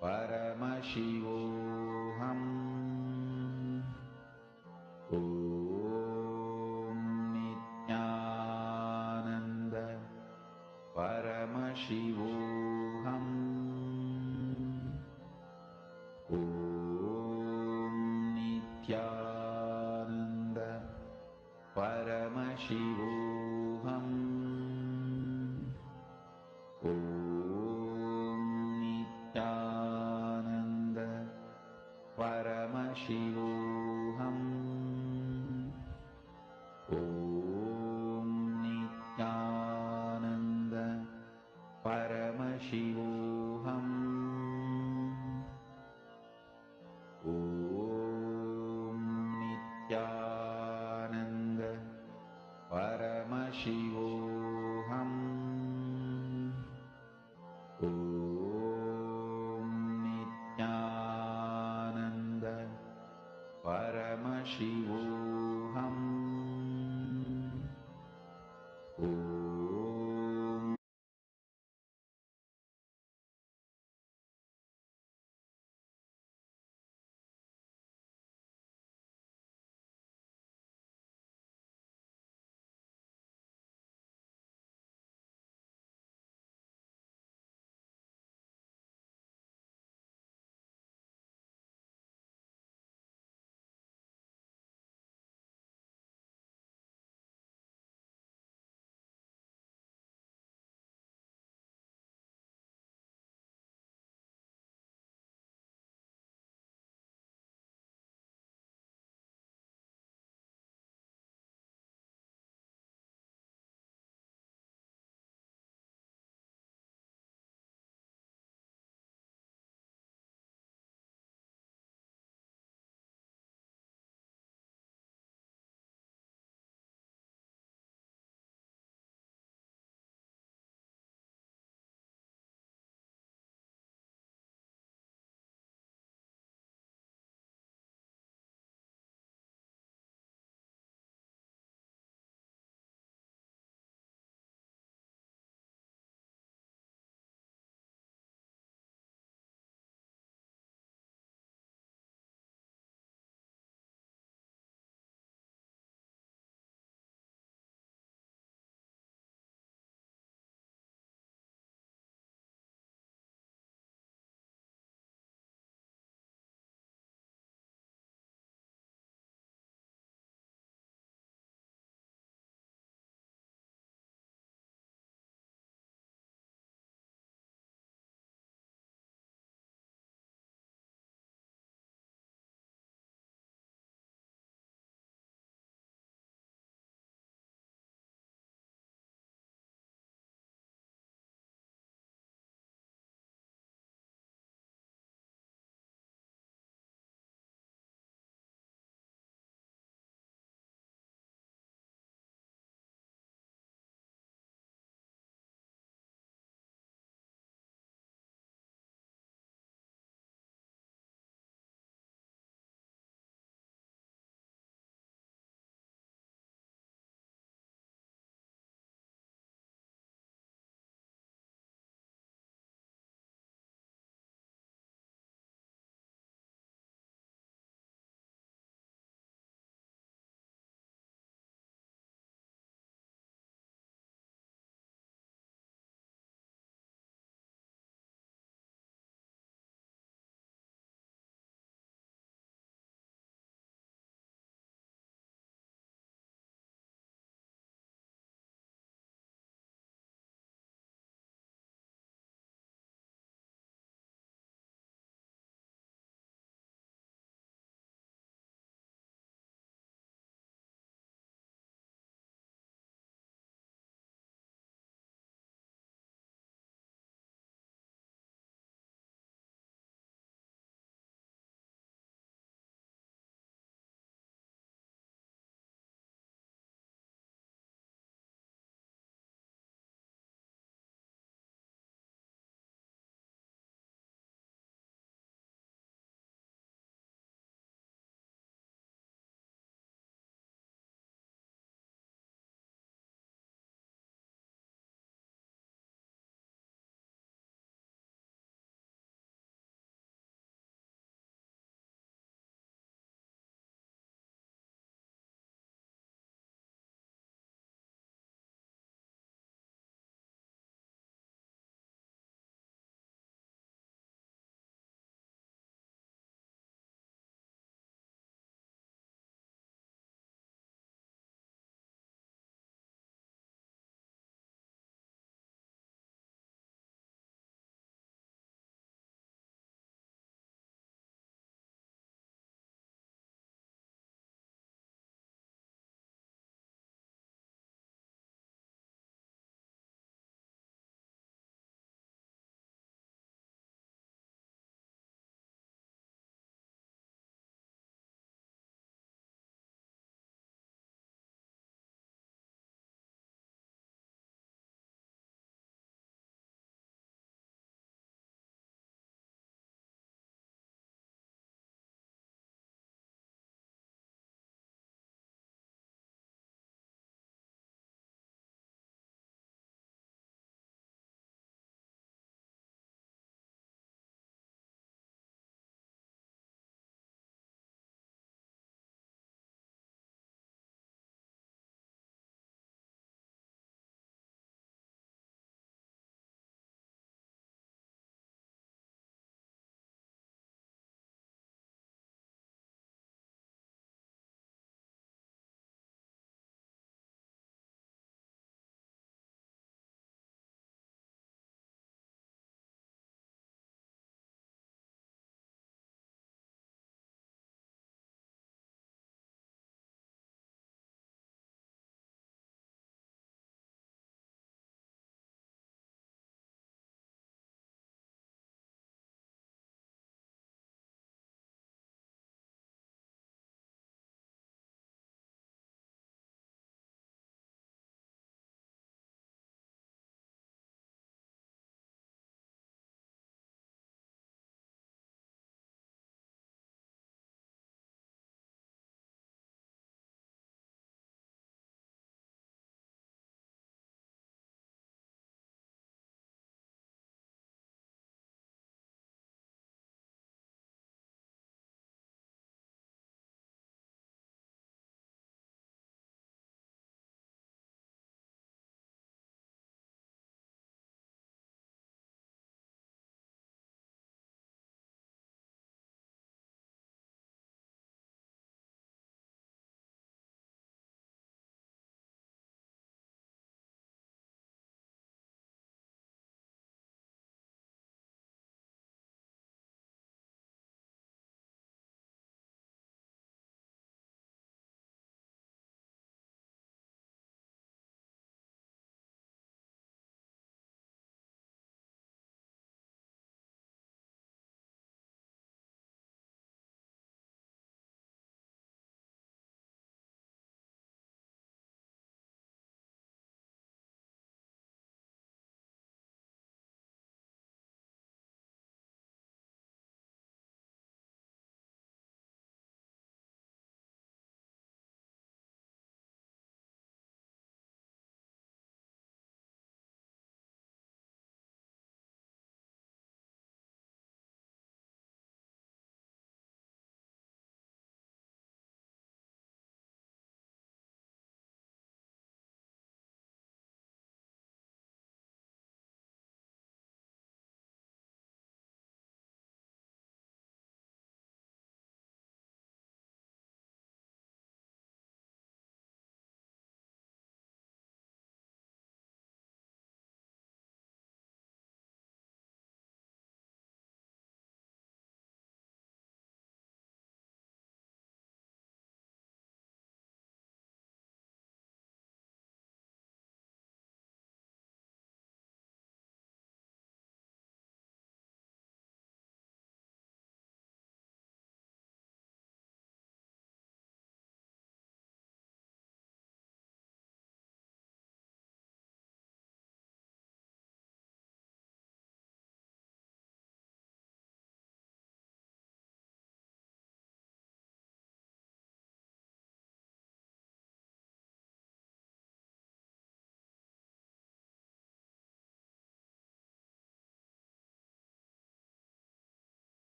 Paramashivoham Om Nithyananda Paramashivoham Om Nithyananda Paramashivoham Om Nithyananda Paramashivoham Om Nithyananda Paramashivoham Om Nithyananda Paramashivoham Om Nithyananda Paramashivoham Om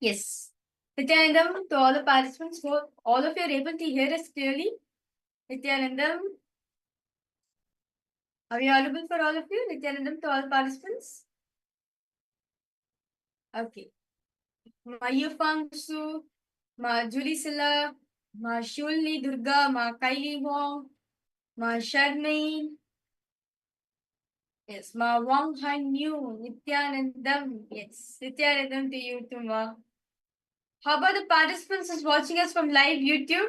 Yes. Nithyanandam to all the participants. Hope all of you are able to hear us clearly. Nithyanandam. Are we audible for all of you? Nithyanandam to all participants. Okay. Ma Yufangsu, Ma Julisila, Ma Shulni Durga, Ma Kaili Wong, Ma Sharmain. Yes, Ma Wang Han Yu, Nithyanandam. Yes, Nithyanandam to you too, Ma. How about the participants who's watching us from live YouTube?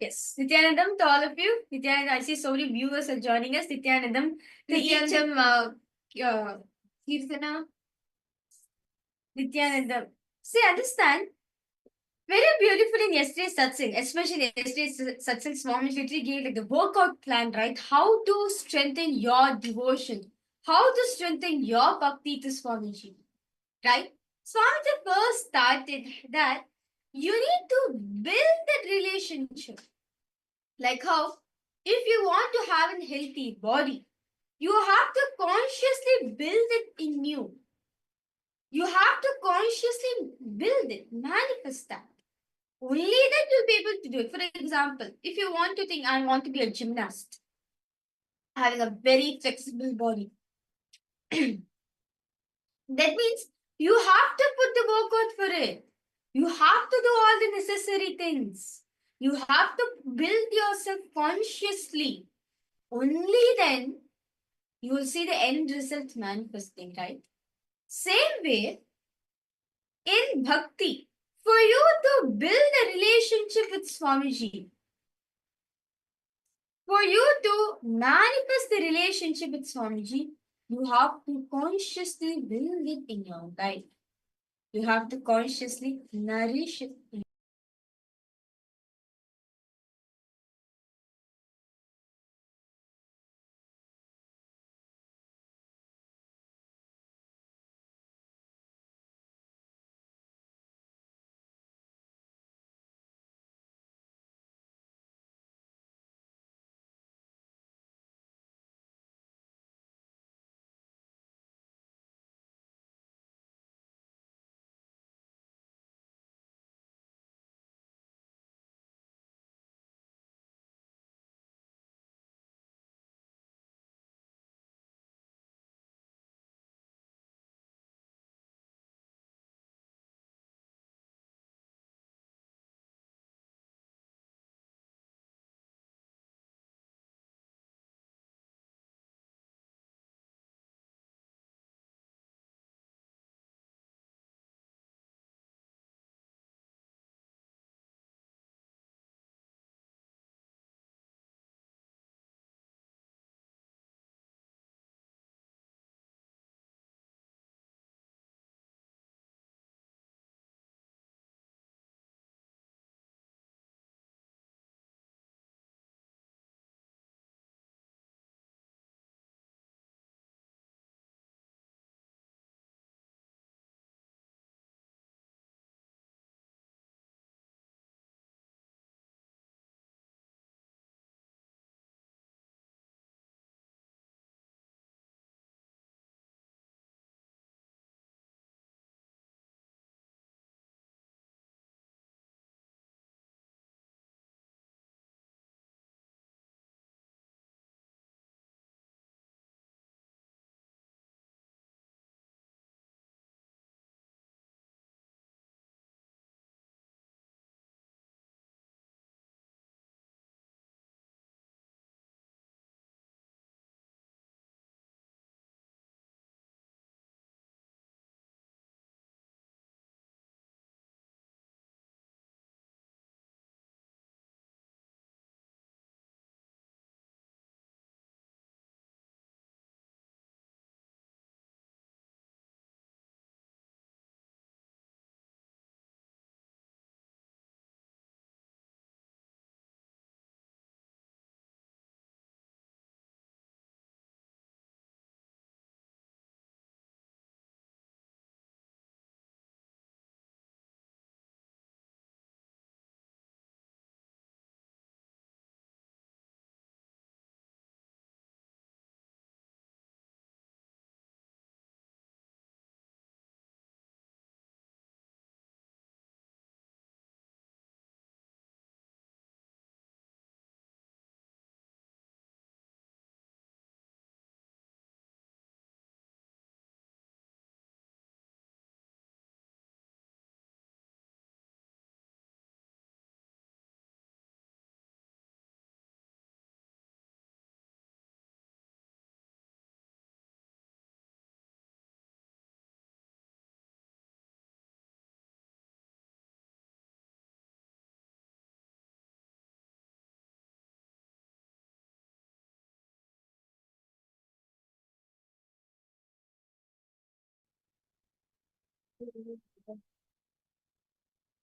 Yes, Nithyanandam to all of you. Nithyanandam, I see so many viewers are joining us. Nithyanandam, Nithyanandam, Kirtana, Nithyanandam. See, understand very beautiful in yesterday's satsang, especially yesterday's satsang. Swami literally gave like the workout plan, right? How to strengthen your devotion, how to strengthen your bhakti to Swamiji, right? Swamiji first started that you need to build that relationship. Like how, if you want to have a healthy body, you have to consciously build it in you. You have to consciously build it, manifest that. Only then you'll be able to do it. For example, if you want to think, I want to be a gymnast, having a very flexible body, that means you have to put the workout for it. You have to do all the necessary things. You have to build yourself consciously. Only then you will see the end result manifesting, right? Same way, in bhakti, for you to build a relationship with Swamiji, for you to manifest the relationship with Swamiji, you have to consciously build it in your life. You have to consciously nourish it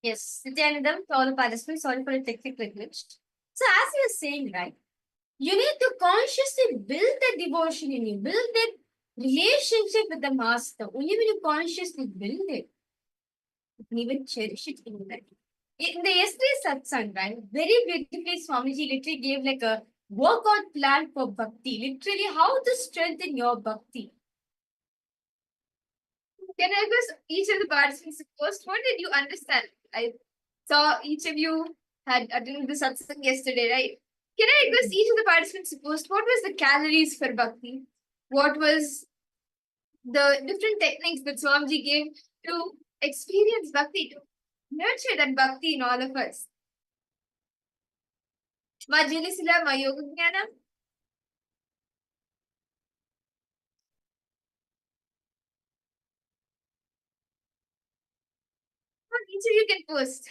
Yes, Nithyananda, to all the participants, sorry for the technical glitch. So as you were saying, right, you need to consciously build that devotion in you, build that relationship with the master. Only when you consciously build it, you can even cherish it in that. In the yesterday's satsang, right, very beautifully Swamiji literally gave like a workout plan for bhakti. Literally, how to strengthen your bhakti. Can I ask each of the participants first? What did you understand? I saw each of you had attended the satsang yesterday, right? Can I request each of the participants first? What was the calories for bhakti? What was the different techniques that Swamiji gave to experience bhakti, to nurture that bhakti in all of us? Ma Jilisila, ma Yoga Jnana? Each of you can first.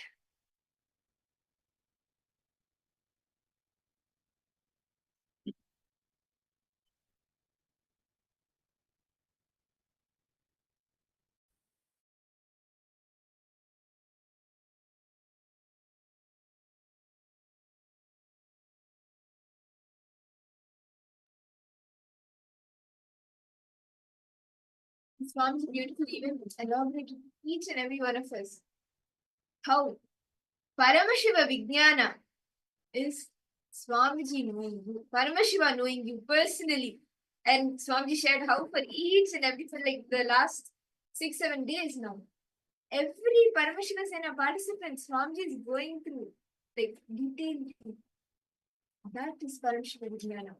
Swamiji beautifully even elaborated each and every one of us. How Paramashiva Vijnana is Swamiji knowing you, Paramashiva knowing you personally. And Swamiji shared how for each and every, for like the last 6-7 days now, every Paramashiva Sena participant, Swamiji is going through like detailed. That is Paramashiva Vijnana.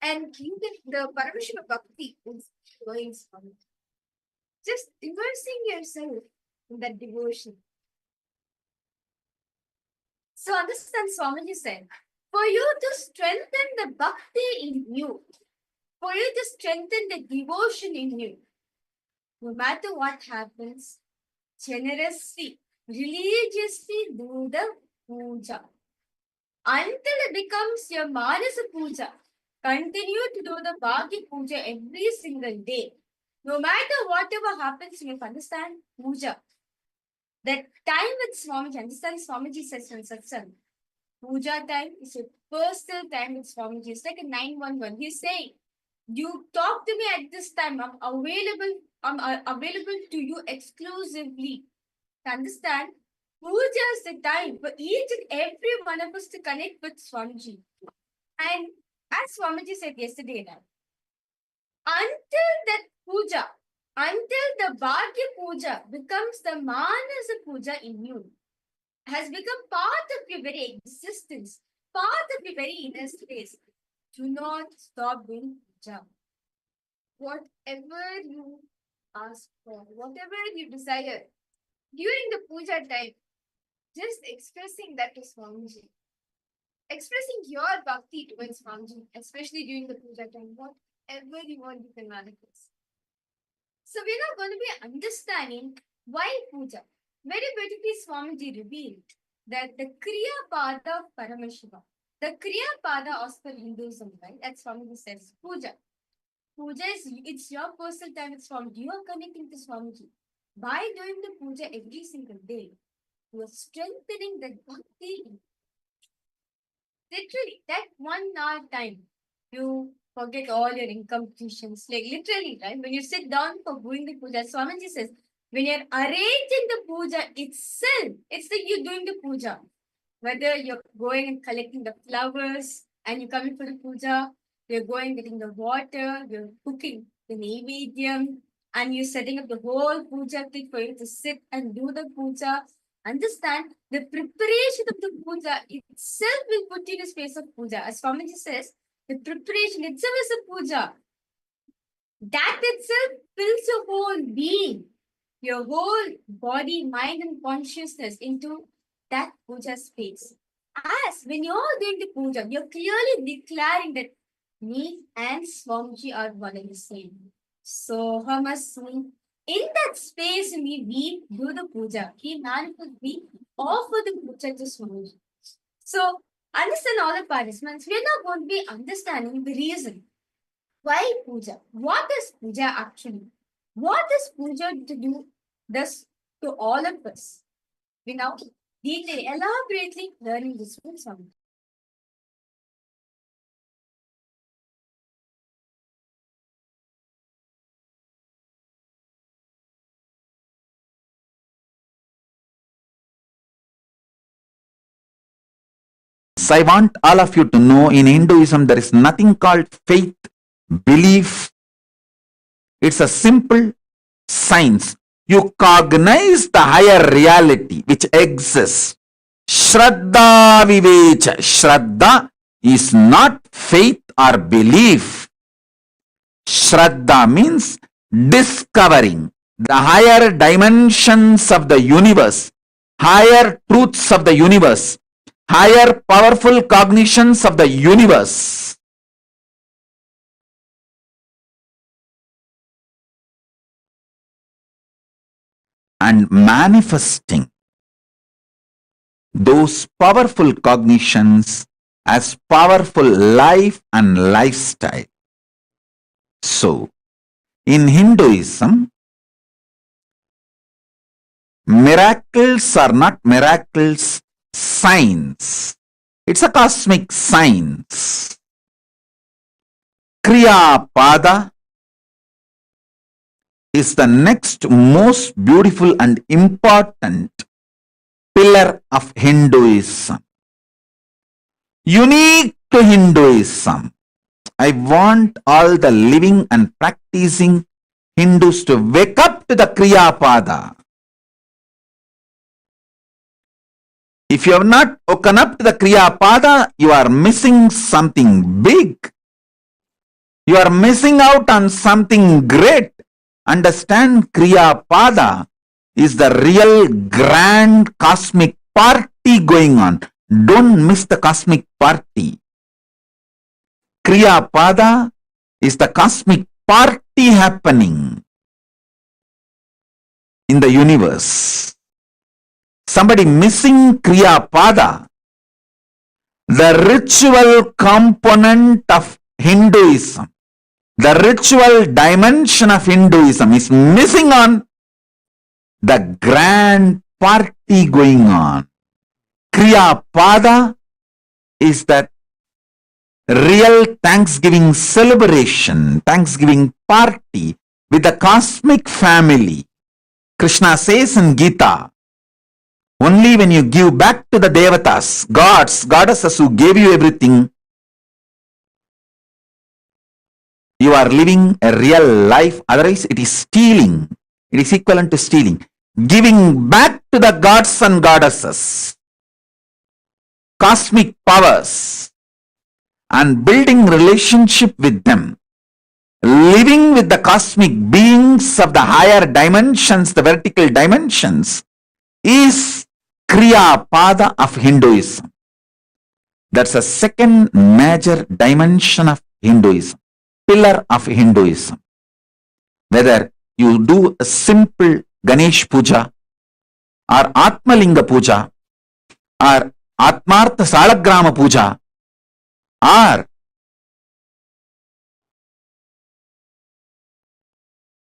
And even the Paramashiva Bhakti is going Swamiji. Just immersing yourself in that devotion. So understand, Swamiji said, for you to strengthen the bhakti in you, for you to strengthen the devotion in you, no matter what happens, generously, religiously do the puja. Until it becomes your manasa puja, continue to do the bhakti puja every single day. No matter whatever happens, you understand puja. That time with Swamiji, understand Swamiji says in satsang, puja time is a personal time with Swamiji. It's like a 911. He's saying, you talk to me at this time. I'm available to you exclusively. To understand, puja is the time for each and every one of us to connect with Swamiji. And as Swamiji said yesterday, until that puja, until the Bhagya puja becomes the Manasa puja in you, has become part of your very existence, part of your very inner space, do not stop doing puja. Whatever you ask for, whatever you desire, during the puja time, just expressing that to Swamiji. Expressing your bhakti towards Swamiji, especially during the puja time, whatever you want, you can manifest. So we're now going to be understanding why puja. Very beautifully, Swamiji revealed that the Kriya Pada of Paramashiva, the Kriya Pada as per Hinduism, right? As Swamiji says, puja. Puja is, it's your personal time with Swamiji. You are connecting to Swamiji. By doing the puja every single day, you are strengthening the bhakti. Literally, that 1 hour time, you forget all your incompletions. Like literally, right? When you sit down for doing the puja, Swamiji says, when you're arranging the puja itself, it's like you're doing the puja. Whether you're going and collecting the flowers and you're coming for the puja, you're going getting the water, you're cooking the naivedyam, and you're setting up the whole puja thing for you to sit and do the puja. Understand the preparation of the puja itself will put you in a space of puja. As Swamiji says, the preparation itself is a puja. That itself fills your whole being, your whole body, mind, and consciousness into that puja space. As when you're doing the puja, you're clearly declaring that me and Swamiji are one and the same. So, Hamasmi, in that space, we do the puja. He manifests, we offer the puja to Swamiji. So, understand all the participants. We're now going to be understanding the reason why puja. What is puja actually? What this puja to do does to all of us. We now deeply, elaborately learning this one song. I want all of you to know in Hinduism there is nothing called faith, belief. It's a simple science. You cognize the higher reality which exists. Shraddha Vivecha. Shraddha is not faith or belief. Shraddha means discovering the higher dimensions of the universe, higher truths of the universe, higher powerful cognitions of the universe. And manifesting those powerful cognitions as powerful life and lifestyle. So, in Hinduism, miracles are not miracles, science. It's a cosmic science. Kriya Pada is the next most beautiful and important pillar of Hinduism. Unique to Hinduism. I want all the living and practicing Hindus to wake up to the Kriya Pada. If you have not woken up to the Kriya Pada, you are missing something big. You are missing out on something great. Understand, Kriya Pada is the real grand cosmic party going on. Don't miss the cosmic party. Kriya Pada is the cosmic party happening in the universe. Somebody missing Kriya Pada, the ritual component of Hinduism, the ritual dimension of Hinduism is missing on the grand party going on. Kriya Pada is that real Thanksgiving celebration, Thanksgiving party with the cosmic family. Krishna says in Gita, only when you give back to the devatas, gods, goddesses who gave you everything, you are living a real life. Otherwise, it is stealing. It is equivalent to stealing. Giving back to the gods and goddesses, cosmic powers, and building relationship with them, living with the cosmic beings of the higher dimensions, the vertical dimensions, is Kriya Pada of Hinduism. That's a second major dimension of Hinduism, pillar of Hinduism. Whether you do a simple Ganesh Puja or Atmalinga Puja or Atmartha Salagrama Puja or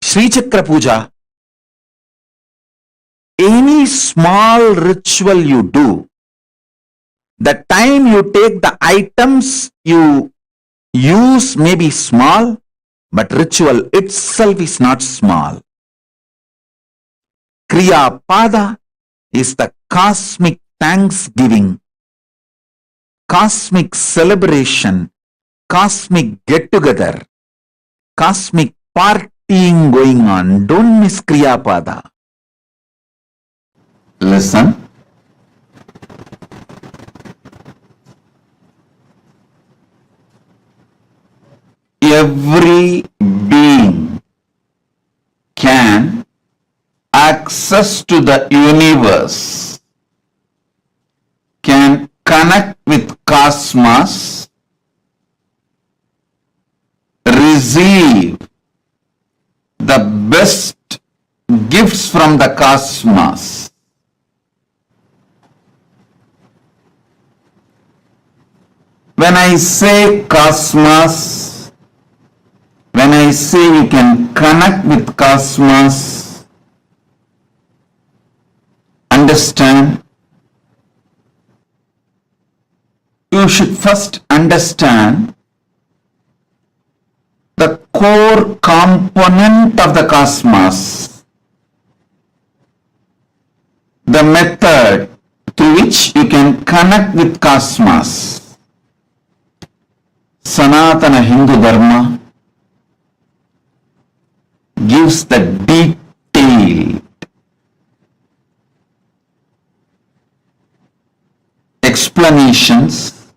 Sri Chakra Puja, any small ritual you do, the time you take, the items you use may be small, but ritual itself is not small. Kriya Pada is the cosmic thanksgiving, cosmic celebration, cosmic get-together, cosmic partying going on. Don't miss Kriya Pada. Listen. Every being can access to the universe, can connect with cosmos, receive the best gifts from the cosmos. When I say cosmos, when I I say you can connect with cosmos, understand, you should first understand the core component of the cosmos, the method through which you can connect with cosmos. Sanatana Hindu Dharma gives the detailed explanations,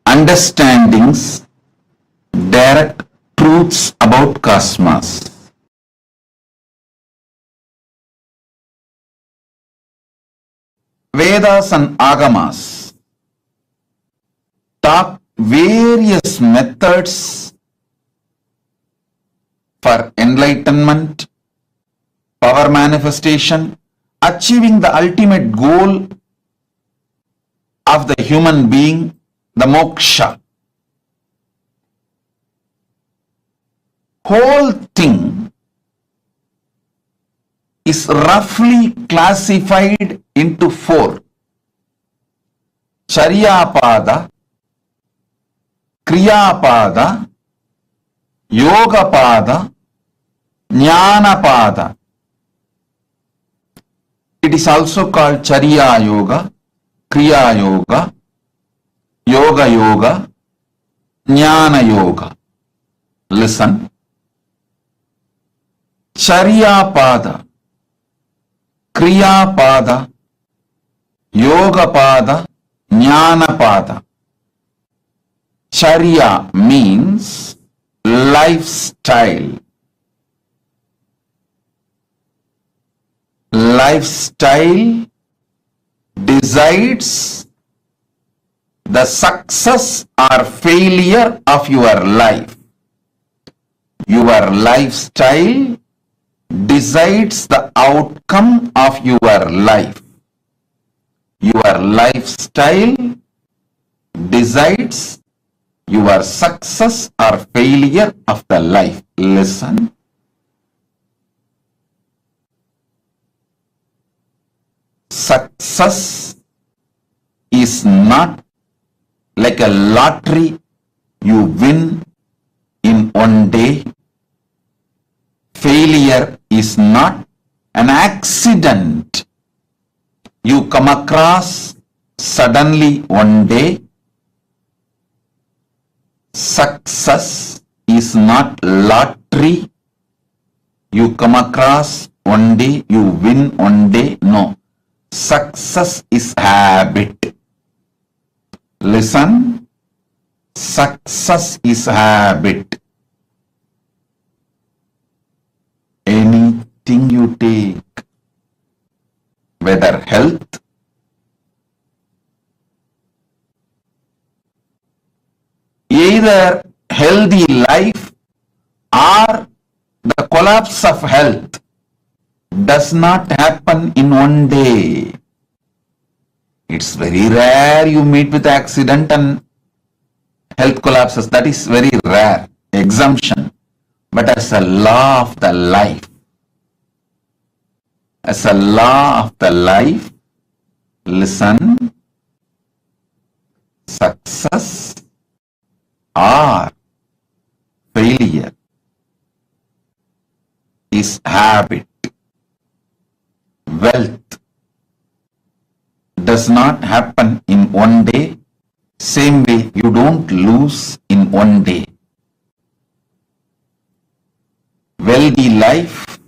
understandings, direct truths about cosmos. Vedas and Agamas talk various methods for enlightenment, power manifestation, achieving the ultimate goal of the human being, the moksha. Whole thing is roughly classified into four: Charyapada, Kriyapada, Yogapada, Jnanapada. It is also called Charya Yoga, Kriya Yoga, Yoga Yoga, Jnana Yoga. Listen. Charyapada, Kriyapada, Yogapada, Jnanapada. Charya means lifestyle. Lifestyle decides the success or failure of your life. Your lifestyle decides the outcome of your life. Your lifestyle decides your success or failure of the life. Listen. Success is not like a lottery you win in one day. Failure is not an accident you come across suddenly one day. Success is not lottery you come across one day, you win one day. No. Success is habit. Listen. Success is habit. Anything you take, whether health, either healthy life or the collapse of health, does not happen in one day. It's very rare you meet with accident and health collapses. That is very rare, exemption. But as a law of the life, as a law of the life, listen, success or failure is habit. Wealth does not happen in one day. Same way, you don't lose in one day. Wealthy life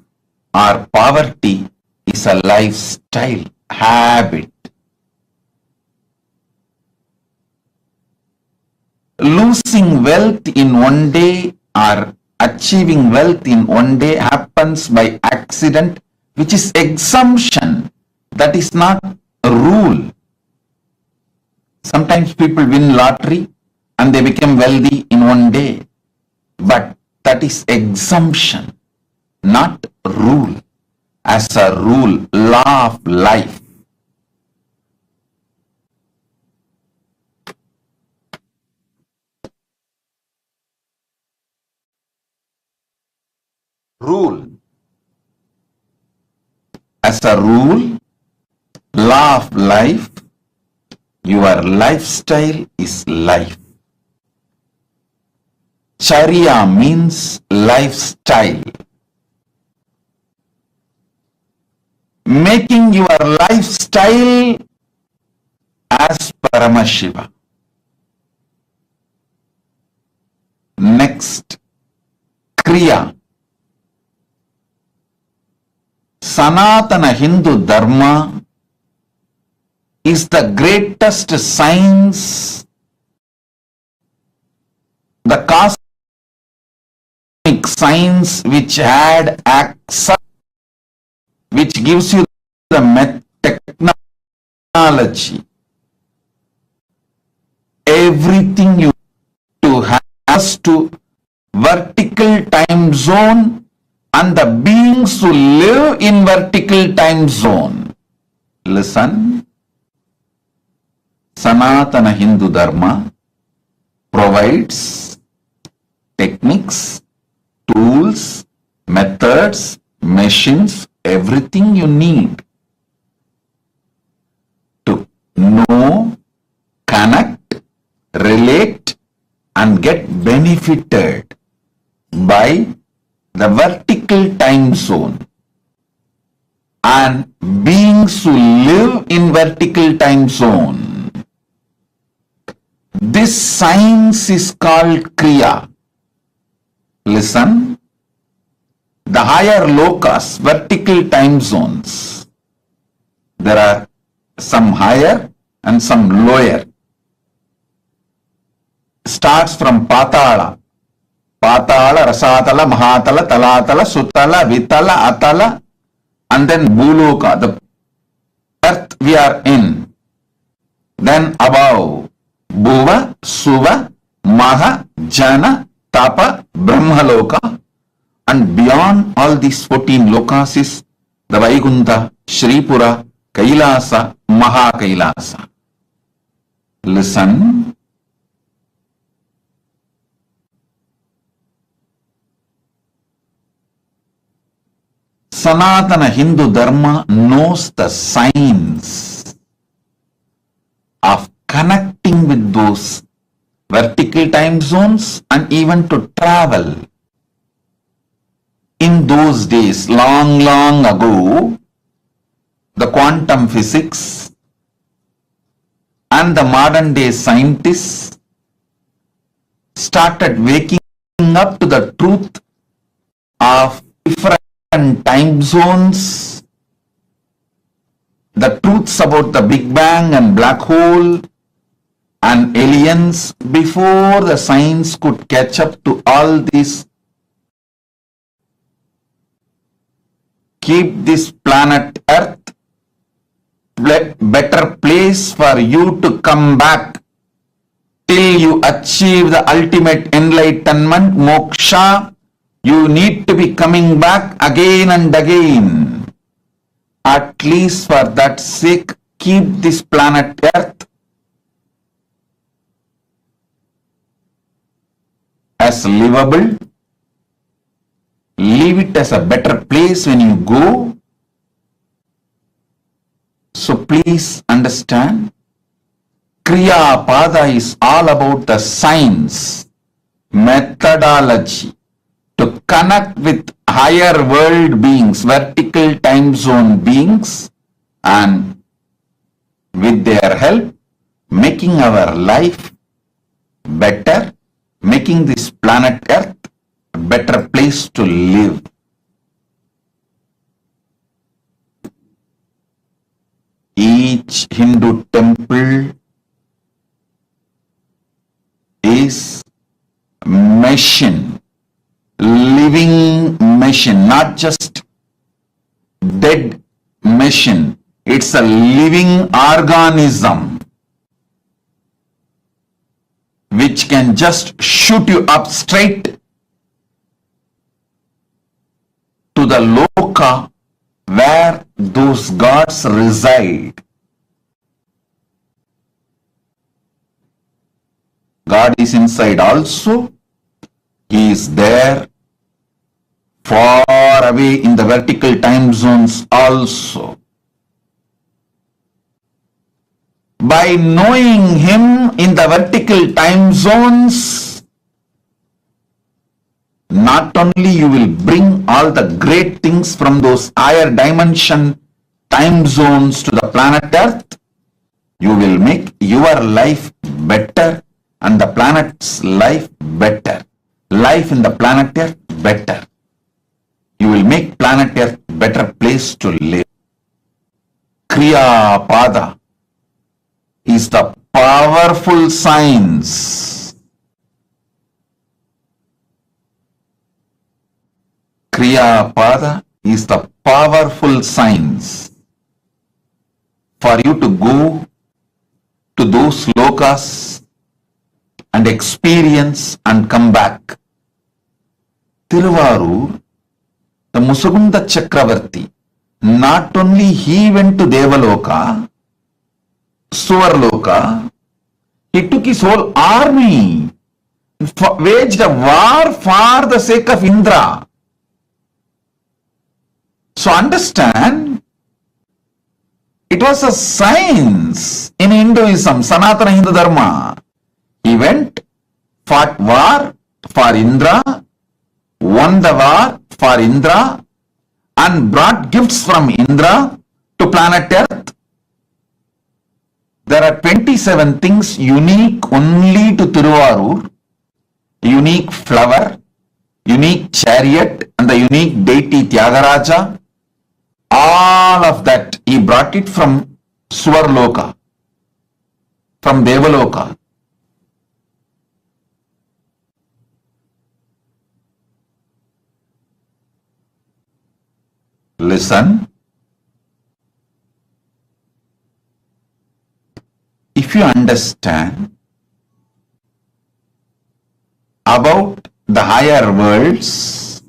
or poverty is a lifestyle, habit. Losing wealth in one day or achieving wealth in one day happens by accident, which is exemption. That is not a rule. Sometimes people win lottery and they become wealthy in one day. But that is exemption, not rule. As a rule, law of life. rule. As a rule, law of life, your lifestyle is life. Charya means lifestyle. Making your lifestyle as Paramashiva. Next, Kriya. Sanatana Hindu Dharma is the greatest science, the cosmic science which had access, which gives you the technology, everything you to have to vertical time zone and the beings who live in vertical time zone. Listen, Sanatana Hindu Dharma provides techniques, tools, methods, machines, everything you need to know, connect, relate, and get benefited by the vertical time zone and beings who live in vertical time zone. This science is called Kriya. Listen, the higher lokas, vertical time zones, there are some higher and some lower. Starts from Patala. Patala, Rasatala, Mahatala, Talatala, Sutala, Vitala, Atala, and then Bhuloka, the earth we are in. Then above, Bhuva, Suva, Maha, Jana, Tapa, Brahmaloka, and beyond all these 14 lokas is the Vaikunta, Shripura, Kailasa, Maha Kailasa. Listen. Sanatana Hindu Dharma knows the science of connecting with those vertical time zones and even to travel. In those days, long, long ago, the quantum physics and the modern day scientists started waking up to the truth of different time zones, the truths about the Big Bang and black hole and aliens before the science could catch up to all this. Keep this planet Earth better place for you to come back till you achieve the ultimate enlightenment, moksha. You need to be coming back again and again. At least for that sake, keep this planet Earth as livable. Leave it as a better place when you go. So please understand, Kriya Pada is all about the science, methodology, to connect with higher world beings, vertical time zone beings, and with their help, making our life better, making this planet Earth a better place to live. Each Hindu temple is machine, living machine, not just dead machine. It's a living organism which can just shoot you up straight to the loka where those gods reside. God is inside also. He is there far away in the vertical time zones also. By knowing him in the vertical time zones, not only you will bring all the great things from those higher dimension time zones to the planet Earth, you will make your life better and the planet's life better. Life in the planet Earth better. You will make planet Earth better place to live. Kriya Pada is the powerful science. Kriya Pada is the powerful science for you to go to those lokas and experience and come back. Tiruvarur, the Musugunda Chakravarti, not only he went to Devaloka, Suvarloka, he took his whole army, waged a war for the sake of Indra. So understand, it was a science in Hinduism, Sanatana Hindu Dharma. He went, fought war for Indra, won the war for Indra, and brought gifts from Indra to planet Earth. There are 27 things unique only to Tiruvarur, unique flower, unique chariot, and the unique deity Tyagaraja. All of that he brought it from Suvarloka, from Devaloka. Listen. If you understand about the higher worlds,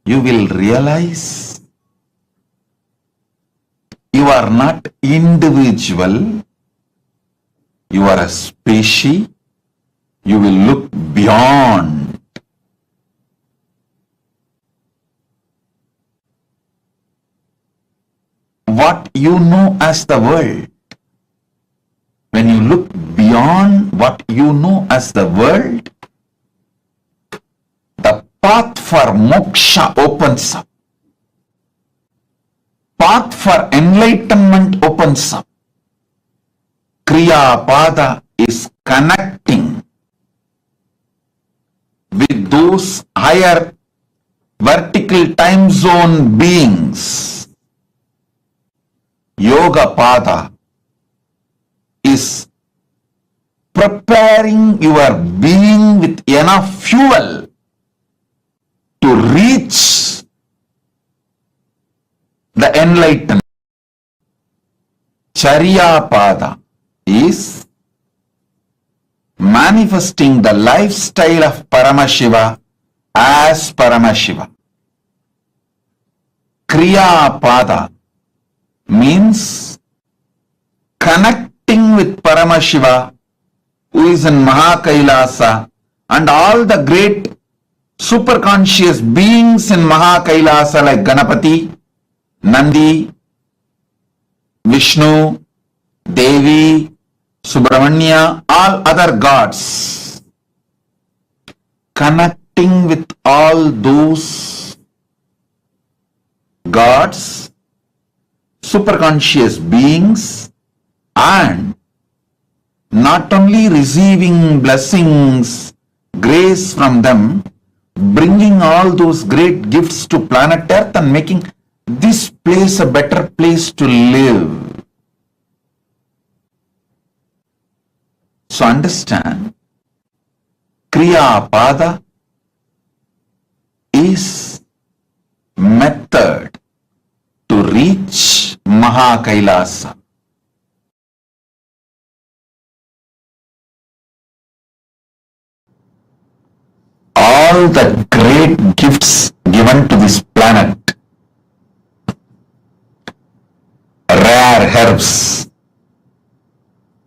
you will realize you are not individual, you are a species. You will look beyond. What you know as the world. When you look beyond what you know as the world, the path for moksha opens up. Path for enlightenment opens up. Kriya Pada is connecting with those higher vertical time zone beings. Yoga Pada is preparing your being with enough fuel to reach the enlightenment. Charya Pada is manifesting the lifestyle of Paramashiva as Paramashiva. Kriya Pada means connecting with Paramashiva, who is in KAILASA, and all the great superconscious beings in KAILASA like Ganapati, Nandi, Vishnu, Devi, Subramanya, all other gods. Connecting with all those gods, superconscious beings, and not only receiving blessings, grace from them, bringing all those great gifts to planet Earth and making this place a better place to live. So understand, Kriya Pada is method to reach KAILASA. All the great gifts given to this planet, rare herbs,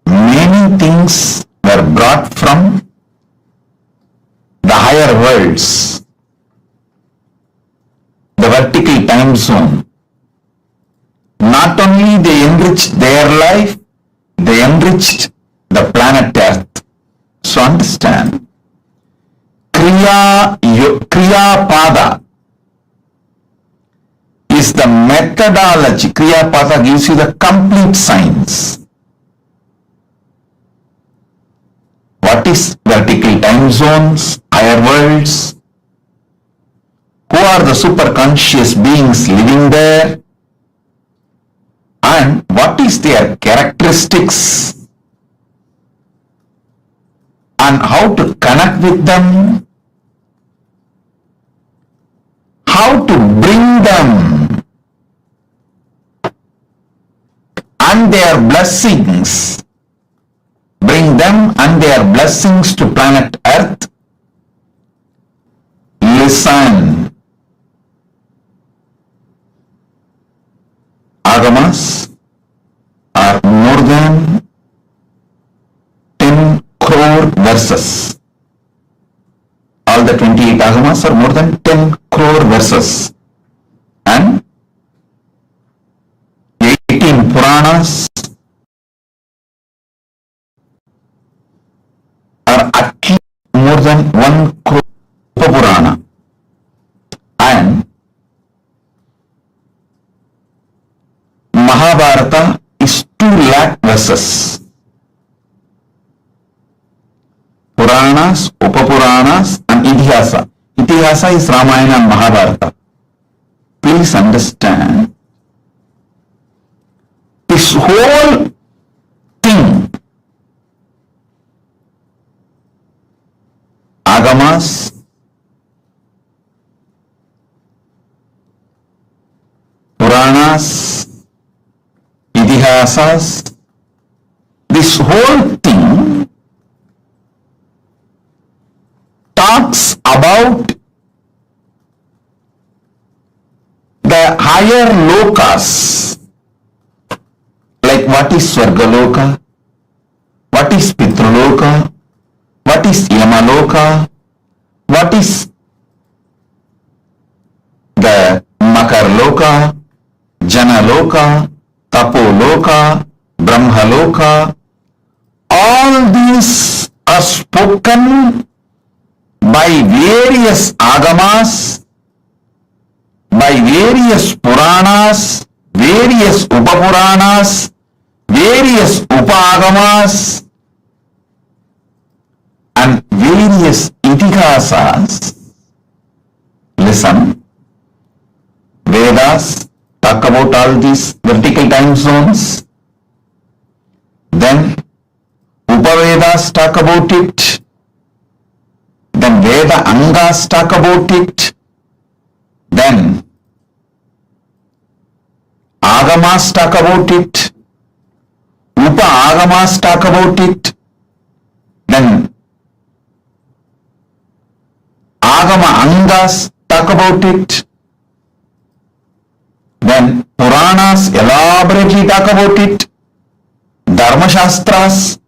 many things were brought from higher worlds, the vertical time zone, not only they enriched their life, they enriched the planet Earth. So understand, Kriya Pada is the methodology. Kriya Pada gives you the complete science. What is vertical time zones, higher worlds? Who are the super conscious beings living there? And what is their characteristics? And how to connect with them? How to bring them and their blessings, bring them and their blessings to planet Earth. Listen. Agamas are more than 10 crore verses. All the 28 agamas are more than 10 crore verses. And 18 Puranas are at least more than 1 crore Purana. And Mahabharata is 2 lakh verses. Puranas, Upapuranas and Itihasa. Itihasa is Ramayana and Mahabharata. Please understand, this whole thing, Agamas, Puranas, Itihasas, this whole thing talks about the higher lokas, like what is Swargaloka, what is Pitraloka, what is Yamaloka, what is the Makarloka, Janaloka, Tapoloka, Brahmaloka. All these are spoken by various agamas, by various Puranas, various Upapuranas, various Upagamas, and various Itihasas. Listen, Vedas talk about all these vertical time zones. Then Upavedas talk about it. Then Veda Angas talk about it. Then Agamas talk about it. Upa Agamas talk about it. Then Agama Angas talk about it. Then Puranas elaborately talk about it. Dharma Shastras,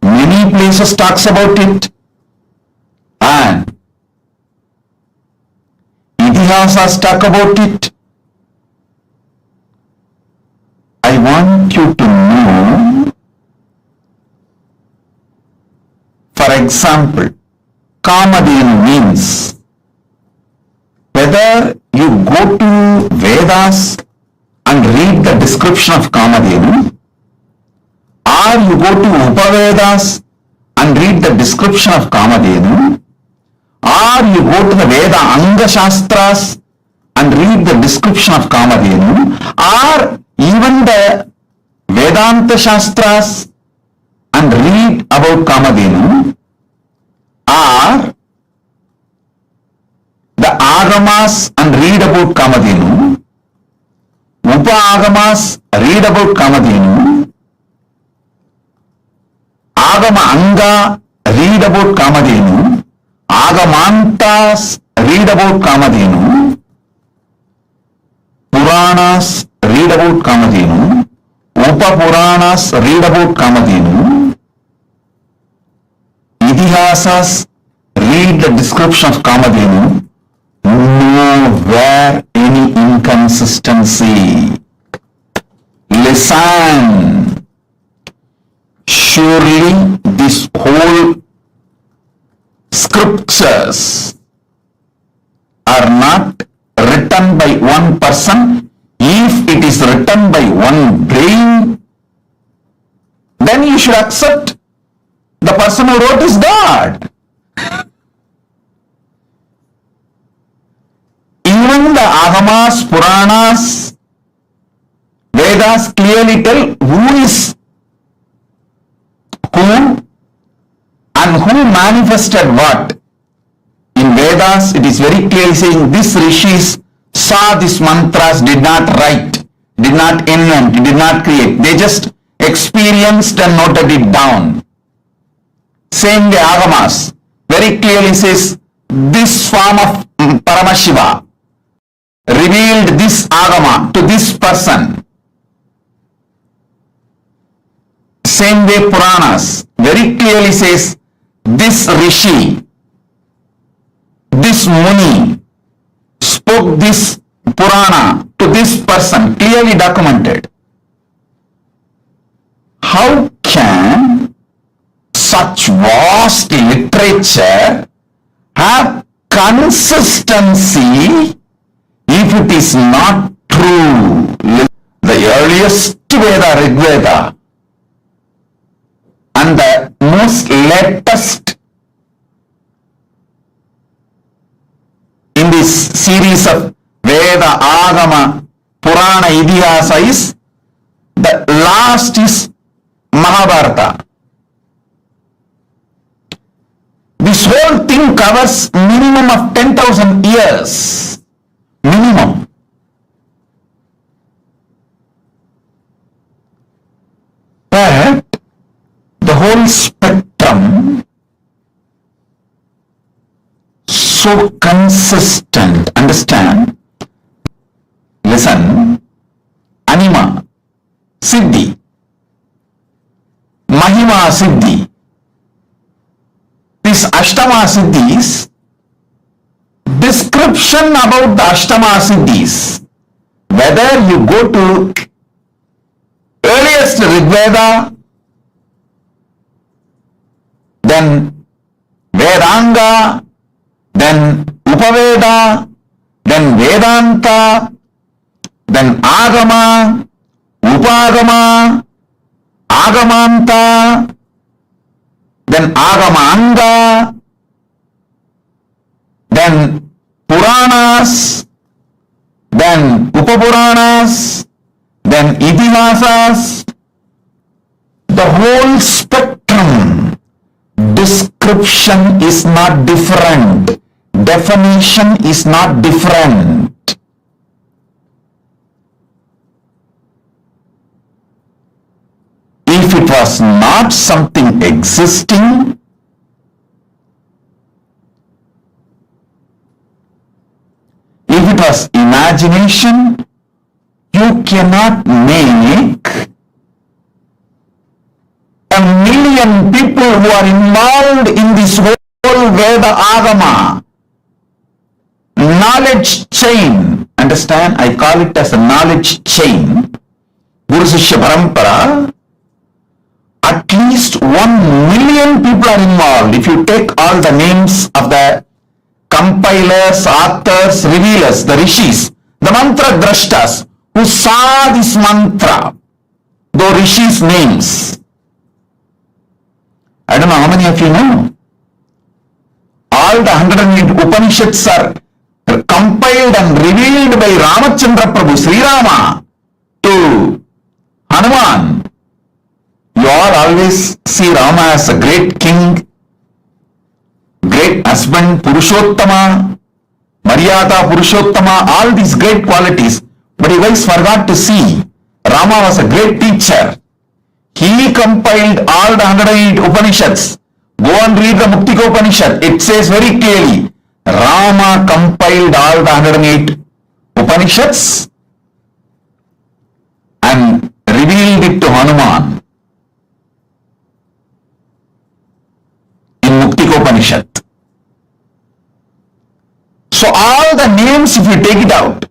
many places talks about it. And Itihasas talk about it. I want you to know, for example, Kamadhenu means, whether you go to Vedas and read the description of Kamadhenu, or you go to Upavedas and read the description of Kamadhenu, or you go to the Veda Anga Shastras and read the description of Kamadhenu, or even the Vedanta Shastras and read about Kamadhenu, or the Agamas and read about Kamadhenu, Upa Agamas read about Kamadhenu, Agama Anga read about Kamadhenu, Agamantas read about Kamadhenu, Puranas read about Kamadhenu, Upapuranas read about Kamadhenu, Itihasas read the description of Kamadhenu, nowhere any inconsistency. Listen. Surely this whole scriptures are not written by one person. If it is written by one brain, then you should accept the person who wrote is God. Even the Agamas, Puranas, Vedas clearly tell who is who and who manifested what. In Vedas, it is very clearly saying this rishis saw these mantras, did not write, did not invent, did not create. They just experienced and noted it down. Same way Agamas very clearly says this form of Paramashiva revealed this Agama to this person. Same way Puranas very clearly says this Rishi, this Muni spoke this Purana to this person, clearly documented. How can such vast literature have consistency if it is not true? The earliest Veda, Rig Veda, and the most latest in this series of Veda, Agama, Purana, Idihasa is the last is Mahabharata. This whole thing covers minimum of 10,000 years. Minimum. But the whole spectrum so consistent. Understand? Listen. Anima, Siddhi, Mahima Siddhi. This Ashtama Siddhis, description about the Ashtama Siddhis, whether you go to earliest Rigveda, then Vedanga, then Upaveda, then Vedanta, then Agama, Upagama, Agamanta, then Agamanga, then Puranas, then Upapuranas, then Itihasas, the whole spectrum. Description is not different. Definition is not different. If it was not something existing, if it was imagination, you cannot make a million people who are involved in this whole Veda Agama knowledge chain. Understand? I call it as a knowledge chain. Guru Sishya Parampara. At least 1 million people are involved. If you take all the names of the compilers, authors, revealers, the rishis, the mantra drashtas who saw this mantra, the rishis' names. I don't know how many of you know. All the 108 Upanishads are compiled and revealed by Ramachandra Prabhu, Sri Rama, to Hanuman. You all always see Rama as a great king, great husband, Purushottama, Maryada Purushottama, all these great qualities. But you guys forgot to see Rama was a great teacher. He compiled all the 108 Upanishads. Go and read the Mukti Upanishad. It says very clearly, Rama compiled all the 108 Upanishads and revealed it to Hanuman in Mukti Upanishad. So all the names, if you take it out,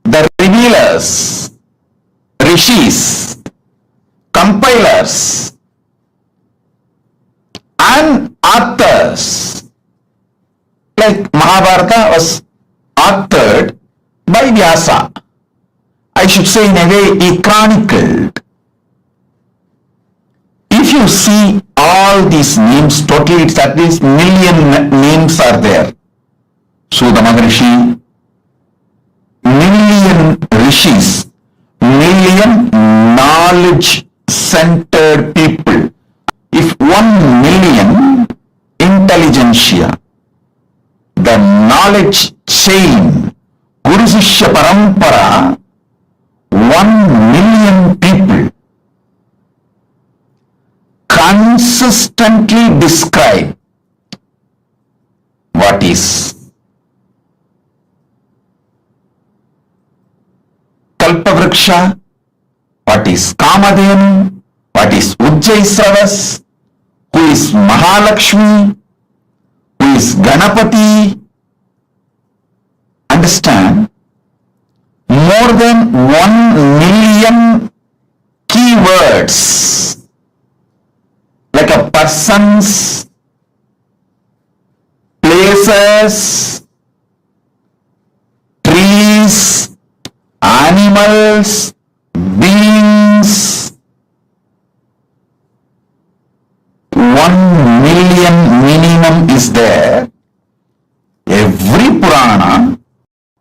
the revealers, rishis, compilers, and authors, like Mahabharata was authored by Vyasa. I should say, in a way, he chronicled. If you see all these names, totally it's at least million names are there. Sudha Maharishi, million rishis, million knowledge-centered people. If 1 million intelligentsia, the knowledge chain, Guru Shishya Parampara, 1 million people consistently describe what is Kalpavriksha, what is Kamadhenu, what is Ujjaisravas, who is Mahalakshmi, who is Ganapati. Understand? More than 1 million keywords, like a persons, places, trees, animals, beings. 1 million minimum is there. Every Purana,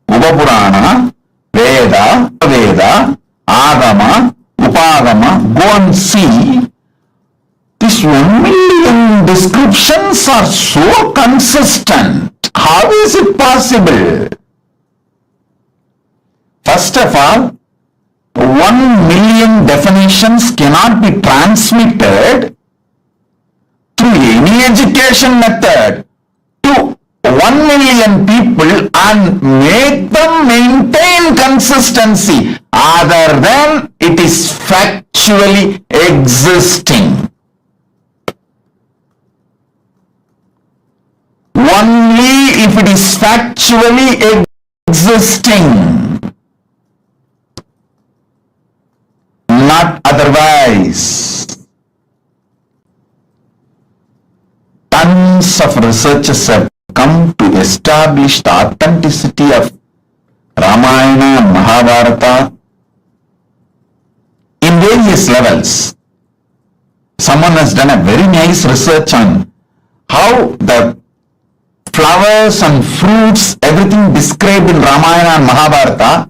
Upapurana, Veda, Veda, Agama, Upagama, go and see. These 1 million descriptions are so consistent. How is it possible? First of all, 1 million definitions cannot be transmitted through any education method to 1 million people and make them maintain consistency other than it is factually existing. Only if it is factually existing, not otherwise. Tons of researchers have come to establish the authenticity of Ramayana and Mahabharata in various levels. Someone has done a very nice research on how the flowers and fruits, everything described in Ramayana and Mahabharata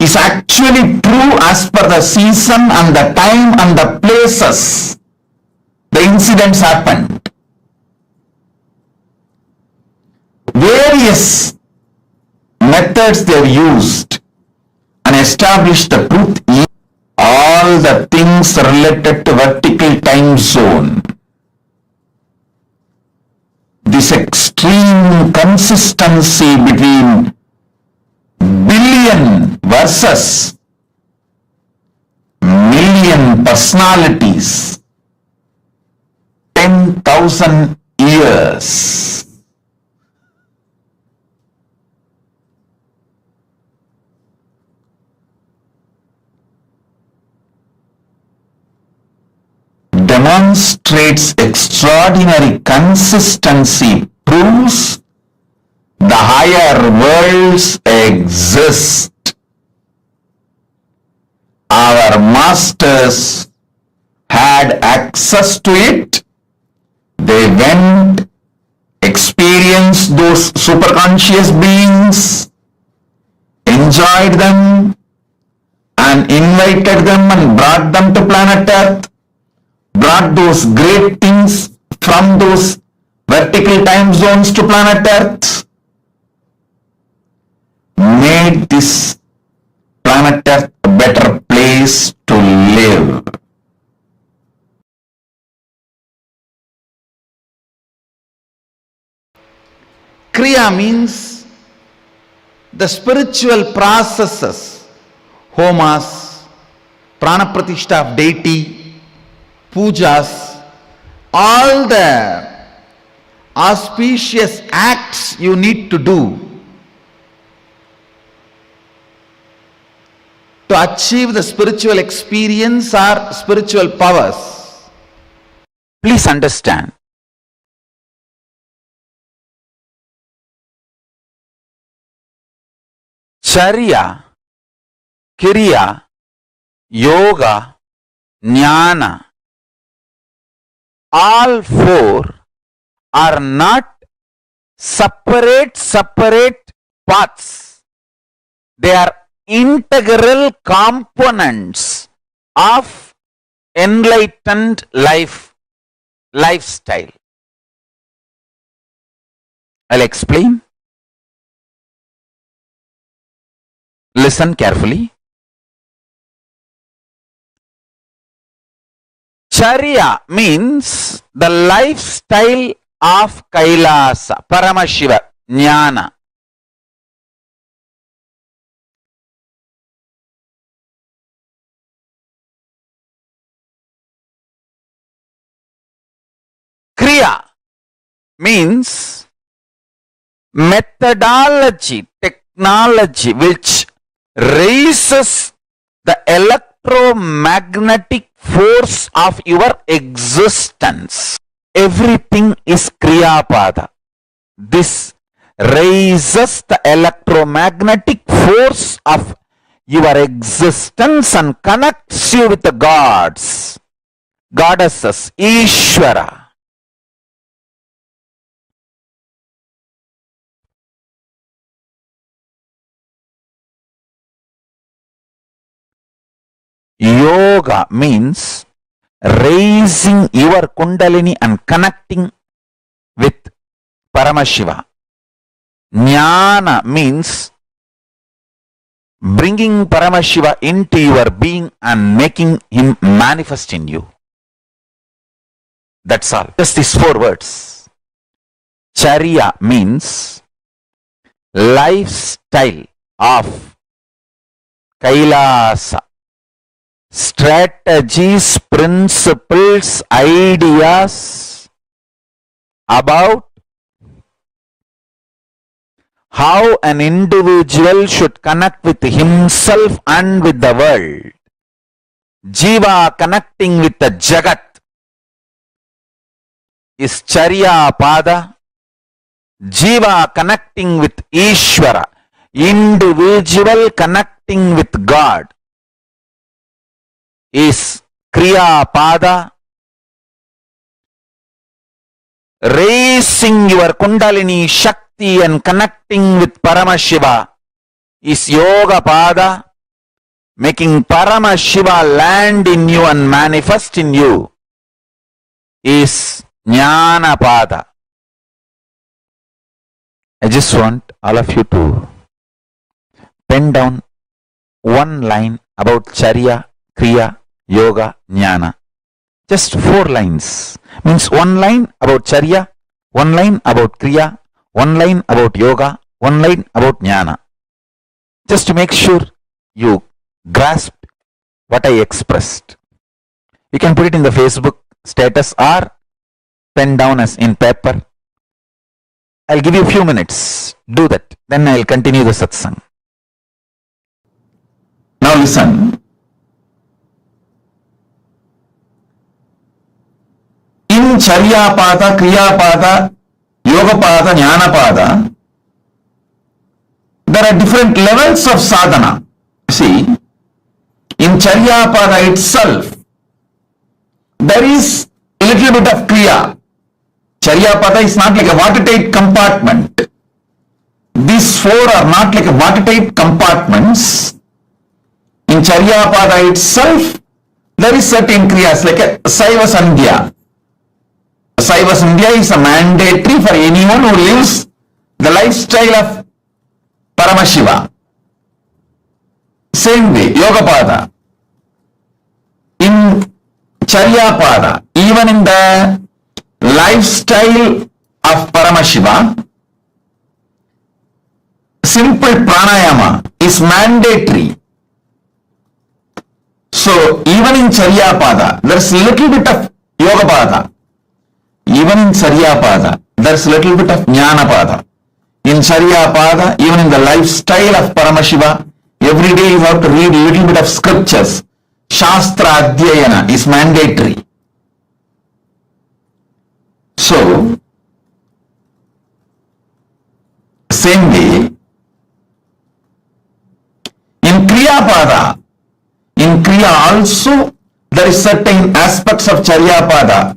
is actually true as per the season and the time and the places the incidents happened. Various methods they have used and established the truth in all the things related to vertical time zone. This extreme consistency between billion versus million personalities, 10,000 years. Demonstrates extraordinary consistency, proves the higher worlds exist. Our masters had access to it. They went, experienced those superconscious beings, enjoyed them, and invited them and brought them to planet Earth. Brought those great things from those vertical time zones to planet Earth, made this planet Earth a better place to live. Kriya means the spiritual processes, homas, prana pratishtha of deity, pujas, all auspicious acts you need to do to achieve the spiritual experience or spiritual powers. Please understand. Charya, Kriya, Yoga, Jnana, all four are not separate paths. They are integral components of enlightened lifestyle. I'll explain. Listen carefully. Charya means the lifestyle of Kailasa, Paramashiva, Jnana. Kriya means methodology, technology which raises the electromagnetic force of your existence. Everything is Kriya Pada. This raises the electromagnetic force of your existence and connects you with the gods, goddesses, Ishvara. Yoga means raising your Kundalini and connecting with Paramashiva. Jnana means bringing Paramashiva into your being and making him manifest in you. That's all. Just these 4 words. Charya means lifestyle of Kailasa. Strategies, principles, ideas about how an individual should connect with himself and with the world. Jiva connecting with the Jagat is Charya Pada. Jiva connecting with Ishvara, individual connecting with God, is Kriya Pada. Raising your Kundalini Shakti and connecting with Paramashiva is Yoga Pada. Making Paramashiva land in you and manifest in you is Jnana Pada. I just want all of you to pen down one line about Charya, Kriya, Yoga, Jnana. Just 4 lines. Means 1 line about Charya, 1 line about Kriya, 1 line about Yoga, 1 line about Jnana. Just to make sure you grasp what I expressed. You can put it in the Facebook status or pen down as in paper. I'll give you a few minutes. Do that. Then I'll continue the satsang. Now listen. In Charya Pada, Kriya Pada, Yoga Pada, Jnana Pada, there are different levels of sadhana. See, in Charya Pada itself, there is a little bit of Kriya. Charya Pada is not like a watertight compartment. These 4 are not like a watertight compartments. In Charya Pada itself, there is certain Kriyas like a Saiva Sandhya. Saiva Sandhya is a mandatory for anyone who lives the lifestyle of Paramashiva. Same way, Yoga Pada. In Charya Pada, even in the lifestyle of Paramashiva, simple pranayama is mandatory. So even in Charya Pada, there is a little bit of Yoga Pada. Even in Charya Pada, there's a little bit of Jnanapada. In Charyapada, even in the lifestyle of Paramashiva, every day you have to read a little bit of scriptures. Shastra Adhyayana is mandatory. So, same way, in Kriyapada, in Kriya also, there is certain aspects of Charyapada.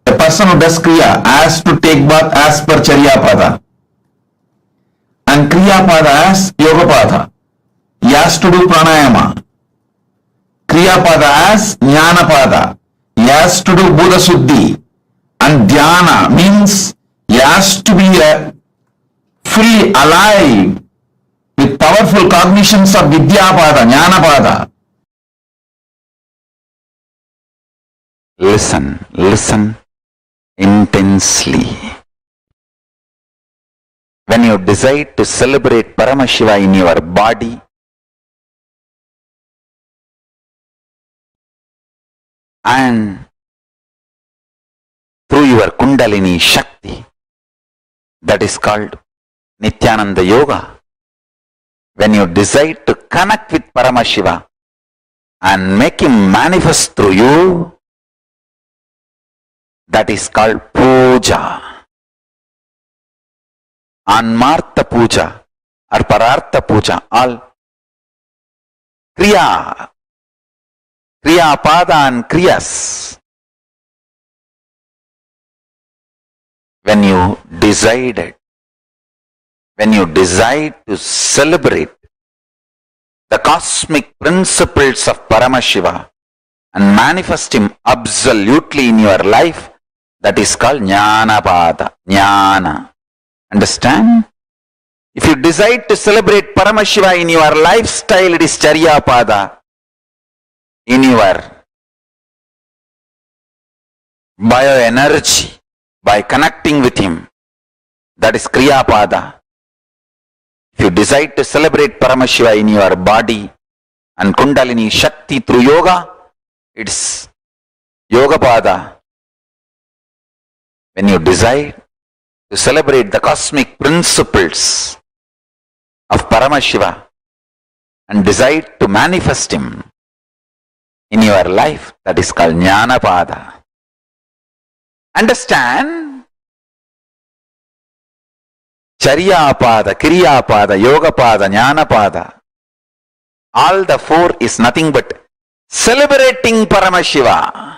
A person who does Kriya has to take bath as per Charyapada. And Kriyapada as Yogapada. He has to do Pranayama. Kriyapada as Jnanapada. He has to do Buddha Suddhi. And Dhyana means he has to be fully alive with powerful cognitions of Vidyapada, Jnanapada. Listen intensely. When you decide to celebrate Paramashiva in your body, and through your Kundalini Shakti, that is called Nithyananda Yoga. When you decide to connect with Paramashiva and make him manifest through you, that is called Puja. Anmartha Puja or Parartha Puja, all Kriya, Kriyapada and Kriyas. When you decide to celebrate the cosmic principles of Paramashiva and manifest him absolutely in your life, that is called Jnanapada, Jnana. Understand? If you decide to celebrate Paramashiva in your lifestyle, it is Charyapada. In your bioenergy, by connecting with him, that is Kriyapada. If you decide to celebrate Paramashiva in your body and Kundalini Shakti through yoga, it's Yogapada. When you decide to celebrate the cosmic principles of Paramashiva and decide to manifest him in your life, that is called Jnanapada. Understand? Charyapada, Kriyapada, Yogapada, Jnanapada. All the four is nothing but celebrating Paramashiva.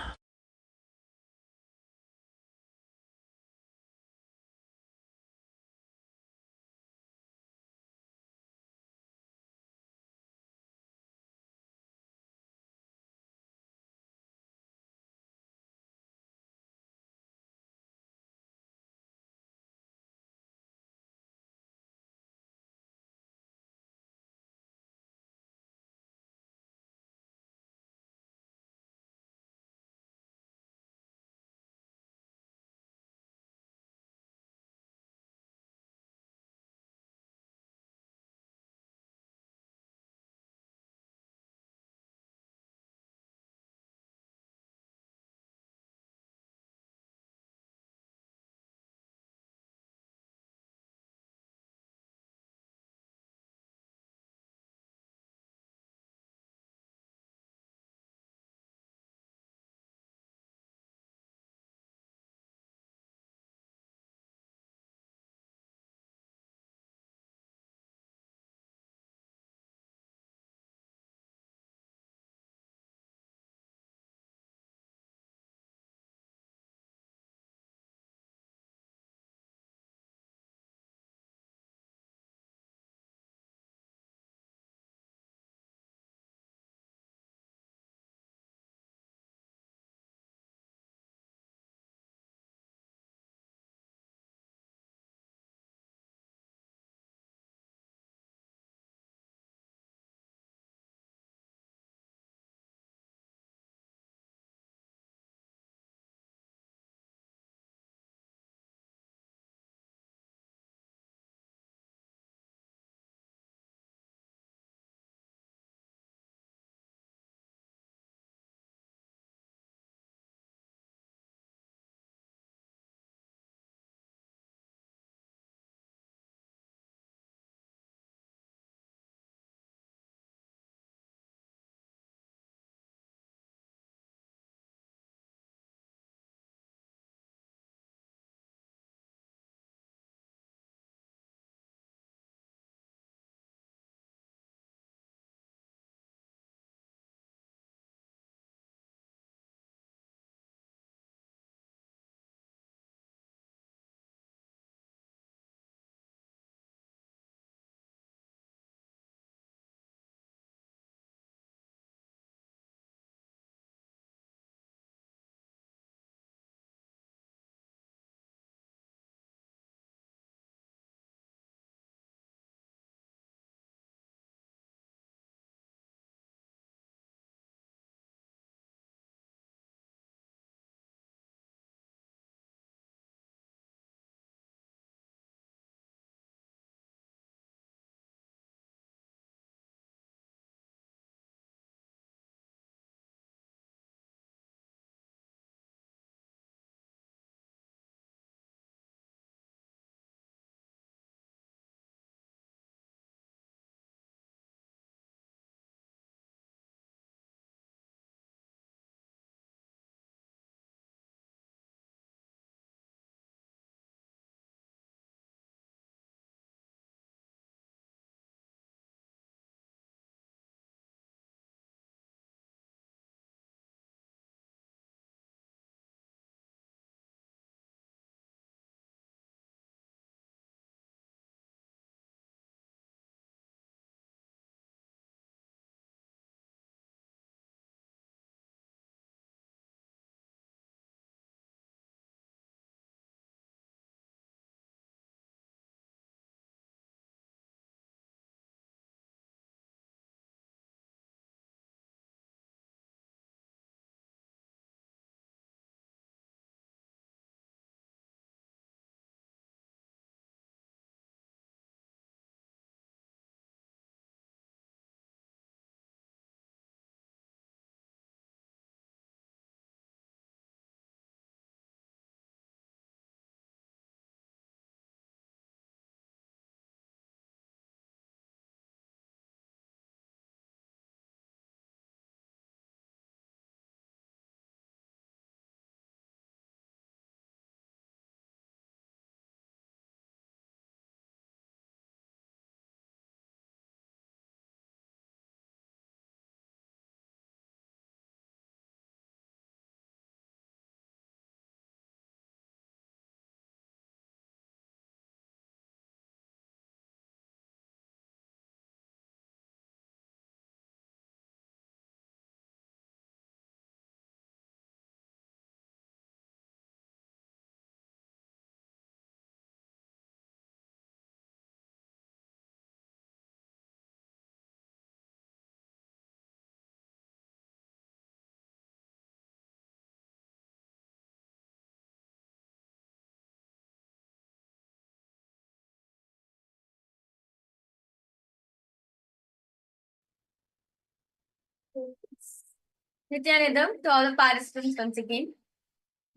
Nithyananda, to all the participants once again.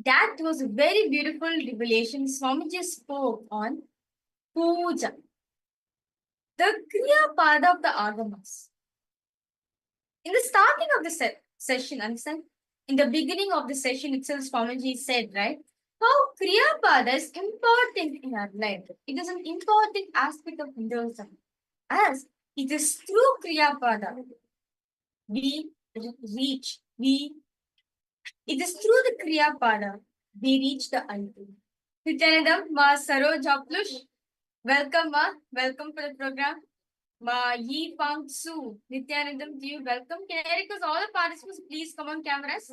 That was a very beautiful revelation. Swamiji spoke on puja, the Kriya Pada of the Agamas. In the starting of the session, understand? In the beginning of the session itself, Swamiji said, right? How Kriya Pada is important in our life. It is an important aspect of Hinduism. As it is through Kriya Pada we reach, it is through the Kriya Pada we reach the ultimate. Nithyananda, Ma Saroj Aplush, welcome Ma, welcome for the program. Ma Yi Pang Su, Nithyanandam to you, welcome. Can I request all the participants please come on cameras?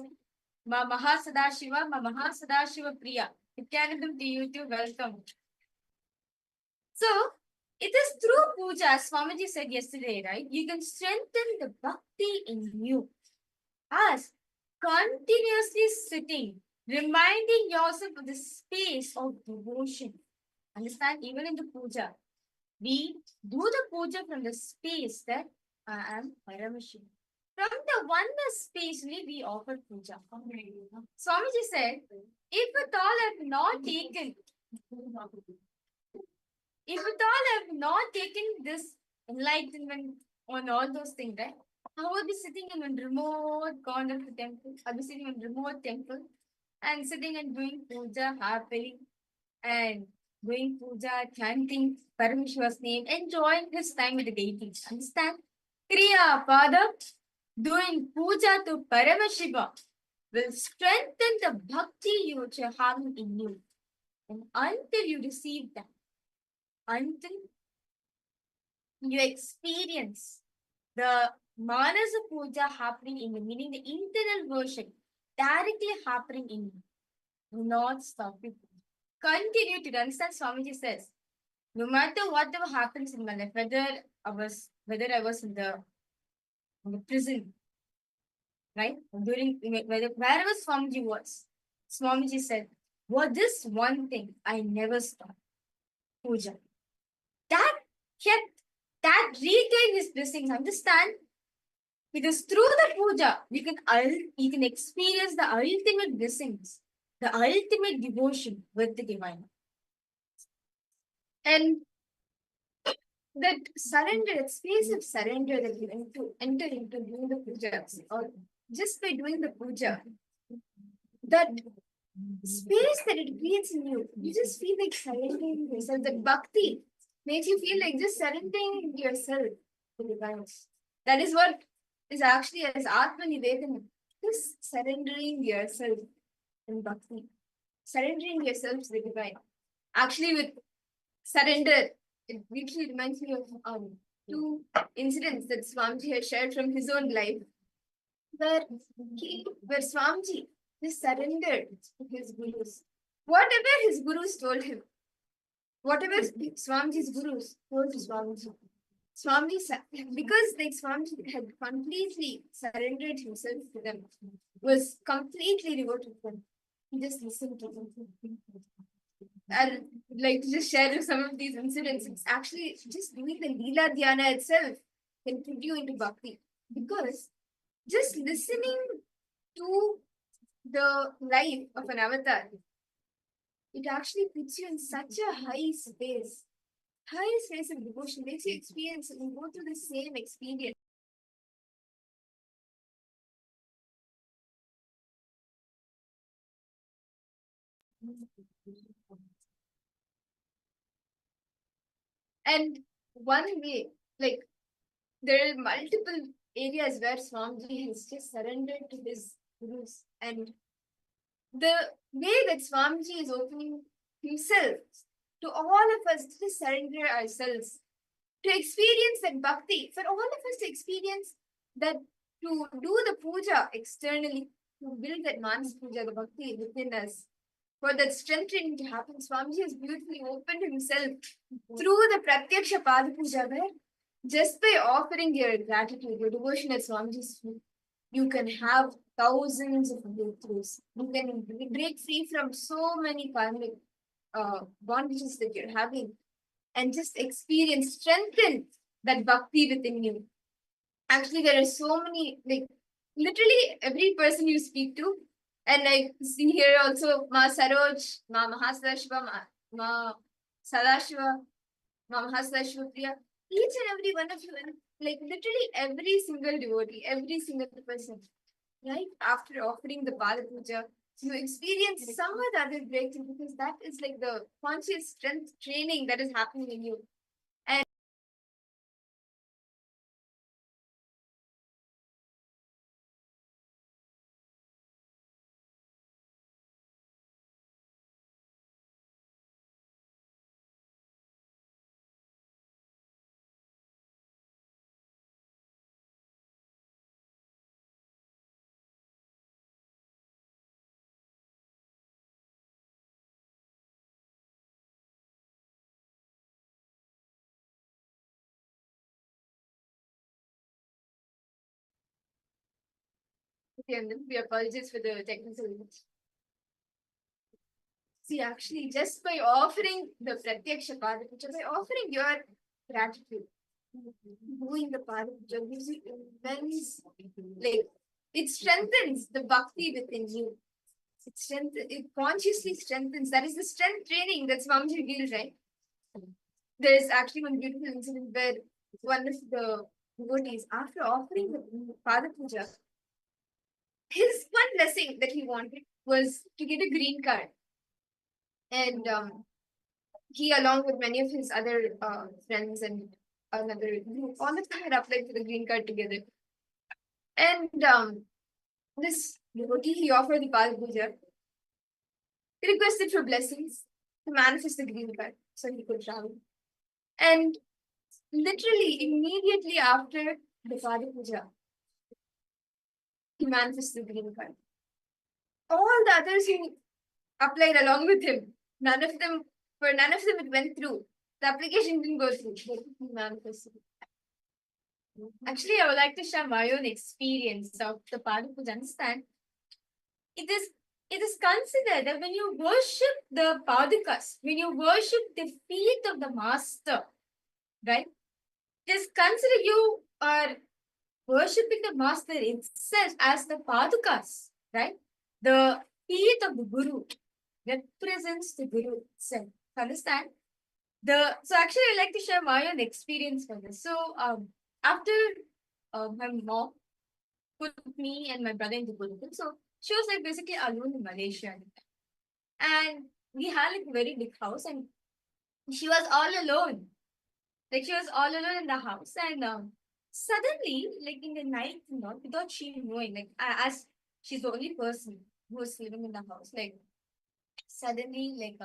Ma Maha Sadashiva, Ma Maha Sadashiva Priya, Nithyanandam to you too, welcome. So, it is through puja, as Swamiji said yesterday, right? You can strengthen the bhakti in you. As continuously sitting, reminding yourself of the space of devotion. Understand? Even in the puja, we do the puja from the space that I am Paramashivoham. From the oneness space, we offer puja. Swamiji said, if at all I have not taken, this enlightenment on all those things, right? I would be sitting in a remote corner of the temple. I'll be sitting in a remote temple and sitting and doing puja happily and doing puja, chanting Paramashiva's name, enjoying his time with the deities. Understand? Kriya Pada, doing puja to Paramashiva will strengthen the bhakti you are having in you. And until you receive that, until you experience the Manasa Puja happening in you, meaning the internal worship directly happening in you, do not stop it. Continue to understand. Swamiji says, no matter whatever happens in my life, whether I was in the prison, right? Wherever Swamiji was, Swamiji said, what this one thing I never stopped. Puja. That retained his blessings. Understand? Because through the puja, you can experience the ultimate blessings, the ultimate devotion with the divine. And that surrender, that space of surrender that you enter into doing the puja, or just by doing the puja, that space that it creates in you, you just feel like surrendering yourself. That bhakti makes you feel like just surrendering yourself to the divine. That is what is actually as Atma Nivedana, just surrendering yourself in bhakti, surrendering yourself to the divine. Actually, with surrender, it literally reminds me of two incidents that Swamiji has shared from his own life, where Swamiji just surrendered to his gurus. Whatever his gurus told him, whatever Swamiji's gurus told to Swamiji, because like Swamiji had completely surrendered himself to them, was completely devoted to them. He just listened to them. I'd like to just share some of these incidents. It's actually just doing the Leela Dhyana itself can put you into bhakti. Because just listening to the life of an avatar, it actually puts you in such a high space of devotion, makes you experience and go through the same experience. And one way, like there are multiple areas where Swamiji has just surrendered to his gurus, and the way that Swamiji is opening himself to all of us to surrender ourselves, to experience that bhakti, for all of us to experience that, to do the puja externally, to build that man's puja, the bhakti within us, for that strengthening to happen. Swamiji has beautifully opened himself through the Pratyaksha Pada Puja, where just by offering your gratitude, your devotion at Swamiji's feet, you can have thousands of breakthroughs. You can break free from so many karmic bondages that you're having, and just strengthen that bhakti within you. Actually, there are so many, like literally every person you speak to, and I see here also Ma Saroj, Ma Mahasashiva, Ma Sadashiva, Ma Mahasashiva Priya, each and every one of you, and like literally every single devotee, every single person, right? After offering the Pada Puja, you experience some or the other breakthrough, because that is like the conscious strength training that is happening in you. And okay, we apologize for the technical glitch. See, actually, just by offering the Pratyaksha Pada Puja, by offering your gratitude, doing the Pada Puja gives you immense, like, it strengthens the Bhakti within you. It consciously strengthens. That is the strength training that Swamiji gives, right? There is actually one beautiful incident where one of the devotees, after offering the Pada Puja, his one blessing that he wanted was to get a green card. And he, along with many of his other friends and another group, all of them had applied for the green card together. And this devotee, he offered the Pada Puja. He requested for blessings to manifest the green card so he could travel. And literally, immediately after the Pada Puja, he manifested the green card. All the others who applied along with him, none of them it went through. The application didn't go through, but he manifested. Actually, I would like to share my own experience of the Pada Puja. Understand? It is considered that when you worship the Padakas, when you worship the feet of the Master, right? It is considered you are worshipping the Master itself as the Padakas, right? The feet of the Guru represents the Guru itself. Understand? So actually, I'd like to share my own experience for this. So after my mom put me and my brother into Gurukul, so she was like basically alone in Malaysia, and we had like a very big house, and she was all alone. Like she was all alone in the house, and suddenly, like in the night, without she knowing, like as she's the only person who was living in the house, like suddenly, like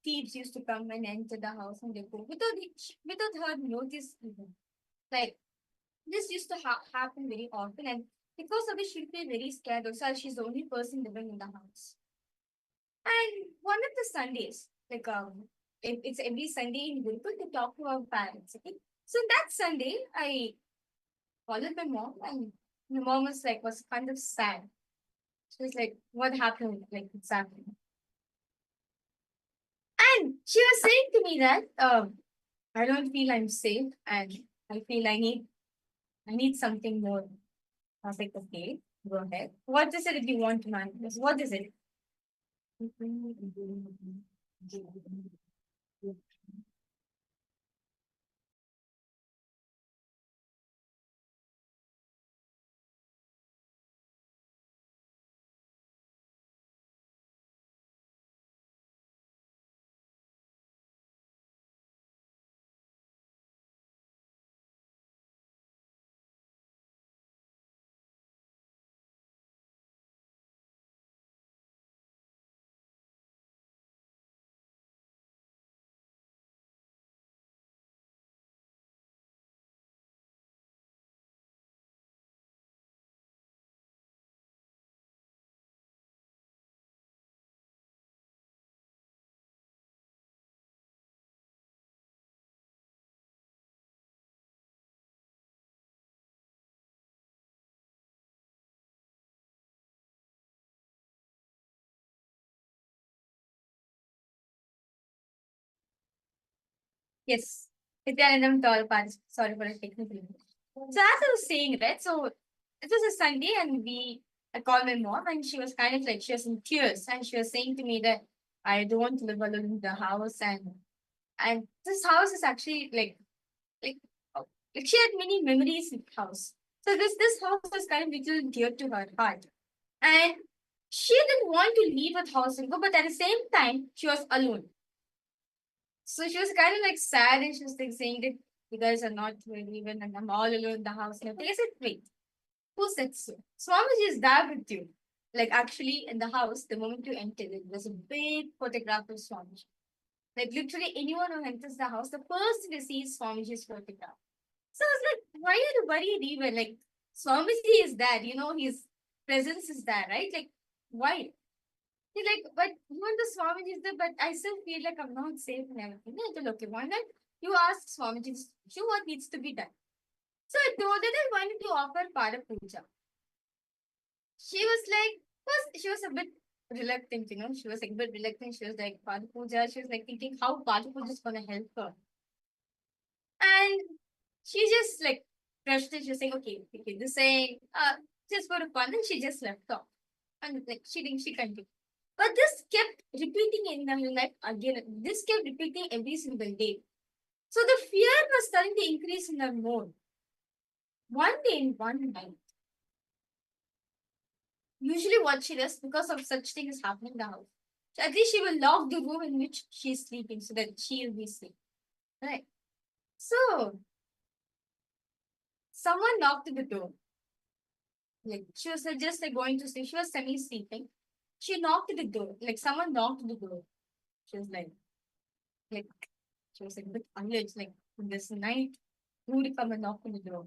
thieves used to come and enter the house and they go without her notice even. Like this used to happen very often, and because of it, she'd be very scared. Also, as she's the only person living in the house. And one of the Sundays, like it's every Sunday in Gurukul to talk to our parents. Okay, so that Sunday I called my mom, and my mom was kind of sad. She was like, "What happened? Like exactly?" And she was saying to me that I don't feel I'm safe, and I feel I need something more. I was like, okay, go ahead. What is it that you want to manifest? What is it? Yes. Nithyanandam to all participants. Sorry for the technical. So as I was saying, right? So it was a Sunday, and I called my mom, and she was kind of like, she was in tears, and she was saying to me that I don't want to live alone in the house, and this house is actually like, oh, like she had many memories in the house. So this house was kind of little dear to her heart, and she didn't want to leave her house and go, but at the same time, she was alone. So she was kind of like sad, and she was like saying that you guys are not even, and I'm all alone in the house. And I said, wait, who said so? Swamiji is there with you. Like actually in the house, the moment you enter, there was a big photograph of Swamiji. Like literally anyone who enters the house, the first thing they see is Swamiji's photograph. So I was like, why are you worried even? Like Swamiji is there, his presence is there, right? Like, why? He's like, but even the Swamiji is there, but I still feel like I'm not safe and everything. I told, okay, why not? You ask Swamiji what needs to be done. So I told her that I wanted to offer Pada Puja. She was like, first she was a bit reluctant, She was like a bit reluctant. She was like, Pada Puja. She was like thinking how Pada Puja is going to help her. And she just like brushed it. She was saying, okay, this saying, just for fun. And she just left off. And like, she continued. But this kept repeating in her life again. This kept repeating every single day. So the fear was starting to increase in her more. One day in one night, usually what she does, because of such things happening in the house, so at least she will lock the room in which she is sleeping so that she will be safe. Right. So someone knocked at the door. Like she was just like going to sleep. She was semi-sleeping. She knocked at the door. Like someone knocked at the door. She was like she was like a bit alert, like this night, who would come and knock on the door?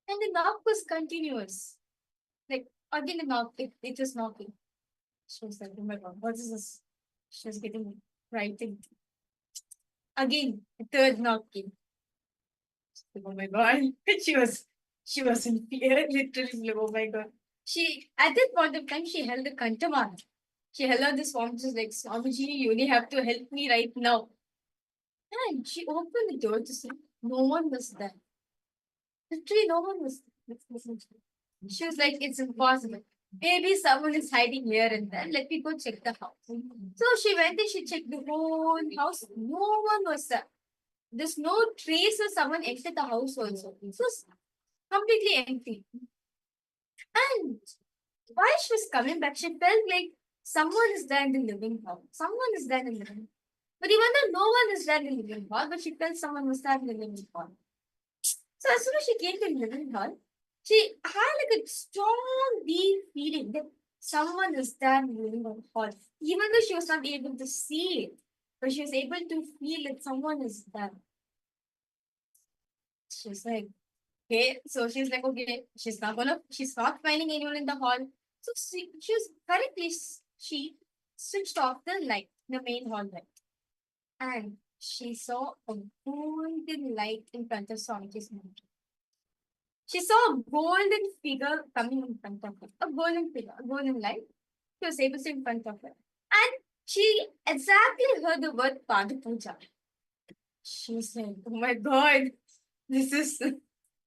And the knock was continuous. Like again the knock, it was knocking. She was like, oh my god, what is this? She was getting frightened. Again, the third knock came. Oh my god. She was in fear, literally. Oh my god. She at that point of time she held the kantaman. She held out this form, just like, Swamiji, you only have to help me right now. And she opened the door to see no one was there. Literally, no one was there. She was like, it's impossible. Maybe someone is hiding here and there. Let me go check the house. So she went and she checked the whole house. No one was there. There's no trace of someone entered the house also. It was completely empty. And while she was coming back, she felt like someone is there in the living hall. Someone is there in the living hall. But even though no one is there in the living hall, but she felt someone was there in the living hall. So as soon as she came to the living hall, she had like a strong, deep feeling that someone is there in the living hall. Even though she was not able to see it, but she was able to feel that someone is there. She's like, okay. So she's like, okay, she's not finding anyone in the hall. So she was correctly, she switched off the light, the main hall light. And she saw a golden light in front of Swamiji's monkey. She saw a golden figure coming in front of her. A golden figure, a golden light. She was able to see in front of her. And she exactly heard the word Pada Puja. She said, oh my god, this is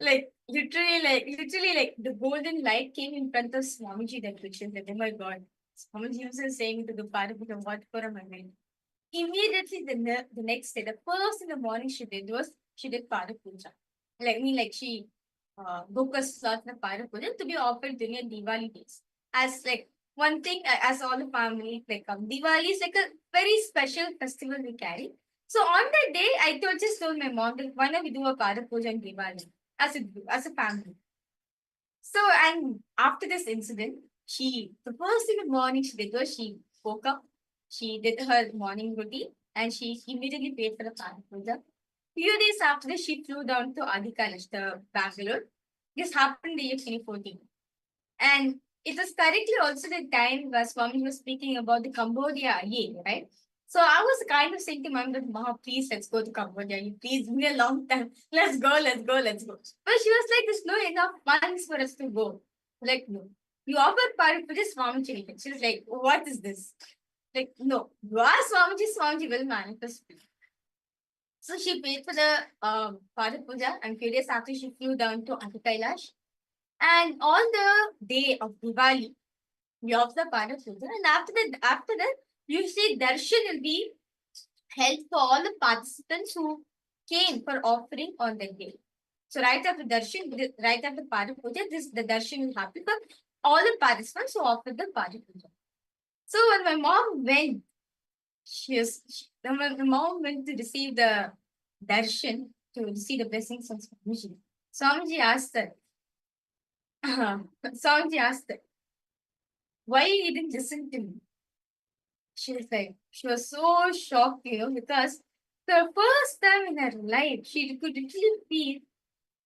literally like the golden light came in front of Swamiji that which is like, oh my god. Swamiji was saying to the Pada Puja, what for a moment. Immediately the next day, the first in the morning she did was she did Pada Puja. She booked a slot in the Pada Puja to be offered during Diwali days. As like one thing, as all the family Diwali is like a very special festival we carry. So on that day, I just told my mom that why not we do a Pada Puja and Diwali as a family. So and after this incident, the first thing in the morning she did was she woke up. She did her morning routine and she immediately paid for the Pada Puja. Few days after this, she flew down to KAILASA, the Bangalore. This happened in the year 2014. And it was correctly also the time where Swami was speaking about the Cambodia, right? So I was kind of saying to Mom that, Mom, please, let's go to Cambodia. Please, it's been a long time. Let's go. But she was like, there's no enough funds for us to go. Like, no. You offered Pada Puja, Swamiji. She was like, what is this? Like, no, you are Swamiji will manifest. So she paid for the Pada Puja, and few days after she flew down to KAILASA. And on the day of Diwali, we offer Paramashivoham, and after that, usually darshan will be held for all the participants who came for offering on that day. So right after darshan, right after Parapuja, the darshan will happen for all the participants who offered the Parapuja. So when my mom went, my mom went to receive the darshan, to receive the blessings from Swamiji. Swamiji asked her, Swamiji asked her, why you didn't listen to me? She was so shocked, because the first time in her life, she could literally feel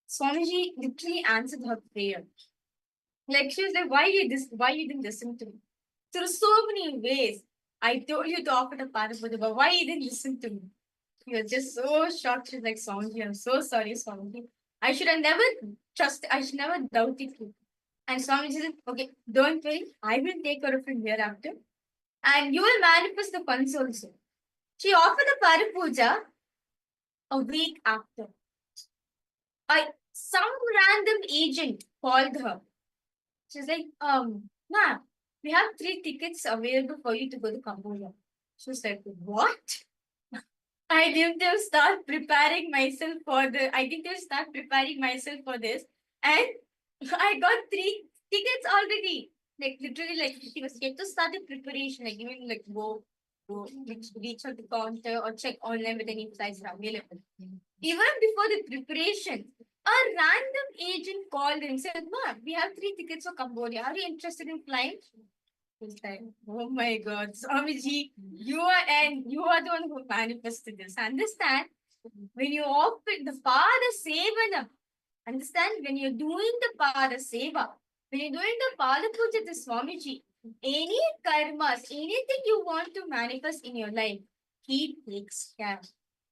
Swamiji literally answered her prayer. Like she was like, why you didn't listen to me? There are so many ways. I told you to offer the Parapuja, but why you didn't listen to me? She was just so shocked. She's like, Swamiji, I'm so sorry, Swamiji. I should never doubted you. And Swamiji said, okay, don't worry, I will take care of it hereafter. And you will manifest the funds also. She offered the Parapuja a week after. Some random agent called her. She's like, ma'am, we have 3 tickets available for you to go to Cambodia. She was like, what? I didn't even start preparing myself for this. And I got 3 tickets already. Like literally, like she was yet to start the preparation, like even like go reach out the counter or check online with any flights are available. Even before the preparation, a random agent called and said, "Ma, we have 3 tickets for Cambodia. Are you interested in flying?" This time, oh my God, Swamiji, you are the one who manifested this. Understand? When you offer the Pada Sevana, understand? When you're doing the Pada Seva, when you're doing the Pada Puja to Swamiji, any karmas, anything you want to manifest in your life, he takes care.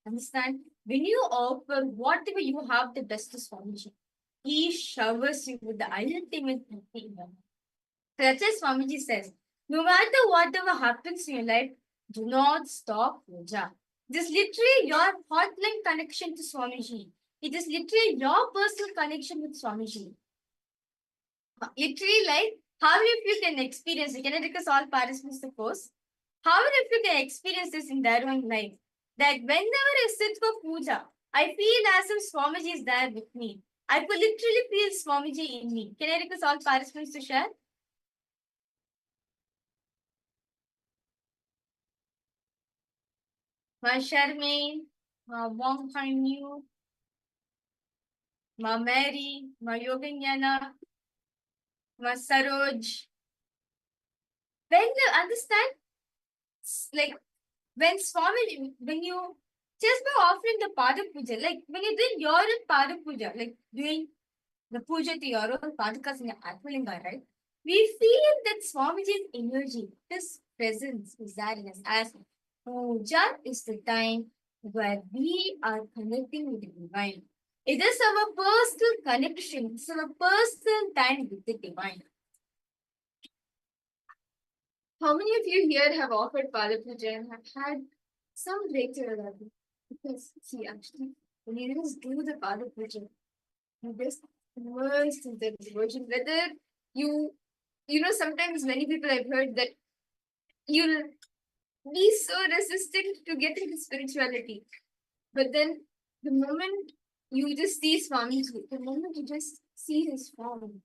Understand? When you offer whatever you have the best to Swamiji, he showers you with the ultimate thing. That's why Swamiji says, no matter whatever happens in your life, do not stop puja. This is literally your hotline connection to Swamiji. It is literally your personal connection with Swamiji. Literally, like, how if you can experience it? Can I request all participants to post? How if you can experience this in their own life? That whenever I sit for puja, I feel as if Swamiji is there with me. I could literally feel Swamiji in me. Can I request all participants to share? Ma Charmaine, Ma Wong Time Yu, Ma Mary, Ma Yoganyana, Ma Saroj. When you understand, like when Swami, when you just by offering the Pada Puja, like when you're doing your own Pada Puja, like doing the puja to your own Padakas in your Atmalinga, right? We feel that Swamiji's energy, his presence is there in us. As puja is the time where we are connecting with the divine. It is our personal connection, it's our personal time with the divine. How many of you here have offered Pada Puja and have had some breakthrough about it? Because, see, actually, when you just do the Pada Puja, you just immersed in the devotion. Whether you sometimes many people have heard that you'll be so resistant to get into spirituality. But then the moment you just see Swami, the moment you just see his form,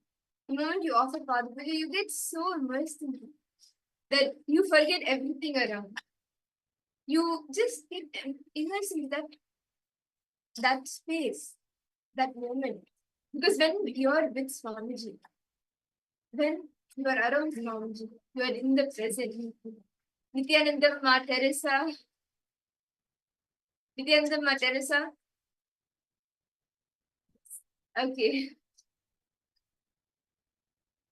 the moment you offer Pada Puja, you get so immersed in it that you forget everything around. You just get immersed in that space, that moment. Because when you're with Swamiji, when you are around Swamiji, you are in the present. Nithyananda, Ma Teresa. Nithyananda, Ma Teresa. Okay.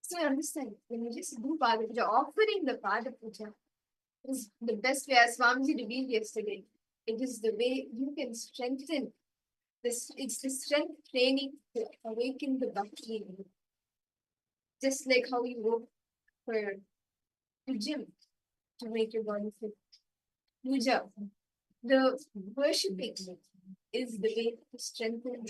So you understand, when you just do Pada Puja, offering the Pada Puja is the best way, as Swamiji revealed yesterday. It is the way you can strengthen this. It's the strength training to awaken the Bhakti in you. Just like how you go for the gym to make your body fit. Puja, the worshipping is the way to strengthen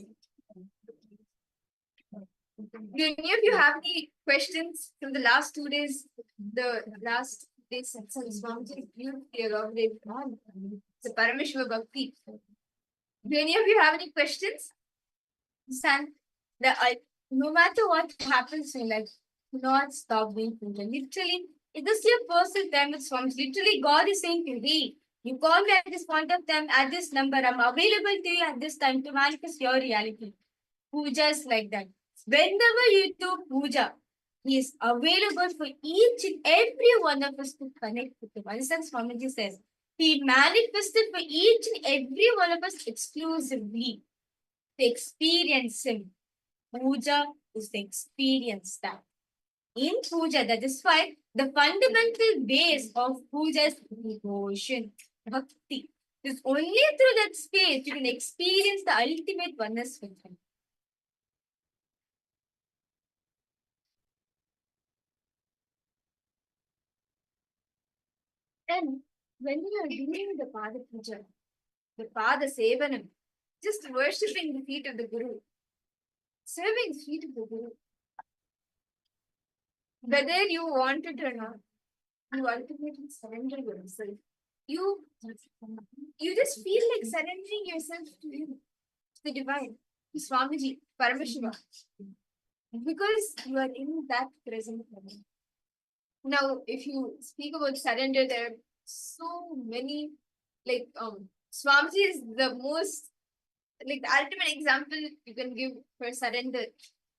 Do any of you have any questions from the last 2 days? The last days since Swamiji, you elaborate on the Paramashivoham Bhakti. Do any of you have any questions? Son, no matter what happens in life, do not stop being puja. Literally, it is your personal time with Swami. Literally, God is saying to you, hey, you call me at this point of time, at this number, I'm available to you at this time to manifest your reality. Puja is like that. Whenever you do puja, He is available for each and every one of us to connect with Him. Understand, Swamiji says, He manifested for each and every one of us exclusively to experience Him. Puja is to experience that. In puja, that is why the fundamental base of puja is devotion, bhakti. It's only through that space you can experience the ultimate oneness with Him. And when you are doing the Pada Puja, the Pada Sevanam, just worshipping the feet of the Guru, serving the feet of the Guru, whether you want it or not, you ultimately surrender yourself. You just feel like surrendering yourself to Him, to the Divine, to Swamiji, Paramashiva, because you are in that present moment. Now, if you speak about surrender, there are so many, like Swamiji is the most, like the ultimate example you can give for surrender,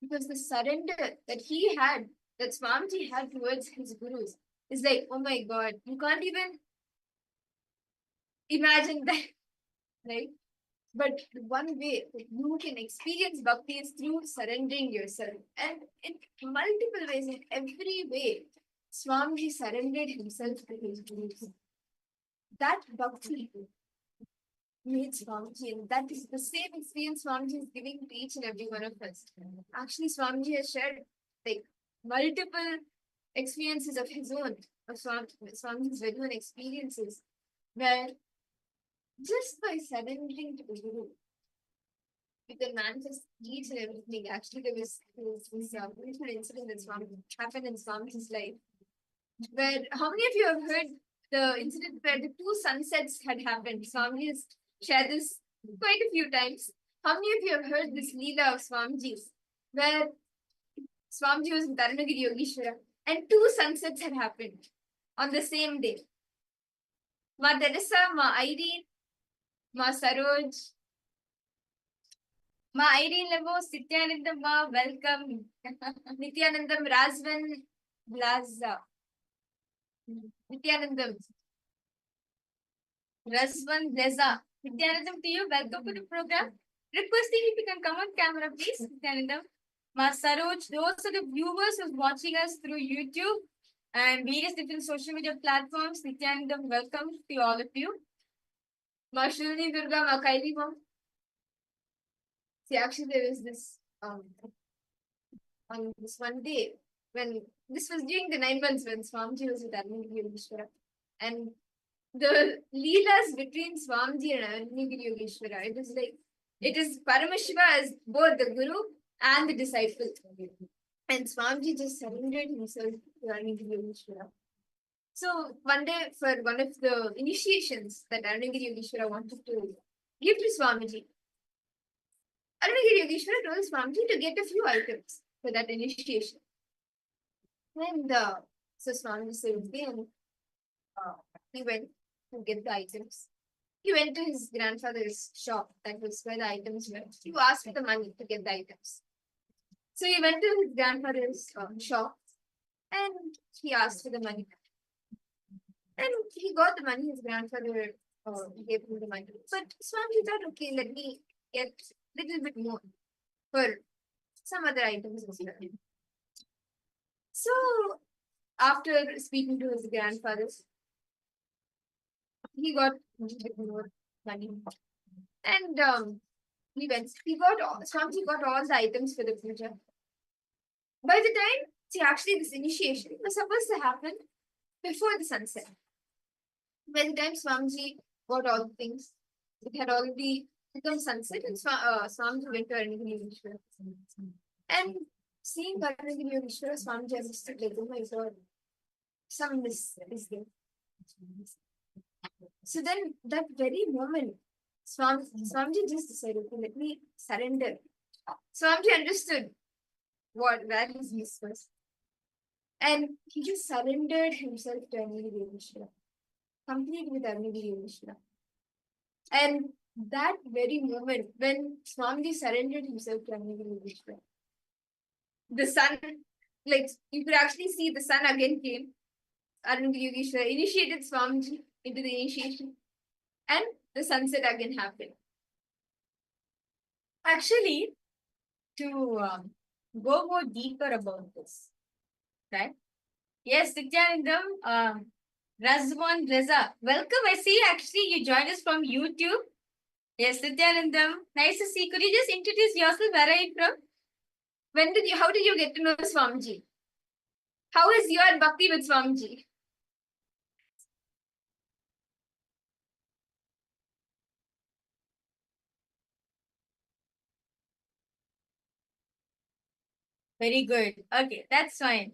because the surrender that he had, that Swamiji had towards his gurus, is like, oh my God, you can't even imagine that, right? But one way that you can experience bhakti is through surrendering yourself, and in multiple ways, in every way, Swamiji surrendered himself to his gurus. That bhakti made Swamiji, and that is the same experience Swamiji is giving to each and every one of us. Actually, Swamiji has shared like multiple experiences of his own, of Swamiji's very own experiences, where just by surrendering to the Guru, you can manifest each and everything. Actually, there was this beautiful incident that happened in Swamiji's life, where how many of you have heard the incident where the two sunsets had happened? Swamiji has shared this quite a few times. How many of you have heard this Leela of Swamiji's, where Swamiji was in Dharmagiri Yogeshwara and two sunsets had happened on the same day? Ma Teresa, Ma Irene, Ma Saroj, Ma Irene Levo, Nithyananda, Ma, welcome. Nithyanandam, Razvan, Blaza. Nithyanandam, Razvan, Blaza. Nithyanandam, to you, welcome to the program. Requesting if you can come on camera, please. Nithyanandam, Ma Saroj, those are the viewers who are watching us through YouTube and various different social media platforms. Nithyanandam, welcome to all of you. Ma Shulni Durga, Ma KAILASA. See, actually, there was this on this one day when this was during the 9 months when Swamiji was with Arunagiri Yogeshwara, and the leelas between Swamiji and Arunagiri Yogeshwara, it is like it is Paramashiva as both the Guru and the disciple, and Swamiji just surrendered himself to Arunagiri Yogeshwara. So one day, for one of the initiations that Arunagiri Yogeshwara wanted to give to Swamiji, Arunagiri Yogeshwara told Swamiji to get a few items for that initiation. And so Swamiji said, okay, and he went to get the items. He went to his grandfather's shop, that was where the items were. He asked for the money to get the items. So he went to his grandfather's shop and he asked for the money. And he got the money, his grandfather gave him the money. But Swamiji thought, okay, let me get a little bit more for some other items as well. So, after speaking to his grandfather, he got a little bit more money. And Swamiji got all the items for the puja. By the time, see, actually this initiation was supposed to happen before the sunset. By the time Swamiji got all the things, it had already become sunset, and Swamiji went to Arunagiri Yogeshwara. And seeing Karnagiri Yogeshwara Swamiji understood like, oh my god, some miss is there. So then that very moment, Swamiji just decided, okay, let me surrender. Swamiji understood where his miss was. And he just surrendered himself to Karnagiri Yogeshwara. Complete with Karnagiri Yogeshwara. And that very moment when Swamiji surrendered himself to Karnagiri Yogeshwara, the sun, like you could actually see the sun again came. Karnagiri Yogeshwara initiated Swamiji into the initiation, and the sunset again happened. Actually, to go more deeper about this, right? Yes, Nithyanandam, Razwan Reza, welcome. I see actually you joined us from YouTube. Yes, Nithyanandam, nice to see. Could you just introduce yourself? Where are you from? How did you get to know Swamiji? How is your Bhakti with Swamiji? Very good. Okay, that's fine.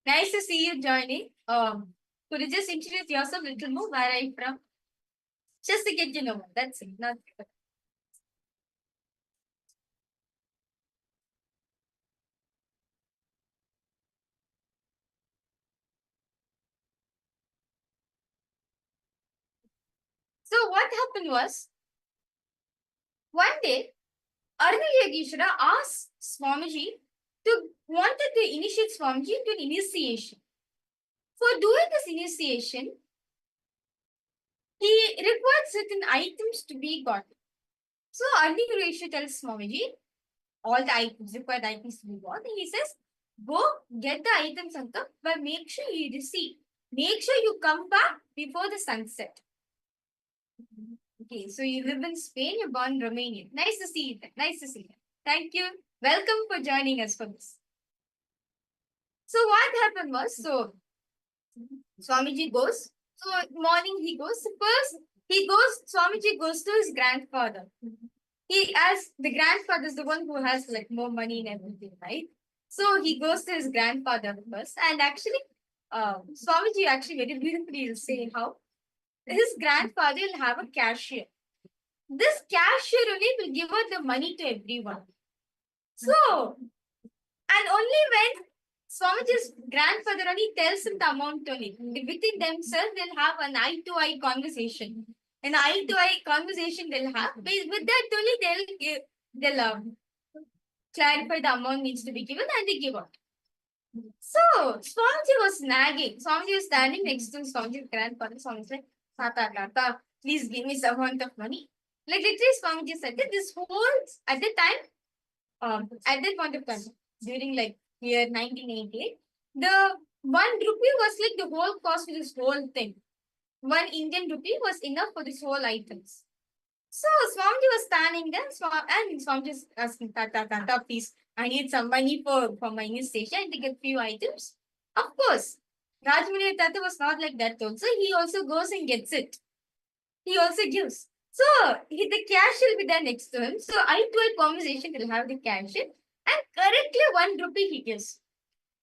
Nice to see you joining. Could you just introduce yourself a little more? Where are you from? Just to get you know. That's it. Not so what happened was, one day, Yogeshwara asked Swamiji wanted to initiate Swamiji into an initiation. For doing this initiation, he required certain items to be got. So Yogeshwara tells Swamiji all the items, required items to be bought. And he says, go get the items, uncle, but make sure you receive. Make sure you come back before the sunset. Okay, so you live in Spain, you're born in Romania. Nice to see you. Nice to see you. Thank you. Welcome for joining us for this. So what happened was, so Swamiji goes. So morning he goes. First Swamiji goes to his grandfather. As the grandfather is the one who has like more money and everything, right? So he goes to his grandfather first. And actually, Swamiji actually very beautifully will say how his grandfather will have a cashier. This cashier only will give out the money to everyone. So, and only when Swamiji's grandfather only tells him the amount only, within themselves they'll have an eye-to-eye conversation. An eye-to-eye conversation they'll have. With that only they'll clarify the amount needs to be given and they give out. So, Swamiji was nagging. Swamiji was standing next to Swamiji's grandfather. Swamiji said, Tata, please give me some amount of money. Like literally, Swamiji said that this whole, at the time, at that point of time, during like year 1988, the 1 rupee was like the whole cost of this whole thing. 1 Indian rupee was enough for this whole items. So Swamiji was standing there, and Swamiji was asking, Tata, please, I need some money for my new station to get few items. Of course, Rajmani Tata was not like that also. He also goes and gets it. He also gives. So the cash will be there next to him. So eye-to-eye conversation will have the cash and correctly 1 rupee he gives.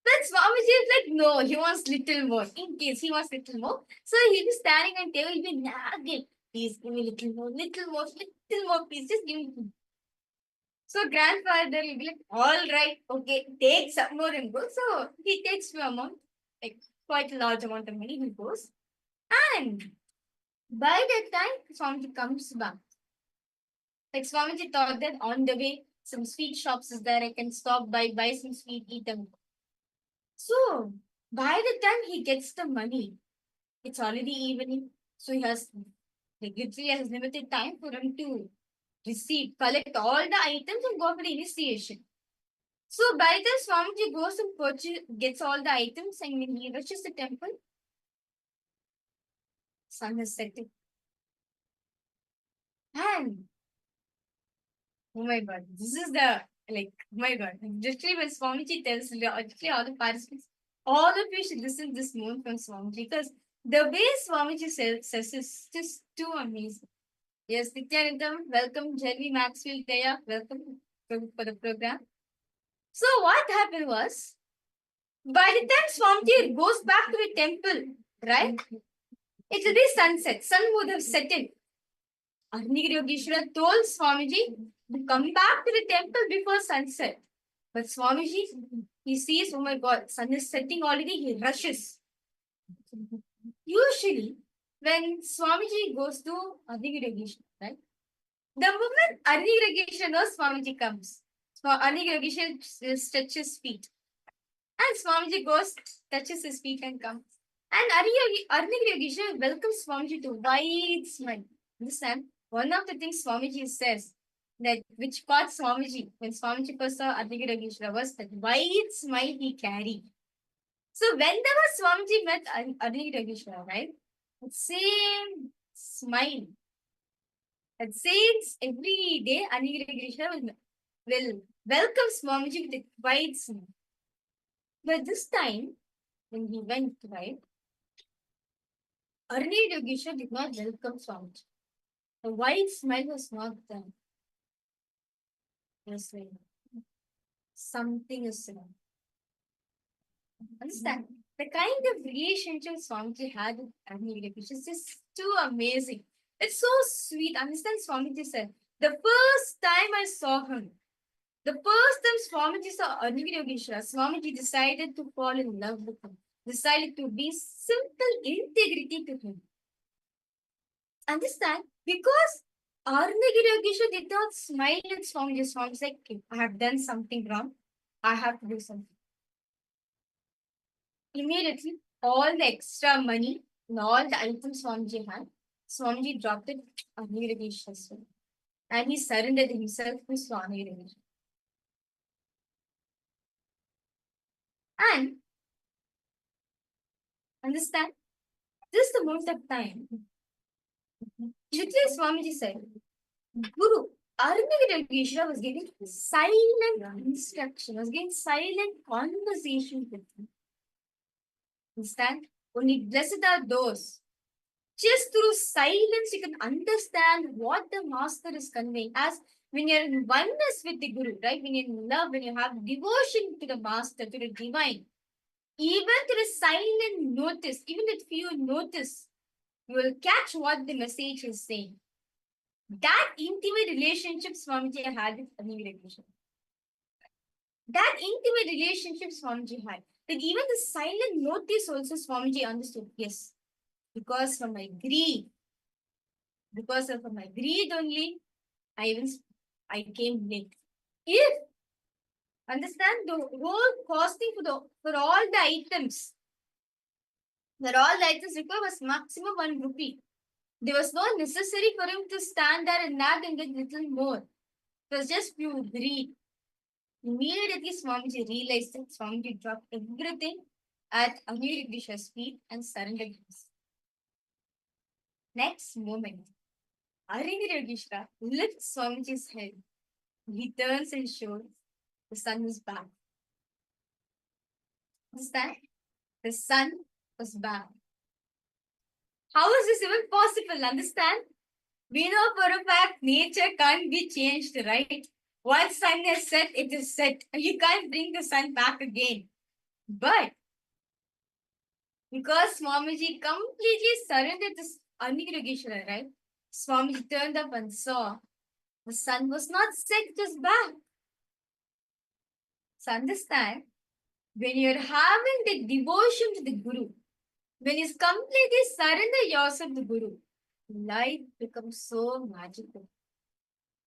But Swamiji is like, no, he wants little more. In case he wants little more. So he'll be standing on table, he'll be nagging. Please give me little more, please. Just give me. So grandfather will be like, all right, okay, take some more and go. So he takes few amount, like quite a large amount of money, he goes. And by that time, Swamiji comes back. Like Swamiji thought that on the way, some sweet shops is there, I can stop by, buy some sweet, eat them. So by the time he gets the money, it's already evening. So he has, like literally has limited time for him to collect all the items and go for the initiation. So by the time Swamiji goes and gets all the items, and when he reaches the temple, sun is setting. And oh my god, this is the oh my god. Literally when Swamiji tells literally all the participants, all of you should listen this moment from Swamiji, because the way Swamiji says is just too amazing. Yes, Nithyananda, welcome. Jeremy Maxwell Daya, welcome for the program. So what happened was, by the time Swamiji goes back to the temple, right? It will be sunset. Sun would have set in. Arnigiri Yogeshwara told Swamiji to come back to the temple before sunset. But Swamiji, he sees, oh my God, sun is setting already, he rushes. Usually, when Swamiji goes to Arnigiri Yogeshwara, right? The moment Arnigiri Yogeshwara knows Swamiji comes, so Arnigiri Yogeshwara stretches feet. And Swamiji goes, touches his feet and comes. And Arnigiri Yogeshwara welcomes Swamiji to wide smile. Understand? One of the things Swamiji says, that which caught Swamiji when Swamiji first saw Arnigiri Yogeshwara was that wide smile he carried. So whenever Swamiji met Arnigiri Yogeshwara, right, that same smile, that says every day Arnigiri Yogeshwara will welcome Swamiji with a wide smile. But this time, when he went, right, Arnigiri Yogeshwara did not welcome Swamiji. The wide smile was not there. It was like, something is wrong. Understand? The kind of relationship Swamiji had with Arnigiri Yogeshwara is just too amazing. It's so sweet. Understand? Swamiji said, the first time I saw him, the first time Swamiji saw Arnigiri Yogeshwara, Swamiji decided to fall in love with him, decided to be simple integrity to him. Understand? Because Arnigiri Yogeshwara did not smile at Swamiji. Swamiji said, okay, I have done something wrong. I have to do something. Immediately, all the extra money and all the items Swamiji had, Swamiji dropped it on Arnigiri Yogeshwara's feet. And he surrendered himself to Swami Yogeshwara. And understand, this is the most of time. Literally, Swamiji said, Guru, Arnigiri Yogeshwara was getting silent instruction, was getting silent conversation with him. Understand? Only blessed are those. Just through silence, you can understand what the master is conveying. As when you're in oneness with the Guru, right? When you're in love, when you have devotion to the master, to the divine, even to the silent notice, even if you notice, you will catch what the message is saying. That intimate relationship Swamiji had with Arnigiri Yogeshwara. That intimate relationship Swamiji had. That even the silent notice also Swamiji understood. Yes, because of my greed only, I came late. If understand the whole costing for all the items, required was maximum 1 rupee. There was no necessary for him to stand there and nag and get little more. It was just pure greed. Immediately, Swamiji realized that Swamiji dropped everything at Arnigiri Yogeshwara's feet and surrendered himself. Next moment, Arnigiri Yogeshwara lifts Swamiji's head. He turns and shows the sun is back. Understand? The sun was back. How is this even possible? Understand? We know for a fact nature can't be changed, right? Once sun is set, it is set. You can't bring the sun back again. But because Swamiji completely surrendered to Arnigiri Yogeshwara, right? Swamiji turned up and saw the sun was not set, it was back. So understand, when you're having the devotion to the Guru, when you completely surrender yourself to Guru, life becomes so magical.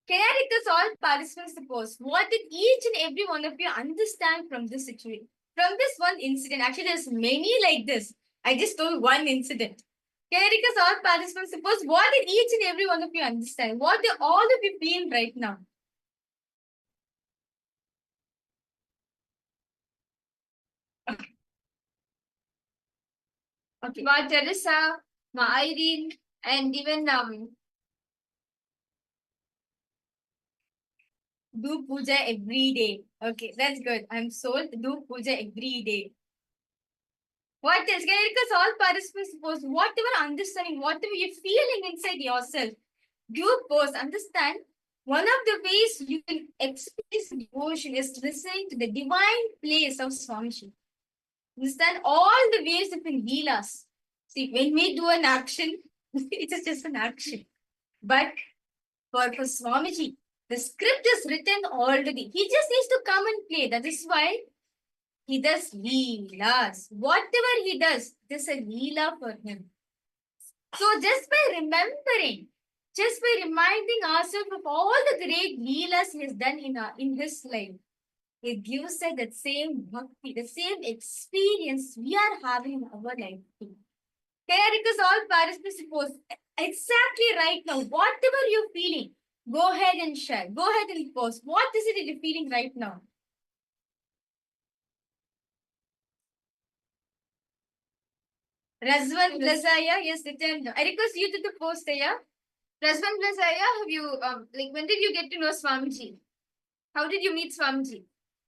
Can I request all participants to post? What did each and every one of you understand from this situation? From this one incident? Actually, there's many like this. I just told one incident. Can I request all participants to post? What did each and every one of you understand? What do all of you feel right now? Okay. Ma Teresa, Ma Irene, and even do puja every day. Okay, that's good. I'm sold. Do puja every day. What else? Can I request all participants to post whatever understanding, whatever you're feeling inside yourself? Give pause. Understand? One of the ways you will express devotion is listening to the divine place of Swamiji. Understand all the ways it will heal us. See, when we do an action, it is just an action. But for Swamiji, the script is written already. He just needs to come and play. That is why he does leelas. Whatever he does, it is a leela for him. So just by remembering, just by reminding ourselves of all the great leelas he has done in his life, it gives us that same bhakti, the same experience we are having in our life too. Can I request all participants exactly right now, whatever you're feeling, go ahead and share. Go ahead and post. What is it that you're feeling right now? Razvan Blazaya, yes, Nithyananda. I request you to post there. Razvan Blazaya, have you like when did you get to know Swamiji? How did you meet Swamiji?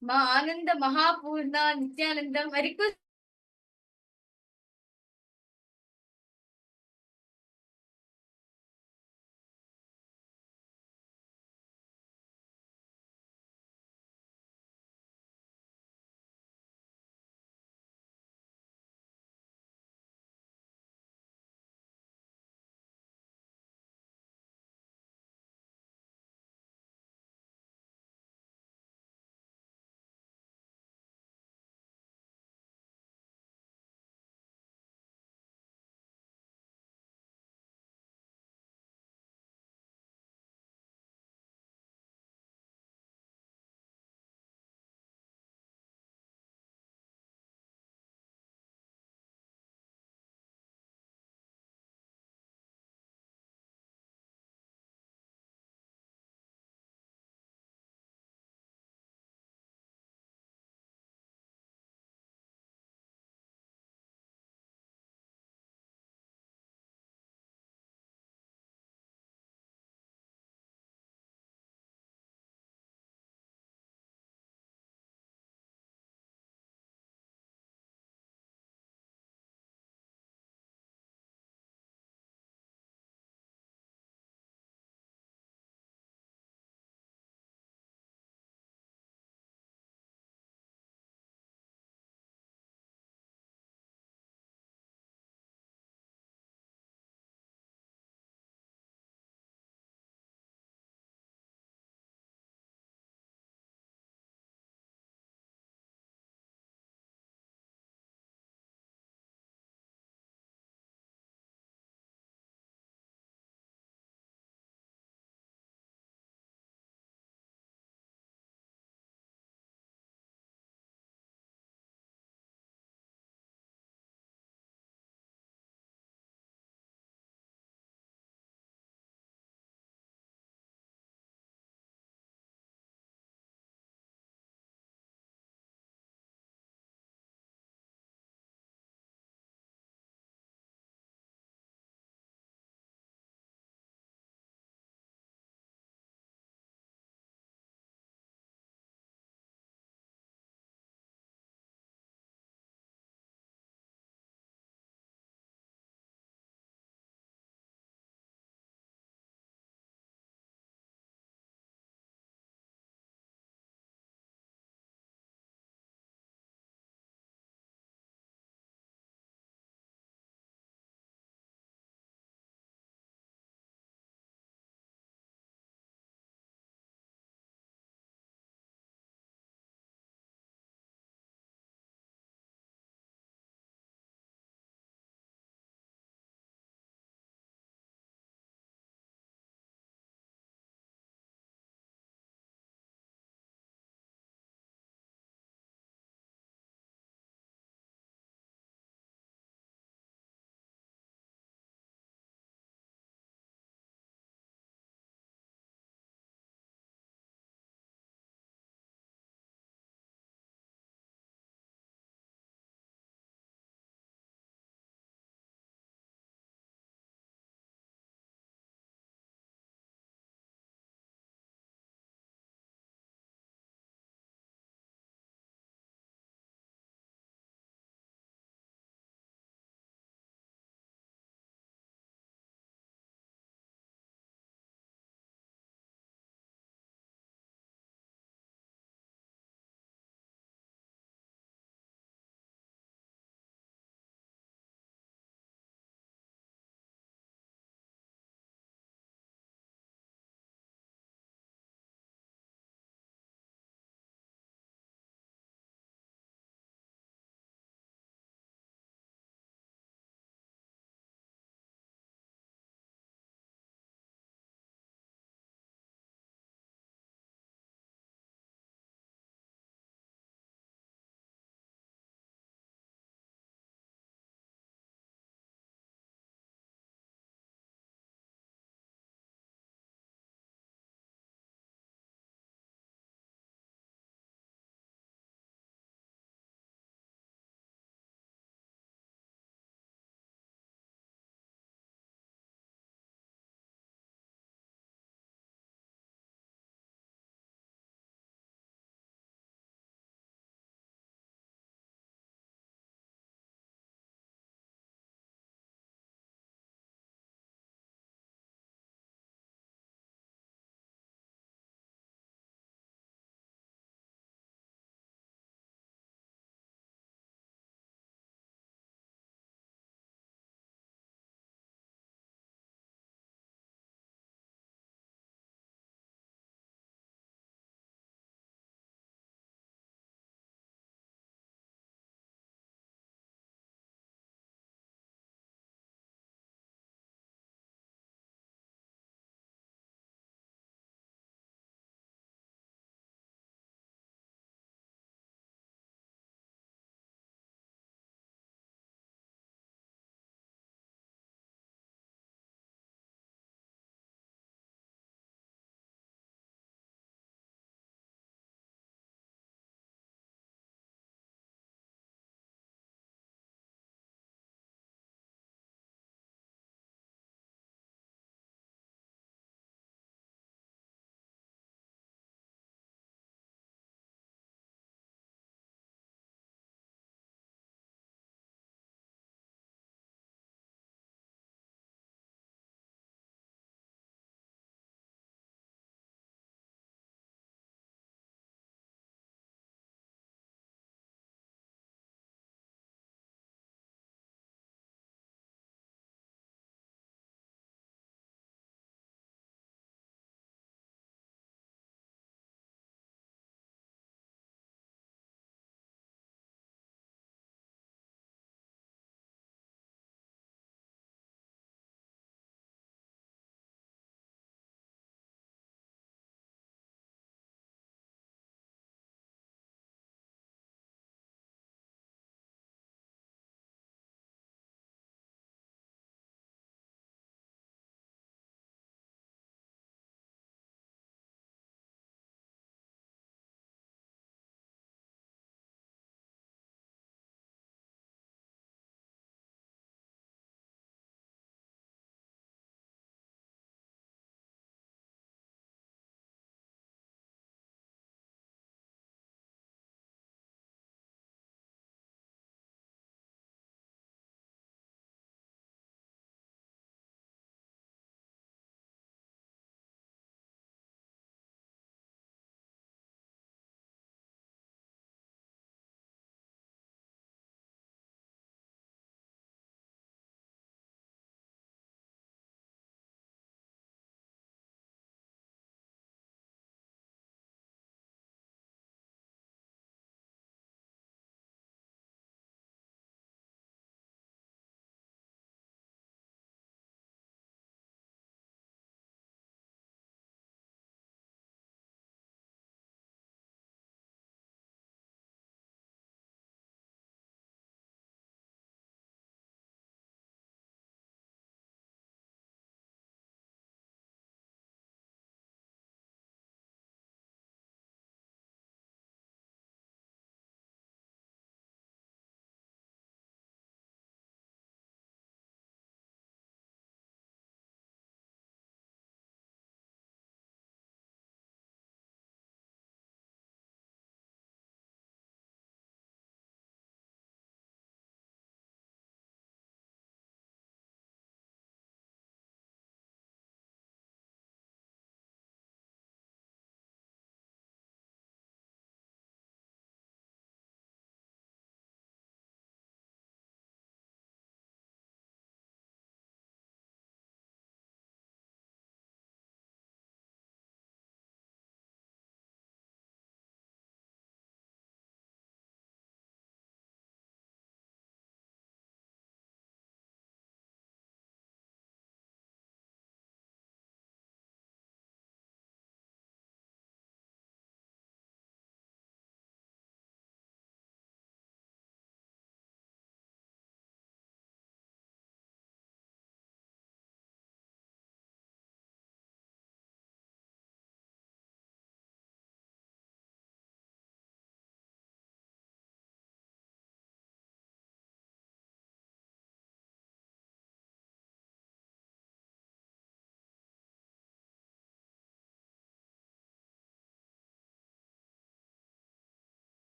Ma Ananda Mahapurna Nithyanandam. I request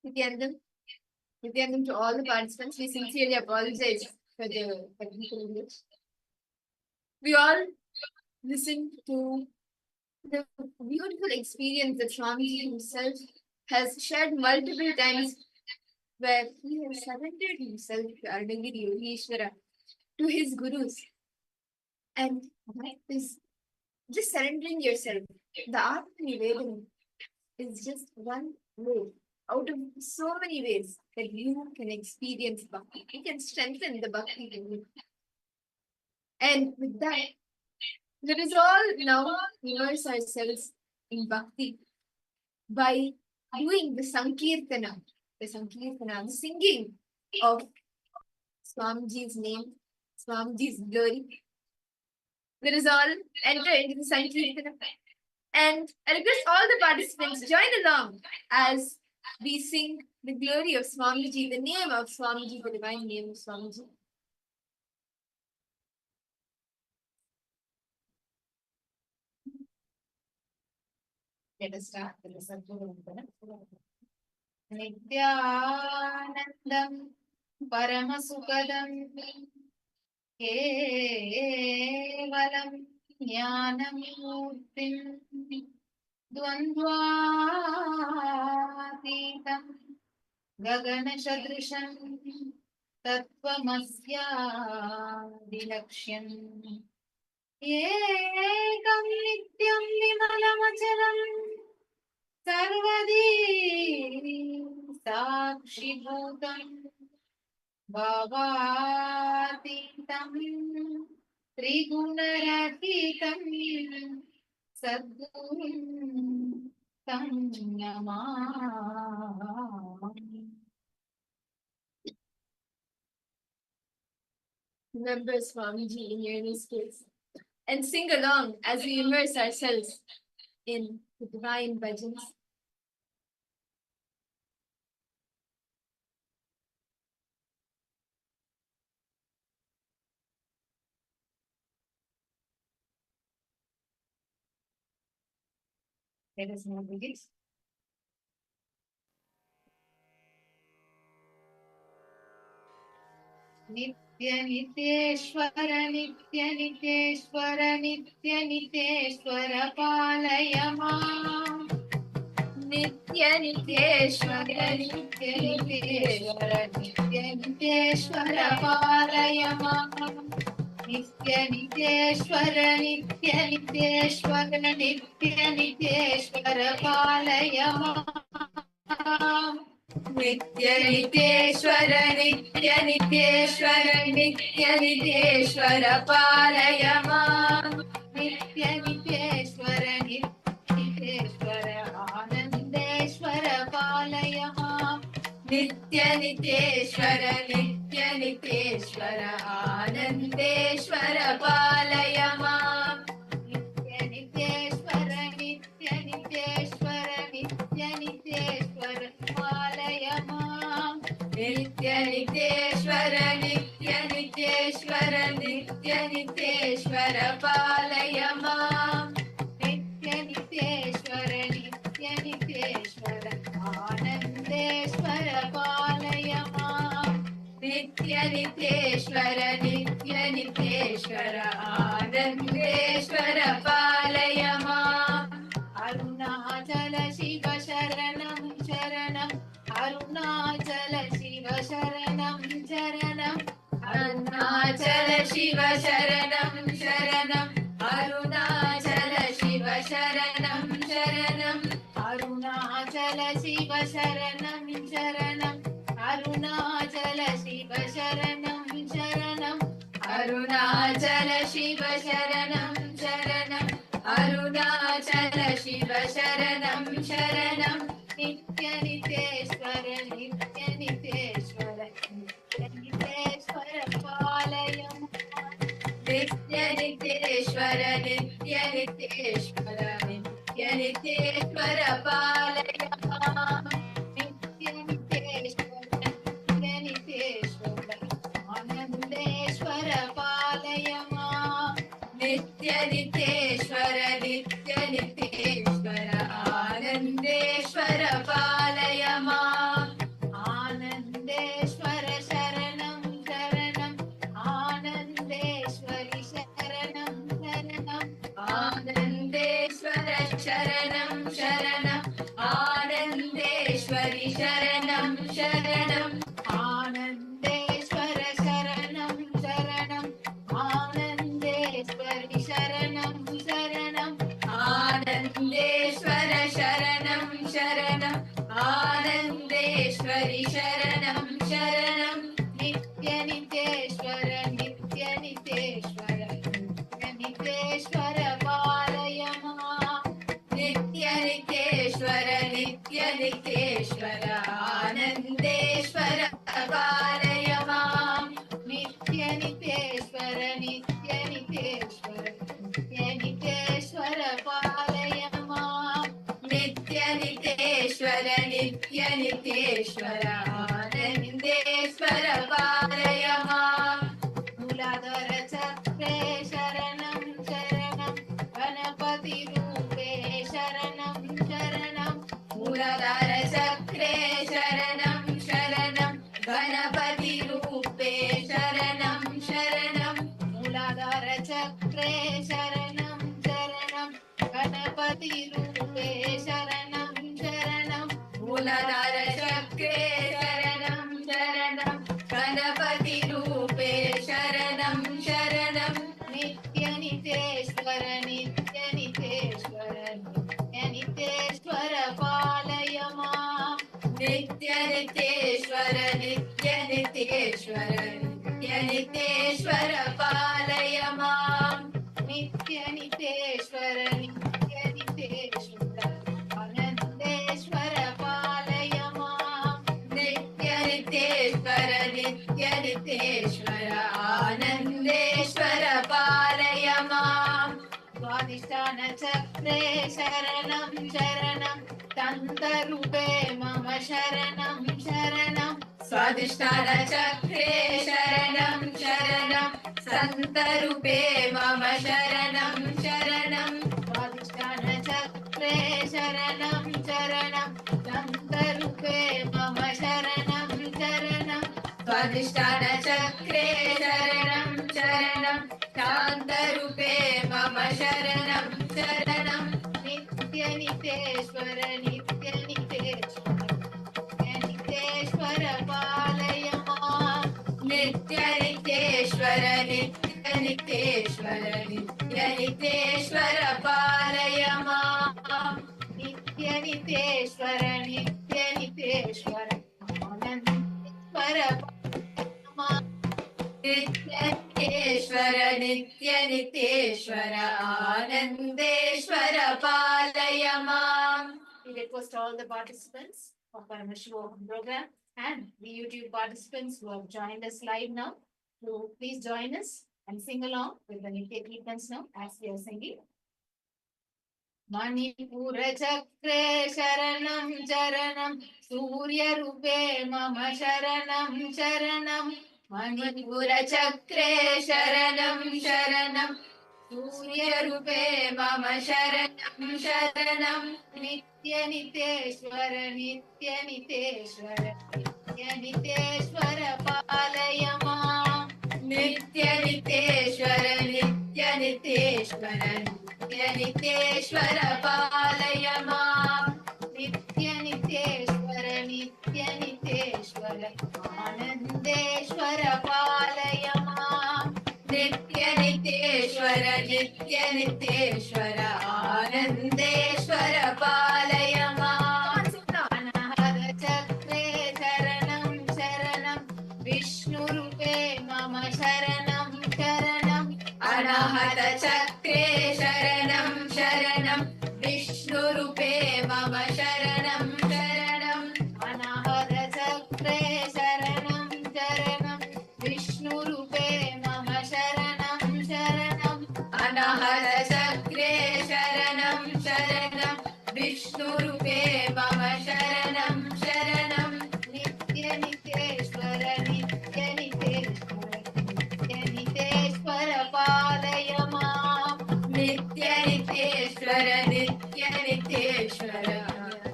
Nithyananda, to all the participants, we sincerely apologize for the technical English. We all listened to the beautiful experience that Swamiji himself has shared multiple times, where he has surrendered himself to Ardangiri Yogeshwara, to his gurus. And that is just surrendering yourself. The art of Nivedana is just one way out of so many ways that you can experience Bhakti. You can strengthen the Bhakti in you. And with that, let us all now immerse ourselves in Bhakti by doing the Sankirtana, the singing of Swamiji's name, Swamiji's glory. Let us all enter into the Sankirtana. And I request all the participants join along as we sing the glory of Swamiji, the name of Swamiji, the divine name of Swamiji. Let us start with the Sankirtana. Nithyanandam Paramasukadam Kevalam Jnanam Murtim Dvandvatitam Gagana Shadrisham Tattvamasya Dilakshyan Ekam Nityam Vimalamachalam Sarvadi Sakshibhutam Bhavatitam Trigunarahitam Sadgurum Tam Namami. Remember Swamiji in your inner space and sing along as we immerse ourselves in the divine bhajans. Let us now begin. Nityaniteshwara Nityaniteshwara Nityaniteshwara Palayama Nityaniteshwara Nityaniteshwara Nityaniteshwara Palayama Nityaniteshwara Nityaniteshwara Nityaniteshwara Palayama Nityaniteshwara Nityaniteshwara Nityaniteshwara Palayama Nityaniteshwara Nityaniteshwara Anandeshwara Palayama Nityaniteshwara Nityaniteshwara Anandeshwara Palayama Nityaniteshwara Nityaniteshwara Nityaniteshwara Palayama Nityaniteshwara Nityaniteshwara Nityaniteshwara Palayama Nityaniteshwara Nityaniteshwara Anandeshwara Palayama Nityaniteshwara Nityaniteshwara Anandeshwara Palayama Arunachala Shiva Sharanam Sharanam Arunachala Shiva Sharanam Sharanam Arunachala Shiva Sharanam Sharanam Arunachala Shiva Sharanam Sharanam Arunachala Shiva Sharanam Sharanam Arunachala Shiva Sharanam Sharanam Arunachala Shiva Sharanam Sharanam Arunachala Shiva Sharanam Sharanam Nityaniteshwara Nityaniteshwara Nityaniteshwara Palayama Nityaniteshwara Nityaniteshwara Nityaniteshwara Palayama Nityaniteshwara Nityaniteshwara Anandeshwara Palayama Nityaniteshwara Nityaniteshwara Anandeshwara Palayama Nityaniteshwari Sharanam Sharanam Nityaniteshwara Nityaniteshwara Nityaniteshwara Palayama Nityaniteshwara Nityaniteshwara Anandeshwara Palayamam Nityaniteshwara Nityaniteshwara Nityaniteshwara Palayama Nityaniteshwara Nityaniteshwara Anandeshwara Palayamam Muladhara Chakre Sharanam Sharanam Ganapati Rupe Sharanam Sharanam Muladhara Chakre Sharanam Sharanam Ganapati Rupe Sharanam Sharanam Muladhara Chakre Sharanam Sharanam Ganapati Rupe Sharanam Sharanam Muladhara Chakre Sharanam Sharanam Ganapati Rupe Sharanam Sharanam Nityaniteshwara Nityaniteshwara Nityaniteshwara Palayama Nityaniteshwara Nityaniteshwara Nityaniteshwara Palayamam Nityaniteshwara Nityaniteshwara Anandeshwara Palayama Nityaniteshwara Nityaniteshwara Anandeshwara Palayamam Swadhisthana Chakre Sharanam Sharanam Tantarupe Mama Sharanam Sharanam Swadhisthana Chakre Sharanam Sharanam Santarupe Mama Sharanam Sharanam Swadhisthana Chakre Sharanam Sharanam Tantarupe Mama Sharanam Sharanam Swadhisthana Chakre Sharanam Sharanam Santarupe Mama Sharanam Sharanam Nityaniteshwara Nityaniteshwara Nityaniteshwara Palayama Nityaniteshwara Nityaniteshwara Nityaniteshwara Palayamam Nityaniteshwara Nityaniteshwara Anandeshwara Palayama Nityaniteshwara Nityaniteshwara Anandeshwara Palayamam. We request all the participants of Paramashivoham program and the YouTube participants who have joined us live now to please join us and sing along with the Nitya Kirtans now as we are singing. Manipura Chakre Sharanam Charanam Surya Rupe Mama Sharanam Sharanam Manipura Chakre Sharanam Sharanam Surya Rupe Mama Sharanam Sharanam Nityaniteshwara Nityaniteshwara Nityaniteshwara Palayama Nityaniteshwara Nityaniteshwara Nityaniteshwara Palayamam Nityaniteshwara Nityaniteshwara Anandeshwara Palayama Nityaniteshwara Nityaniteshwara Anandeshwara Palayamam Anahara Chakre Sharanam Sharanam Vishnu Rupe Mama Sharanam Sharanam Anahata Chakre Sharanam Sharanam Vishnu Rupe Mama Sharanam Sharanam Anahara Chakre Sharanam Sharanam Vishnu Rupe Mama Sharanam Sharanam Anahata Chakre Sharanam Sharanam Vishnu Rupe Mama Sharanam Sharanam Nityaniteshwara Nityaniteshwara Nityaniteshwara Palayama Nityaniteshwara Nityaniteshwara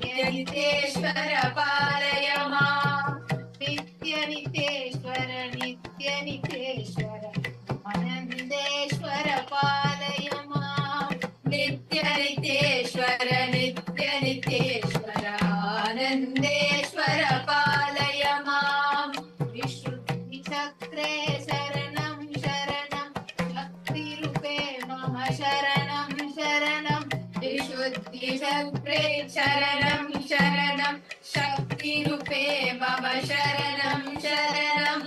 Nityaniteshwara Palayamam Nityaniteshwara Nityaniteshwara Anandeshwara Palayama Nityaniteshwara Nityaniteshwara Anandeshwara Palayamam Vishuddhi Chakre Sharanam Sharanam Shakti Rupe Mama Sharanam Sharanam Vishuddhi Chakre Sharanam Sharanam Shakti Shakti Rupe Mama Sharanam Sharanam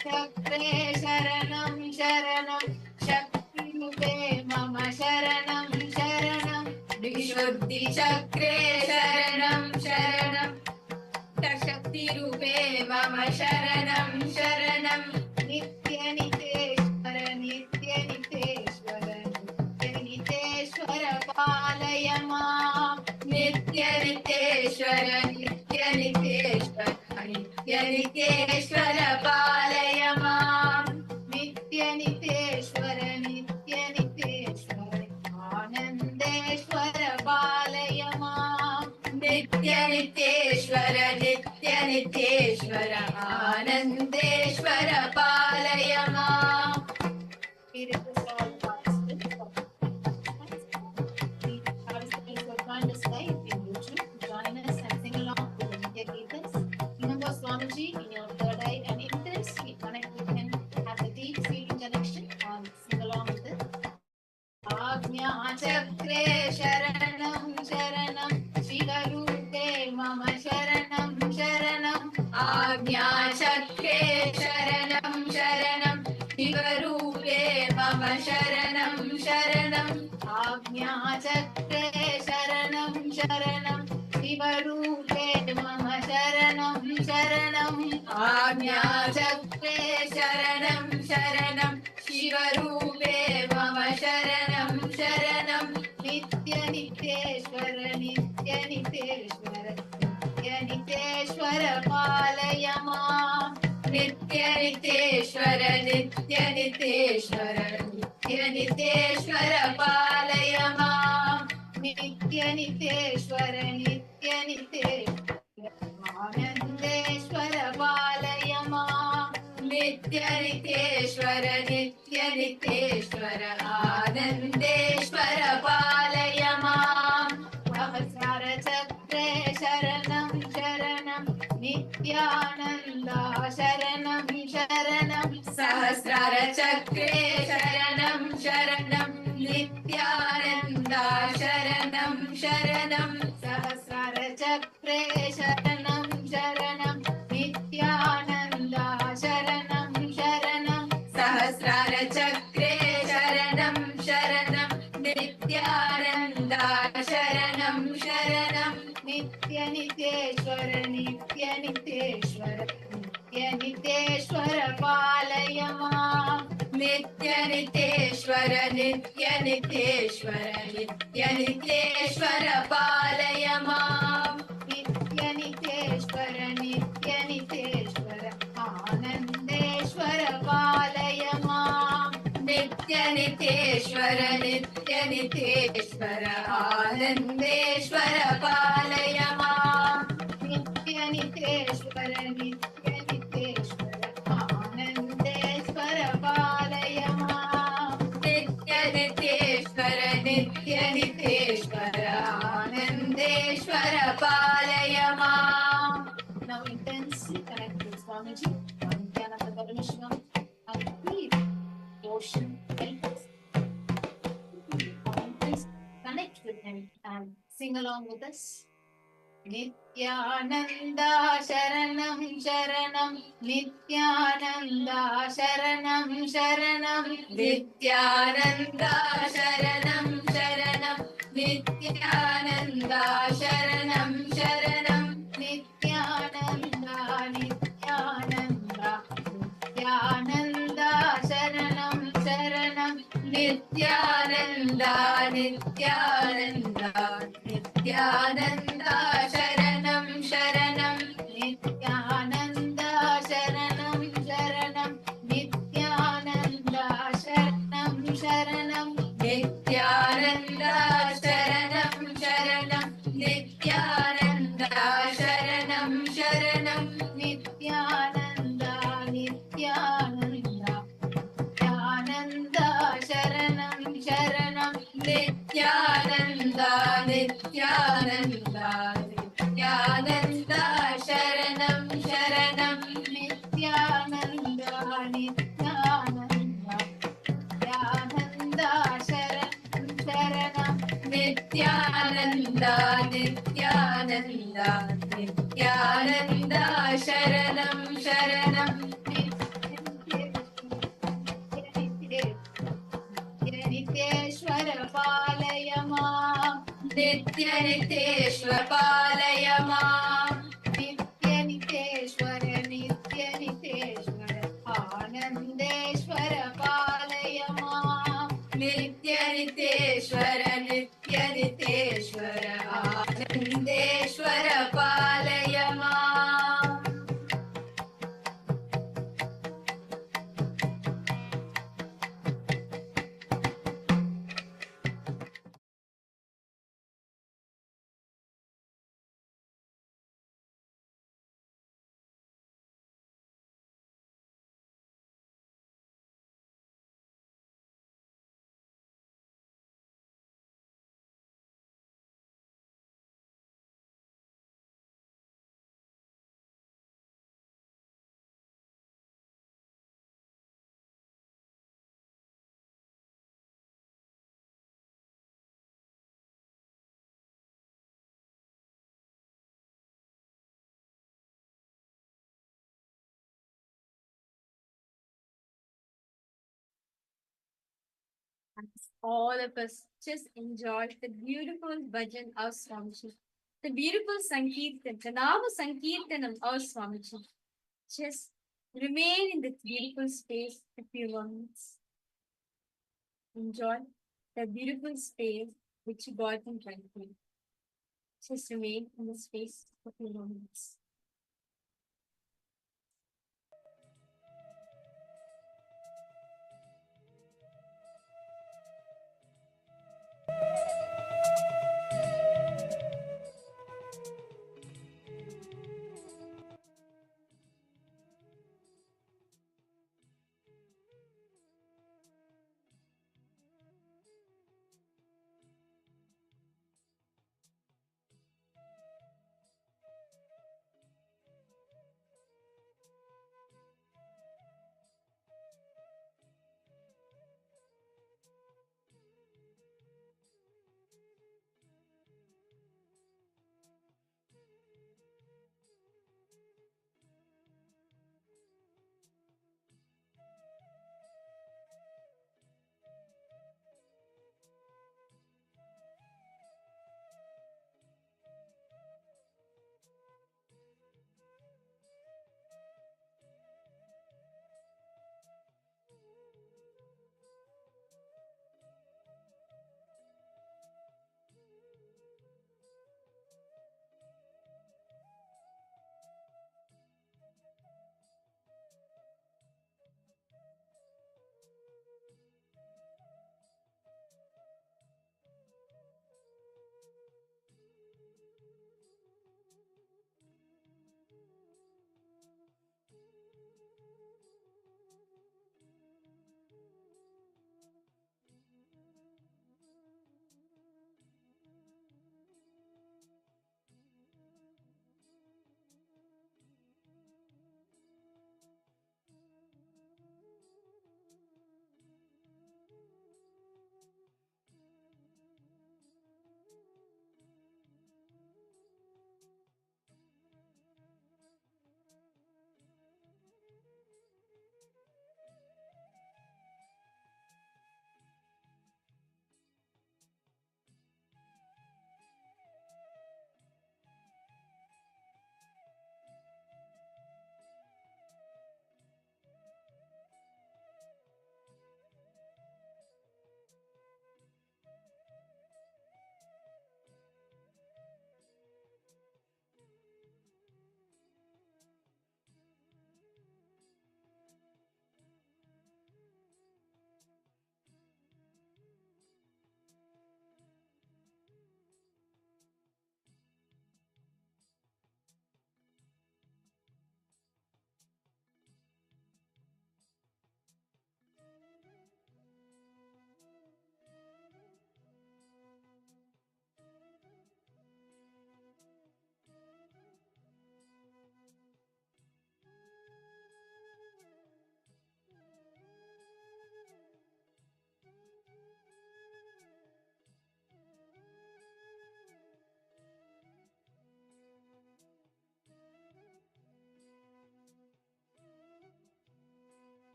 Chakre Sharanam Sharanam Shakti Rupe Mama Sharanam Sharanam Vishuddhi Chakre Sharanam Sharanam Shakti Rupe Mama Sharanam Sharanam Nitya Niteshwara Nitya Niteshwara Nitya Niteshwara Palaya Mam Nitya Niteshwara Nitya Niteshwara Nitya Niteshwara Palaya Mam Nitya Niteshwara Nitya Niteshwara Anandeshwara Palaya Mam Nitya Niteshwara Nitya Niteshwara Anandeshwara Palaya Mam. We request all participants who joined us live in YouTube to join us and sing along with the Nitya Geetas. Remember Swamiji in your third eye and intense. We connect with him, have the deep feeling connection and sing along with it. Agnya Chakre Sharanam Sharanam Shivarupe Mama Sharanam Sharanam Agnya Chakre Sharanam Sharanam Shivarupe Mama Sharanam Sharanam Agnya Chakre Sharanam Sharanam Shivarupe Mama Sharanam Sharanam Agnya Chakre Sharanam Sharanam Shivarupe Mama Sharanam Sharanam Nitya Niteshwara Nitya Niteshwara Nitya Niteshwara Palaya Mam Nitya Niteshwara Nitya Niteshwara Nitya Niteshwara Palaya Mam Nitya Niteshwara Nitya Niteshwara Anandeshwara Palaya Mam Nitya Niteshwara Nitya Niteshwara Anandeshwara Palaya Mam Sahasrara Chakre Sharanam Sharanam Nityananda Sharanam Sharanam Sahasrara Chakre Sharanam Sharanam Nityananda Sharanam Sharanam Sahasrara Chakre Sharanam Sharanam Nityananda Sharanam Sharanam Sahasrara Chakre Sharanam Sharanam Nityananda Sharanam Sharanam Nitya Niteshwara Nitya Niteshwara Nitya Niteshwara Palaya Mam Nitya Niteshwara Nitya Niteshwara Nitya Niteshwara Palaya Mam Nitya Niteshwara Nitya Niteshwara Anandeshwara Palaya Mam Nitya Niteshwara Nitya Niteshwara Anandeshwara Palaya Mam Nitya Niteshwara Nitya Niteshwara Anandeshwara Palaya Mam Nitya Niteshwara Nitya Niteshwara Anandeshwara Palaya Mam. Now intensely connect with Swamiji, Nithyananda Paramashivaham, and feel devotion, help us. Please connect with him and sing along with us. Nithyananda Sharanam Sharanam Nithyananda Sharanam Sharanam Nithyananda Sharanam Sharanam Nithyananda Sharanam Sharanam Nithyananda Nithyananda Nithyananda Sharanam Sharanam Nithyananda Nithyananda Nithyananda Sharanam Sharanam Nithyananda Sharanam Sharanam Nithyananda Sharanam Sharanam Nithyananda Sharanam Sharanam Nithyananda Sharanam Sharanam Nithyananda Nithyananda Nithyananda Sharanam Sharanam Nithyananda Nithyananda Nithyananda Sharanam Sharanam Nithyananda Nithyananda Nithyananda Sharanam Sharanam Nithyananda, Nithyananda, Nithyananda, Sharanam, Sharanam. Nityaniteshwara palaya mam, Nityaniteshwara palaya mam, Nityaniteshwara, Nityaniteshwara, Anandeshwara palaya mam, Nityaniteshwara, Nityaniteshwara, Anandeshwara palaya mam. All of us just enjoyed the beautiful bhajan of Swamiji, the beautiful Sankirtan, the Nama Sankirtanam of Swamiji. Just remain in this beautiful space for a few moments. Enjoy the beautiful space which you got in front of you. Just remain in the space for a few moments.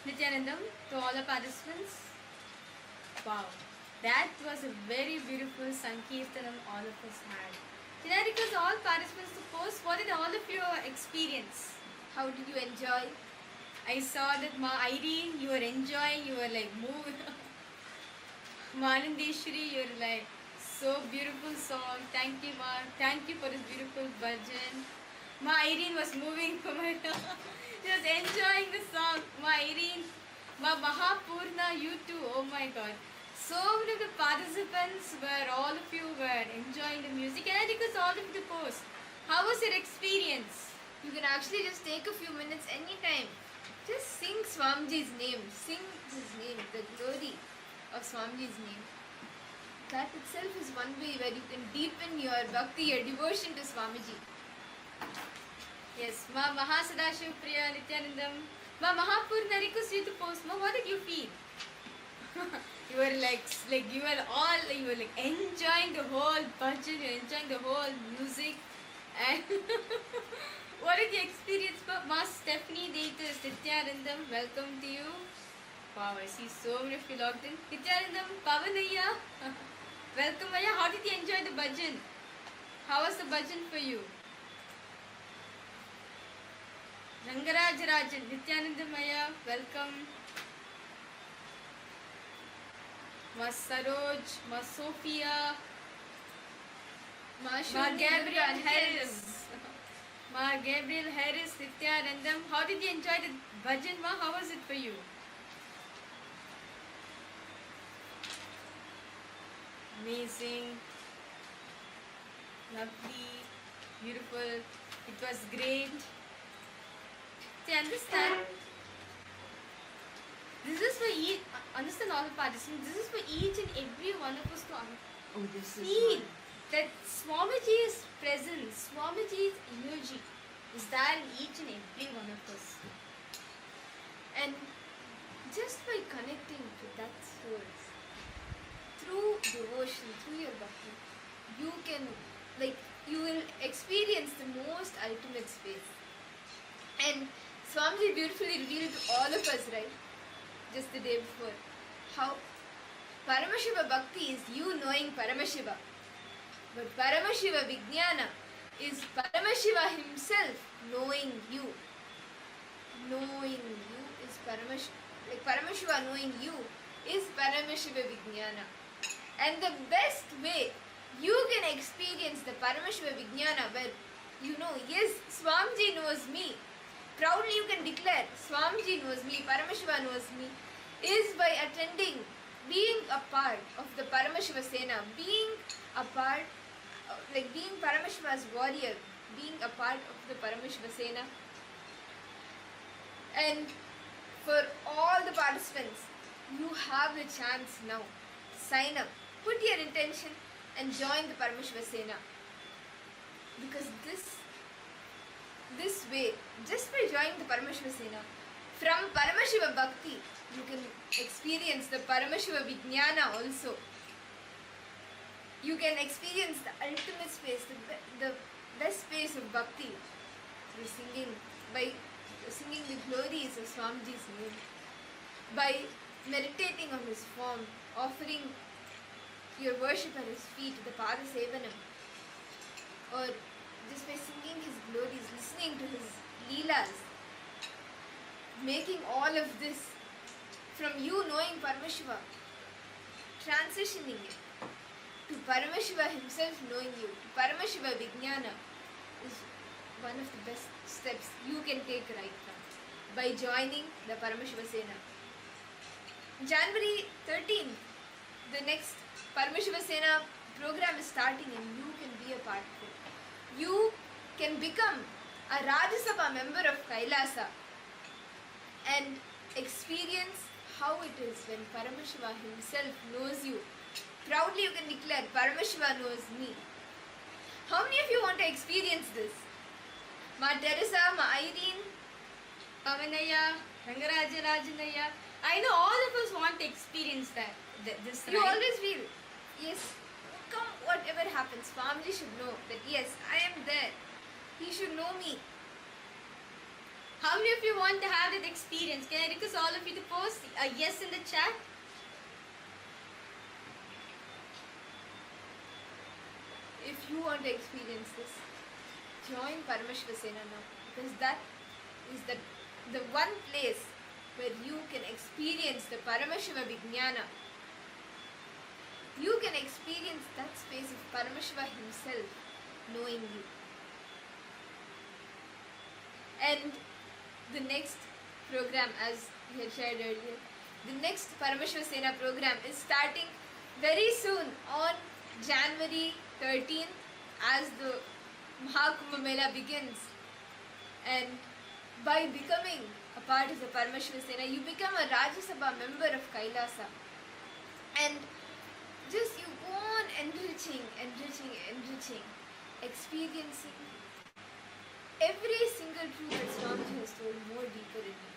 Nithyanandam, to all the participants. Wow, that was a very beautiful Sankirtanam all of us had. Can I request all participants to post what did all of you experience? How did you enjoy? I saw that Ma Irene, you were enjoying, you were like moving. Manandeshwari, you're like so beautiful song. Thank you, Ma. Thank you for this beautiful bhajan. Ma Irene was moving for my she was enjoying the song. Ma Irene, Ma Mahapurna, you too. Oh my God. So many of the participants were, all of you were enjoying the music, and I request all of you to post. How was your experience? You can actually just take a few minutes anytime. Just sing Swamiji's name. Sing his name, the glory of Swamiji's name. That itself is one way where you can deepen your bhakti, your devotion to Swamiji. Yes, Ma Mahasadashiv Priya Nithyanandam. Ma Mahapurna, request you to post. Ma, what did you feel? You were like you were like enjoying the whole bhajan, you were enjoying the whole music. And what did you experience? Ma Stephanie Deitas, Nithyanandam, welcome to you. Wow, I see so many of you logged in. Nithyanandam, Pavanaya, welcome Aya. How did you enjoy the bhajan? How was the bhajan for you? Rangaraj Rajan, Nithyanandam Aya, welcome. Ma Saroj, Ma Sophia, Ma Gabriel Harris, Ma Gabriel Harris, Nithyanandam. How did you enjoy the bhajan, Ma? How was it for you? Amazing, lovely, beautiful. It was great. Do you understand? This is for each, understand all the participants, this is for each and every one of us to feel that Swamiji's presence, Swamiji's energy is there in each and every one of us. And just by connecting to that source, through devotion, through your bhakti, you will experience the most ultimate space. And Swamiji beautifully revealed to all of us, right? Just the day before, how Paramashiva Bhakti is you knowing Paramashiva, but Paramashiva Vijnana is Paramashiva himself knowing you. Knowing you is Paramashiva, like Paramashiva knowing you is Paramashiva Vijnana. And the best way you can experience the Paramashiva Vijnana, where you know, yes, Swamiji knows me. Proudly you can declare, Swamiji knows me, Paramashiva knows me, is by attending, being a part of the Paramashiva Sena, being a part, being Paramashiva's warrior, being a part of the Paramashiva Sena. And for all the participants, you have the chance now. Sign up, put your intention and join the Paramashiva Sena. Because this way, just by joining the Paramashiva Sena, from Paramashiva Bhakti, you can experience the Paramashiva Vijnana also. You can experience the ultimate space, the best space of Bhakti through singing, by singing the glories of Swamiji's name, by meditating on his form, offering your worship at his feet, the Pada Sevanam, or just by singing his glories, listening to his leelas, making all of this from you knowing Paramashiva, transitioning it to Paramashiva himself knowing you, to Paramashiva Vijnana, is one of the best steps you can take right now by joining the Paramashiva Sena. January 13th, the next Paramashiva Sena program is starting and you can be a part of it. You can become a Rajya Sabha member of KAILASA and experience how it is when Paramashiva himself knows you. Proudly you can declare, Paramashiva knows me. How many of you want to experience this? Ma Teresa, Ma Irene, Pavanaya, Rangaraja Rajanaya. I know all of us want to experience this. You always feel, yes, come whatever happens, family should know that yes, I am there. He should know me. How many of you want to have that experience? Can I request all of you to post a yes in the chat? If you want to experience this, join Paramashivoham now, because that is the one place where you can experience the Paramashiva Vijnana. You can experience that space of Paramashiva himself knowing you. And the next program, as we had shared earlier, the next Paramashiva Sena program is starting very soon on January 13th as the Mahakumbha Mela begins. And by becoming a part of the Paramashiva Sena, you become a Rajya Sabha member of KAILASA. And just you go on enriching, experiencing every single truth that Swamiji has told more deeper in you.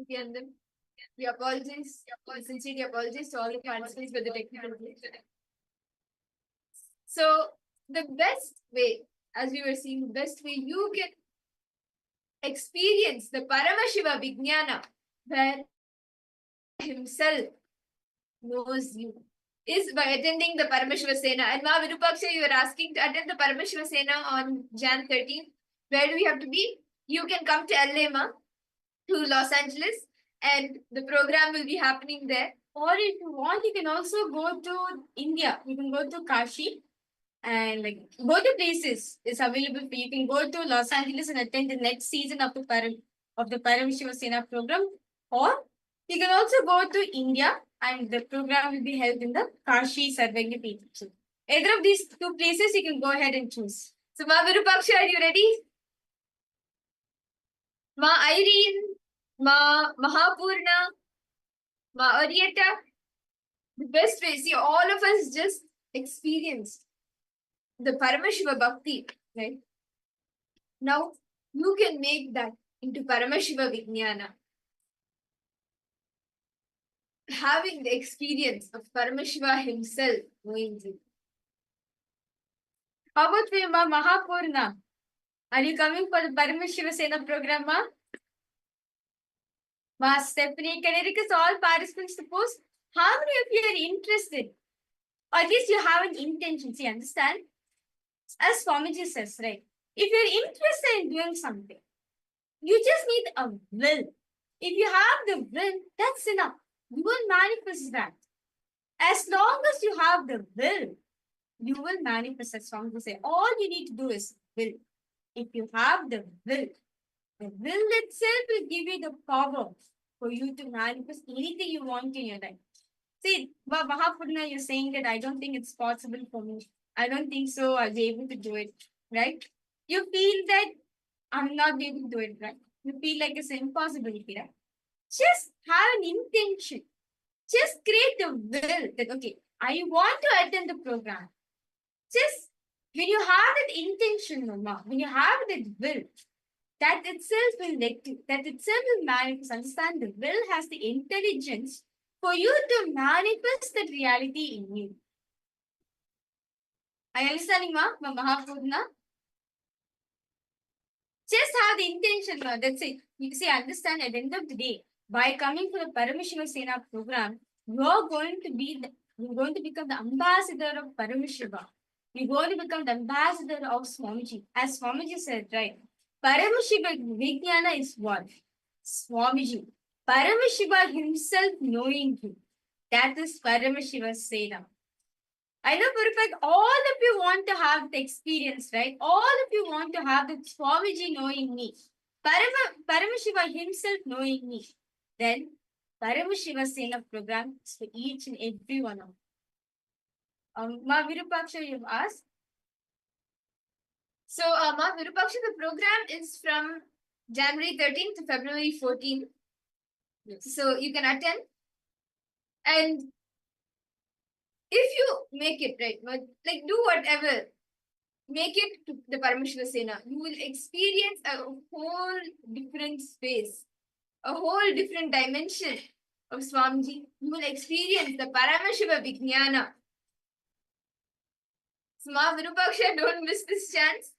Nithyananda. We apologize, sincerely apologize to all the participants for the technical glitch. So the best way, as we were seeing, the best way you can experience the Paramashiva Vijnana, where himself knows you, is by attending the Paramashiva Sena. And Ma Virupaksha, you were asking to attend the Paramashiva Sena on Jan 13th. Where do we have to be? You can come to LA, Ma, to Los Angeles, and the program will be happening there. Or if you want, you can also go to India. You can go to Kashi and like go to places. It's available for you. You can go to Los Angeles and attend the next season of the Paramashiva Sena program. Or you can also go to India and the program will be held in the Kashi Sarvagya Peeth. Either of these two places you can go ahead and choose. So Ma Virupaksha, are you ready? Ma Irene, Ma Mahapurna, Ma Arietta. The best way, see, all of us just experienced the Paramashiva Bhakti, right? Now, you can make that into Paramashiva Vijnana. Having the experience of Paramashiva himself knowing you. How about we, Ma Mahapurna? Are you coming for the Paramashiva Sena program, Ma? Ma Stephanie, can I request all participants to post? How many of you are interested? Or at least you have an intention. See, understand? As Swamiji says, right? If you're interested in doing something, you just need a will. If you have the will, that's enough. You will manifest that. As long as you have the will, you will manifest, as Swamiji say. All you need to do is will. If you have the will itself will give you the power for you to manifest anything you want in your life. See, Mahapurna, you're saying that I don't think it's possible for me. I don't think so I'll be able to do it, right? You feel that I'm not able to do it, right? You feel like it's an impossibility, right? Just have an intention. Just create the will that, okay, I want to attend the program. Just when you have that intention, Mama, when you have that will, that itself will manifest. Understand, the will has the intelligence for you to manifest that reality in you. Are you understanding, Ma Mahapurna? Just have the intention, Ma. That's it. You see, understand, at the end of the day, by coming to the Paramashiva Sena program, you're going to become the ambassador of Paramashiva. You're going to become the ambassador of Swamiji. As Swamiji said, right? Paramashiva Vijnana is what? Swamiji. Paramashiva himself knowing you. That is Paramashiva Sena. I know for a fact all of you want to have the experience, right? All of you want to have the Swamiji knowing me. Paramashiva himself knowing me. Then Paramashiva Sena program is for each and every one of you. Ma Virupaksha, you've asked. So, Ma Virupaksha, the program is from January 13th to February 14th. Yes. So, you can attend. And if you make it, right, like do whatever, make it to the Paramashiva Sena, you will experience a whole different space, a whole different dimension of Swamiji. You will experience the Paramashiva Vijnana. So, Ma Virupaksha, don't miss this chance.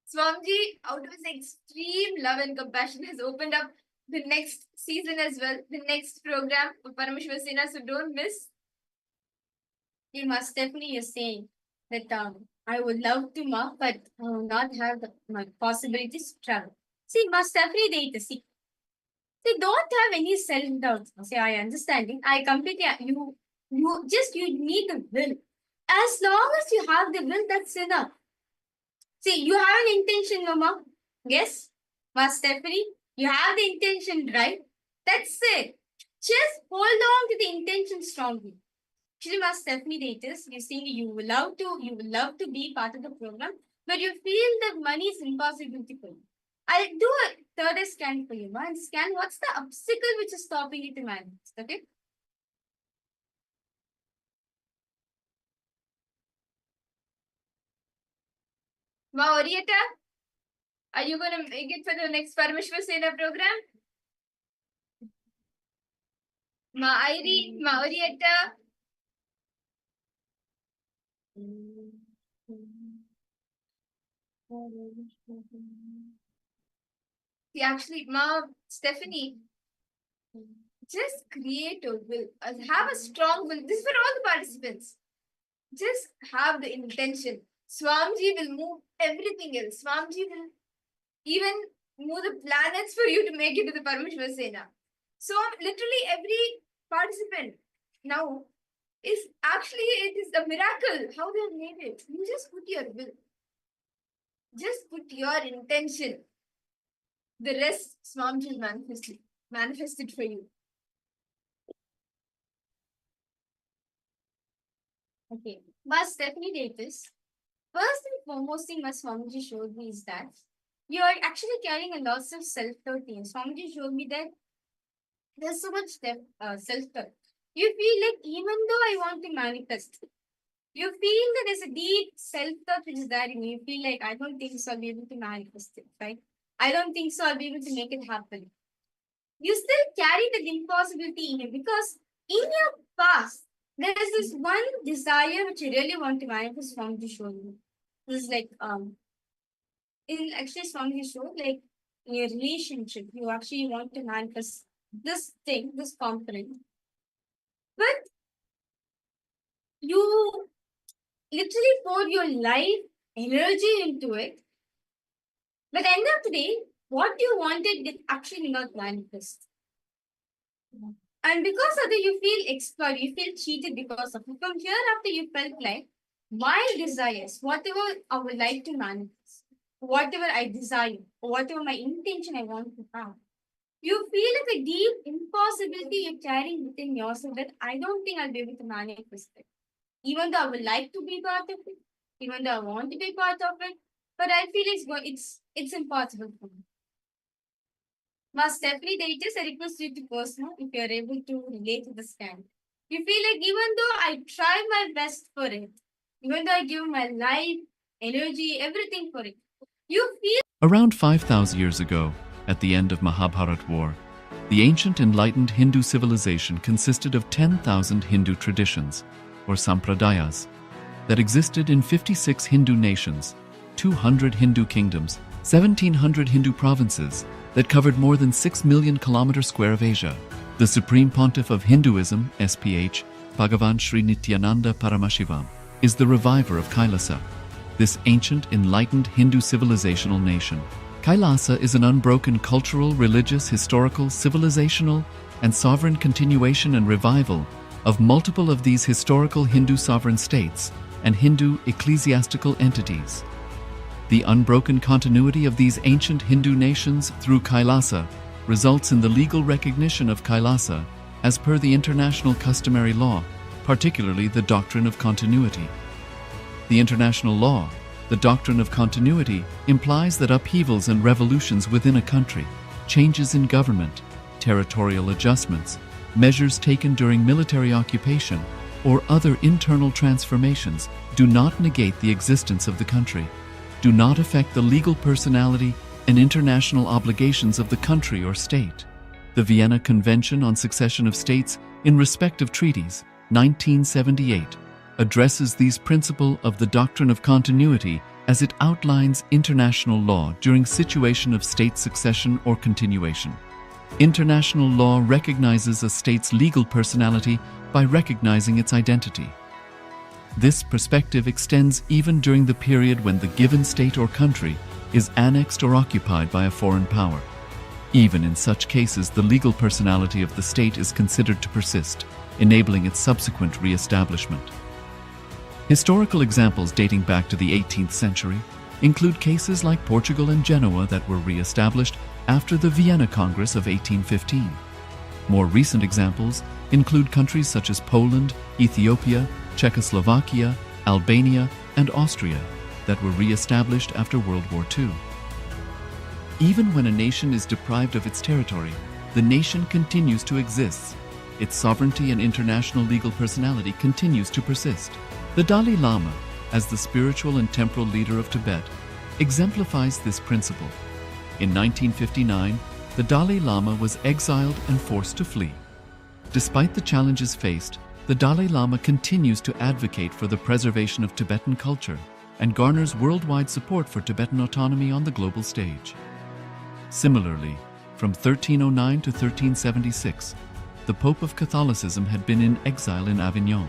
Swamiji, out of his extreme love and compassion, has opened up the next season as well, the next program of Paramashiva Sena, so don't miss. You must definitely, you're saying that I would love to, Ma, but I will not have my possibilities to travel. See, must definitely date. See, don't have any self-doubt. See, I understand it. I completely, you need the will. As long as you have the will, that's enough. See, you have an intention, Mama. Yes, Ma Stephanie, you have the intention, right? That's it. Just hold on to the intention strongly. Actually, Ma Stephanie, you're saying you will love to be part of the program, but you feel that money is impossibility for you. I'll do a third scan for you, Ma, and scan what's the obstacle which is stopping you to manifest, okay? Ma Orietta, are you going to make it for the next Paramashiva Sena program? Marietta. See, actually, Ma, Stephanie, just create a will. Have a strong will. This is for all the participants. Just have the intention. Swamiji will move everything else. Swamiji will even move the planets for you to make it to the Paramashivaham Sena. So literally every participant now is actually, it is a miracle how they have made it. You just put your will. Just put your intention. The rest Swamiji will manifest it for you. Okay. But Stephanie Davis, first and foremost thing my Swamiji showed me is that you are actually carrying a lot of self-doubt. Swamiji showed me that there's so much self-doubt. You feel like even though I want to manifest, you feel that there's a deep self-doubt which is there in you. You feel like, I don't think so I'll be able to manifest it, right? I don't think so I'll be able to make it happen. You still carry that impossibility in you because in your past, there is this one desire which you really want to manifest. Swamiji showed you. This is like, in actually Swamiji showed, like in your relationship, you actually want to manifest this thing, this component. But you literally pour your life, energy into it. But at the end of the day, what you wanted did actually not manifest. And because of that, you feel exploited, you feel cheated because of it. From hereafter, you felt like my desires, whatever I would like to manifest, whatever I desire, whatever my intention I want to have, you feel like a deep impossibility you're carrying within yourself that I don't think I'll be able to manifest it. Even though I would like to be part of it, even though I want to be part of it, but I feel it's impossible for me. Must definitely they just request you to personal if you're able to relate to the stand. You feel like even though I try my best for it, even though I give my life, energy, everything for it, you feel. Around 5,000 years ago, at the end of Mahabharat War, the ancient enlightened Hindu civilization consisted of 10,000 Hindu traditions, or sampradayas, that existed in 56 Hindu nations, 200 Hindu kingdoms, 1,700 Hindu provinces, that covered more than 6 million kilometer square of Asia. The Supreme Pontiff of Hinduism, SPH, Bhagavan Sri Nithyananda Paramashivoham, is the reviver of KAILASA, this ancient enlightened Hindu civilizational nation. KAILASA is an unbroken cultural, religious, historical, civilizational, and sovereign continuation and revival of multiple of these historical Hindu sovereign states and Hindu ecclesiastical entities. The unbroken continuity of these ancient Hindu nations through KAILASA results in the legal recognition of KAILASA as per the international customary law, particularly the doctrine of continuity. The international law, the doctrine of continuity, implies that upheavals and revolutions within a country, changes in government, territorial adjustments, measures taken during military occupation, or other internal transformations do not negate the existence of the country, do not affect the legal personality and international obligations of the country or state. The Vienna Convention on Succession of States in Respect of Treaties, 1978, addresses these principles of the doctrine of continuity as it outlines international law during situation of state succession or continuation. International law recognizes a state's legal personality by recognizing its identity. This perspective extends even during the period when the given state or country is annexed or occupied by a foreign power. Even in such cases, the legal personality of the state is considered to persist, enabling its subsequent re-establishment. Historical examples dating back to the 18th century include cases like Portugal and Genoa that were re-established after the Vienna Congress of 1815. More recent examples include countries such as Poland, Ethiopia, Czechoslovakia, Albania, and Austria that were re-established after World War II. Even when a nation is deprived of its territory, the nation continues to exist. Its sovereignty and international legal personality continues to persist. The Dalai Lama, as the spiritual and temporal leader of Tibet, exemplifies this principle. In 1959, the Dalai Lama was exiled and forced to flee. Despite the challenges faced, the Dalai Lama continues to advocate for the preservation of Tibetan culture and garners worldwide support for Tibetan autonomy on the global stage. Similarly, from 1309 to 1376, the Pope of Catholicism had been in exile in Avignon.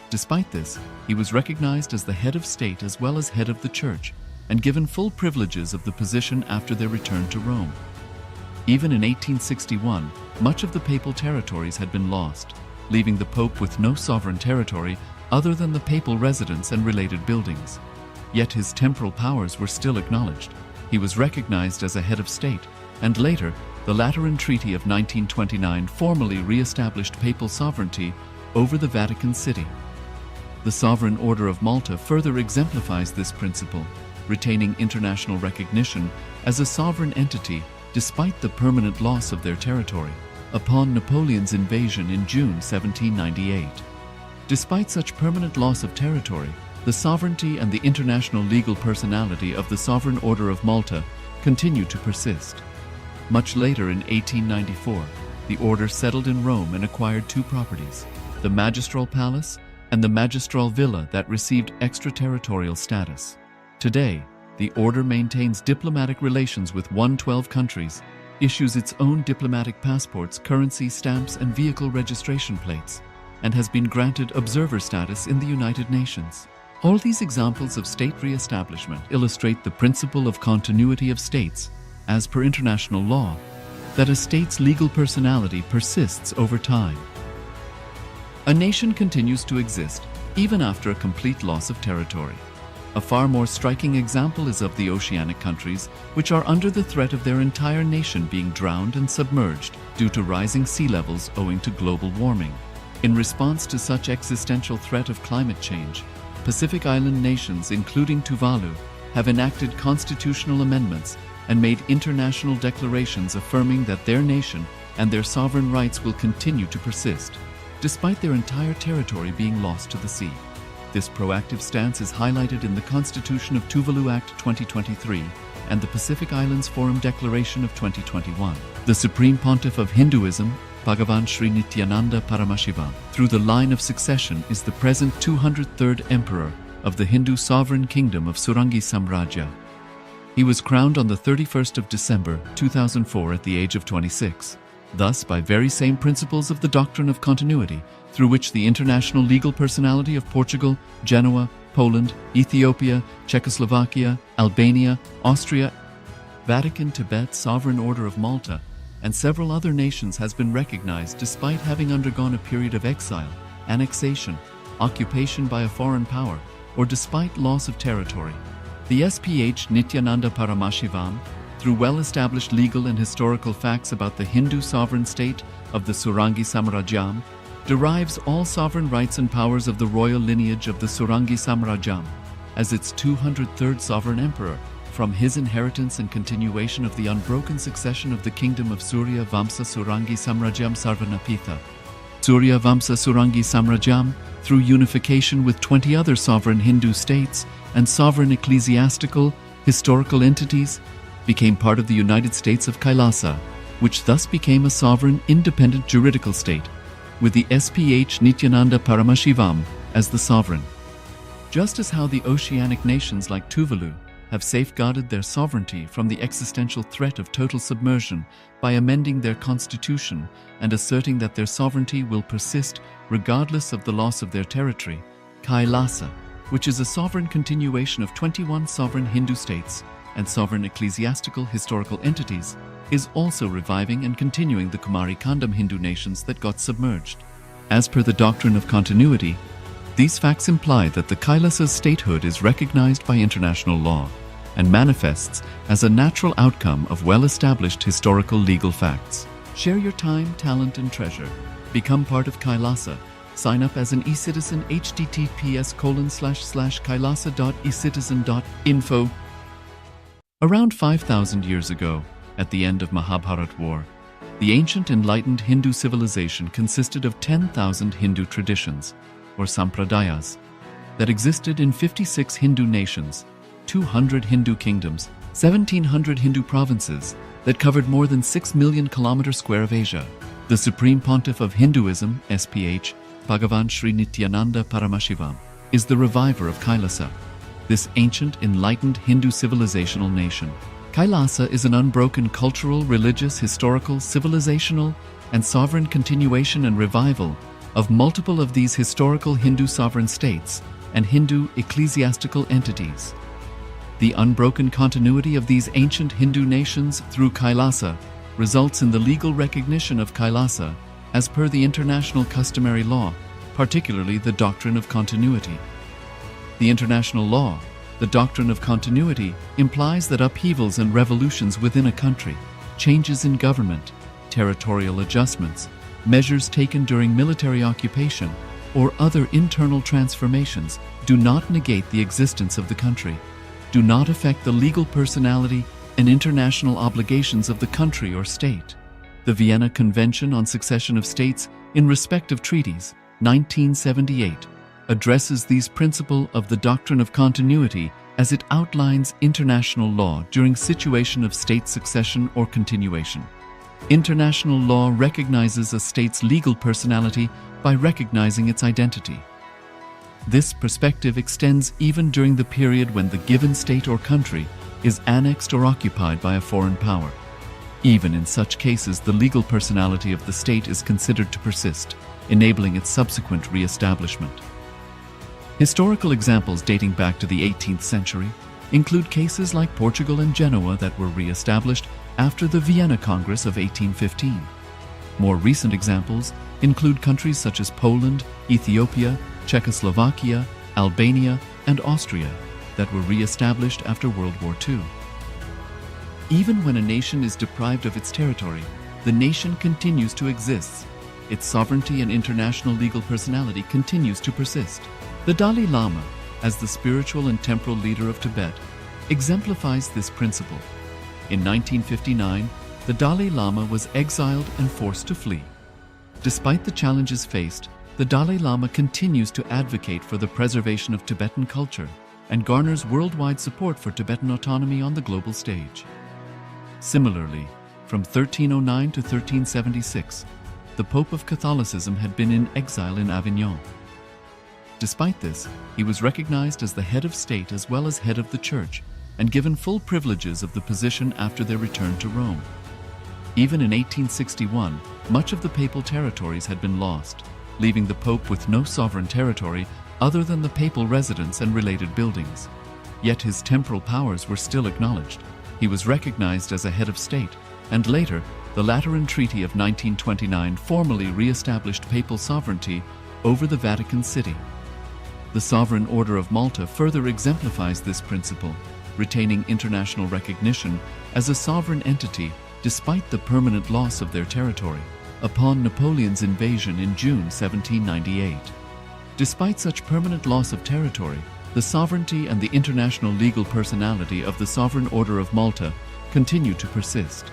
Despite this, he was recognized as the head of state as well as head of the church and given full privileges of the position after their return to Rome. Even in 1861, much of the papal territories had been lost, leaving the Pope with no sovereign territory other than the papal residence and related buildings. Yet his temporal powers were still acknowledged. He was recognized as a head of state, and later, the Lateran Treaty of 1929 formally re-established papal sovereignty over the Vatican City. The Sovereign Order of Malta further exemplifies this principle, retaining international recognition as a sovereign entity despite the permanent loss of their territory upon Napoleon's invasion in June 1798. Despite such permanent loss of territory, the sovereignty and the international legal personality of the Sovereign Order of Malta continue to persist. Much later in 1894, the order settled in Rome and acquired two properties, the Magistral Palace and the Magistral Villa that received extraterritorial status. Today, the order maintains diplomatic relations with 112 countries, issues its own diplomatic passports, currency, stamps, and vehicle registration plates, and has been granted observer status in the United Nations. All these examples of state re-establishment illustrate the principle of continuity of states, as per international law, that a state's legal personality persists over time. A nation continues to exist even after a complete loss of territory. A far more striking example is of the oceanic countries, which are under the threat of their entire nation being drowned and submerged due to rising sea levels owing to global warming. In response to such existential threat of climate change, Pacific Island nations, including Tuvalu, have enacted constitutional amendments and made international declarations affirming that their nation and their sovereign rights will continue to persist, despite their entire territory being lost to the sea. This proactive stance is highlighted in the Constitution of Tuvalu Act 2023 and the Pacific Islands Forum Declaration of 2021. The Supreme Pontiff of Hinduism, Bhagavan Sri Nithyananda Paramashivoham, through the line of succession is the present 203rd Emperor of the Hindu Sovereign Kingdom of Surangi Samrajya. He was crowned on the 31st of December 2004 at the age of 26. Thus, by very same principles of the doctrine of continuity, through which the international legal personality of Portugal, Genoa, Poland, Ethiopia, Czechoslovakia, Albania, Austria, Vatican, Tibet, Sovereign Order of Malta, and several other nations has been recognized despite having undergone a period of exile, annexation, occupation by a foreign power, or despite loss of territory. The SPH Nithyananda Paramashivoham, through well-established legal and historical facts about the Hindu sovereign state of the Surangi Samrajyam, derives all sovereign rights and powers of the royal lineage of the Surangi Samrajyam as its 203rd sovereign emperor, from his inheritance and continuation of the unbroken succession of the kingdom of Surya Vamsa Surangi Samrajyam Sarvanapitha. Surya Vamsa Surangi Samrajyam, through unification with 20 other sovereign Hindu states and sovereign ecclesiastical, historical entities, became part of the United States of KAILASA, which thus became a sovereign, independent juridical state, with the SPH Nithyananda Paramashivoham as the sovereign. Just as how the oceanic nations like Tuvalu have safeguarded their sovereignty from the existential threat of total submersion by amending their constitution and asserting that their sovereignty will persist regardless of the loss of their territory, KAILASA, which is a sovereign continuation of 21 sovereign Hindu states and sovereign ecclesiastical historical entities, is also reviving and continuing the Kumari Kandam Hindu nations that got submerged. As per the doctrine of continuity, these facts imply that the Kailasa's statehood is recognized by international law and manifests as a natural outcome of well-established historical legal facts. Share your time, talent, and treasure. Become part of Kailasa. Sign up as an eCitizen https://kailasa.ecitizen.info. Around 5,000 years ago, at the end of Mahabharat War, the ancient enlightened Hindu civilization consisted of 10,000 Hindu traditions, or sampradayas, that existed in 56 Hindu nations, 200 Hindu kingdoms, 1,700 Hindu provinces that covered more than 6 million kilometers square of Asia. The Supreme Pontiff of Hinduism, SPH, Bhagavan Sri Nithyananda Paramashivoham, is the reviver of KAILASA, this ancient, enlightened Hindu civilizational nation. KAILASA is an unbroken cultural, religious, historical, civilizational, and sovereign continuation and revival of multiple of these historical Hindu sovereign states and Hindu ecclesiastical entities. The unbroken continuity of these ancient Hindu nations through KAILASA results in the legal recognition of KAILASA as per the international customary law, particularly the doctrine of continuity. The international law, the doctrine of continuity, implies that upheavals and revolutions within a country, changes in government, territorial adjustments, measures taken during military occupation, or other internal transformations do not negate the existence of the country, do not affect the legal personality and international obligations of the country or state. The Vienna Convention on Succession of States in Respect of Treaties, 1978, addresses these principles of the doctrine of continuity as it outlines international law during situation of state succession or continuation. International law recognizes a state's legal personality by recognizing its identity. This perspective extends even during the period when the given state or country is annexed or occupied by a foreign power. Even in such cases, the legal personality of the state is considered to persist, enabling its subsequent re-establishment. Historical examples dating back to the 18th century include cases like Portugal and Genoa that were re-established after the Vienna Congress of 1815. More recent examples include countries such as Poland, Ethiopia, Czechoslovakia, Albania, and Austria that were re-established after World War II. Even when a nation is deprived of its territory, the nation continues to exist. Its sovereignty and international legal personality continues to persist. The Dalai Lama, as the spiritual and temporal leader of Tibet, exemplifies this principle. In 1959, the Dalai Lama was exiled and forced to flee. Despite the challenges faced, the Dalai Lama continues to advocate for the preservation of Tibetan culture and garners worldwide support for Tibetan autonomy on the global stage. Similarly, from 1309 to 1376, the Pope of Catholicism had been in exile in Avignon. Despite this, he was recognized as the head of state as well as head of the church and given full privileges of the position after their return to Rome. Even in 1861, much of the papal territories had been lost, leaving the Pope with no sovereign territory other than the papal residence and related buildings. Yet his temporal powers were still acknowledged. He was recognized as a head of state, and later, the Lateran Treaty of 1929 formally re-established papal sovereignty over the Vatican City. The Sovereign Order of Malta further exemplifies this principle, retaining international recognition as a sovereign entity despite the permanent loss of their territory upon Napoleon's invasion in June 1798. Despite such permanent loss of territory, the sovereignty and the international legal personality of the Sovereign Order of Malta continue to persist.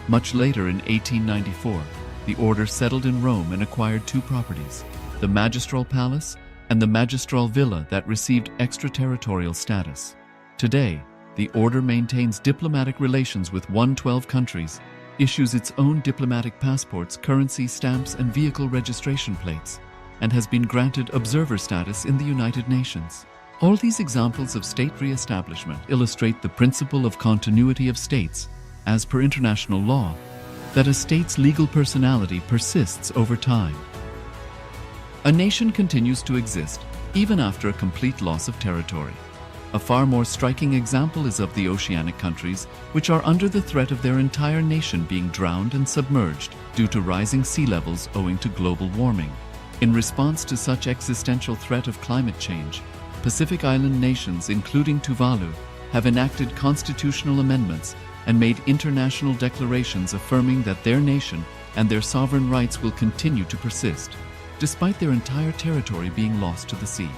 Much later in 1894, the order settled in Rome and acquired two properties, the Magistral Palace and the Magistral Villa that received extraterritorial status. Today, the order maintains diplomatic relations with 112 countries, issues its own diplomatic passports, currency, stamps, and vehicle registration plates, and has been granted observer status in the United Nations. All these examples of state re-establishment illustrate the principle of continuity of states, as per international law, that a state's legal personality persists over time. A nation continues to exist even after a complete loss of territory. A far more striking example is of the oceanic countries, which are under the threat of their entire nation being drowned and submerged due to rising sea levels owing to global warming. In response to such existential threat of climate change, Pacific Island nations, including Tuvalu, have enacted constitutional amendments and made international declarations affirming that their nation and their sovereign rights will continue to persist, despite their entire territory being lost to the sea.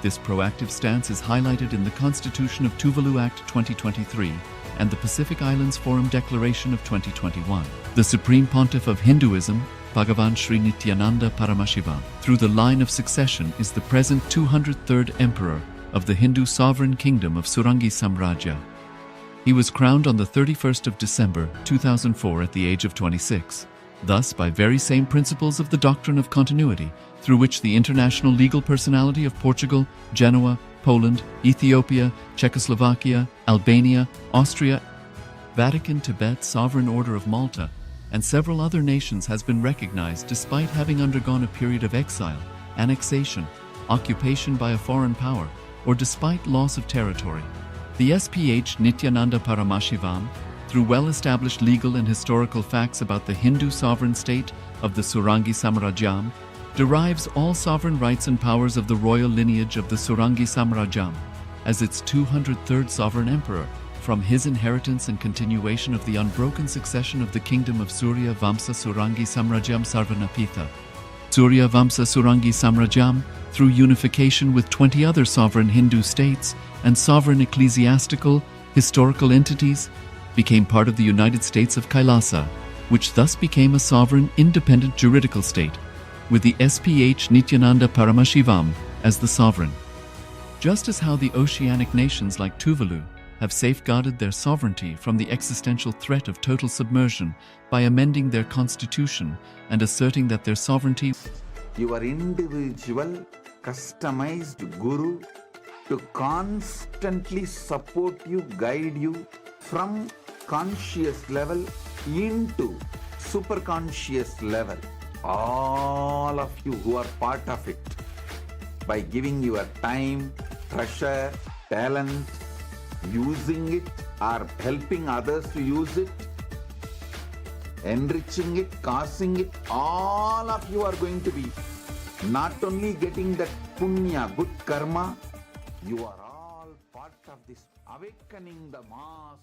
This proactive stance is highlighted in the Constitution of Tuvalu Act 2023 and the Pacific Islands Forum Declaration of 2021. The Supreme Pontiff of Hinduism, Bhagavan Sri Nithyananda Paramashivoham, through the line of succession, is the present 203rd Emperor of the Hindu Sovereign Kingdom of Surangi Samrajya. He was crowned on the 31st of December 2004 at the age of 26. Thus, by very same principles of the doctrine of continuity, through which the international legal personality of Portugal, Genoa, Poland, Ethiopia, Czechoslovakia, Albania, Austria, Vatican, Tibet, Sovereign Order of Malta, and several other nations has been recognized despite having undergone a period of exile, annexation, occupation by a foreign power, or despite loss of territory. The SPH Nithyananda Paramashivoham, through well-established legal and historical facts about the Hindu sovereign state of the Surangi Samrajyam, derives all sovereign rights and powers of the royal lineage of the Surangi Samrajyam as its 203rd sovereign emperor, from his inheritance and continuation of the unbroken succession of the kingdom of Surya Vamsa Surangi Samrajyam Sarvanapitha. Surya Vamsa Surangi Samrajyam, through unification with 20 other sovereign Hindu states and sovereign ecclesiastical, historical entities, became part of the United States of KAILASA, which thus became a sovereign, independent juridical state, with the SPH Nithyananda Paramashivoham as the sovereign. Just as how the oceanic nations like Tuvalu have safeguarded their sovereignty from the existential threat of total submersion by amending their constitution and asserting that their sovereignty, your individual customized guru, to constantly support you, guide you from conscious level into superconscious level. All of you who are part of it, by giving your time, treasure, talent, using it or helping others to use it, enriching it, causing it, all of you are going to be not only getting that punya, good karma, you are all part of this awakening the mass